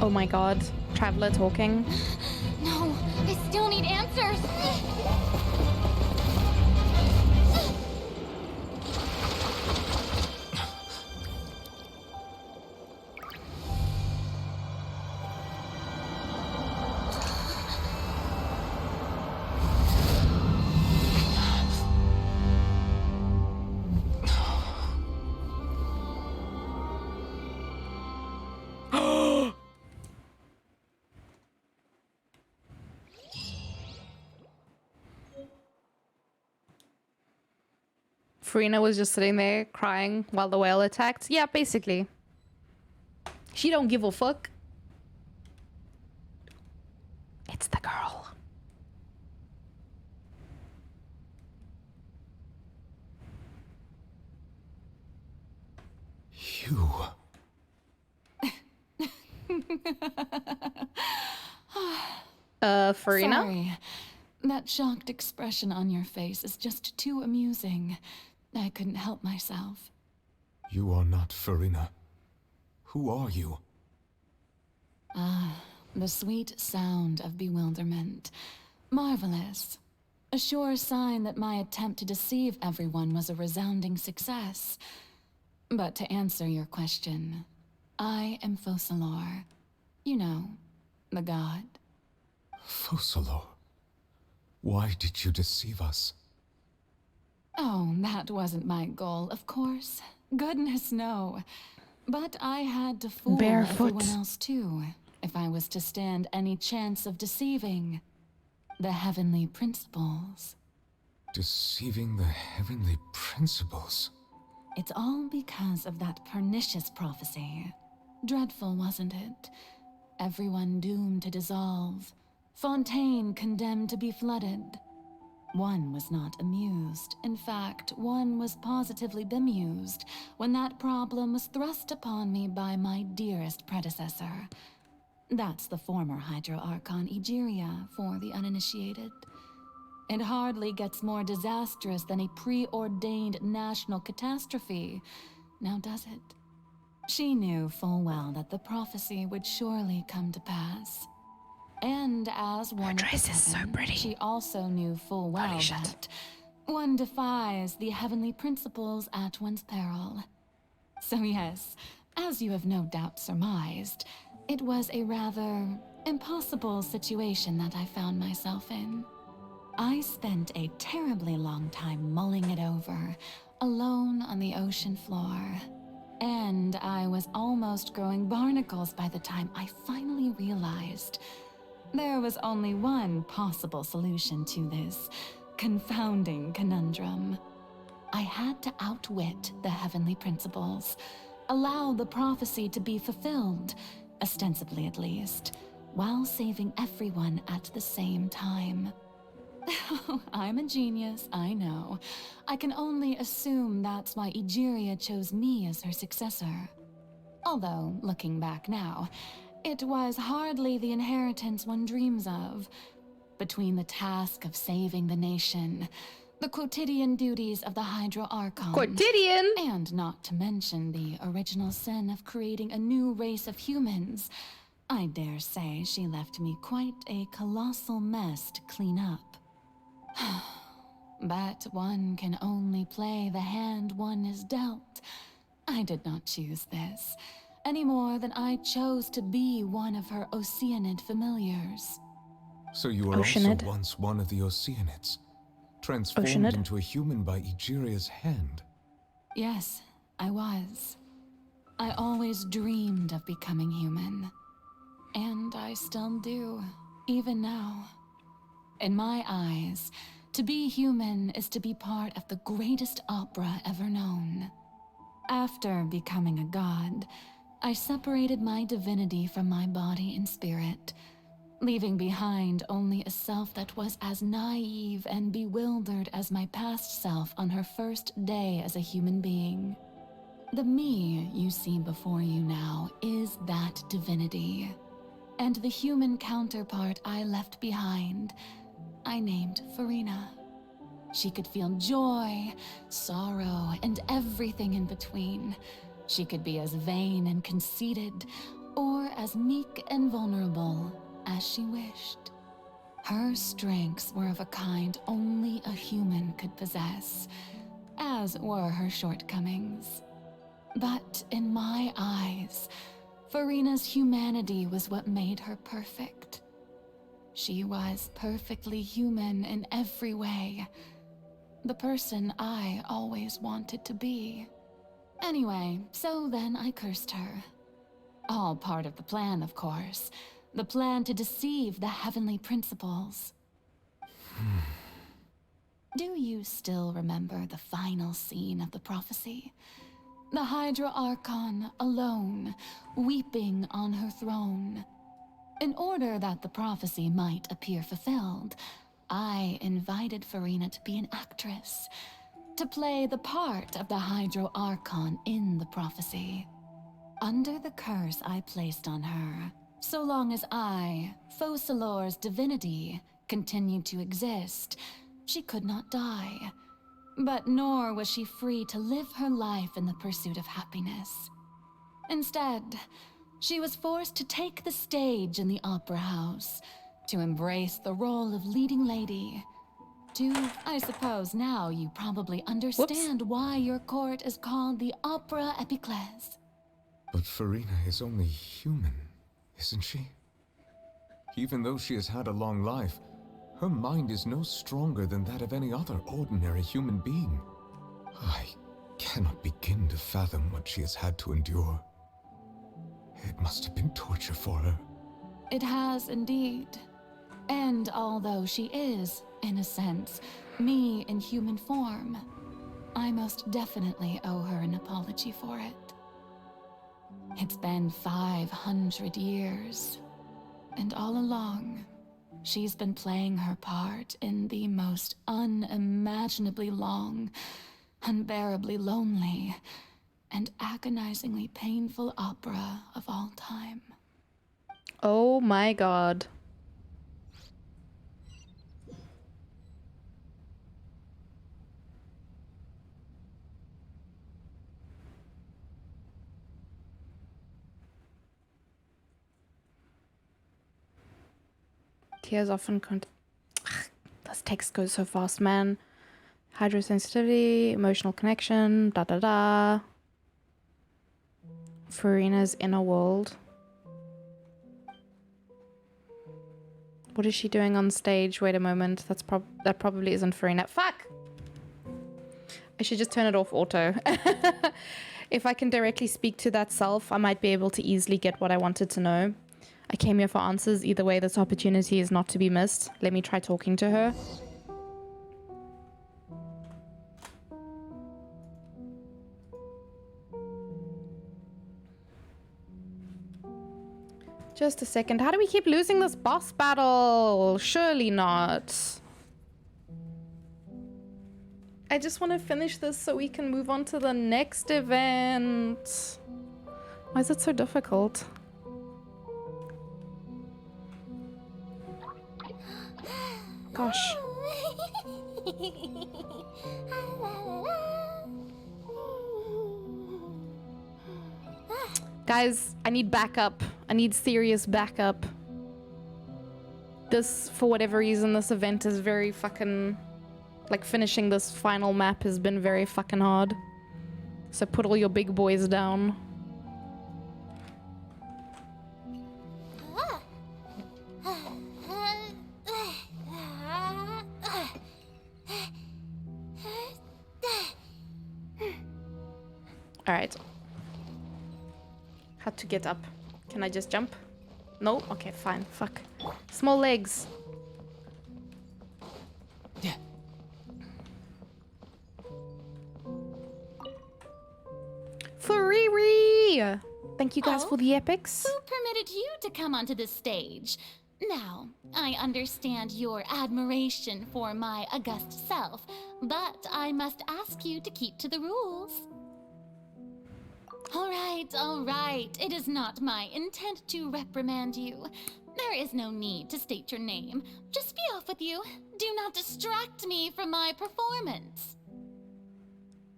Oh my god. Traveler talking. No, I still need answers. Farina was just sitting there crying while the whale attacked. Yeah, basically. She don't give a fuck. It's the girl. You. Farina? Sorry. That shocked expression on your face is just too amusing. I couldn't help myself. You are not Farina. Who are you? Ah, the sweet sound of bewilderment. Marvelous. A sure sign that my attempt to deceive everyone was a resounding success. But to answer your question, I am Focalor. You know, the god. Focalor. Why did you deceive us? Oh, that wasn't my goal, of course. Goodness, no. But I had to fool everyone else too, if I was to stand any chance of deceiving the heavenly principles. Deceiving the heavenly principles? It's all because of that pernicious prophecy. Dreadful, wasn't it? Everyone doomed to dissolve. Fontaine condemned to be flooded. One was not amused. In fact, one was positively bemused when that problem was thrust upon me by my dearest predecessor. That's the former Hydro Archon Egeria for the uninitiated. It hardly gets more disastrous than a preordained national catastrophe, now does it? She knew full well that the prophecy would surely come to pass. And as one of the seven, she also knew full well that one defies the heavenly principles at one's peril. So yes, as you have no doubt surmised, it was a rather impossible situation that I found myself in. I spent a terribly long time mulling it over, alone on the ocean floor. And I was almost growing barnacles by the time I finally realized there was only one possible solution to this confounding conundrum. I had to outwit the heavenly principles, allow the prophecy to be fulfilled, ostensibly at least, while saving everyone at the same time. I'm a genius, I know. I can only assume that's why Egeria chose me as her successor. Although, looking back now, it was hardly the inheritance one dreams of. Between the task of saving the nation, the quotidian duties of the Hydro Archon, and not to mention the original sin of creating a new race of humans, I dare say she left me quite a colossal mess to clean up. But one can only play the hand one is dealt. I did not choose this, any more than I chose to be one of her Oceanid familiars. So you were also once one of the Oceanids, transformed into a human by Egeria's hand. Yes, I was. I always dreamed of becoming human. And I still do, even now. In my eyes, to be human is to be part of the greatest opera ever known. After becoming a god, I separated my divinity from my body and spirit, leaving behind only a self that was as naive and bewildered as my past self on her first day as a human being. The me you see before you now is that divinity, and the human counterpart I left behind, I named Farina. She could feel joy, sorrow, and everything in between. She could be as vain and conceited, or as meek and vulnerable as she wished. Her strengths were of a kind only a human could possess, as were her shortcomings. But in my eyes, Farina's humanity was what made her perfect. She was perfectly human in every way. The person I always wanted to be. Anyway, so then I cursed her. All part of the plan, of course. The plan to deceive the heavenly principles. Do you still remember the final scene of the prophecy? The Hydra Archon alone, weeping on her throne. In order that the prophecy might appear fulfilled, I invited Farina to be an actress, to play the part of the Hydro Archon in the prophecy. Under the curse I placed on her, so long as I, Focalor's divinity, continued to exist, she could not die. But nor was she free to live her life in the pursuit of happiness. Instead, she was forced to take the stage in the opera house, to embrace the role of leading lady. I suppose now you probably understand why your court is called the Opera Epiclese. But Farina is only human, isn't she? Even though she has had a long life, her mind is no stronger than that of any other ordinary human being. I cannot begin to fathom what she has had to endure. It must have been torture for her. It has indeed. And although she is, in a sense, me in human form, I most definitely owe her an apology for it. It's been 500 years, and all along, she's been playing her part in the most unimaginably long, unbearably lonely, and agonizingly painful opera of all time. Oh my god. Tears often this text goes so fast, man. Hydrosensitivity, emotional connection, da da da. Farina's inner world. What is she doing on stage? Wait a moment. That probably isn't Farina. Fuck! I should just turn it off auto. If I can directly speak to that self, I might be able to easily get what I wanted to know. I came here for answers. Either way, this opportunity is not to be missed. Let me try talking to her. Just a second. How do we keep losing this boss battle? Surely not. I just want to finish this so we can move on to the next event. Why is it so difficult? Gosh. Guys, I need backup. I need serious backup. This, for whatever reason, this event is very fucking... Like, finishing this final map has been very fucking hard. So put all your big boys down. Alright. How to get up? Can I just jump? No? Okay, fine. Fuck. Small legs. Yeah. Fariri! Thank you guys for the epics. Who permitted you to come onto the stage? Now, I understand your admiration for my august self, but I must ask you to keep to the rules. All right. It is not my intent to reprimand you. There is no need to state your name. Just be off with you. Do not distract me from my performance.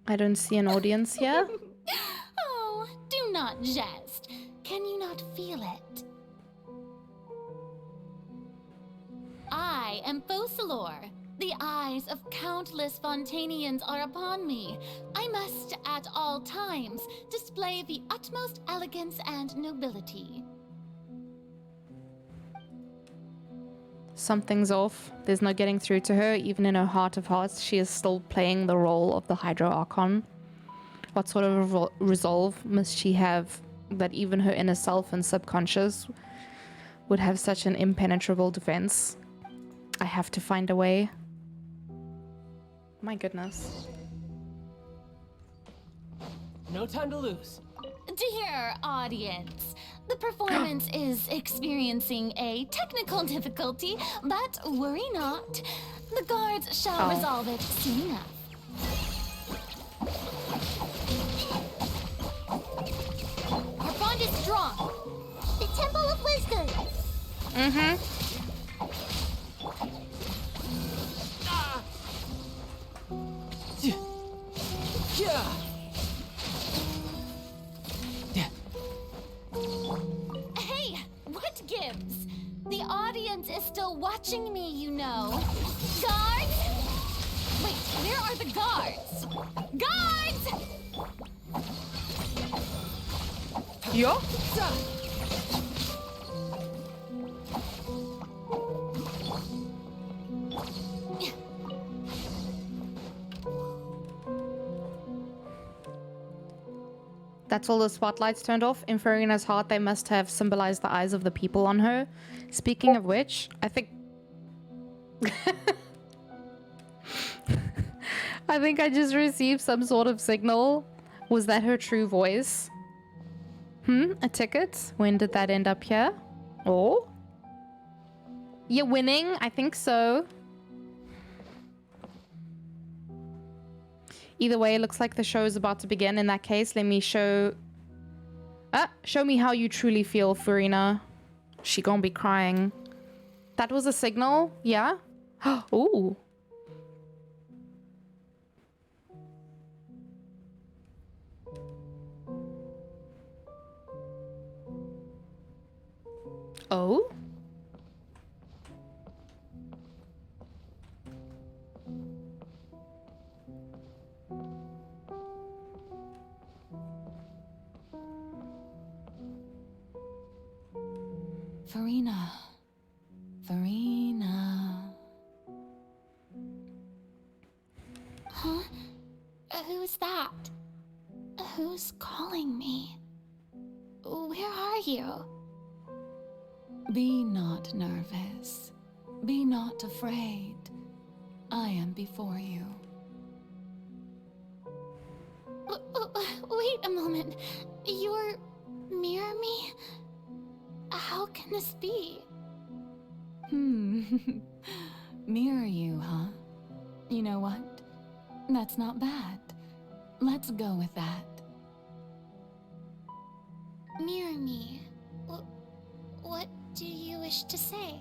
I don't see an audience here. Oh, do not jest. Can you not feel it? I am Focalor. The eyes of countless Fontanians are upon me. I must, at all times, display the utmost elegance and nobility. Something's off. There's no getting through to her. Even in her heart of hearts, she is still playing the role of the Hydro Archon. What sort of resolve must she have that even her inner self and subconscious would have such an impenetrable defense? I have to find a way. My goodness. No time to lose. Dear audience, the performance is experiencing a technical difficulty, but worry not. The guards shall resolve it soon enough. Our bond is strong. The Temple of Wisdom. Mm-hmm. Hey, what gives? The audience is still watching me, you know. Guards? Wait, where are the guards? Guards! Yo? That's all the spotlights turned off. In Farina's heart, they must have symbolized the eyes of the people on her. Speaking of which, I think... I think I just received some sort of signal. Was that her true voice? A ticket? When did that end up here? Oh? You're winning? I think so. Either way, it looks like the show is about to begin. In that case, let me show me how you truly feel, Farina. She gonna be crying. That was a signal? Yeah? Ooh. Oh? Farina. Farina. Huh? Who's that? Who's calling me? Where are you? Be not nervous. Be not afraid. I am before you. Wait a moment. You're near me? How can this be? Mirror you, huh? You know what? That's not bad. Let's go with that. Mirror me. What do you wish to say?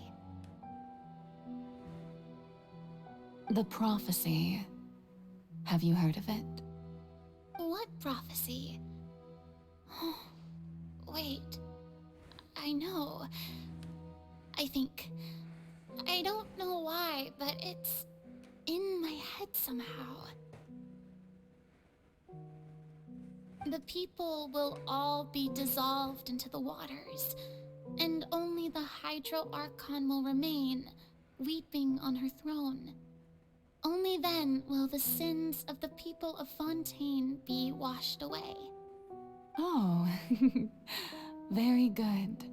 The prophecy. Have you heard of it? What prophecy? Wait. I know. I think. I don't know why, but it's in my head somehow. The people will all be dissolved into the waters, and only the Hydro Archon will remain, weeping on her throne. Only then will the sins of the people of Fontaine be washed away. Oh, very good.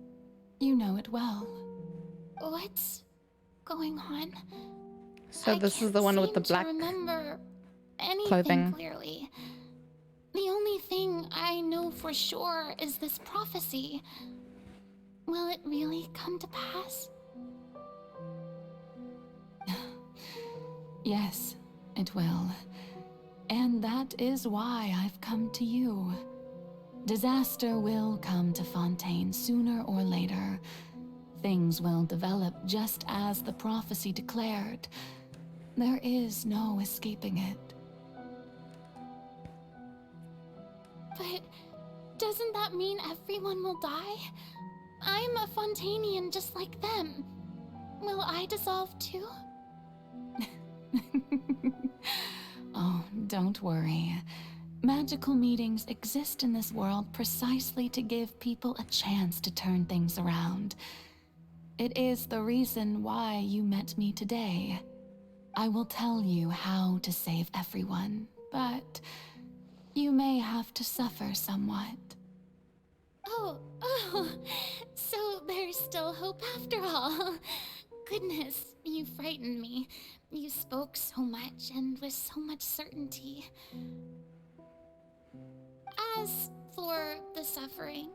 You know it well. What's going on? So this is the one with the black remember anything clothing. Clearly. The only thing I know for sure is this prophecy. Will it really come to pass? Yes, it will. And that is why I've come to you. Disaster will come to Fontaine sooner or later. Things will develop just as the prophecy declared. There is no escaping it. But doesn't that mean everyone will die? I'm a Fontainian just like them. Will I dissolve too? Oh, don't worry. Magical meetings exist in this world precisely to give people a chance to turn things around. It is the reason why you met me today. I will tell you how to save everyone, but you may have to suffer somewhat. Oh, so there's still hope after all. Goodness, You frightened me. You spoke so much and with so much certainty. As for the suffering,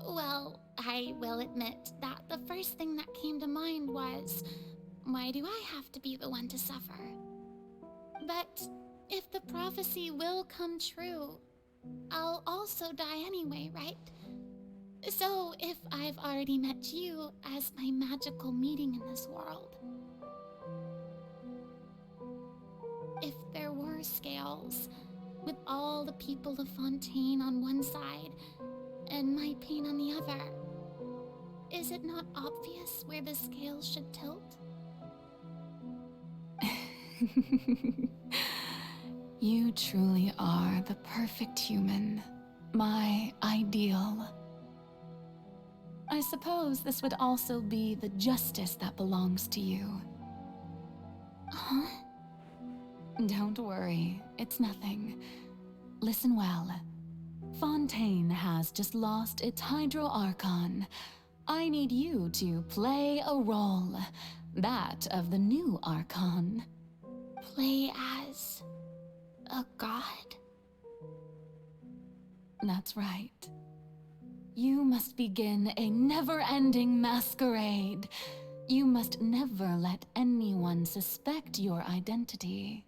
well, I will admit that the first thing that came to mind was, why do I have to be the one to suffer? But if the prophecy will come true, I'll also die anyway, right? So if I've already met you as my magical meeting in this world, if there were scales, with all the people of Fontaine on one side and my pain on the other, is it not obvious where the scales should tilt? You truly are the perfect human, my ideal. I suppose this would also be the justice that belongs to you. Huh? Don't worry, it's nothing. Listen well. Fontaine has just lost its Hydro Archon. I need you to play a role, that of the new Archon. Play as a god? That's right. You must begin a never-ending masquerade. You must never let anyone suspect your identity.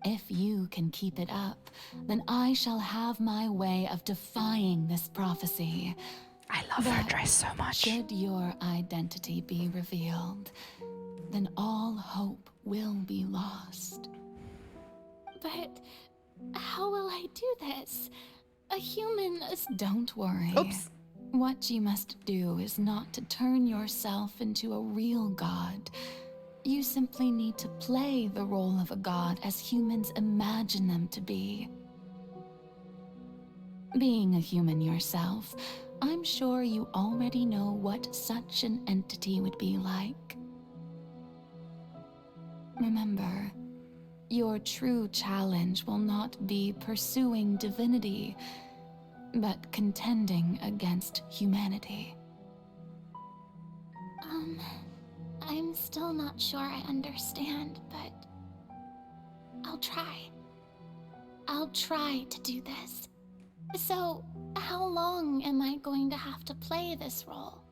If you can keep it up, then I shall have my way of defying this prophecy. I love her dress so much. Should your identity be revealed, then all hope will be lost. But how will I do this? A human is... Don't worry. Oops. What you must do is not to turn yourself into a real god. You simply need to play the role of a god as humans imagine them to be. Being a human yourself, I'm sure you already know what such an entity would be like. Remember, your true challenge will not be pursuing divinity, but contending against humanity. I'm still not sure I understand, but I'll try. I'll try to do this. So, how long am I going to have to play this role?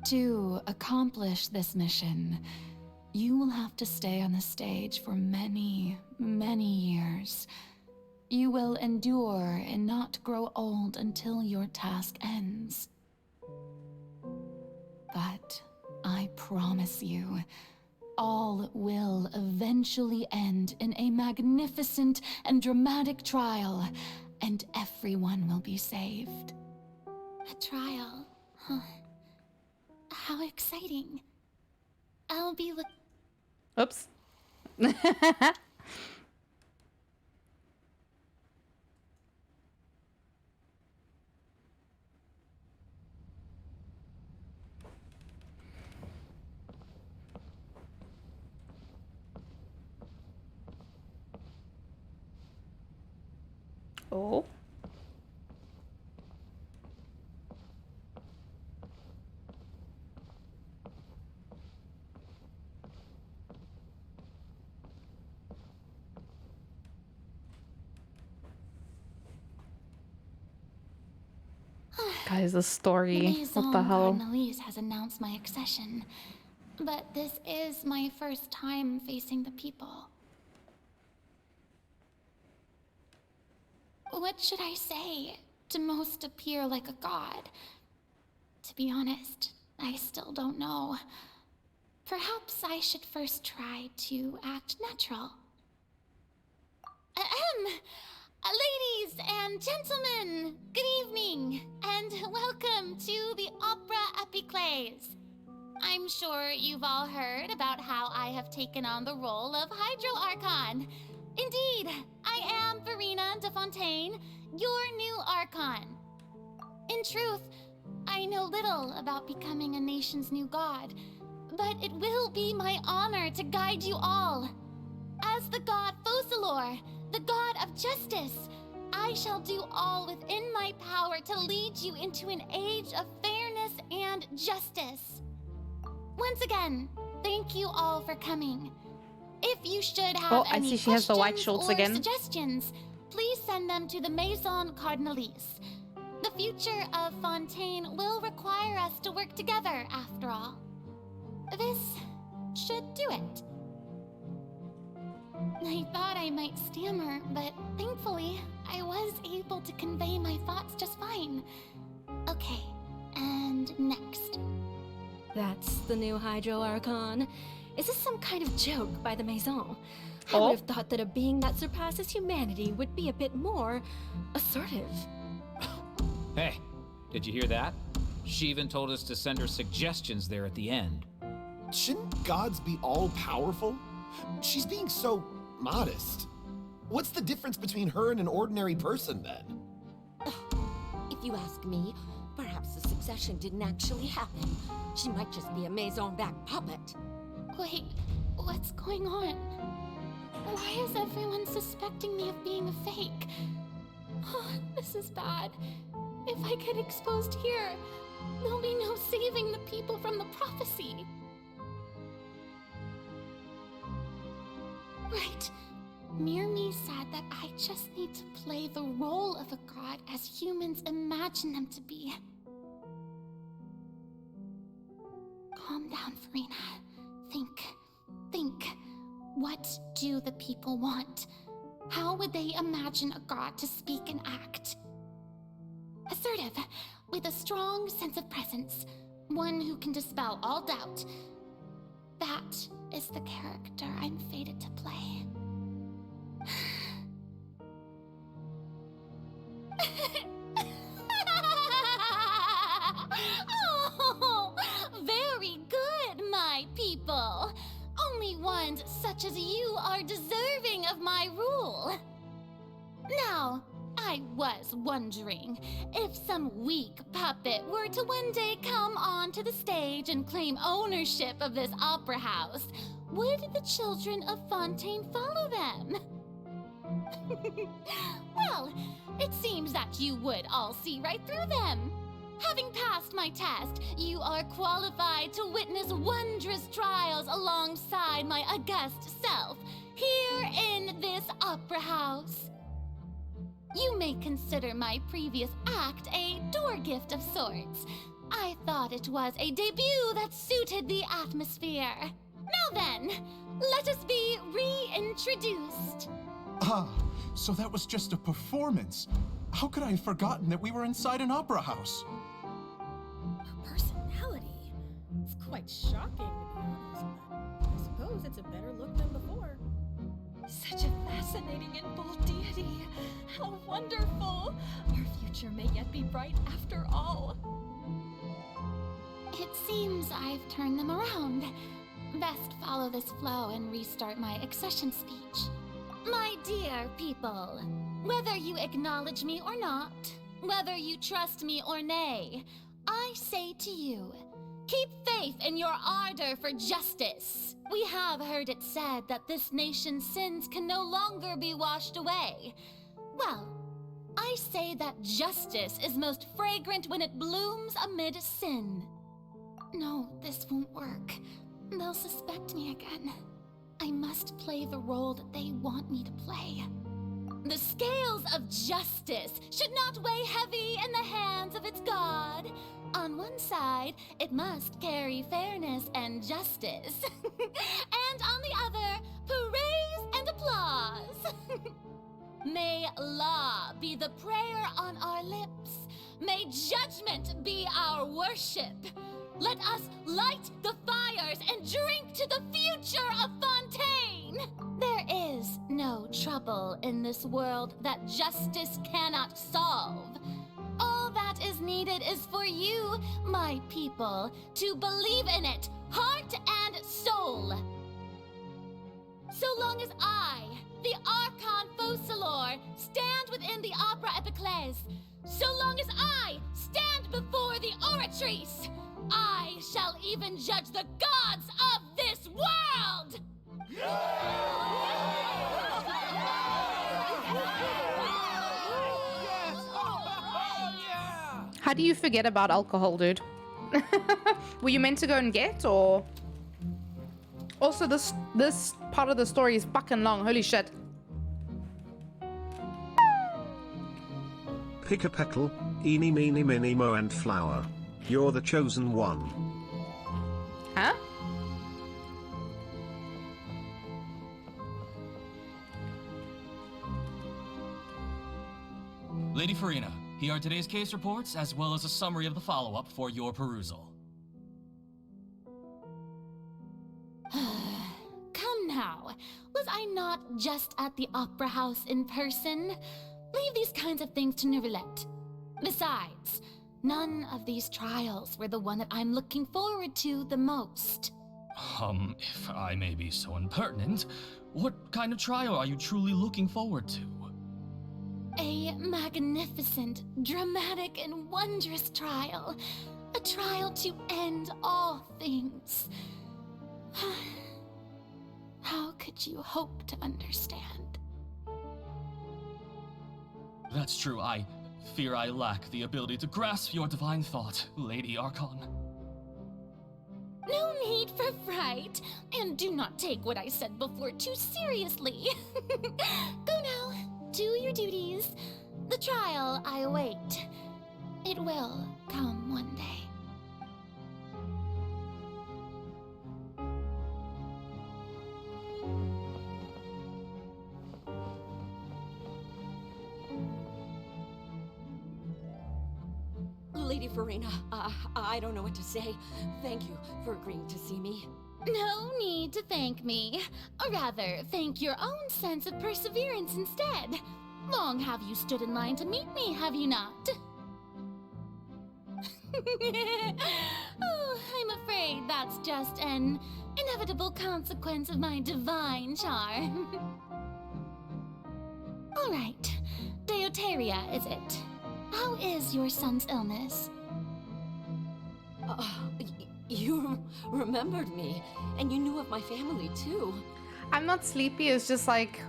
To accomplish this mission, you will have to stay on the stage for many, many years. You will endure and not grow old until your task ends. But I promise you, all will eventually end in a magnificent and dramatic trial, and everyone will be saved. A trial, huh? How exciting. I'll be Oops. Oh. Guys, the story. What the hell? Cardinalise has announced my accession, but this is my first time facing the people. What should I say to most appear like a god? To be honest, I still don't know. Perhaps I should first try to act natural. Ladies and gentlemen, good evening, and welcome to the Opera Epiclese. I'm sure you've all heard about how I have taken on the role of Hydro Archon. Indeed, I am Verena de Fontaine, your new Archon. In truth, I know little about becoming a nation's new god, but it will be my honor to guide you all. As the god Focalor, the god of justice, I shall do all within my power to lead you into an age of fairness and justice. Once again, thank you all for coming. If you should have Oh, I any see she has the white questions shorts or again. suggestions, please send them to the Maison Cardinalise. The future of Fontaine will require us to work together, after all. This should do it. I thought I might stammer, but thankfully, I was able to convey my thoughts just fine. Okay, and next. That's the new Hydro Archon. Is this some kind of joke by the Maison? I Oh. would have thought that a being that surpasses humanity would be a bit more assertive. Hey, did you hear that? She even told us to send her suggestions there at the end. Shouldn't gods be all-powerful? She's being so modest. What's the difference between her and an ordinary person, then? If you ask me, perhaps the succession didn't actually happen. She might just be a Maison-back puppet. Wait, what's going on? Why is everyone suspecting me of being a fake? Oh, this is bad. If I get exposed here, there'll be no saving the people from the prophecy. Right. Mirmi said that I just need to play the role of a god as humans imagine them to be. Calm down, Farina. Think. What do the people want? How would they imagine a god to speak and act? Assertive, with a strong sense of presence. One who can dispel all doubt. That is the character I'm fated to play. Oh, very good, my people. Only ones such as you are deserving of my rule. Now, I was wondering if some weak puppet were to one day come onto the stage and claim ownership of this opera house, would the children of Fontaine follow them? Well, it seems that you would all see right through them. Having passed my test, you are qualified to witness wondrous trials alongside my august self, here in this opera house. You may consider my previous act a door gift of sorts. I thought it was a debut that suited the atmosphere. Now then, let us be reintroduced. Ah, so that was just a performance. How could I have forgotten that we were inside an opera house? A personality? It's quite shocking, to be honest, but I suppose it's a better look than before. Such a fascinating and bold deity. How wonderful! Our future may yet be bright after all. It seems I've turned them around. Best follow this flow and restart my accession speech. My dear people, whether you acknowledge me or not, whether you trust me or nay, I say to you, keep faith in your ardor for justice. We have heard it said that this nation's sins can no longer be washed away. Well, I say that justice is most fragrant when it blooms amid sin. No, this won't work. They'll suspect me again. I must play the role that they want me to play. The scales of justice should not weigh heavy in the hands of its god. On one side, it must carry fairness and justice. And on the other, praise and applause. May law be the prayer on our lips. May judgment be our worship. Let us light the fires and drink to the future of Fontaine! There is no trouble in this world that justice cannot solve. All that is needed is for you, my people, to believe in it, heart and soul. So long as I, the Archon Focalor, stand within the Opera Epiclese, so long as I stand before the Oratrice, I shall even judge the gods of this world! How do you forget about alcohol, dude? Were you meant to go and get, or? Also, this part of the story is fucking long. Holy shit. Pick a petal, eeny meeny miny mo and flower. You're the chosen one. Huh? Lady Farina, here are today's case reports, as well as a summary of the follow-up for your perusal. Come now. Was I not just at the Opera House in person? Leave these kinds of things to Neuvillette. Besides, none of these trials were the one that I'm looking forward to the most. If I may be so impertinent, what kind of trial are you truly looking forward to? A magnificent, dramatic, and wondrous trial. A trial to end all things. How could you hope to understand? That's true. I fear I lack the ability to grasp your divine thought, Lady Archon. No need for fright, and do not take what I said before too seriously. Go now, do your duties. The trial I await. It will come one day. Lady Farina, I don't know what to say. Thank you for agreeing to see me. No need to thank me. Or rather, thank your own sense of perseverance instead. Long have you stood in line to meet me, have you not? Oh, I'm afraid that's just an inevitable consequence of my divine charm. All right, Deuteria, is it? How is your son's illness? You remembered me, and you knew of my family too. I'm not sleepy, it's just like,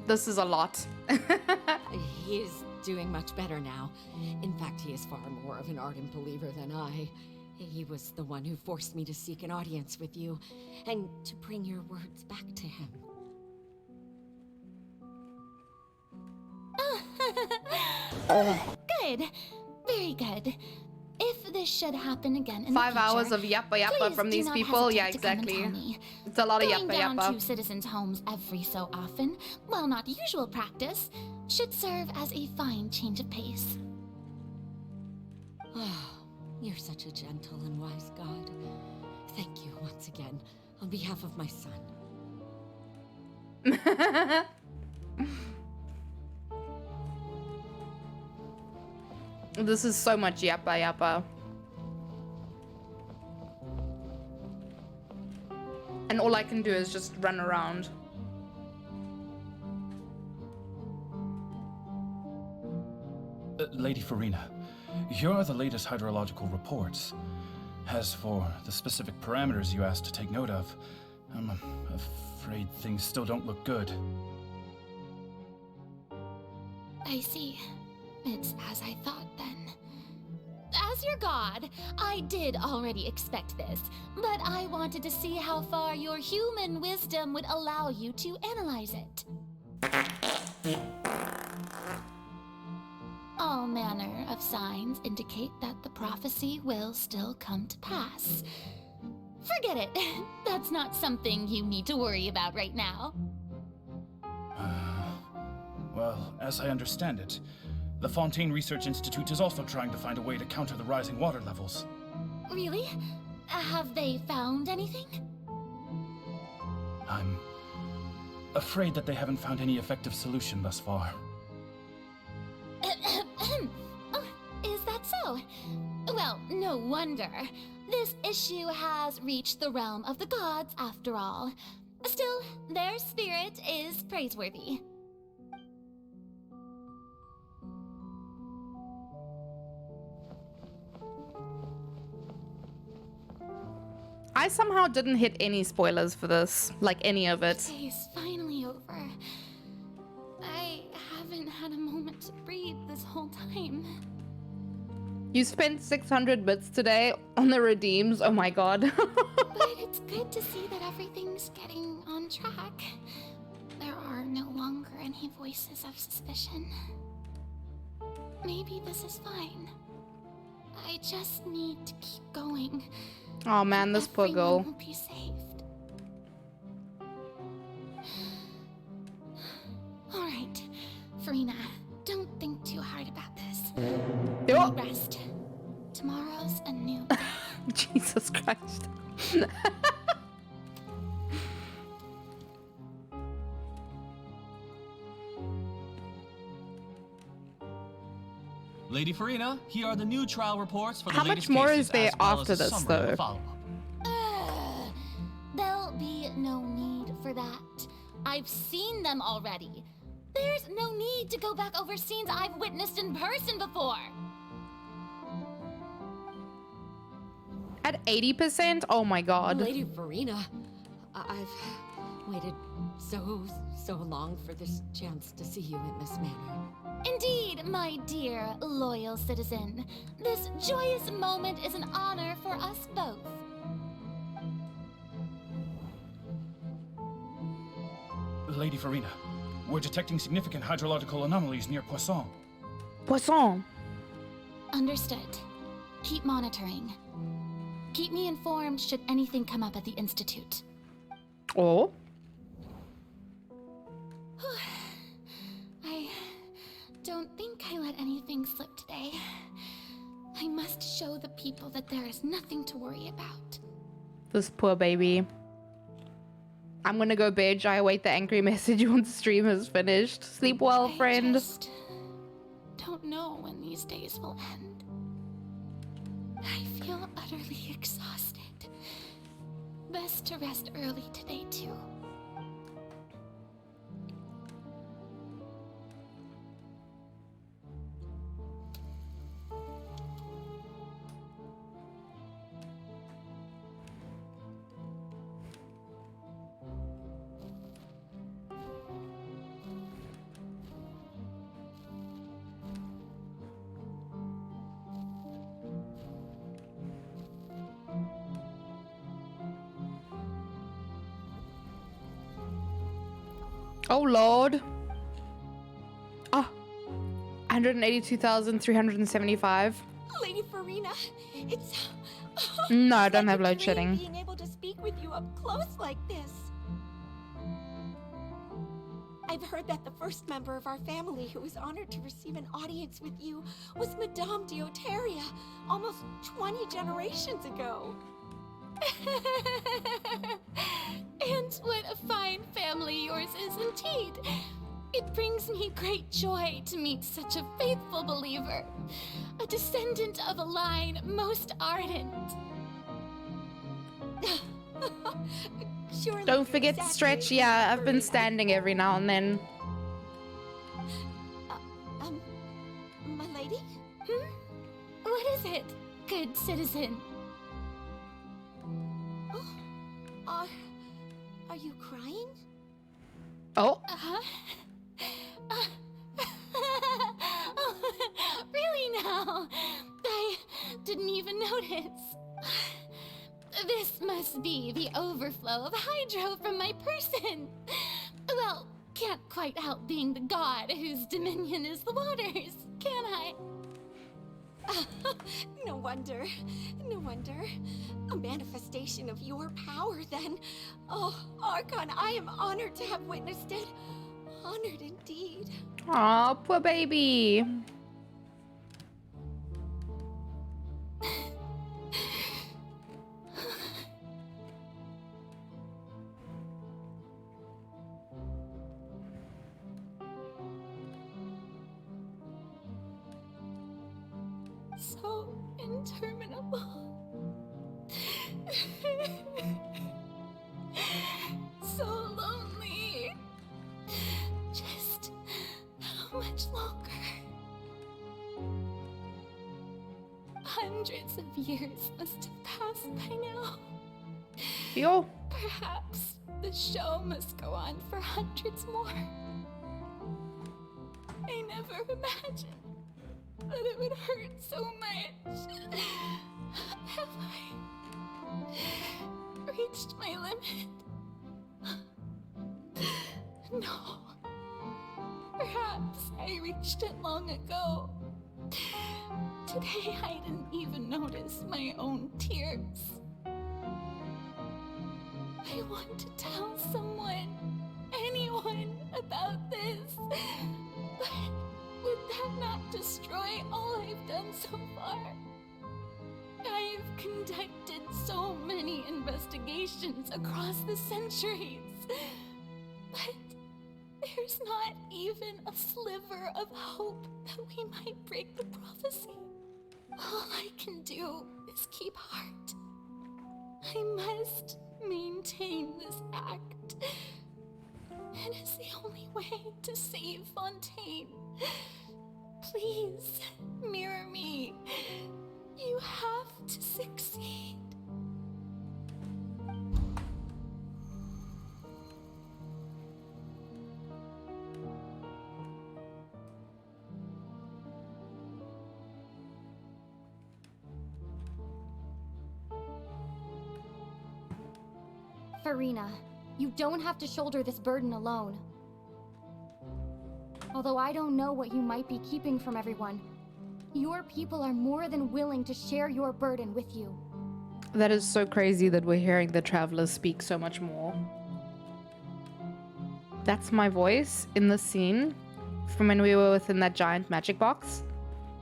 this is a lot. He is doing much better now. In fact, he is far more of an ardent believer than I. He was the one who forced me to seek an audience with you, and to bring your words back to him. Good. Very good. If this should happen again in 5 the future, hours of yappa yappa please from do these not people? hesitate Yeah, to come and exactly. tell me. It's a lot of Going yappa down yappa. to citizens' homes every so often, while not usual practice, should serve as a fine change of pace. Oh, you're such a gentle and wise God. Thank you once again, on behalf of my son. This is so much yappa yappa. And all I can do is just run around. Lady Farina, here are the latest hydrological reports. As for the specific parameters you asked to take note of, I'm afraid things still don't look good. I see. It's as I thought then. As your god, I did already expect this, but I wanted to see how far your human wisdom would allow you to analyze it. All manner of signs indicate that the prophecy will still come to pass. Forget it. That's not something you need to worry about right now. Well, as I understand it, the Fontaine Research Institute is also trying to find a way to counter the rising water levels. Really? Have they found anything? I'm afraid that they haven't found any effective solution thus far. Oh, is that so? Well, no wonder. This issue has reached the realm of the gods, after all. Still, their spirit is praiseworthy. I somehow didn't hit any spoilers for this, like any of it. The day is finally over. I haven't had a moment to breathe this whole time. You spent 600 bits today on the redeems. Oh my god. But it's good to see that everything's getting on track. There are no longer any voices of suspicion. Maybe this is fine. I just need to keep going. Oh man, this poor girl. Everyone will be saved. All right, Farina, don't think too hard about this. Yo. Rest. Tomorrow's a new day. Jesus Christ. Lady Farina, here are the new trial reports for the How latest much more cases, is there as well after as a this, summary of though? the follow-up. There'll be no need for that. I've seen them already. There's no need to go back over scenes I've witnessed in person before. At 80%? Oh my god. Lady Farina, I've waited so long for this chance to see you in this manner. Indeed, my dear, loyal citizen. This joyous moment is an honor for us both. Lady Farina, we're detecting significant hydrological anomalies near Poisson. Poisson. Understood. Keep monitoring. Keep me informed should anything come up at the Institute. Oh? I don't think I let anything slip today. I must show the people that there is nothing to worry about. This poor baby. I'm gonna go bitch. I await the angry message once stream is finished. Sleep well, friend. I just don't know when these days will end. I feel utterly exhausted. Best to rest early today, too. Oh lord. Oh. 182,375. Lady Farina, it's No, I don't such have a load dream shedding. being able to speak with you up close like this. I've heard that the first member of our family who was honored to receive an audience with you was Madame Deoteria, almost 20 generations ago. And what a fine family yours is indeed. It brings me great joy to meet such a faithful believer, a descendant of a line most ardent. Surely Don't forget to stretch. Yeah, I've been standing every now and then. My lady? What is it, good citizen? Oh, are you crying? Oh. Really now? I didn't even notice. This must be the overflow of hydro from my person. Well, can't quite help being the god whose dominion is the waters, can I? No wonder. No wonder. A manifestation of your power, then. Oh, Archon, I am honored to have witnessed it. Honored indeed. Aw, poor baby. So interminable. So lonely. Just how much longer? Hundreds of years must have passed by now. Yo. Perhaps the show must go on for hundreds more. I never imagined but it would hurt so much. Have I reached my limit? No. Perhaps I reached it long ago. Today I didn't even notice my own tears. I want to tell someone, anyone, about this. But would that not destroy all I've done so far? I've conducted so many investigations across the centuries. But there's not even a sliver of hope that we might break the prophecy. All I can do is keep heart. I must maintain this act. It is the only way to save Fontaine. Please, mirror me. You have to succeed. Farina, you don't have to shoulder this burden alone. Although I don't know what you might be keeping from everyone, your people are more than willing to share your burden with you. That is so crazy that we're hearing the travelers speak so much more. That's my voice in the scene from when we were within that giant magic box.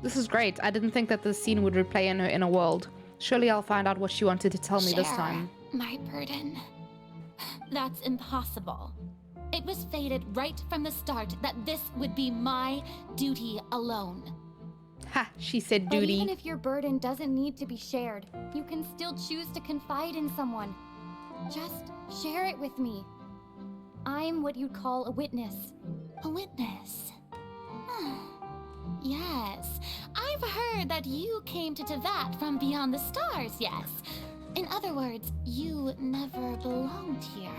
This is great. I didn't think that this scene would replay in her inner world. Surely I'll find out what she wanted to tell me this time. My burden. That's impossible. It was fated right from the start that this would be my duty alone. Ha, she said But duty. even if your burden doesn't need to be shared, you can still choose to confide in someone. Just share it with me. I'm what you'd call a witness. A witness? Yes, I've heard that you came to Tevat from beyond the stars, yes. In other words, you never belonged here.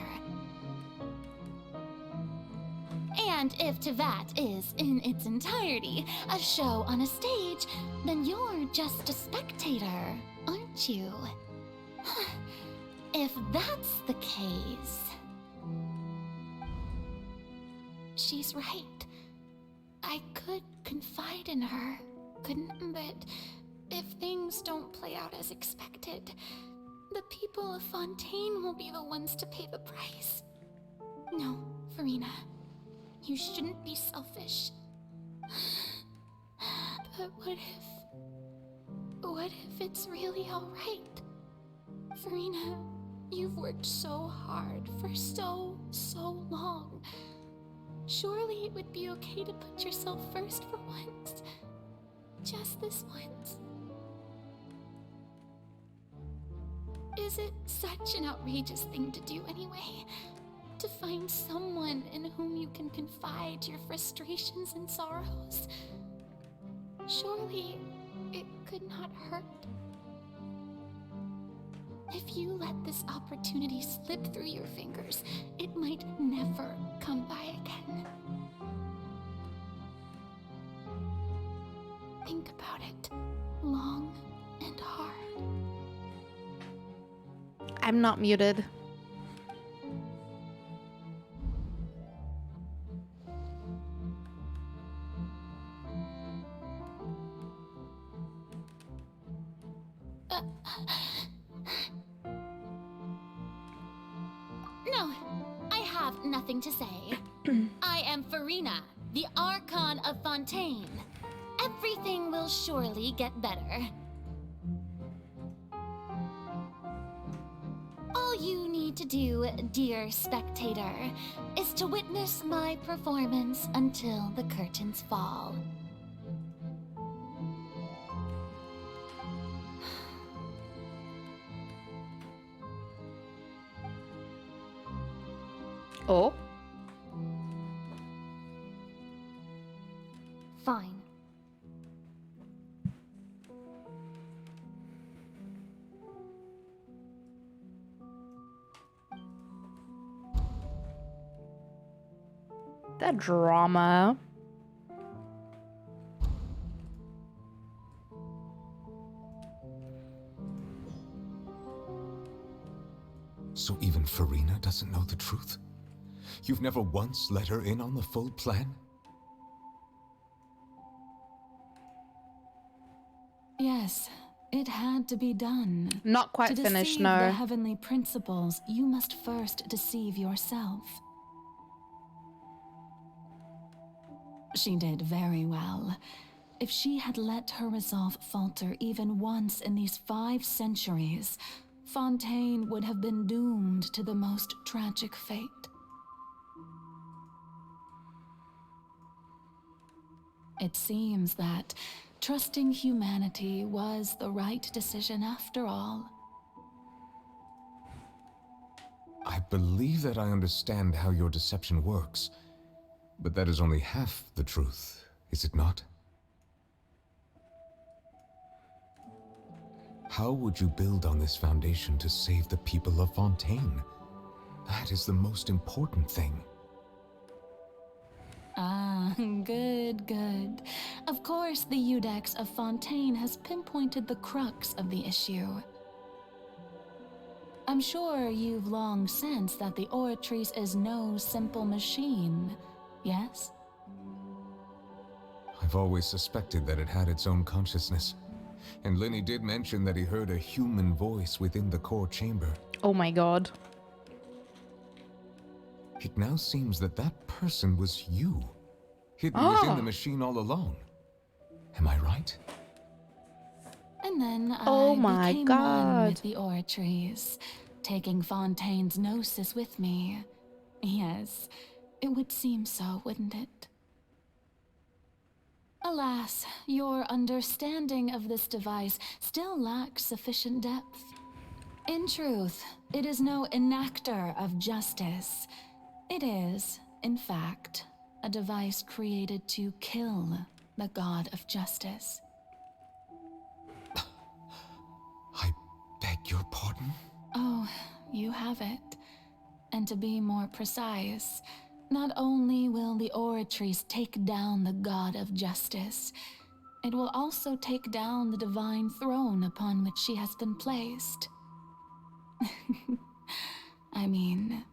And if Tevat is, in its entirety, a show on a stage, then you're just a spectator, aren't you? If that's the case... She's right. I could confide in her, couldn't, but if things don't play out as expected, the people of Fontaine will be the ones to pay the price. No, Farina, you shouldn't be selfish. But what if it's really all right? Farina, you've worked so hard for so long. Surely it would be okay to put yourself first for once. Just this once. Is it such an outrageous thing to do anyway? To find someone in whom you can confide your frustrations and sorrows? Surely it could not hurt. If you let this opportunity slip through your fingers, it might never come by again. Think about it long and hard. I'm not muted. No, I have nothing to say. I am Farina, the Archon of Fontaine. Everything will surely get better. All you need to do, dear spectator, is to witness my performance until the curtains fall. Oh? Fine. That drama. So even Farina doesn't know the truth? You've never once let her in on the full plan? Yes, it had to be done. Not quite finished, To deceive no. the heavenly principles, you must first deceive yourself. She did very well. If she had let her resolve falter even once in these 5 centuries, Fontaine would have been doomed to the most tragic fate. It seems that trusting humanity was the right decision after all. I believe that I understand how your deception works, but that is only half the truth, is it not? How would you build on this foundation to save the people of Fontaine? That is the most important thing. Ah, good, good. Of course, the Iudex of Fontaine has pinpointed the crux of the issue. I'm sure you've long sensed that the Oratrice is no simple machine, yes? I've always suspected that it had its own consciousness. And Lenny did mention that he heard a human voice within the core chamber. Oh my god. It now seems that that person was you, hidden within the machine all along. Am I right? And then Oh I my became one with the Oratrice, taking Fontaine's gnosis with me. Yes, it would seem so, wouldn't it? Alas, your understanding of this device still lacks sufficient depth. In truth, it is no enactor of justice. It is, in fact, a device created to kill the god of justice. I beg your pardon? Oh, you have it. And to be more precise, not only will the Oratrice take down the god of justice, it will also take down the divine throne upon which she has been placed. I mean,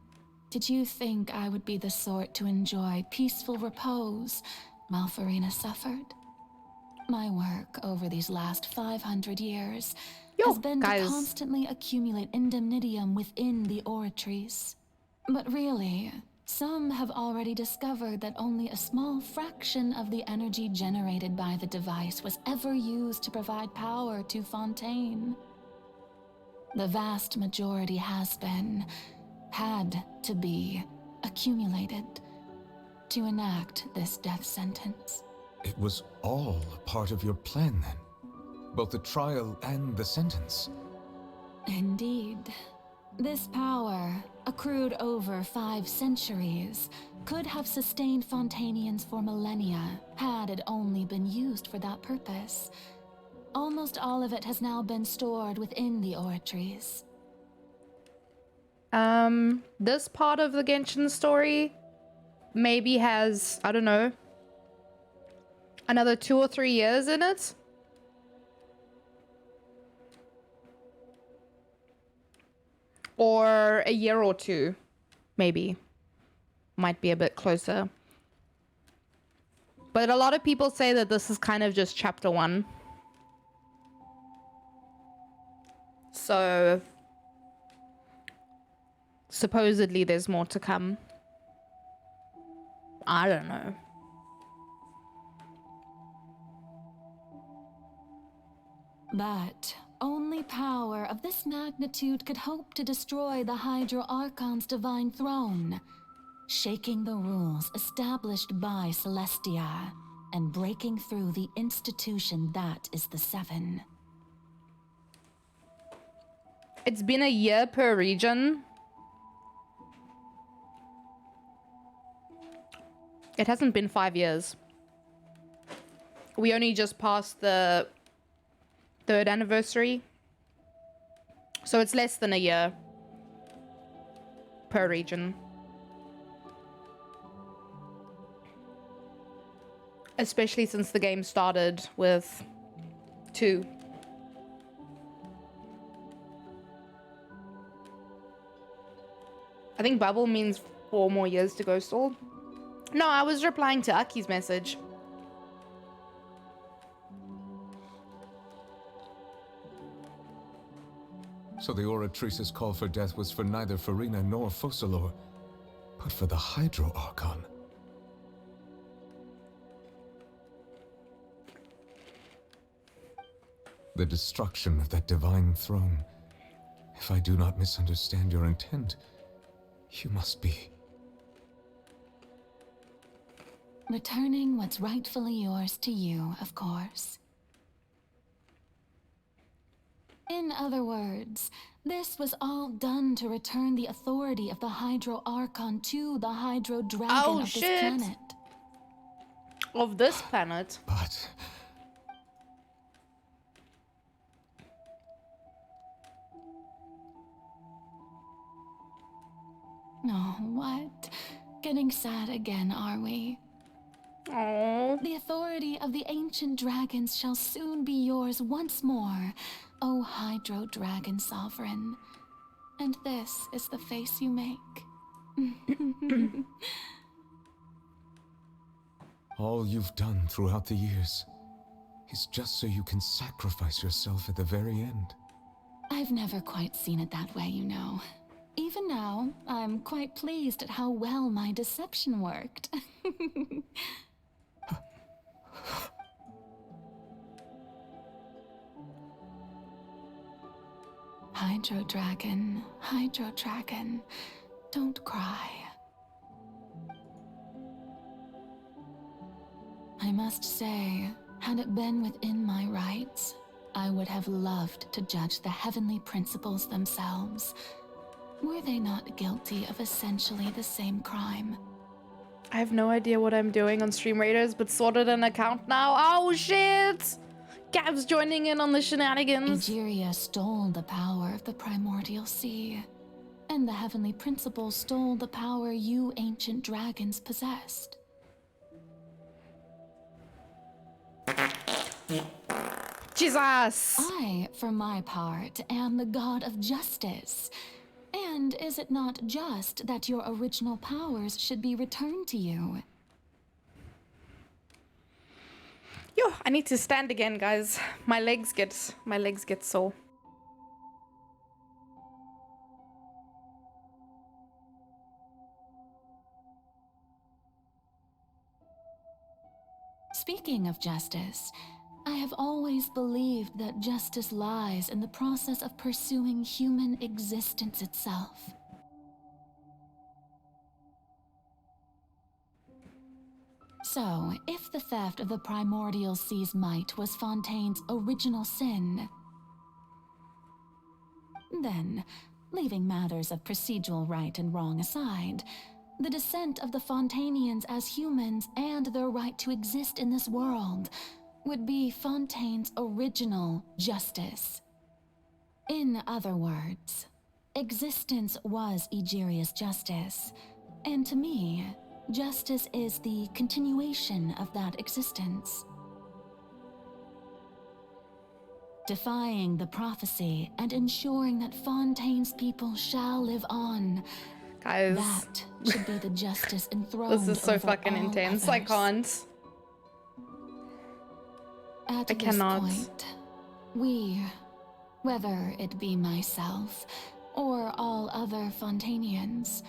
did you think I would be the sort to enjoy peaceful repose while Farina suffered? My work over these last 500 years has been to constantly accumulate indemnitium within the Oratrice. But really, some have already discovered that only a small fraction of the energy generated by the device was ever used to provide power to Fontaine. The vast majority has had to be, accumulated to enact this death sentence. It was all part of your plan then? Both the trial and the sentence? Indeed. This power, accrued over 5 centuries, could have sustained Fontainians for millennia had it only been used for that purpose. Almost all of it has now been stored within the Oratrice. This part of the Genshin story maybe has, I don't know, another 2 or 3 years in it. Or a year or 2, maybe. Might be a bit closer. But a lot of people say that this is kind of just chapter 1. So supposedly there's more to come. I don't know. But only power of this magnitude could hope to destroy the Hydro Archon's divine throne, shaking the rules established by Celestia and breaking through the institution that is the Seven. It's been a year per region. It hasn't been 5 years. We only just passed the 3rd anniversary. So it's less than a year per region. Especially since the game started with 2. I think bubble means 4 more years to go stall. No, I was replying to Aki's message. So the Oratrice's call for death was for neither Farina nor Focalor, but for the Hydro Archon. The destruction of that divine throne. If I do not misunderstand your intent, you must be... Returning what's rightfully yours to you, of course. In other words, this was all done to return the authority of the Hydro Archon to the Hydro Dragon of this planet. Of this planet? But... Oh, what? Getting sad again, are we? Aww. The authority of the ancient dragons shall soon be yours once more, O Hydro Dragon Sovereign. And this is the face you make. All you've done throughout the years is just so you can sacrifice yourself at the very end. I've never quite seen it that way, you know. Even now, I'm quite pleased at how well my deception worked. Hydro Dragon, don't cry. I must say, had it been within my rights, I would have loved to judge the heavenly principles themselves. Were they not guilty of essentially the same crime? I have no idea what I'm doing on Stream Raiders, but sorted an account now. Oh shit! Gab's joining in on the shenanigans. Egeria stole the power of the primordial sea, and the heavenly principles stole the power you ancient dragons possessed. Jesus! I, for my part, am the god of justice. And is it not just that your original powers should be returned to you? Yo, I need to stand again, guys. My legs get sore. Speaking of justice, I have always believed that justice lies in the process of pursuing human existence itself. So, if the theft of the primordial sea's might was Fontaine's original sin, then, leaving matters of procedural right and wrong aside, the descent of the Fontanians as humans and their right to exist in this world would be Fontaine's original justice. In other words, existence was Egeria's justice, and to me, justice is the continuation of that existence. Defying the prophecy and ensuring that Fontaine's people shall live on. Guys, that should be the justice enthroned this is so over fucking all intense. others. I can't. At I cannot. This point, we, whether it be myself or all other Fontanians,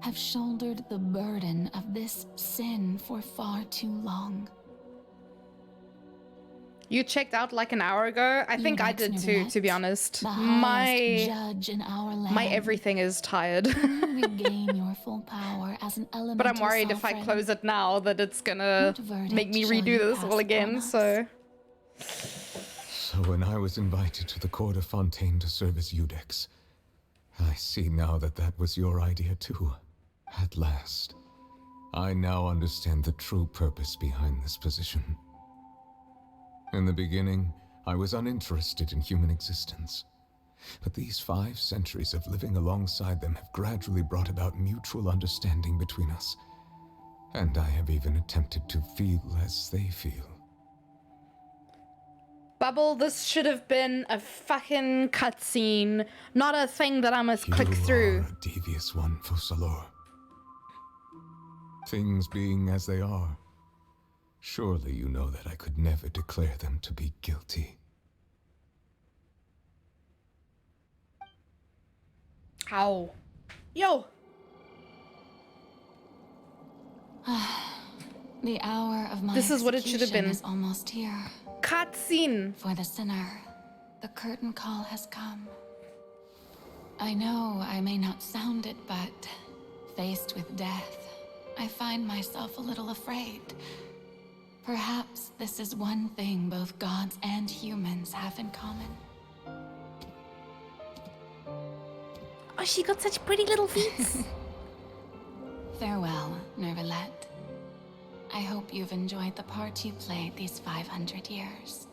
have shouldered the burden of this sin for far too long. You checked out like an hour ago? I think I did too, to be honest. The highest judge in our land. My everything is tired. Regain your full power as an elemental But I'm worried if I sovereign. close it now that it's gonna make me redo this all again, so... So when I was invited to the court of Fontaine to serve as Eudex, I see now that that was your idea too. At last. I now understand the true purpose behind this position. In the beginning, I was uninterested in human existence. But these 5 centuries of living alongside them have gradually brought about mutual understanding between us. And I have even attempted to feel as they feel. Bubble, this should have been a fucking cutscene, not a thing that I must click through. You are a devious one, Fussalor. Things being as they are, surely you know that I could never declare them to be guilty. Ow. Yo! The hour of my This is what it should have been. execution is almost here. Cutscene. For the sinner, the curtain call has come. I know I may not sound it, but faced with death, I find myself a little afraid. Perhaps this is one thing both gods and humans have in common. Oh, she got such pretty little feet. Farewell, Nervalette. I hope you've enjoyed the part you played these 500 years.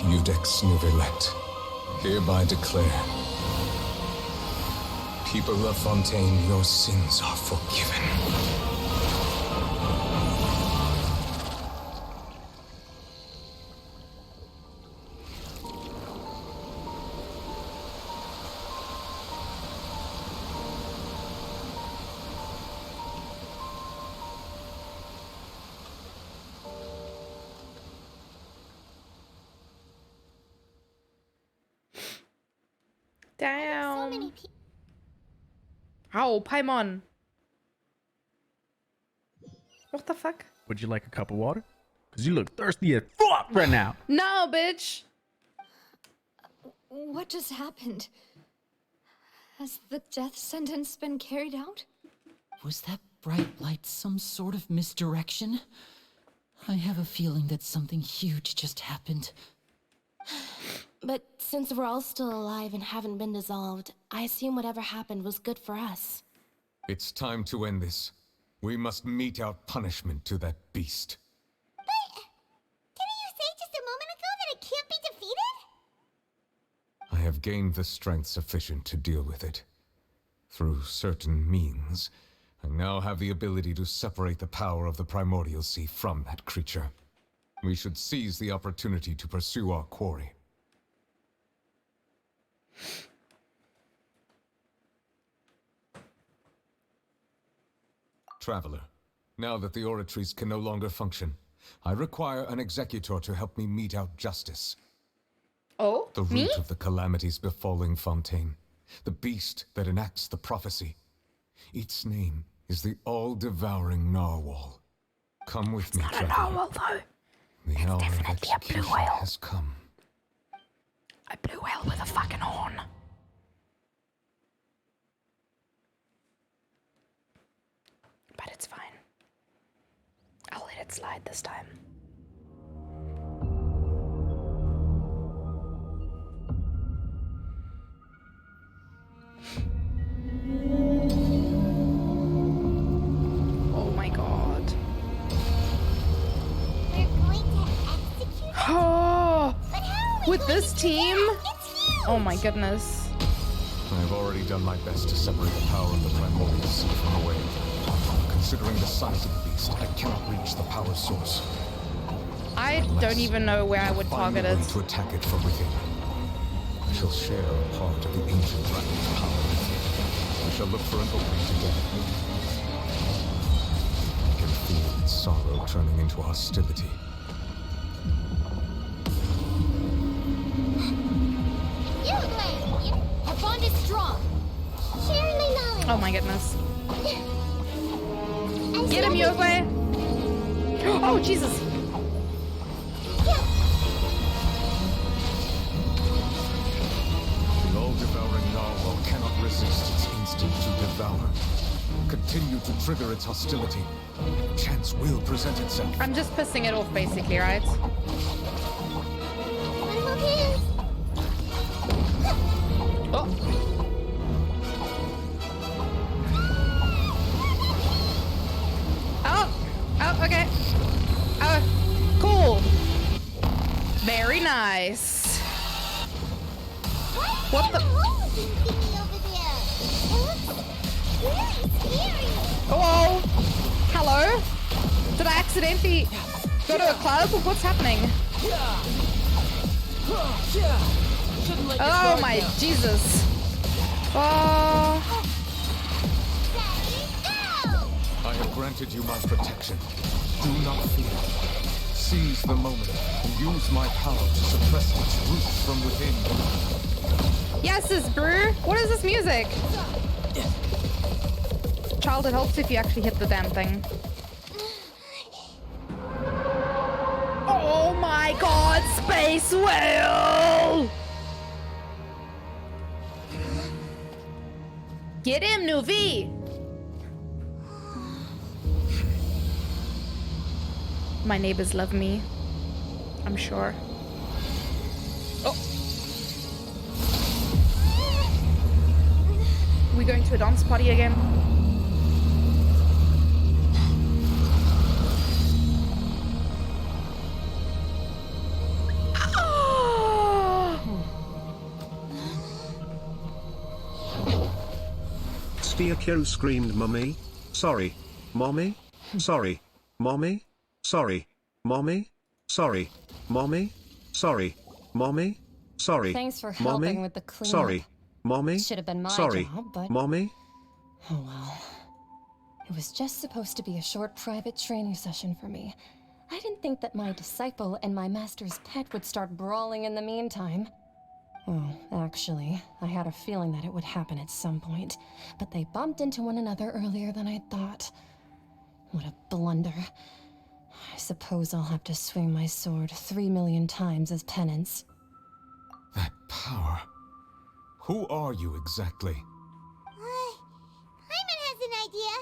Eudex Nervalette, hereby declare, people of Fontaine, your sins are forgiven. Damn. Ow, Paimon. What the fuck? Would you like a cup of water? Because you look thirsty as fuck right now. No, bitch. What just happened? Has the death sentence been carried out? Was that bright light some sort of misdirection? I have a feeling that something huge just happened. But since we're all still alive and haven't been dissolved, I assume whatever happened was good for us. It's time to end this. We must mete out punishment to that beast. Didn't you say just a moment ago that it can't be defeated? I have gained the strength sufficient to deal with it. Through certain means, I now have the ability to separate the power of the Primordial Sea from that creature. We should seize the opportunity to pursue our quarry. Traveler, now that the oratories can no longer function, I require an executor to help me mete out justice. Oh, the root of the calamities befalling Fontaine, the beast that enacts the prophecy. Its name is the all-devouring narwhal. Come with me, traveler. Not a narwhal, though. The hour of Definitely a blue execution whale. has come. A blue whale with a fucking horn. But it's fine. I'll let Let's slide this time. Oh my god. We're going to execute? Oh, But how are we with going this to do team? that? It's huge! Oh my goodness. I have already done my best to separate the power of the primordial sea from the wave. Considering the size of the beast, I cannot reach the power source. I don't even know where I would Find a target way it. to attack it from within. I shall share a part of the ancient dragon's power with you. We shall look for an opening together. I can feel its sorrow turning into hostility. You, our bond is strong. Sharing my knowledge. Oh my goodness. Get him, Yogwe! Oh, Jesus! The all-devouring narwhal cannot resist its instinct to devour. Continue to trigger its hostility. Chance will present itself. I'm just pissing it off, basically, right? Oh. Oh, okay. Oh, cool. Very nice. What the? Oh, hello? Did I accidentally go to a club? What's happening? Oh my Jesus. Oh. I have granted you my protection. Do not fear. Seize the moment and use my power to suppress its roots from within. Yes, this brew. What is this music? Child, it helps if you actually hit the damn thing. Oh my god, Space Whale! Get him, Nuvi! My neighbors love me, I'm sure. Oh! Are we going to a dance party again? Steakyo screamed, "Mummy, sorry, mommy, sorry, mommy, sorry, mommy, sorry, mommy, sorry, mommy, sorry." Thanks for mommy, helping with the cleanup. Sorry, mommy, Should have been my sorry, job, but mommy. oh well. It was just supposed to be a short private training session for me. I didn't think that my disciple and my master's pet would start brawling in the meantime. Well, actually, I had a feeling that it would happen at some point, but they bumped into one another earlier than I thought. What a blunder. I suppose I'll have to swing my sword 3 million times as penance. That power. Who are you exactly? Hyman has an idea.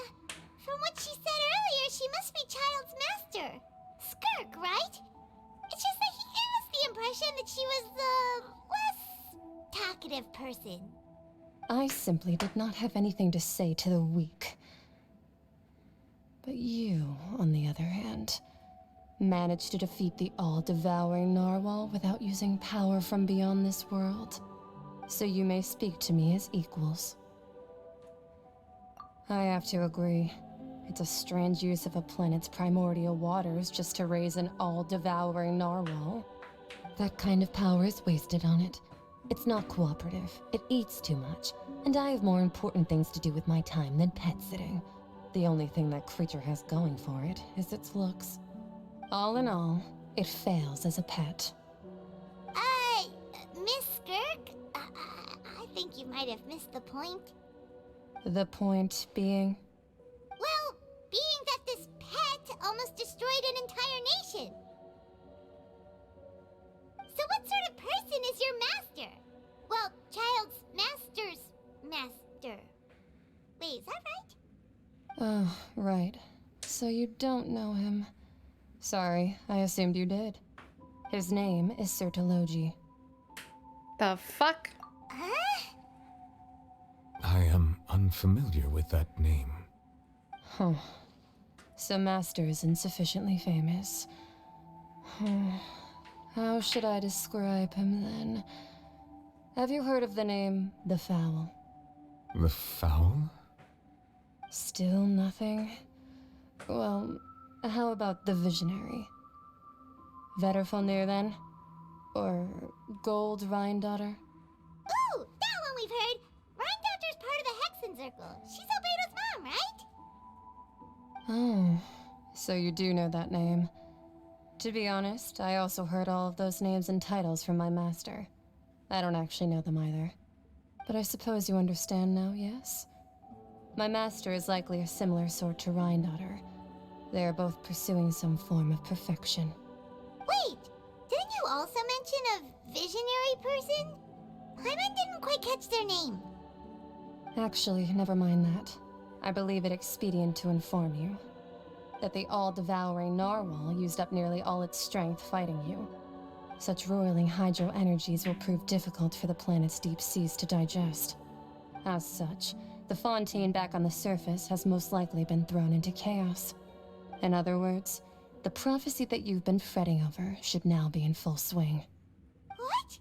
From what she said earlier, she must be Child's master. Skirk, right? It's just that he gave us the impression that she was the less talkative person. I simply did not have anything to say to the weak. But you, on the other hand, managed to defeat the all-devouring narwhal without using power from beyond this world. So you may speak to me as equals. I have to agree. It's a strange use of a planet's primordial waters just to raise an all-devouring narwhal. That kind of power is wasted on it. It's not cooperative, it eats too much, and I have more important things to do with my time than pet sitting. The only thing that creature has going for it is its looks. All in all, it fails as a pet. Miss Skirk? I think you might have missed the point. The point being? Well, being that this pet almost destroyed an entire nation. So what sort of person is your master? Well, Child's master's master. Wait, is that right? Oh, right. So you don't know him. Sorry, I assumed you did. His name is Sir Tologi. The fuck? I am unfamiliar with that name. Huh. So Master isn't sufficiently famous. How should I describe him then? Have you heard of the name The Fowl? The Fowl? Still nothing? Well, how about the Visionary? Vetterfulnir then? Or Gold Rhindaughter? Ooh, that one we've heard. Rhindaughter's part of the Hexen Circle. She's Albedo's mom, right? Oh, so you do know that name. To be honest, I also heard all of those names and titles from my master. I don't actually know them either. But I suppose you understand now, yes? My master is likely a similar sort to Rhindaughter. They are both pursuing some form of perfection. Wait, didn't you also mention a visionary person? Paimon didn't quite catch their name. Actually, never mind that. I believe it expedient to inform you that the all-devouring narwhal used up nearly all its strength fighting you. Such roiling hydro energies will prove difficult for the planet's deep seas to digest. As such, the Fontaine back on the surface has most likely been thrown into chaos. In other words, the prophecy that you've been fretting over should now be in full swing. What?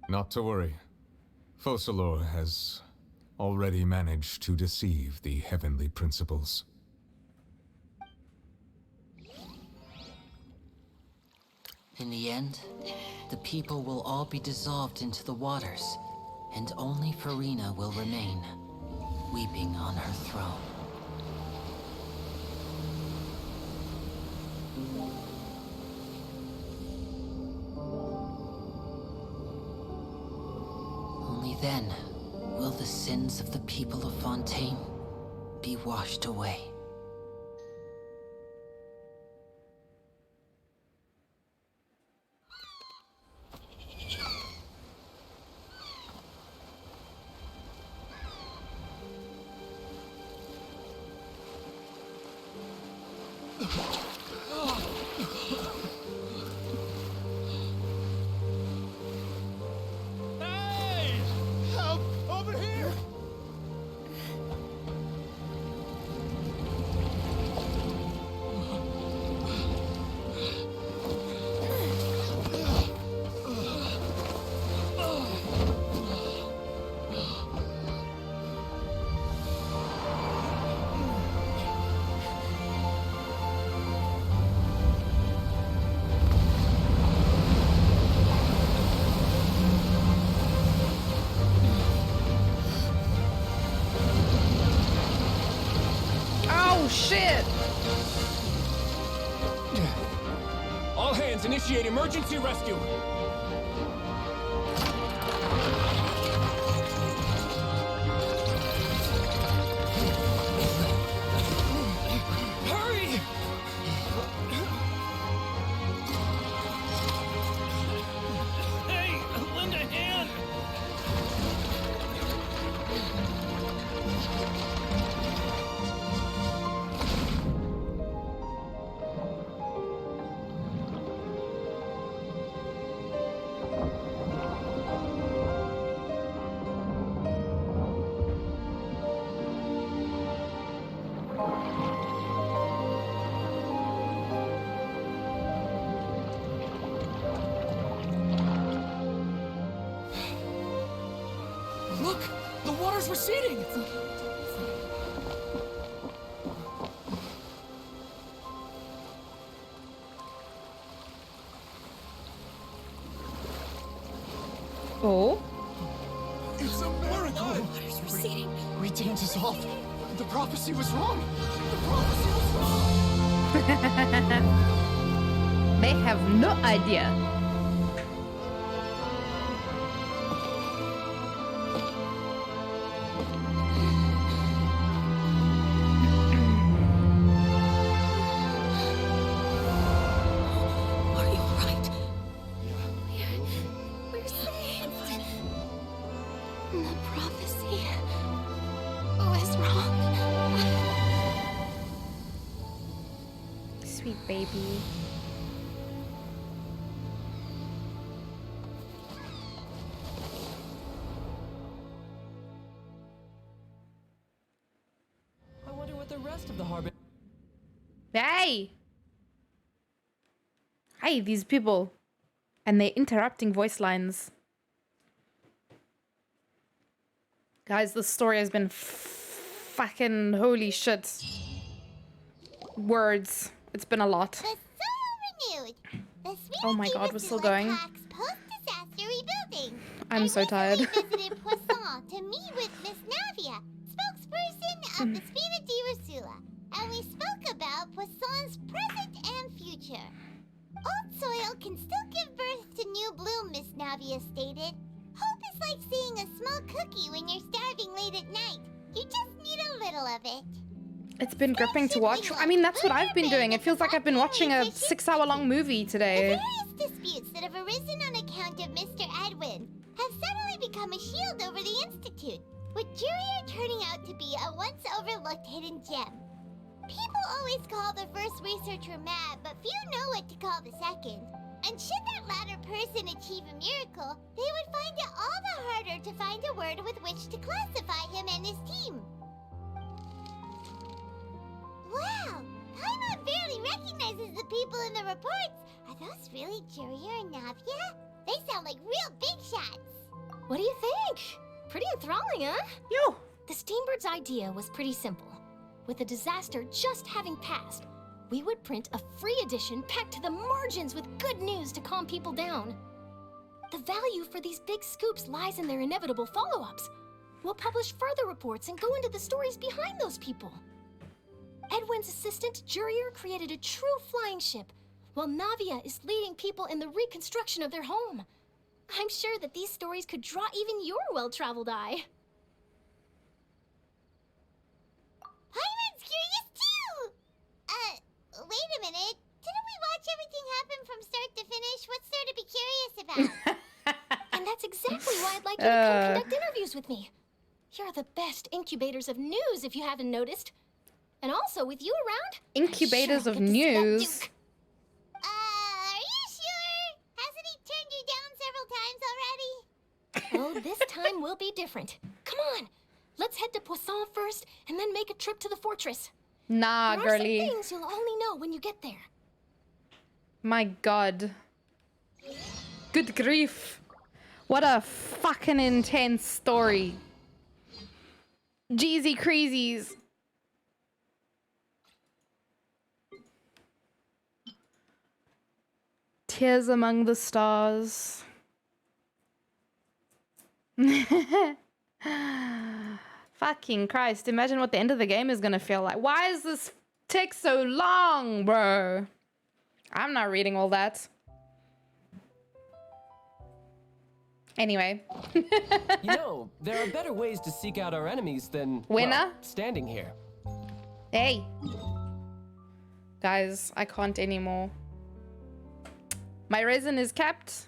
Not to worry. Focalor has already managed to deceive the heavenly principles. In the end, the people will all be dissolved into the waters, and only Furina will remain, weeping on her throne. Only then will the sins of the people of Fontaine be washed away. Hey! Help! Over here! Oh shit! All hands, initiate emergency rescue! Hurry! Hey, lend a hand! Look! The water's receding! Oh? It's a miracle! Water's receding. We didn't dissolve. The prophecy was wrong. The prophecy was wrong. They have no idea. Are you alright? baby. I wonder what the rest of the harbor. Hey! Hey, these people. And they're interrupting voice lines. Guys, this story has been fucking holy shit. Words. It's been a lot. Renewed. The Oh my god, we're still going. Post-disaster rebuilding. I'm so tired. I visited Poisson to meet with Miss Navia, spokesperson of the Spina di Rosula, and we spoke about Poisson's present and future. Old soil can still give birth to new bloom, Miss Navia stated. Hope is like seeing a small cookie when you're starving late at night. You just need a little of it. It's been gripping to watch. I mean, that's what I've been doing. It feels like I've been watching a 6-hour-long movie today. Various disputes that have arisen on account of Mr. Edwin have suddenly become a shield over the Institute, with Jurier turning out to be a once overlooked hidden gem. People always call the first researcher mad, but few know what to call the second. And should that latter person achieve a miracle, they would find it all the harder to find a word with which to classify him and his team. Wow! Paimon barely recognizes the people in the reports. Are those really Jurier and Navia? They sound like real big shots. What do you think? Pretty enthralling, huh? Yo! The Steambird's idea was pretty simple. With the disaster just having passed, we would print a free edition packed to the margins with good news to calm people down. The value for these big scoops lies in their inevitable follow-ups. We'll publish further reports and go into the stories behind those people. Edwin's assistant, Jurier, created a true flying ship, while Navia is leading people in the reconstruction of their home. I'm sure that these stories could draw even your well-traveled eye. Paimon's curious too! Wait a minute. Didn't we watch everything happen from start to finish? What's there to be curious about? And that's exactly why I'd like you to come conduct interviews with me. You're the best incubators of news, if you haven't noticed. And also, with you around, Incubators of news? Are you sure? Hasn't he turned you down several times already? Oh, this time will be different. Come on, let's head to Poisson first, and then make a trip to the fortress. Nah, there are girly. some things you'll only know when you get there. My god. Good grief. What a fucking intense story. Jeezy crazies. Tears among the stars. Fucking Christ. Imagine what the end of the game is gonna feel like. Why is this take so long, bro? I'm not reading all that. Anyway. You know, there are better ways to seek out our enemies than well, standing here. Hey. Guys, I can't anymore. My resin is capped.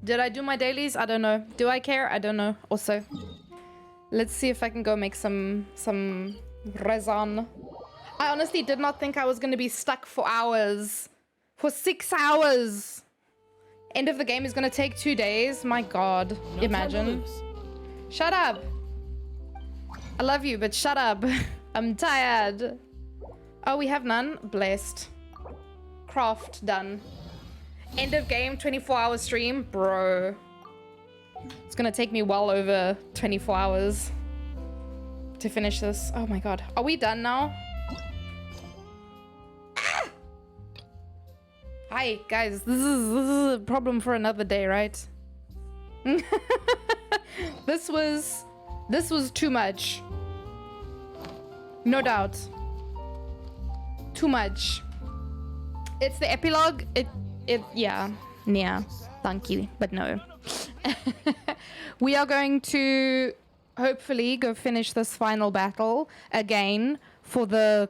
Did I do my dailies? I don't know. Do I care? I don't know. Also, let's see if I can go make some resin. I honestly did not think I was going to be stuck for hours. For 6 hours. End of the game is going to take 2 days. My god. No imagine. Shut up. I love you, but shut up. I'm tired. Oh, we have none? Blessed. Craft done. End of game, 24-hour stream. Bro. It's gonna take me well over 24 hours to finish this. Oh my god. Are we done now? Ah! Hi, guys. This is a problem for another day, right? This was too much. No doubt. Too much. It's the epilogue. Yeah, thank you, but no. We are going to hopefully go finish this final battle again for the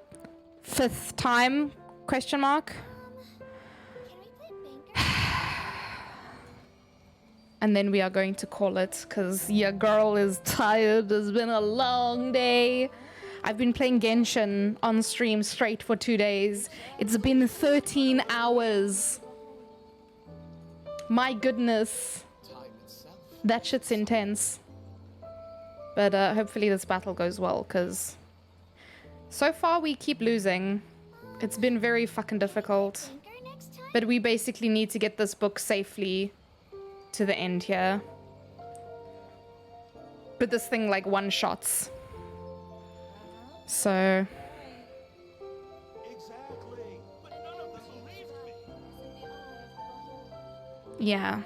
5th time, question mark. And then we are going to call it, because your girl is tired. It's been a long day. I've been playing Genshin on stream straight for 2 days. It's been 13 hours. My goodness. That shit's intense. But hopefully this battle goes well, because so far we keep losing. It's been very fucking difficult. But we basically need to get this book safely to the end here. But this thing like one-shots. So... yeah.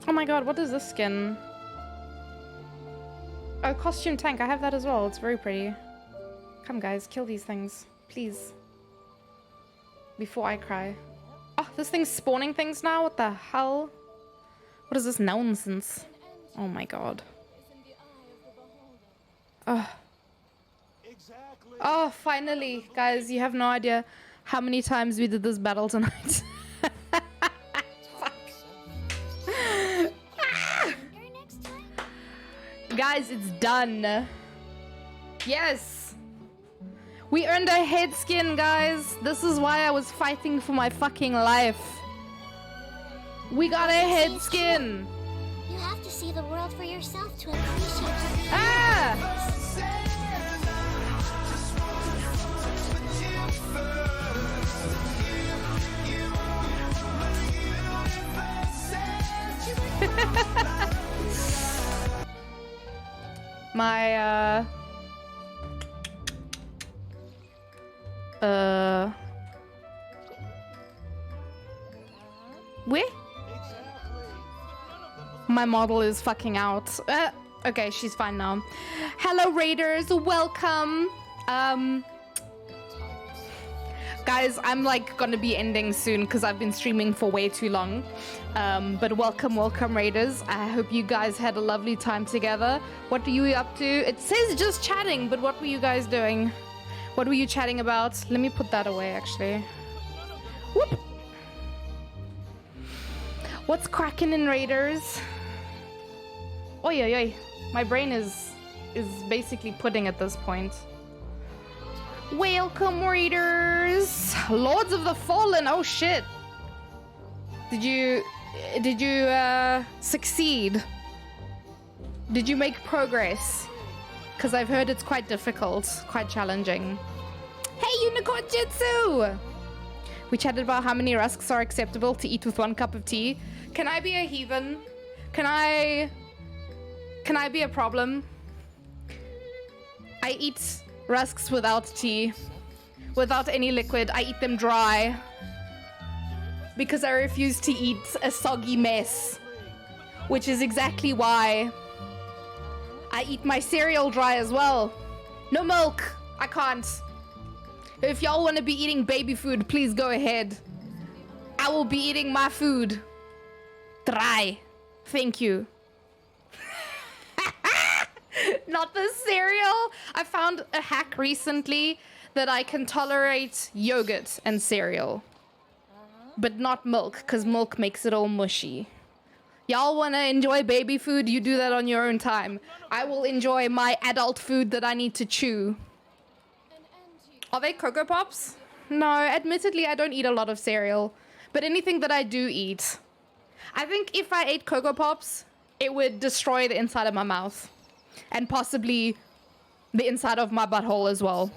Oh my god, what is this skin? Oh, costume tank. I have that as well. It's very pretty. Come guys, kill these things. Please. Before I cry. Oh, this thing's spawning things now? What the hell? What is this nonsense? Oh my god. Oh. Oh, finally. Guys, you have no idea how many times we did this battle tonight. Guys, it's done. Yes. We earned a head skin, guys. This is why I was fighting for my fucking life. We got a head skin. You have to see the world for yourself to appreciate it. Ah! My where? My model is fucking out. Okay, she's fine now. Hello raiders, welcome. Guys, I'm like gonna be ending soon because I've been streaming for way too long. But welcome raiders. I hope you guys had a lovely time together. What are you up to? It says just chatting, but what were you guys doing? What were you chatting about? Let me put that away actually. Whoop. What's cracking in raiders? Oi oi oi. My brain is basically pudding at this point. Welcome raiders! Lords of the Fallen! Oh shit! Did you succeed? Did you make progress? Because I've heard it's quite difficult, quite challenging. Hey Unicorn Jitsu! We chatted about how many rusks are acceptable to eat with 1 cup of tea. Can I be a heathen? Can I be a problem? I eat rusks without tea, without any liquid. I eat them dry because I refuse to eat a soggy mess, which is exactly why I eat my cereal dry as well. No milk. I can't. If y'all want to be eating baby food, please go ahead. I will be eating my food dry. Thank you. Not the cereal. I found a hack recently that I can tolerate yogurt and cereal, but not milk, because milk makes it all mushy. Y'all want to enjoy baby food? You do that on your own time. I will enjoy my adult food that I need to chew. Are they Cocoa Pops? No, admittedly, I don't eat a lot of cereal, but anything that I do eat. I think if I ate Cocoa Pops, it would destroy the inside of my mouth. And possibly the inside of my butthole as well.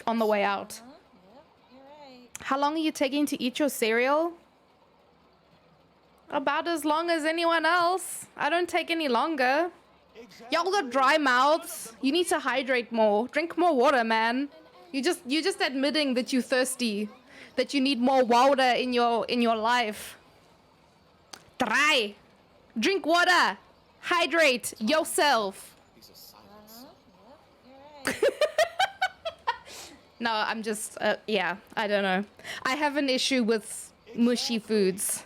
On the way out. How long are you taking to eat your cereal? About as long as anyone else. I don't take any longer. Y'all got dry mouths. You need to hydrate more. Drink more water, man. You're just admitting that you're thirsty. That you need more water in your life. Dry. Drink water. Hydrate yourself. No, I'm just, yeah, I don't know. I have an issue with mushy foods.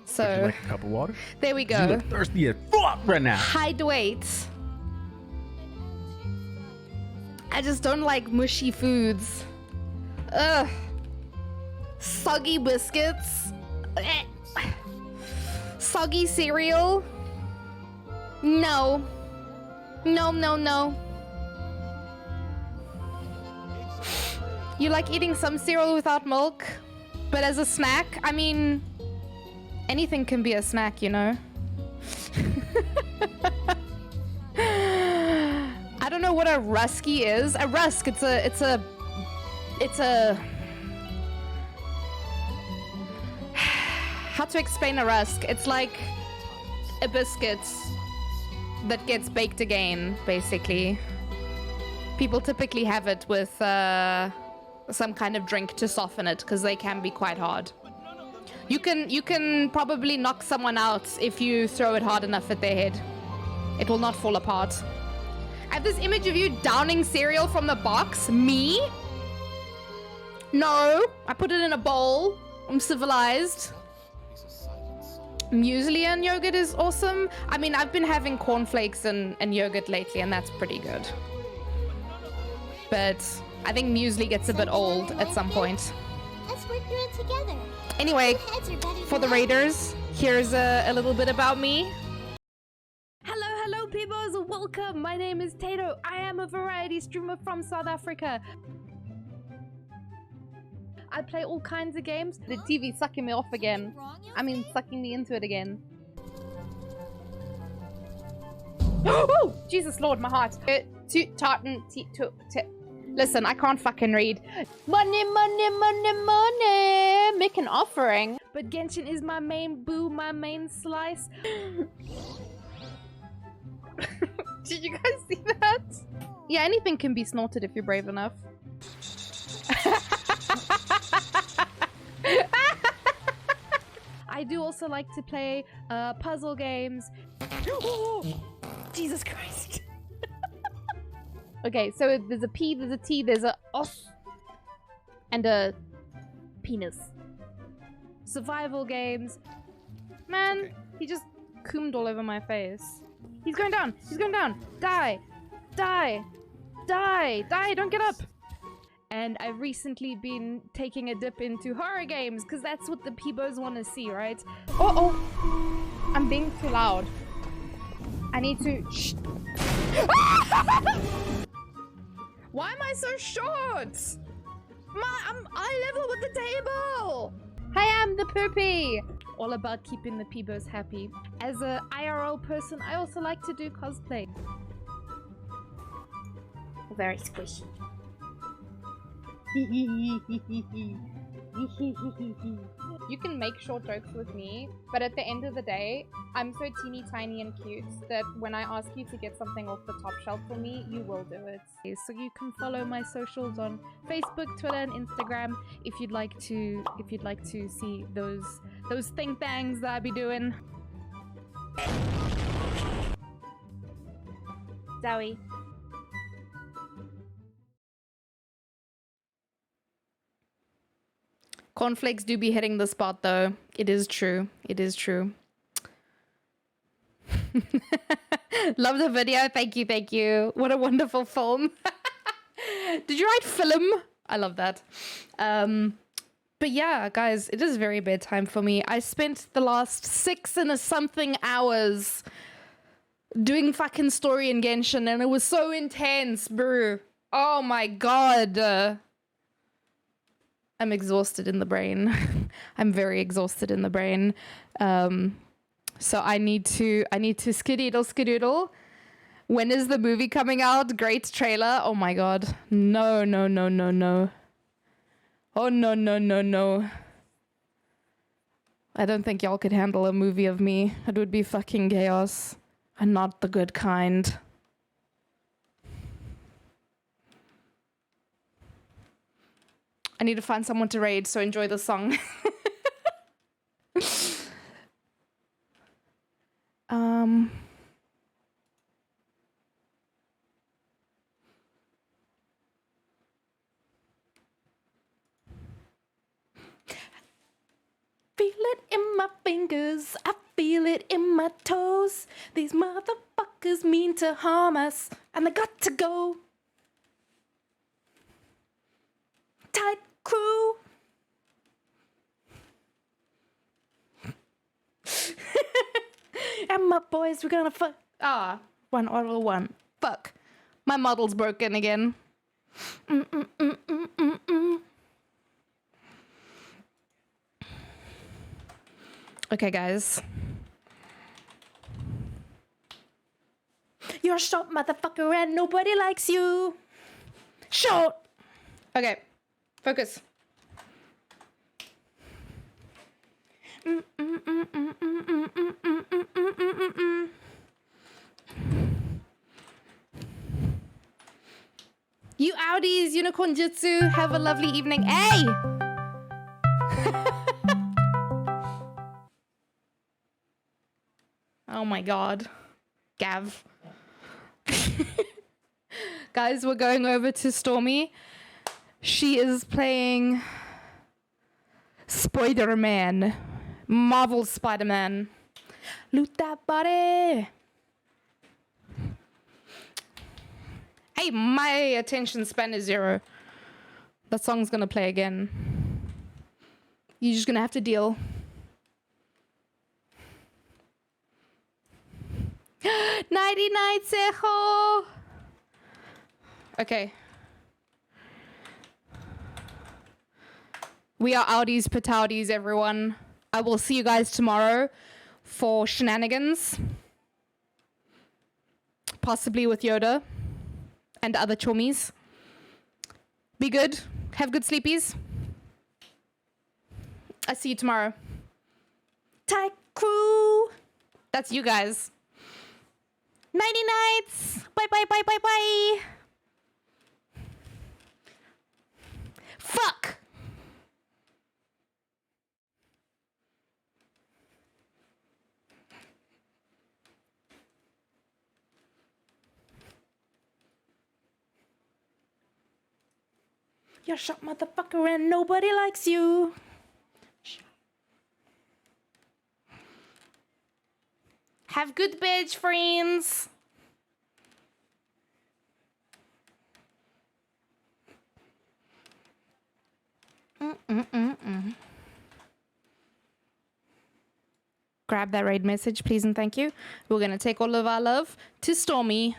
So, would you like a cup of water? There we go. You look thirsty as fuck right now. Hydrate. I just don't like mushy foods. Ugh. Soggy biscuits. Soggy cereal? No. No, no, no. You like eating some cereal without milk? But as a snack, I mean, anything can be a snack, you know? I don't know what a rusky is. A rusk, it's a how to explain a rusk? It's like a biscuit that gets baked again, basically. People typically have it with some kind of drink to soften it because they can be quite hard. You can probably knock someone out if you throw it hard enough at their head. It will not fall apart. I have this image of you downing cereal from the box. Me? No, I put it in a bowl. I'm civilized. Muesli and yogurt is awesome. I mean, I've been having cornflakes and yogurt lately, and that's pretty good. But I think muesli gets a bit old at some point. Let's work through it together. Anyway, Two heads are better for than the one. Raiders, here's a little bit about me. Hello peoples, welcome. My name is Tato. I am a variety streamer from South Africa. I play all kinds of games. The TV's sucking me off again. I mean, sucking me into it again. Oh, Jesus Lord, my heart. Listen, I can't fucking read. Money, money, money, money. Make an offering. But Genshin is my main boo, my main slice. Did you guys see that? Yeah, anything can be snorted if you're brave enough. I do also like to play puzzle games. Oh, Jesus Christ. Okay, so there's a P, there's a T, there's a os, and a penis. Survival games. Man, he just coomed all over my face. He's going down, he's going down. Die, die, die, die, don't get up. And I've recently been taking a dip into horror games, because that's what the peebos want to see, right? Uh-oh. I'm being too loud. I need to... Shh. Why am I so short? I'm eye level with the table. I am the poopy. All about keeping the peebos happy. As a IRL person, I also like to do cosplay. Very squishy. You can make short jokes with me, but at the end of the day, I'm so teeny tiny and cute that when I ask you to get something off the top shelf for me, you will do it. So you can follow my socials on Facebook, Twitter, and Instagram if you'd like to see those think bangs that I be doing. Zoe. Cornflakes do be hitting the spot though. It is true. It is true. Love the video. Thank you. Thank you. What a wonderful film. Did you write film? I love that. But yeah, guys, it is very bedtime for me. I spent the last 6 and something hours doing fucking story in Genshin and it was so intense, bro. Oh my god. I'm exhausted in the brain. I'm very exhausted in the brain. So I need to skedoodle. When is the movie coming out? Great trailer. Oh my god. No, no, no, no, no. Oh no, no, no, no. I don't think y'all could handle a movie of me. It would be fucking chaos. And not the good kind. I need to find someone to raid, so enjoy the song. Feel it in my fingers, I feel it in my toes. These motherfuckers mean to harm us, and they got to go. Tight crew. and my boys, we're gonna fuck. Ah, one auto one. Fuck. My model's broken again. Okay, guys. You're a short motherfucker and nobody likes you. Short. Okay, focus. You outies, Unicorn Jutsu, have a lovely evening. Hey! Oh my god. Gav. Guys, we're going over to Stormy. She is playing Spider-Man. Marvel Spider-Man. Loot that body. Hey, my attention span is 0. That song's gonna play again. You're just gonna have to deal. Nighty night, Sejo. Okay. We are outies patouties, everyone. I will see you guys tomorrow for shenanigans. Possibly with Yoda and other chummies. Be good. Have good sleepies. I see you tomorrow. Tight crew. That's you guys. Nighty nights. Bye bye bye bye bye. Fuck. You're a short motherfucker and nobody likes you. Have good bitch, friends. Grab that raid message, please and thank you. We're gonna take all of our love to Stormy.